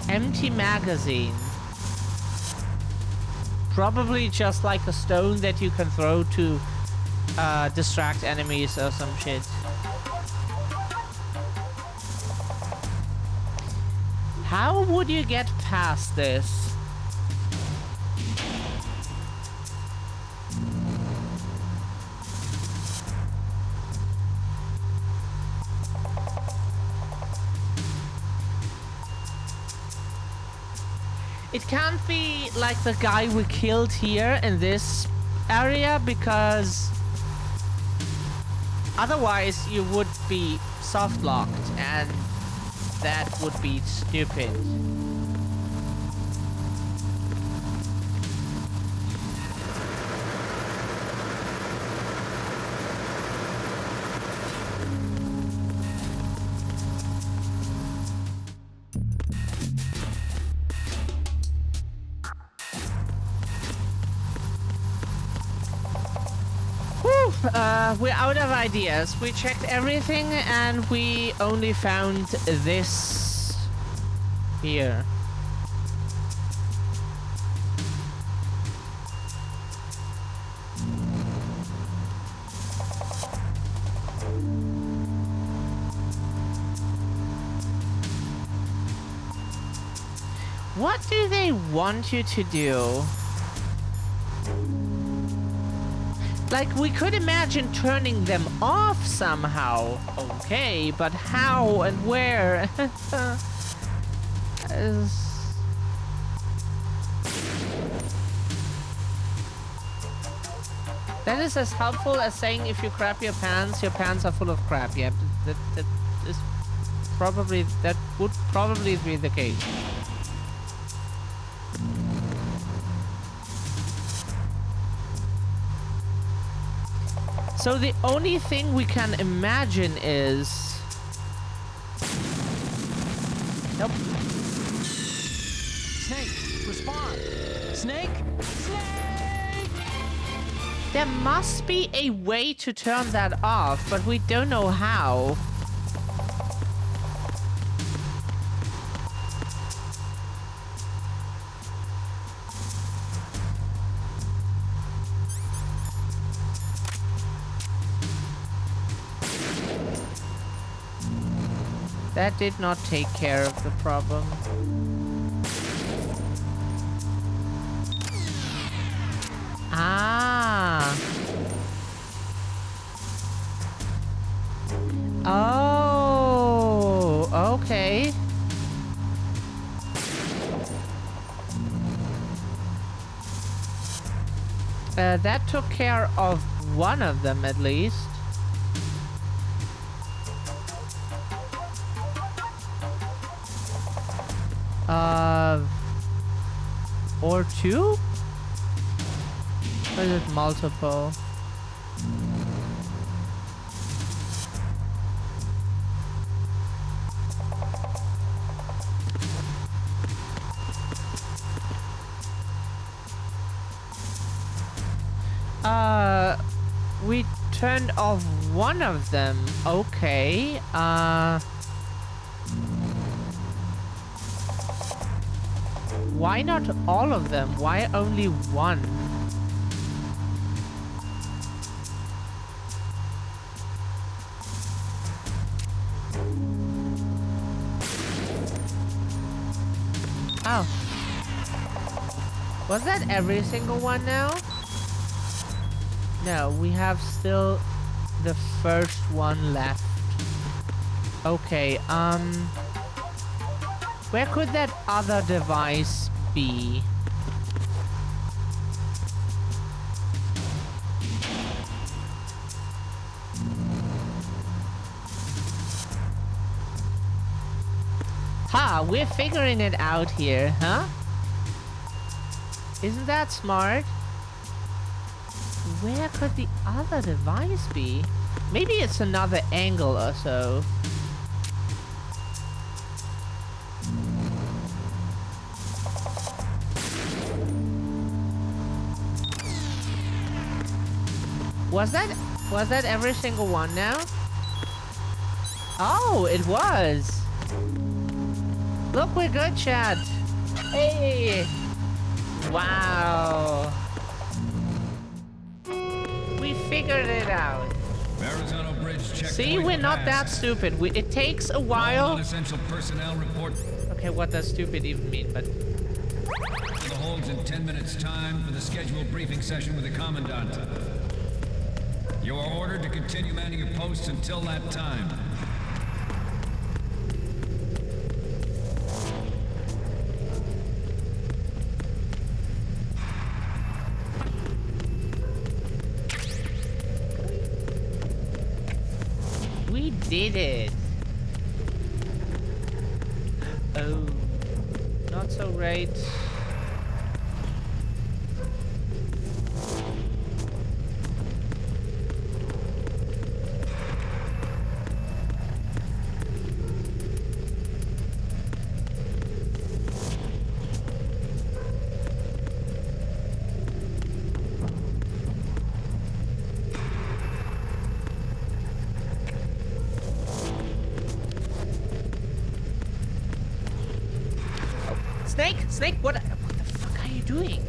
Empty magazine. Probably just like a stone that you can throw to distract enemies or some shit. How would you get past this? It can't be like the guy we killed here in this area, because otherwise you would be soft locked and that would be stupid. We're out of ideas. We checked everything and we only found this here. What do they want you to do? Like, we could imagine turning them off somehow. Okay, but how and where? That is as helpful as saying if you crap your pants are full of crap. Yeah, that is probably, that would probably be the case. So the only thing we can imagine is Nope. Snake, respond. Snake? Snake! There must be a way to turn that off, but we don't know how. That did not take care of the problem. Ah. Oh, okay. That took care of one of them at least. Or two? Or is it multiple? We turned off one of them. Okay. Why not all of them? Why only one? Oh. Was that every single one now? No, we have still the first one left. Okay, where could that other device be? Ha, we're figuring it out here, huh? Isn't that smart? Where could the other device be? Maybe it's another angle or so. Was that every single one now? Oh, it was. Look, we're good, chat. Hey. Wow. We figured it out. Arizona Bridge checkpoint. See, we're not that stupid. It takes a while. Non-essential personnel report. Okay, what does stupid even mean? But the holds in 10 minutes time for the scheduled briefing session with the commandant. You are ordered to continue manning your posts until that time. we did it. Oh, not so great. Snake, what the fuck are you doing?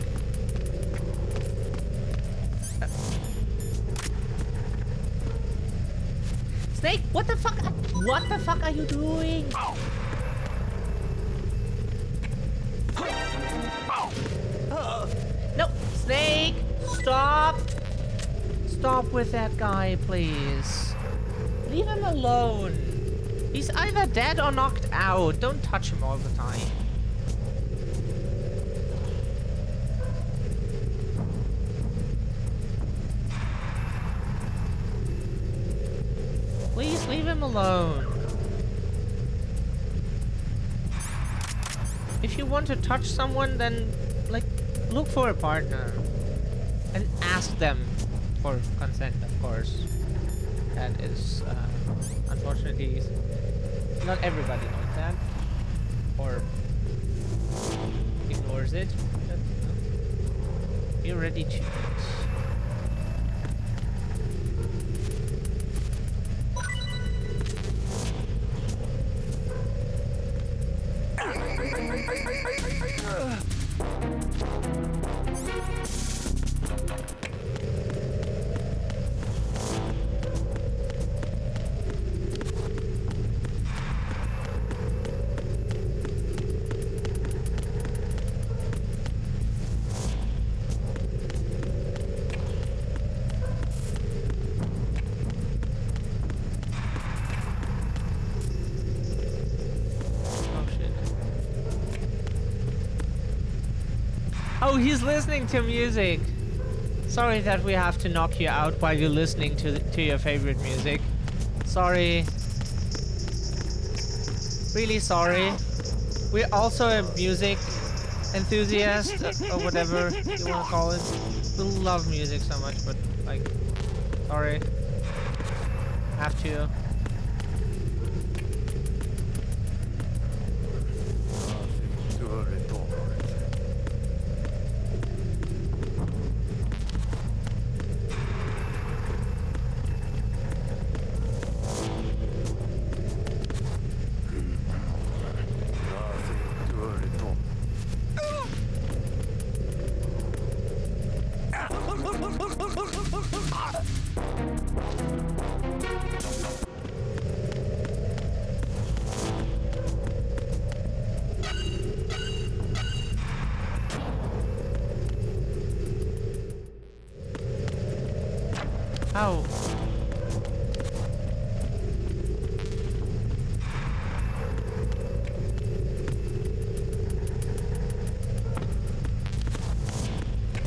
Snake, what the fuck are you doing? No, Snake, stop. Stop with that guy, please. Leave him alone. He's either dead or knocked out. Don't touch him all the time. Please leave him alone. If you want to touch someone, then, like, look for a partner. And ask them for consent, of course. That is, unfortunately, not everybody knows that. or ignores it. Be ready to. Oh, he's listening to music. Sorry that we have to knock you out while you're listening to your favorite music. Sorry. Really sorry. We're also a music enthusiast or whatever you want to call it. We love music so much, but like, sorry. Have to. Ow.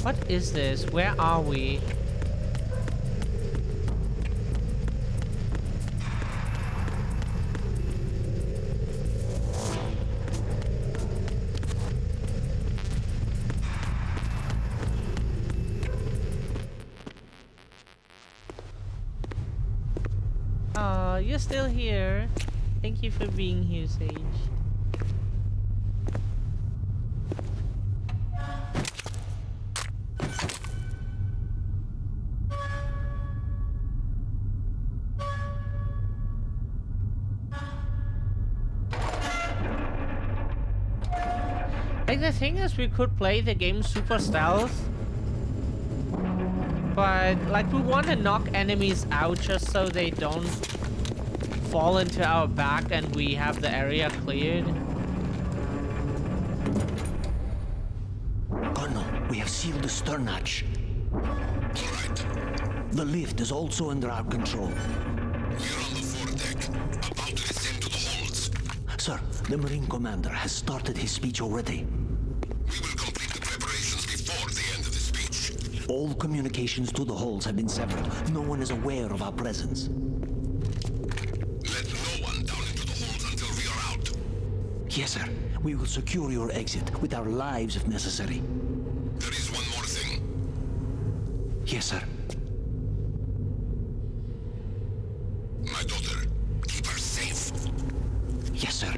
What is this? Where are we? You're still here. Thank you for being here, Sage. Like, the thing is, we could play the game super stealth, but like, we want to knock enemies out just so they don't fall into our back and we have the area cleared. Colonel, we have sealed the stern hatch. All right. The lift is also under our control. We're on the foredeck, about to descend to the holds. Sir, the Marine Commander has started his speech already. We will complete the preparations before the end of the speech. All communications to the holds have been severed. No one is aware of our presence. Let no one down into the holds until we are out. Yes, sir. We will secure your exit with our lives if necessary. There is one more thing. Yes, sir. My daughter, keep her safe. Yes, sir.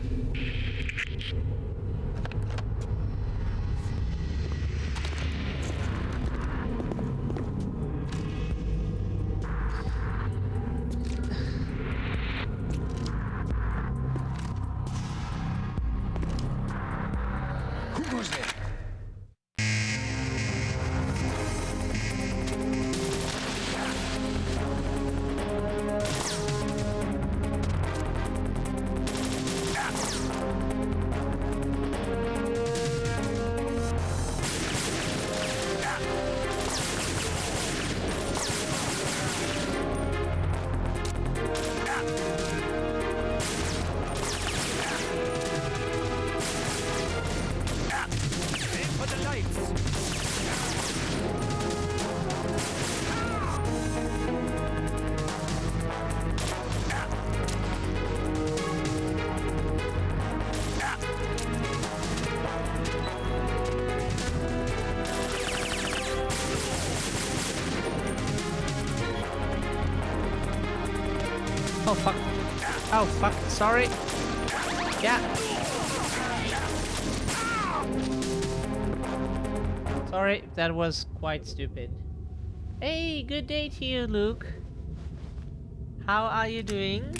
Who goes there? Oh fuck. Oh fuck. Sorry. Yeah. Sorry, that was quite stupid. Hey, good day to you, Luke. How are you doing?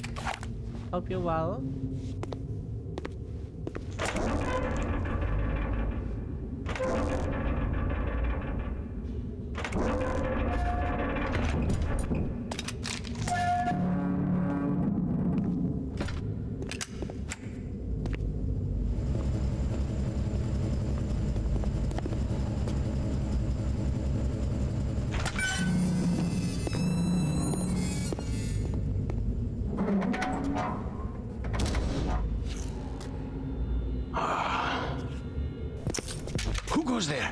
Hope you're well. Who goes there?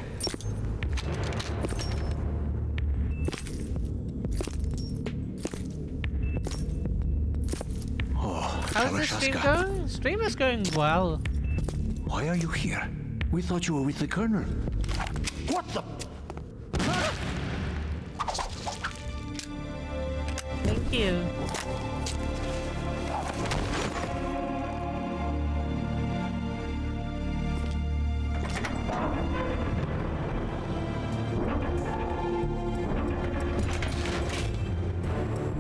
Oh, how's the stream going? Stream is going well. Why are you here? We thought you were with the Colonel. What the? Thank you.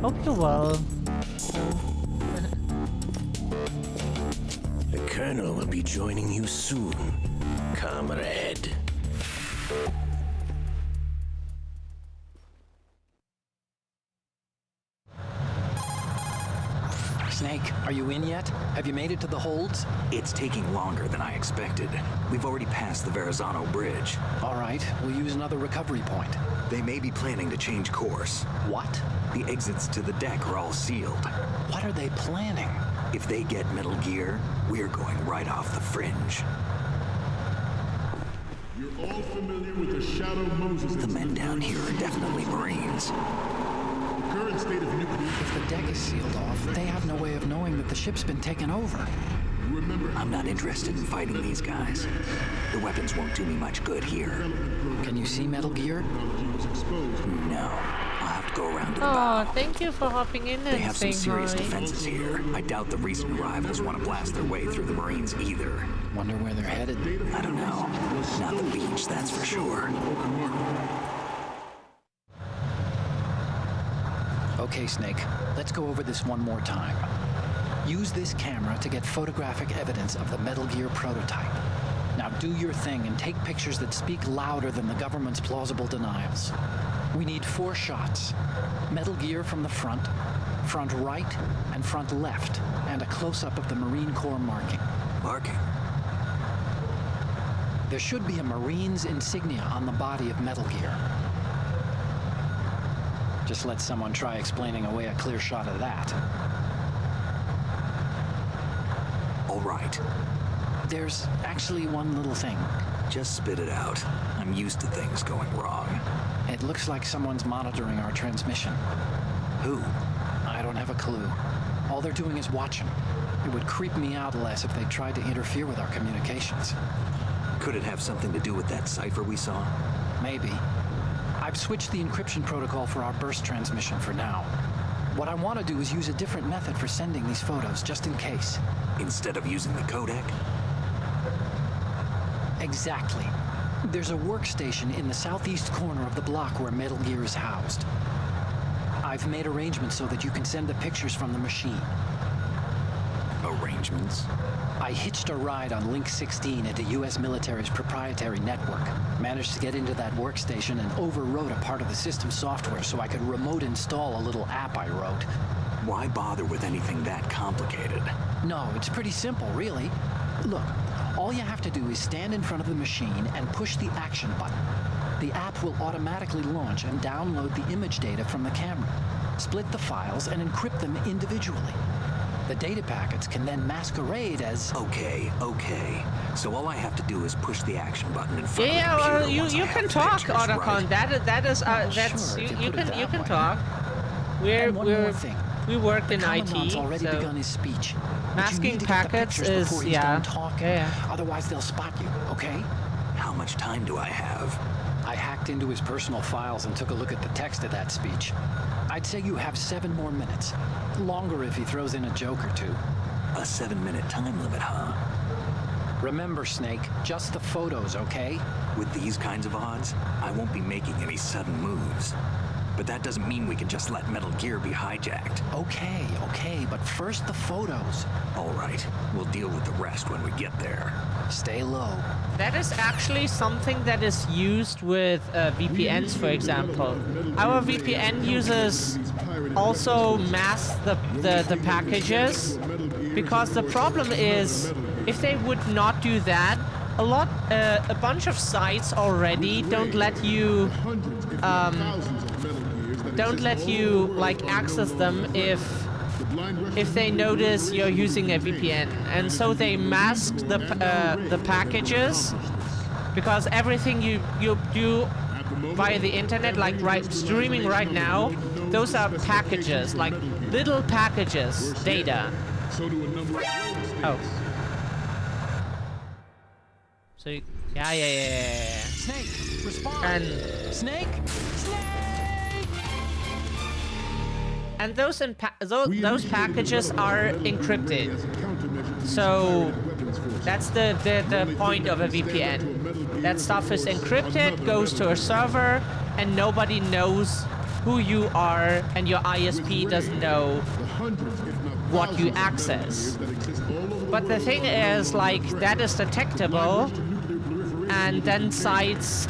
Hope you're well. The Colonel will be joining you soon, comrade. Snake, are you in yet? Have you made it to the holds? It's taking longer than I expected. We've already passed the Verrazano Bridge. All right, we'll use another recovery point. They may be planning to change course. What? The exits to the deck are all sealed. What are they planning? If they get Metal Gear, we're going right off the fringe. You're all familiar with the Shadow Moses. The men down here are definitely Marines. The current state of nuclear... If the deck is sealed off, they have no way of knowing that the ship's been taken over. I'm not interested in fighting these guys. The weapons won't do me much good here. Can you see Metal Gear? No. I'll have to go around to the Oh, bow. thank you for hopping in and They have some saying serious hi. defenses here. I doubt the recent arrivals want to blast their way through the Marines either. Wonder where they're headed? I don't know. Not the beach, that's for sure. Okay, Snake. Let's go over this one more time. Use this camera to get photographic evidence of the Metal Gear prototype. Now do your thing and take pictures that speak louder than the government's plausible denials. We need 4 shots. Metal Gear from the front right, and front left, and a close-up of the Marine Corps marking. Marking? There should be a Marine's insignia on the body of Metal Gear. Just let someone try explaining away a clear shot of that. All right. There's actually one little thing. Just spit it out. I'm used to things going wrong. It looks like someone's monitoring our transmission. Who? I don't have a clue. All they're doing is watching. It would creep me out less if they tried to interfere with our communications. Could it have something to do with that cipher we saw? Maybe. I've switched the encryption protocol for our burst transmission for now. What I want to do is use a different method for sending these photos, just in case. Instead of using the codec? Exactly. There's a workstation in the southeast corner of the block where Metal Gear is housed. I've made arrangements so that you can send the pictures from the machine. Arrangements? I hitched a ride on Link 16 into U.S. military's proprietary network. Managed to get into that workstation and overwrote a part of the system software so I could remote install a little app I wrote. Why bother with anything that complicated? No, it's pretty simple, really. Look, all you have to do is stand in front of the machine and push the action button. The app will automatically launch and download the image data from the camera, split the files, and encrypt them individually. The data packets can then masquerade as... Okay. So all I have to do is push the action button in front Yeah, of the well, computer you can talk, Otacon. Right? That is sure, you can talk. We work in IT, already so begun his speech. masking packets is Otherwise they'll spot you, okay? How much time do I have? I hacked into his personal files and took a look at the text of that speech. I'd say you have 7 more minutes. Longer if he throws in a joke or two. A 7-minute time limit, huh? Remember, Snake, just the photos, okay? With these kinds of odds, I won't be making any sudden moves. But that doesn't mean we can just let Metal Gear be hijacked. Okay, but first the photos. All right, we'll deal with the rest when we get there. Stay low. That is actually something that is used with VPNs, for example. Our VPN users also mask the packages, because the problem is, if they would not do that, a bunch of sites already don't let you like access them if they notice you're using a VPN, and so they mask the packages, because everything you do via the internet, like streaming right now, those are packages, like little packages, data. Oh. So yeah. Snake, respond. And Snake. And those packages are encrypted. So that's the point of a VPN. That stuff is encrypted, goes to a server, and nobody knows who you are, and your ISP doesn't know what you access. But the thing is, like, that is detectable, and then sites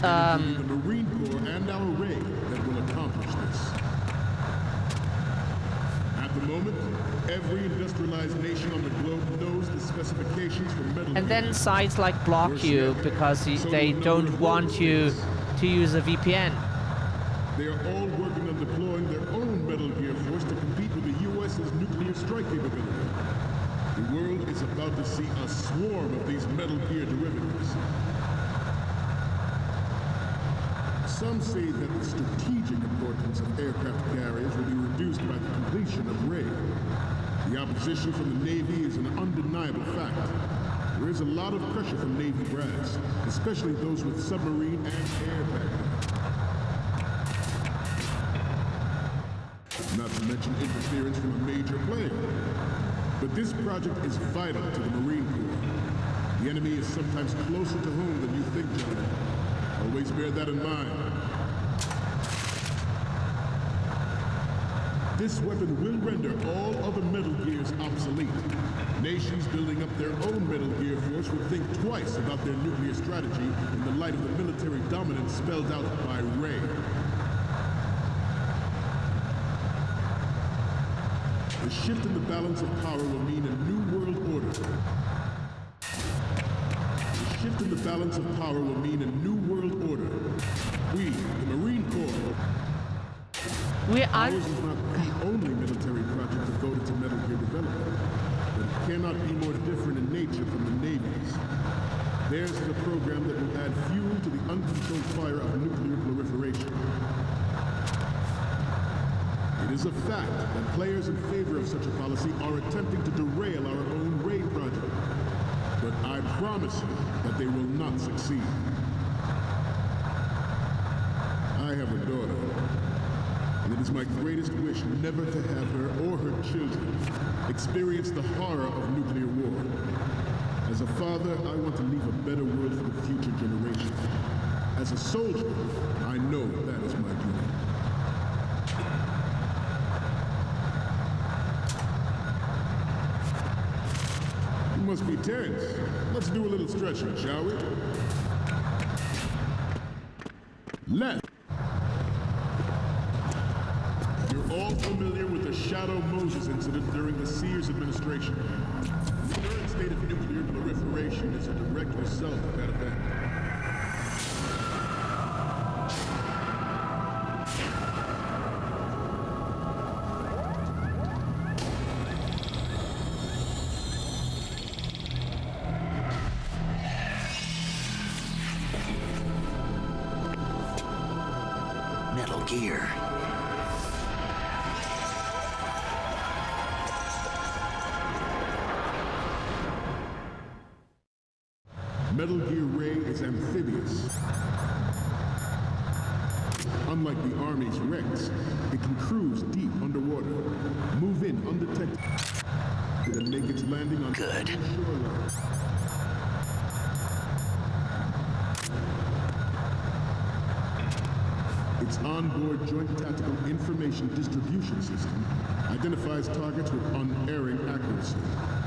every industrialized nation on the globe knows the specifications for Metal and Gear. then sites like block you because they don't want you to use a VPN. They are all working on deploying their own Metal Gear force to compete with the U.S.'s nuclear strike capability. The world is about to see a swarm of these Metal Gear derivatives. Some say that the strategic importance of aircraft carriers will be reduced by the completion of RAID. The opposition from the Navy is an undeniable fact. There is a lot of pressure from Navy brass, especially those with submarine and air background. Not to mention interference from a major player. But this project is vital to the Marine Corps. The enemy is sometimes closer to home than you think, gentlemen. Always bear that in mind. This weapon will render all other Metal Gears obsolete. Nations building up their own Metal Gear force would think twice about their nuclear strategy in the light of the military dominance spelled out by RAID. The shift in the balance of power will mean a new world order. The shift in the balance of power will mean a new world order. We, the Marine Corps, ours is not the only military project devoted to Metal Gear development, but it cannot be more different in nature from the Navy's. Theirs is a program that will add fuel to the uncontrolled fire of nuclear proliferation. It is a fact that players in favor of such a policy are attempting to derail our own RAID project. But I promise you that they will not succeed. I have a daughter, and it is my greatest wish never to have her or her children experience the horror of nuclear war. As a father, I want to leave a better world for the future generations. As a soldier, I know that is my duty. You must be tense. Let's do a little stretching, shall we? Left. You're all familiar with the Shadow Moses incident during the Sears administration. The current state of nuclear proliferation is a direct result of that event. Metal Gear. Metal Gear Ray is amphibious. Unlike the Army's Rex, it can cruise deep underwater, move in undetected, and make its landing on the shoreline. Its onboard Joint Tactical Information Distribution System identifies targets with unerring accuracy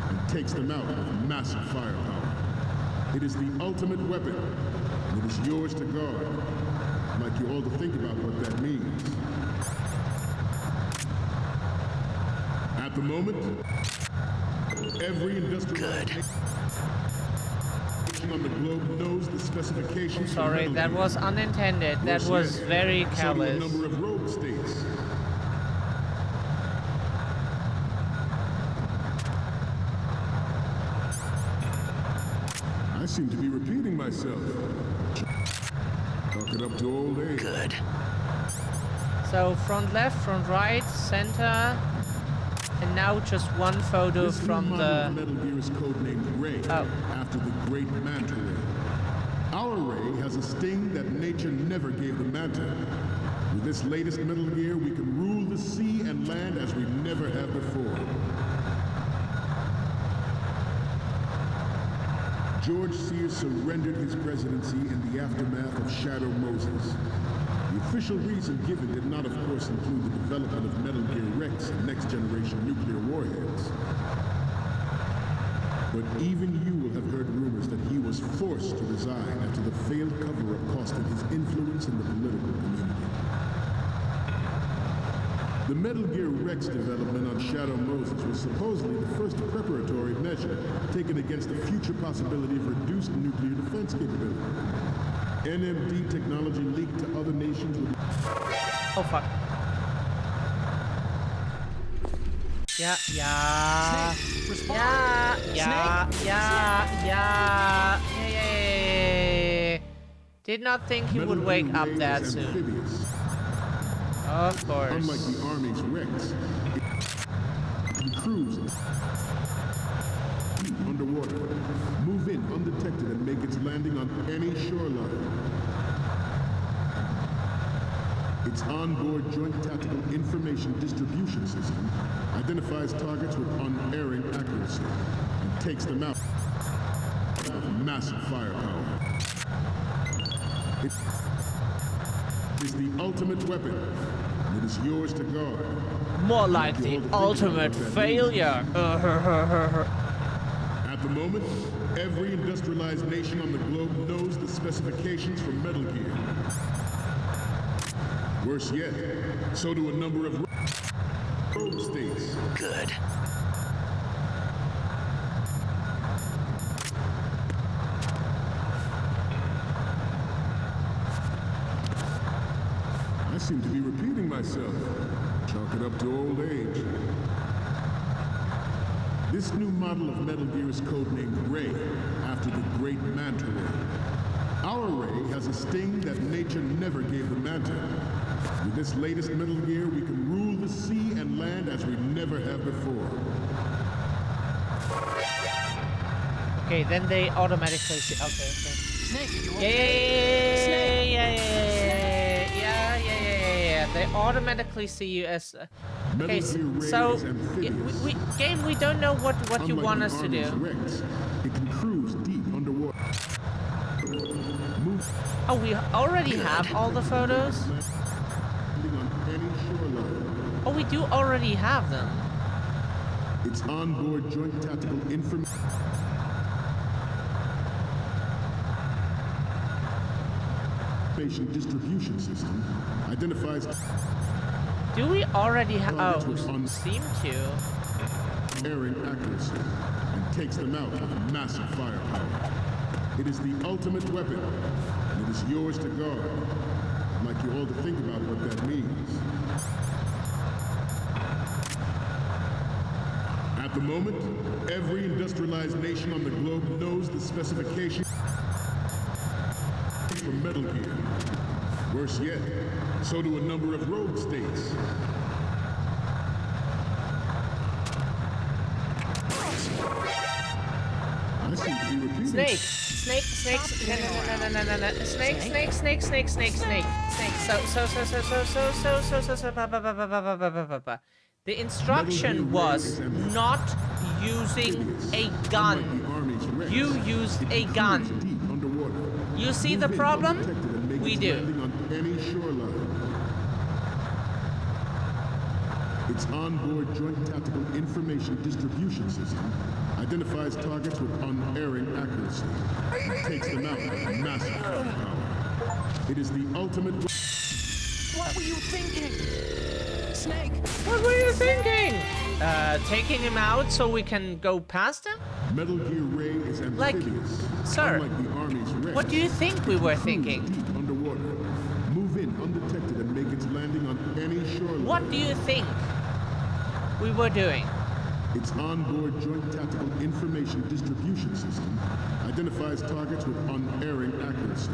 and takes them out with massive firepower. It is the ultimate weapon, and it is yours to guard. I'd like you all to think about what that means. At the moment, every industrial on the globe knows the specifications. Sorry, that was unintended. That was very careless. So do a number of rogue states. I seem to be repeating myself. Talk it up to old age. Good. So front left, front right, center, and now just one photo This from new the. model of Metal Gear is codenamed Ray, after the great Manta Ray. Our Ray has a sting that nature never gave the Manta. With this latest Metal Gear, we can rule the sea and land as we never have before. George Sears surrendered his presidency in the aftermath of Shadow Moses. The official reason given did not, of course, include the development of Metal Gear Rex and next-generation nuclear warheads. But even you will have heard rumors that he was forced to resign after the failed cover-up costed his influence in the political community. The Metal Gear Rex development on Shadow Moses was supposedly the first preparatory measure taken against the future possibility of reduced nuclear defense capability. NMD technology leaked to other nations with... Oh, fuck. Yeah. Did not think he would wake up that soon. Of course. Unlike the Army's Rex, it can cruise underwater, move in undetected, and make its landing on any shoreline. Its onboard Joint Tactical Information Distribution System identifies targets with unerring accuracy and takes them out with massive firepower. It is the ultimate weapon, and it is yours to guard. More like the ultimate failure. At the moment, every industrialized nation on the globe knows the specifications for Metal Gear. Worse yet, so do a number of rogue states. Good. I seem to be repeating myself. Chalk it up to old age. This new model of Metal Gear is codenamed Ray, after the great Manta Ray. Our Ray has a sting that nature never gave the Manta. With this latest Metal Gear, we can rule the sea and land as we never have before. Okay, then they automatically see. Okay. Snake, you Yeah. They automatically see you as. Okay, so we don't know what you want us to do. Rex, it can cruise deep underwater. Oh, we already have all the photos? Oh, we do already have them. Its onboard Joint Tactical Information Distribution System identifies... Do we already have... Oh, seem to. Erring accuracy and takes them out with massive firepower. It is the ultimate weapon, and it is yours to guard. I'd like you all to think about what that means. At the moment, every industrialized nation on the globe knows the specifications for Metal Gear. Worse yet, so do a number of rogue states. I seem to be repeating. Snake. The instruction was not using a gun. You used a gun. You see the problem? We do. On any shoreline. Its onboard joint tactical information distribution system identifies targets with unerring accuracy and takes them out with massive firepower. It is the ultimate... What were you thinking? Snake! What were you thinking? Taking him out so we can go past him? Metal Gear Ray is amphibious. Sir, unlike the Army's Ray. What do you think we were thinking? Deep underwater. Move in undetected and make its landing on any shoreline. What do you think we were doing? Its onboard joint tactical information distribution system identifies targets with unerring accuracy.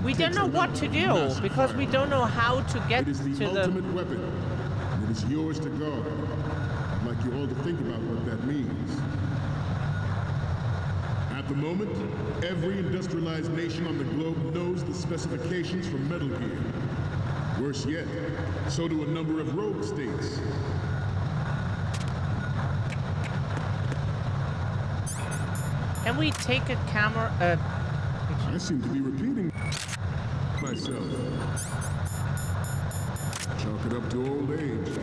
We don't know what to do because we don't know how to get to the... It is the ultimate weapon, and it is yours to guard. I'd like you all to think about what that means. At the moment, every industrialized nation on the globe knows the specifications for Metal Gear. Worse yet, so do a number of rogue states. Can we take a camera... I seem to be repeating myself. Chalk it up to old age.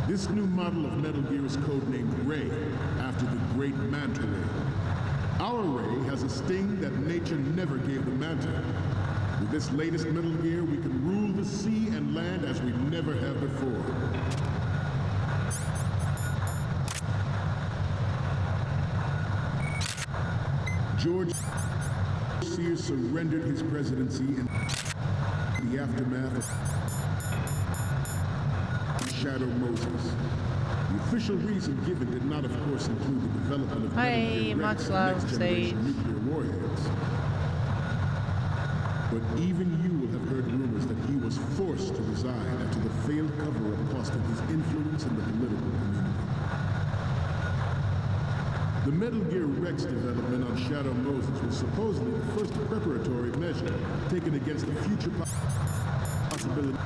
This new model of Metal Gear is codenamed Ray, after the great Manta Ray. Our Ray has a sting that nature never gave the Manta. With this latest Metal Gear, we can rule the sea and land as we never have before. George Sears surrendered his presidency in the aftermath of Shadow Moses. The official reason given did not, of course, include the development of next-generation nuclear warheads. But even you will have heard rumors that he was forced to resign after the failed cover-up cost him his influence in the political community. The Metal Gear Rex development on Shadow Moses was supposedly the first preparatory measure taken against the future possibility.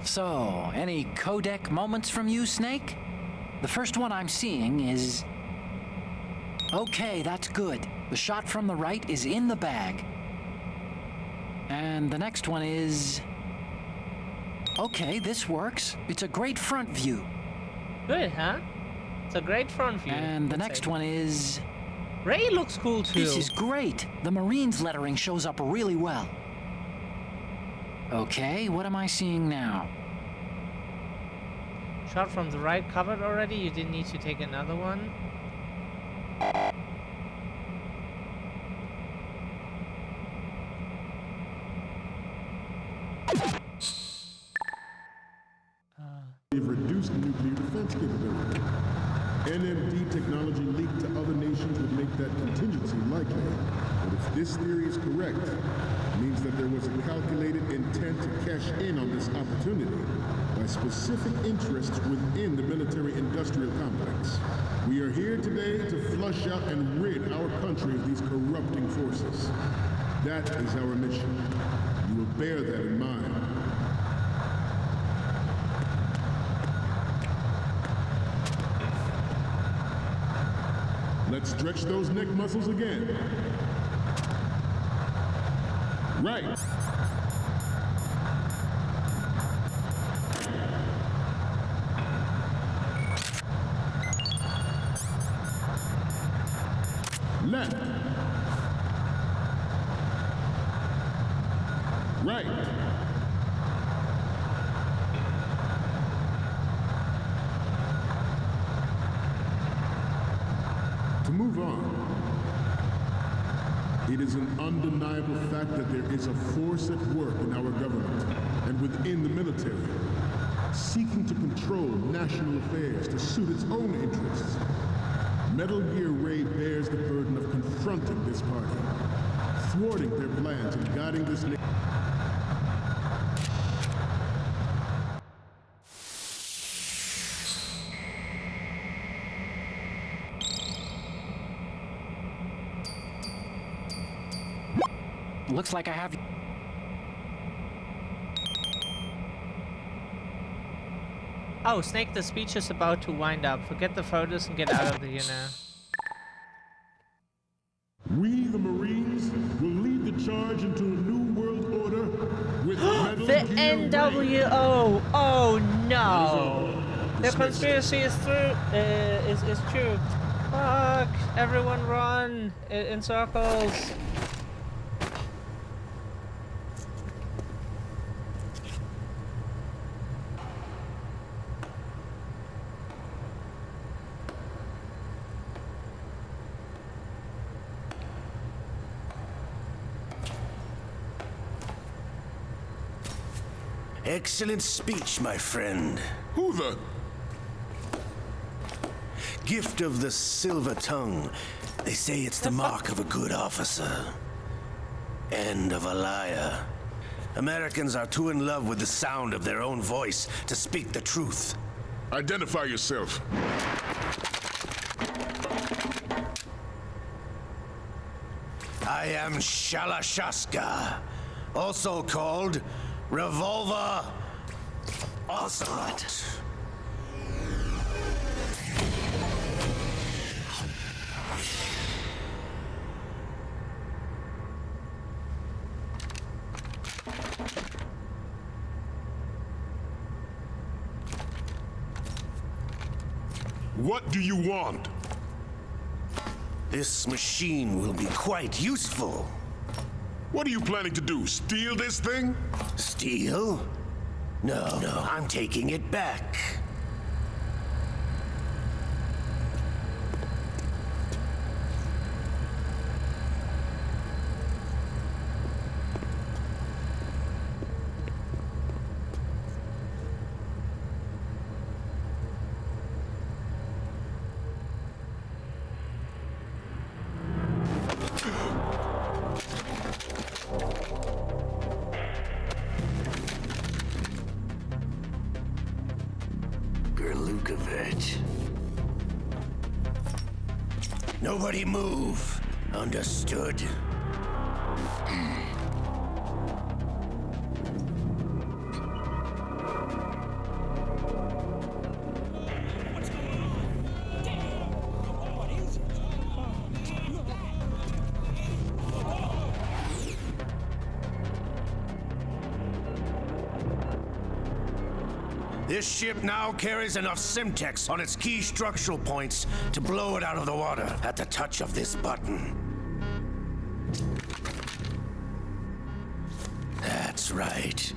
So, any codec moments from you, Snake? The first one I'm seeing is... Okay, that's good. The shot from the right is in the bag. And the next one is... Okay, this works. It's a great front view. Good, huh? It's a great front view. And the next one is... Ray looks cool too. This is great. The Marines lettering shows up really well. Okay, what am I seeing now? Shot from the right covered already? You didn't need to take another one? They've reduced nuclear defense capability. NMD technology leaked to other nations would make that contingency likely. But if this theory is correct, it means that there was a calculated intent to cash in on this opportunity by specific interests within the military-industrial complex. We are here today to flush out and rid our country of these corrupting forces. That is our mission. You will bear that in mind. Let's stretch those neck muscles again. Right. Left. Right. move on. It is an undeniable fact that there is a force at work in our government and within the military, seeking to control national affairs to suit its own interests. Metal Gear Ray bears the burden of confronting this party, thwarting their plans and guiding this nation. Looks like I have... Oh, Snake, the speech is about to wind up. Forget the photos and get out of here now. We, the Marines, will lead the charge into a new world order with Metal The Gear NWO! Oh no! The Dismissed. conspiracy is true. Is true. Fuck! Everyone run in circles. Excellent speech, my friend. Who the? Gift of the silver tongue. They say it's the mark of a good officer. And of a liar. Americans are too in love with the sound of their own voice to speak the truth. Identify yourself. I am Shalashaska, also called Revolver Ocelot. What do you want? This machine will be quite useful. What are you planning to do? Steal this thing? Steal? No, I'm taking it back. Nobody move. Understood? This ship now carries enough Simtex on its key structural points to blow it out of the water at the touch of this button. That's right.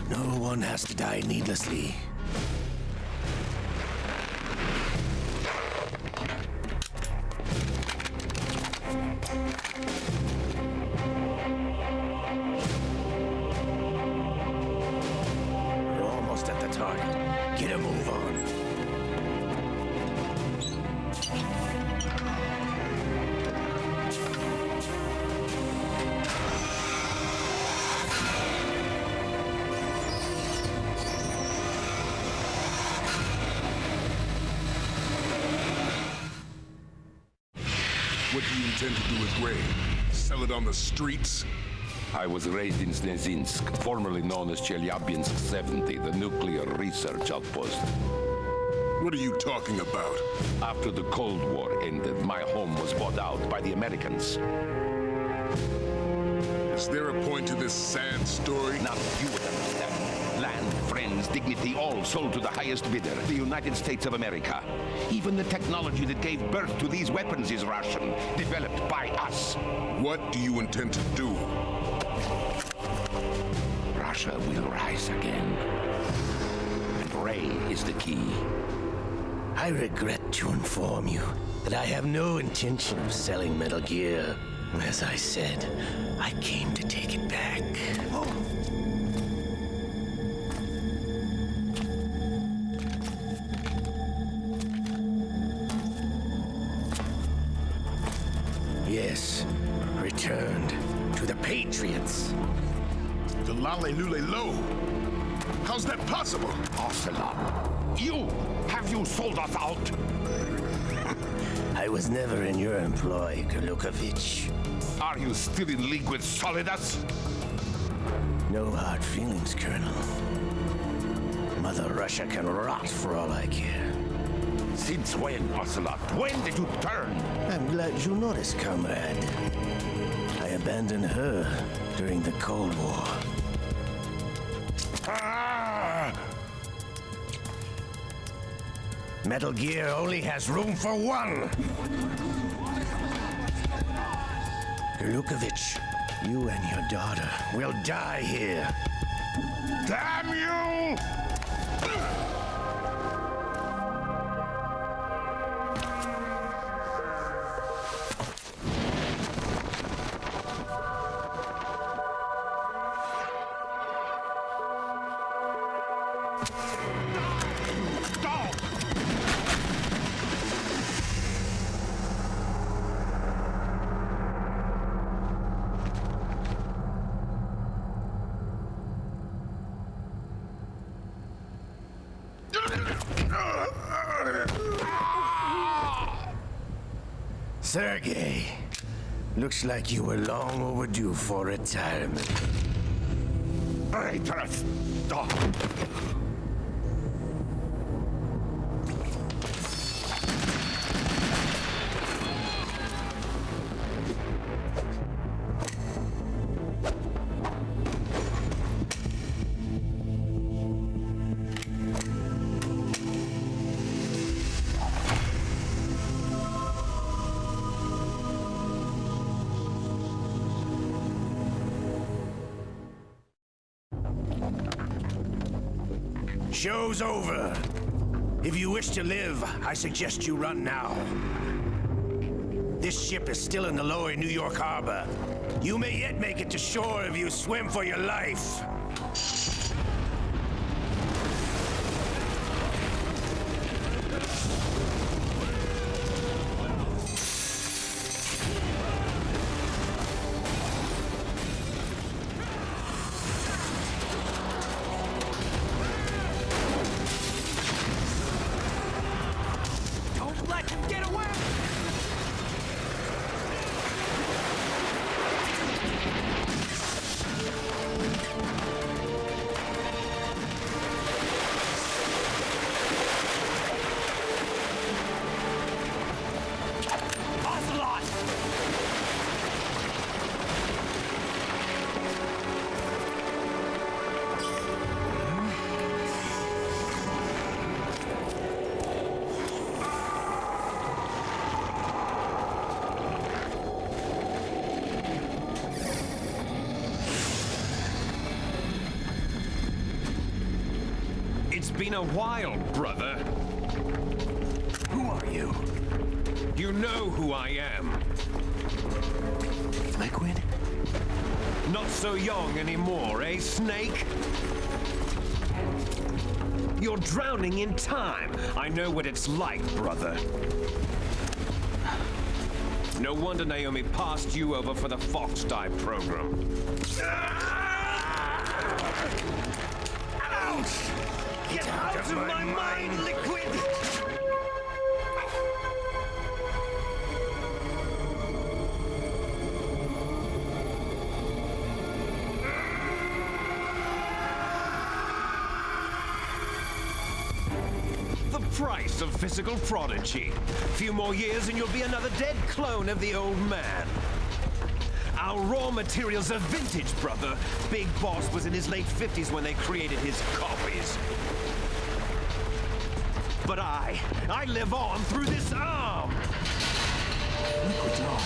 No one has to die needlessly. We're almost at the target. Get a move on. What do you intend to do with Ray? Sell it on the streets? I was raised in Snezinsk, formerly known as Chelyabinsk 70, the nuclear research outpost. What are you talking about? After the Cold War ended, my home was bought out by the Americans. Is there a point to this sad story? Now you would understand. Land, friends, dignity, all sold to the highest bidder, the United States of America. Even the technology that gave birth to these weapons is Russian, developed by us. What do you intend to do? Russia will rise again. And Ray is the key. I regret to inform you, But I have no intention of selling Metal Gear. As I said, I came to take it back. Yes, returned to the Patriots. The Lale Lule Lo. How's that possible? Ocelot, have you sold us out? I was never in your employ, Kurlukovich. Are you still in league with Solidas? No hard feelings, Colonel. Mother Russia can rot for all I care. Since when, Ocelot? When did you turn? I'm glad you noticed, comrade. I abandoned her during the Cold War. Metal Gear only has room for one. Kurlukovich, you and your daughter will die here. Damn you! Sergei, looks like you were long overdue for retirement. Traitorous dog! Show's over. If you wish to live, I suggest you run now. This ship is still in the lower New York harbor. You may yet make it to shore if you swim for your life. It's been a while, brother. Who are you? You know who I am. Liquid? Not so young anymore, eh, Snake? You're drowning in time. I know what it's like, brother. No wonder Naomi passed you over for the Fox Die program. Ouch! Get out of my mind, Liquid! The price of physical prodigy. Few more years and you'll be another dead clone of the old man. Our raw materials are vintage, brother. Big Boss was in his late 50s when they created his copies. But I live on through this arm! Liquid's on.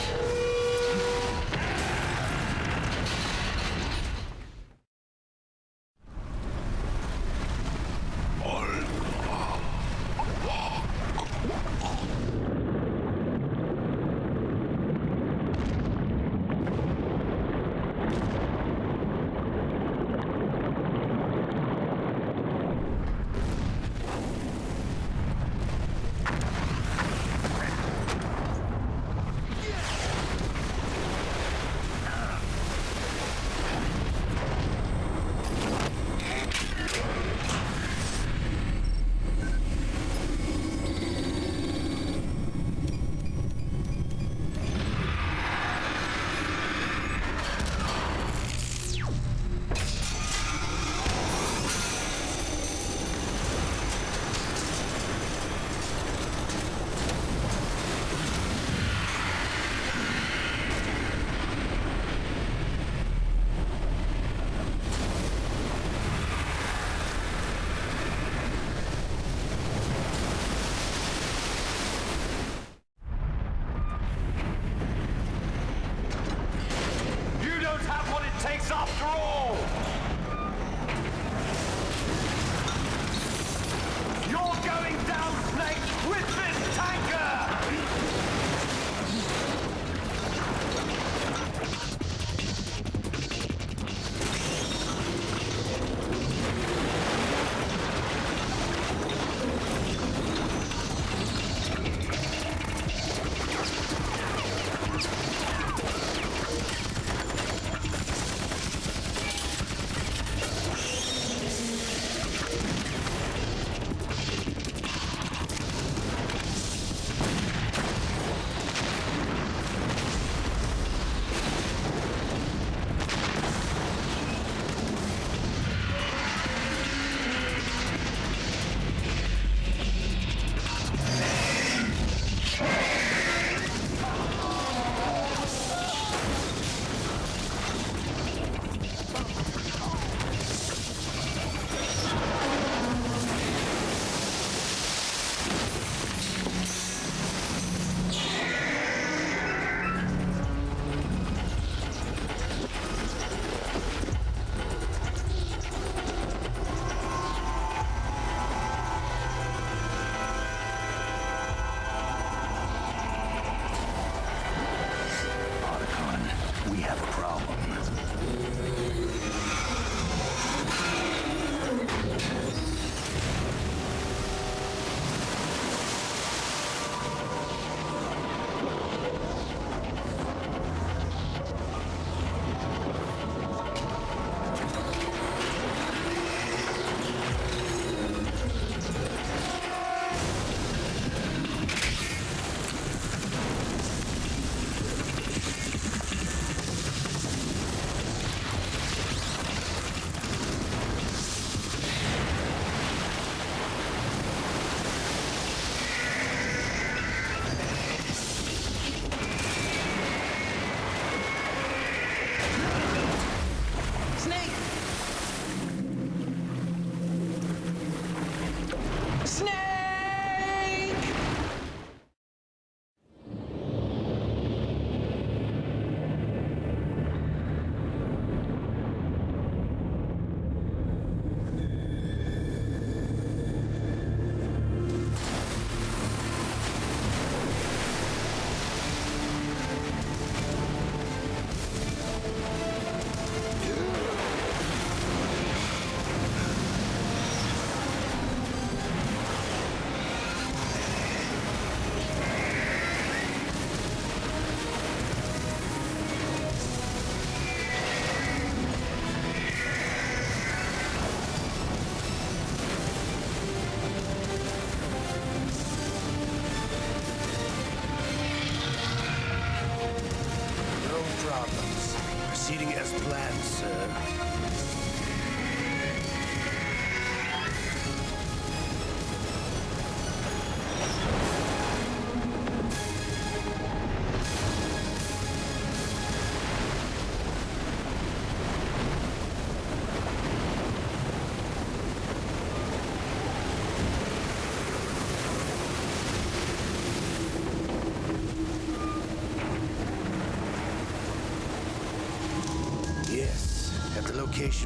proceeding as planned, sir.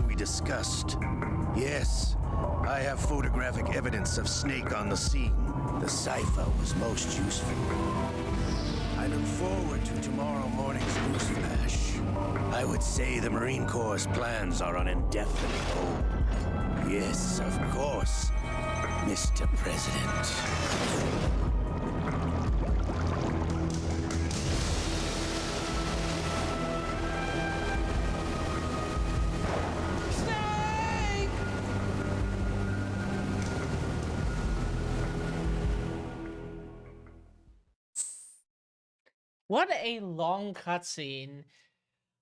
We discussed. Yes, I have photographic evidence of Snake on the scene. The cipher was most useful. I look forward to tomorrow morning's newsflash. I would say the Marine Corps' plans are on indefinite hold. Yes, of course, Mr. President. What a long cutscene.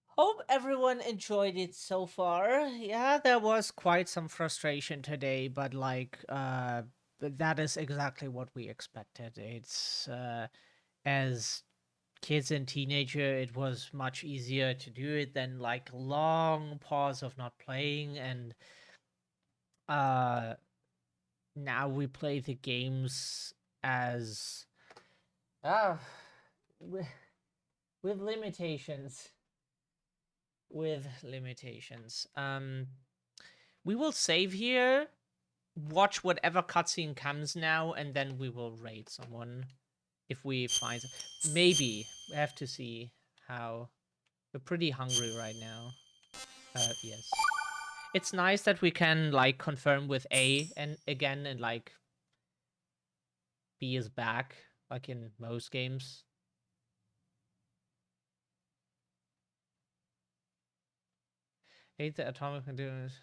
Hope everyone enjoyed it so far. Yeah, there was quite some frustration today, but like, but that is exactly what we expected. It's, as kids and teenager, it was much easier to do it than like long pause of not playing, and now we play the games as with limitations. With limitations. We will save here, watch whatever cutscene comes now, and then we will raid someone if we find. Maybe we have to see how. We're pretty hungry right now. Yes. It's nice that we can like confirm with A and again, and like B is back, like in most games. Hate the atomic materials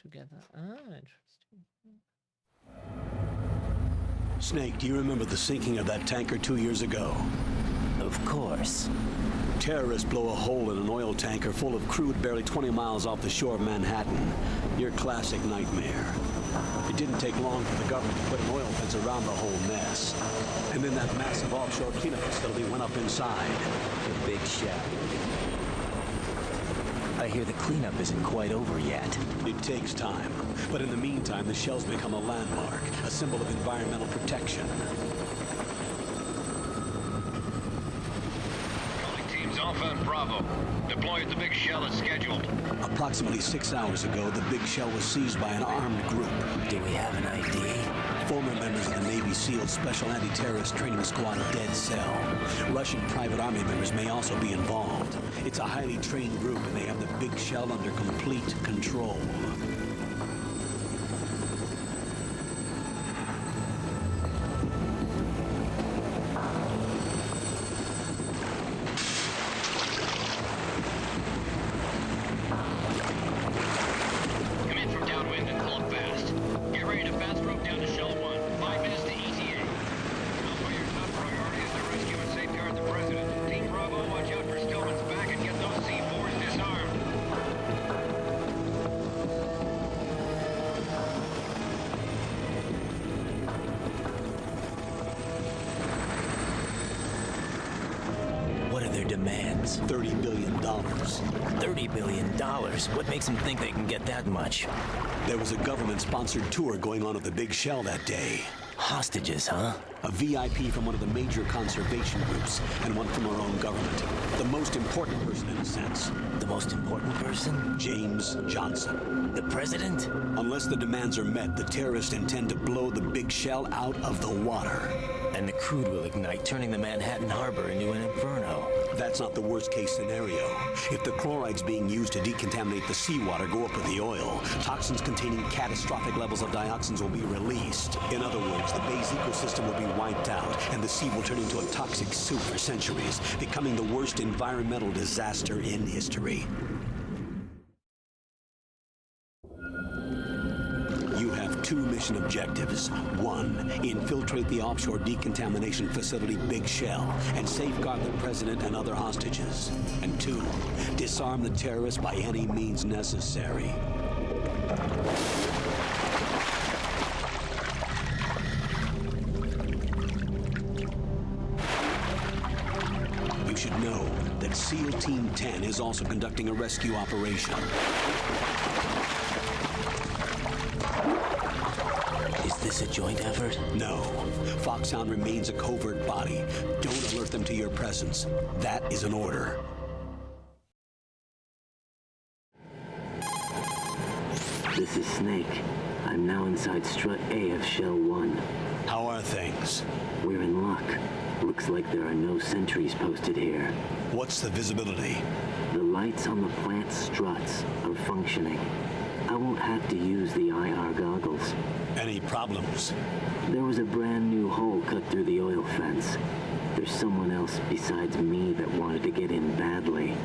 together. Ah, interesting. Snake, do you remember the sinking of that tanker 2 years ago? Of course. Terrorists blow a hole in an oil tanker full of crude barely 20 miles off the shore of Manhattan. Your classic nightmare. It didn't take long for the government to put an oil fence around the whole mess. And then that massive offshore cleanup facility went up inside. The big shell. I hear the cleanup isn't quite over yet. It takes time. But in the meantime, the shell's become a landmark, a symbol of environmental protection. Teams Alpha and Bravo. Deploy at the big shell as scheduled. Approximately 6 hours ago, the big shell was seized by an armed group. Do we have an ID? Former members of the Navy SEAL Special Anti-Terrorist Training Squad Dead Cell. Russian private army members may also be involved. It's a highly trained group, and they have the big shell under complete control. Demands. $30 billion. $30 billion? What makes them think they can get that much? There was a government-sponsored tour going on at the big shell that day. Hostages, huh? A VIP from one of the major conservation groups, and one from our own government. The most important person, in a sense. The most important person? James Johnson. The president? Unless the demands are met, the terrorists intend to blow the big shell out of the water. And the crude will ignite, turning the Manhattan Harbor into an inferno. That's not the worst-case scenario. If the chlorides being used to decontaminate the seawater go up with the oil, toxins containing catastrophic levels of dioxins will be released. In other words, the bay's ecosystem will be wiped out, and the sea will turn into a toxic soup for centuries, becoming the worst environmental disaster in history. You have 2 missions mission objectives. 1. Infiltrate the offshore decontamination facility Big Shell and safeguard the president and other hostages. And 2. Disarm the terrorists by any means necessary. You should know that SEAL Team 10 is also conducting a rescue operation. Is this a joint effort? No. Foxhound remains a covert body. Don't alert them to your presence. That is an order. This is Snake. I'm now inside Strut A of Shell 1. How are things? We're in luck. Looks like there are no sentries posted here. What's the visibility? The lights on the plant struts are functioning. I won't have to use the IR goggles. Any problems? There was a brand new hole cut through the oil fence. There's someone else besides me that wanted to get in badly.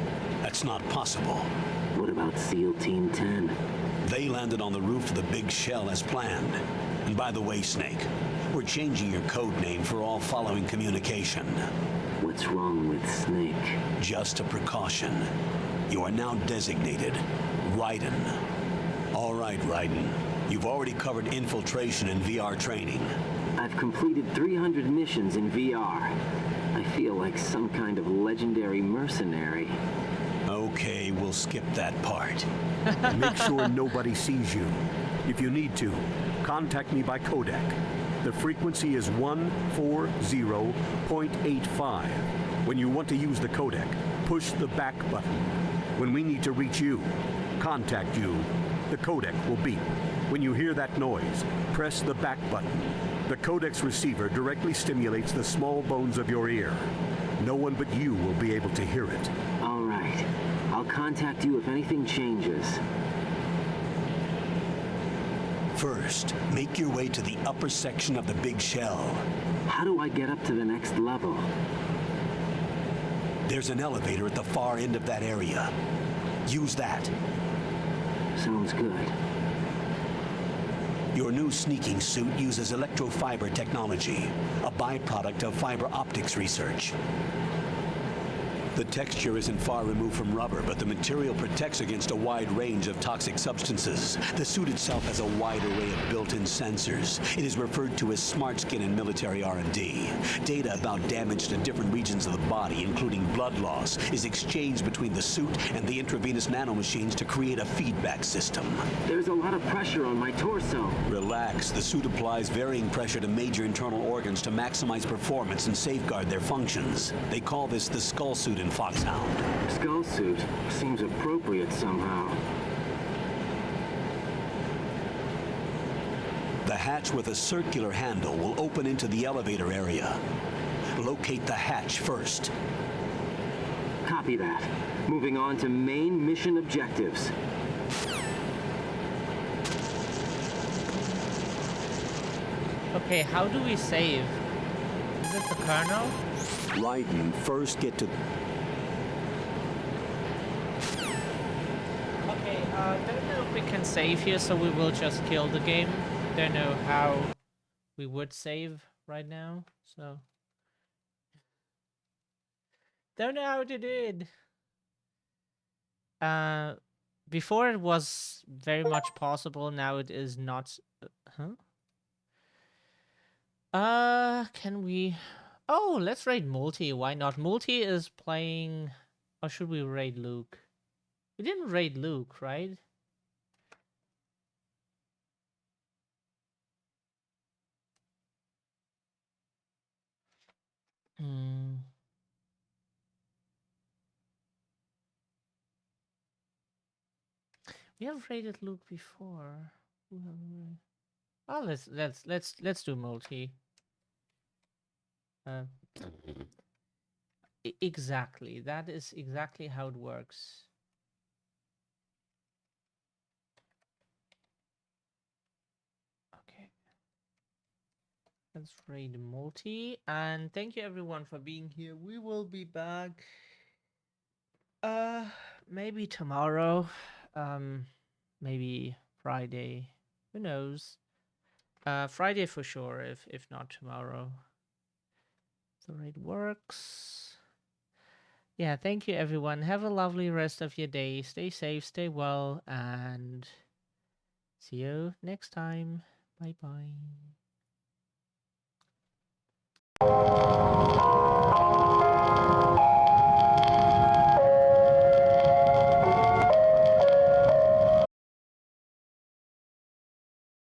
That's not possible. What about SEAL Team 10? They landed on the roof of the Big Shell as planned. And by the way, Snake, we're changing your code name for all following communication. What's wrong with Snake? Just a precaution. You are now designated Raiden. All right, Raiden. You've already covered infiltration and VR training. I've completed 300 missions in VR. I feel like some kind of legendary mercenary. Okay, we'll skip that part. Make sure nobody sees you. If you need to, contact me by codec. The frequency is 140.85. When you want to use the codec, push the back button. When we need to reach you, contact you, the codec will beep. When you hear that noise, press the back button. The codec's receiver directly stimulates the small bones of your ear. No one but you will be able to hear it. All right. I'll contact you if anything changes. First, make your way to the upper section of the Big Shell. How do I get up to the next level? There's an elevator at the far end of that area. Use that. Sounds good. Your new sneaking suit uses electrofiber technology, a byproduct of fiber optics research. The texture isn't far removed from rubber, but the material protects against a wide range of toxic substances. The suit itself has a wide array of built-in sensors. It is referred to as smart skin in military R&D. Data about damage to different regions of the body, including blood loss, is exchanged between the suit and the intravenous nanomachines to create a feedback system. There's a lot of pressure on my torso. Relax. The suit applies varying pressure to major internal organs to maximize performance and safeguard their functions. They call this the skull suit in Foxhound. Skull suit seems appropriate somehow. The hatch with a circular handle will open into the elevator area. Locate the hatch first. Copy that. Moving on to main mission objectives. Okay, how do we save? Is it the kernel? Raiden, first get to... Okay, don't know if we can save here, so we will just kill the game. Don't know how we would save right now, so... Don't know how to do it. Before it was very much possible, now it is not... Can we... Oh, let's raid Multi. Why not? Multi is playing... Or should we raid Luke? We didn't raid Luke, right? We have raided Luke before. Oh, let's do Multi. Exactly. That is exactly how it works. Okay. Let's raid Multi. And thank you everyone for being here. We will be back. Maybe tomorrow. Maybe Friday. Who knows? Friday for sure, if not tomorrow. The raid works. Yeah, thank you everyone. Have a lovely rest of your day. Stay safe, stay well, and see you next time. Bye bye.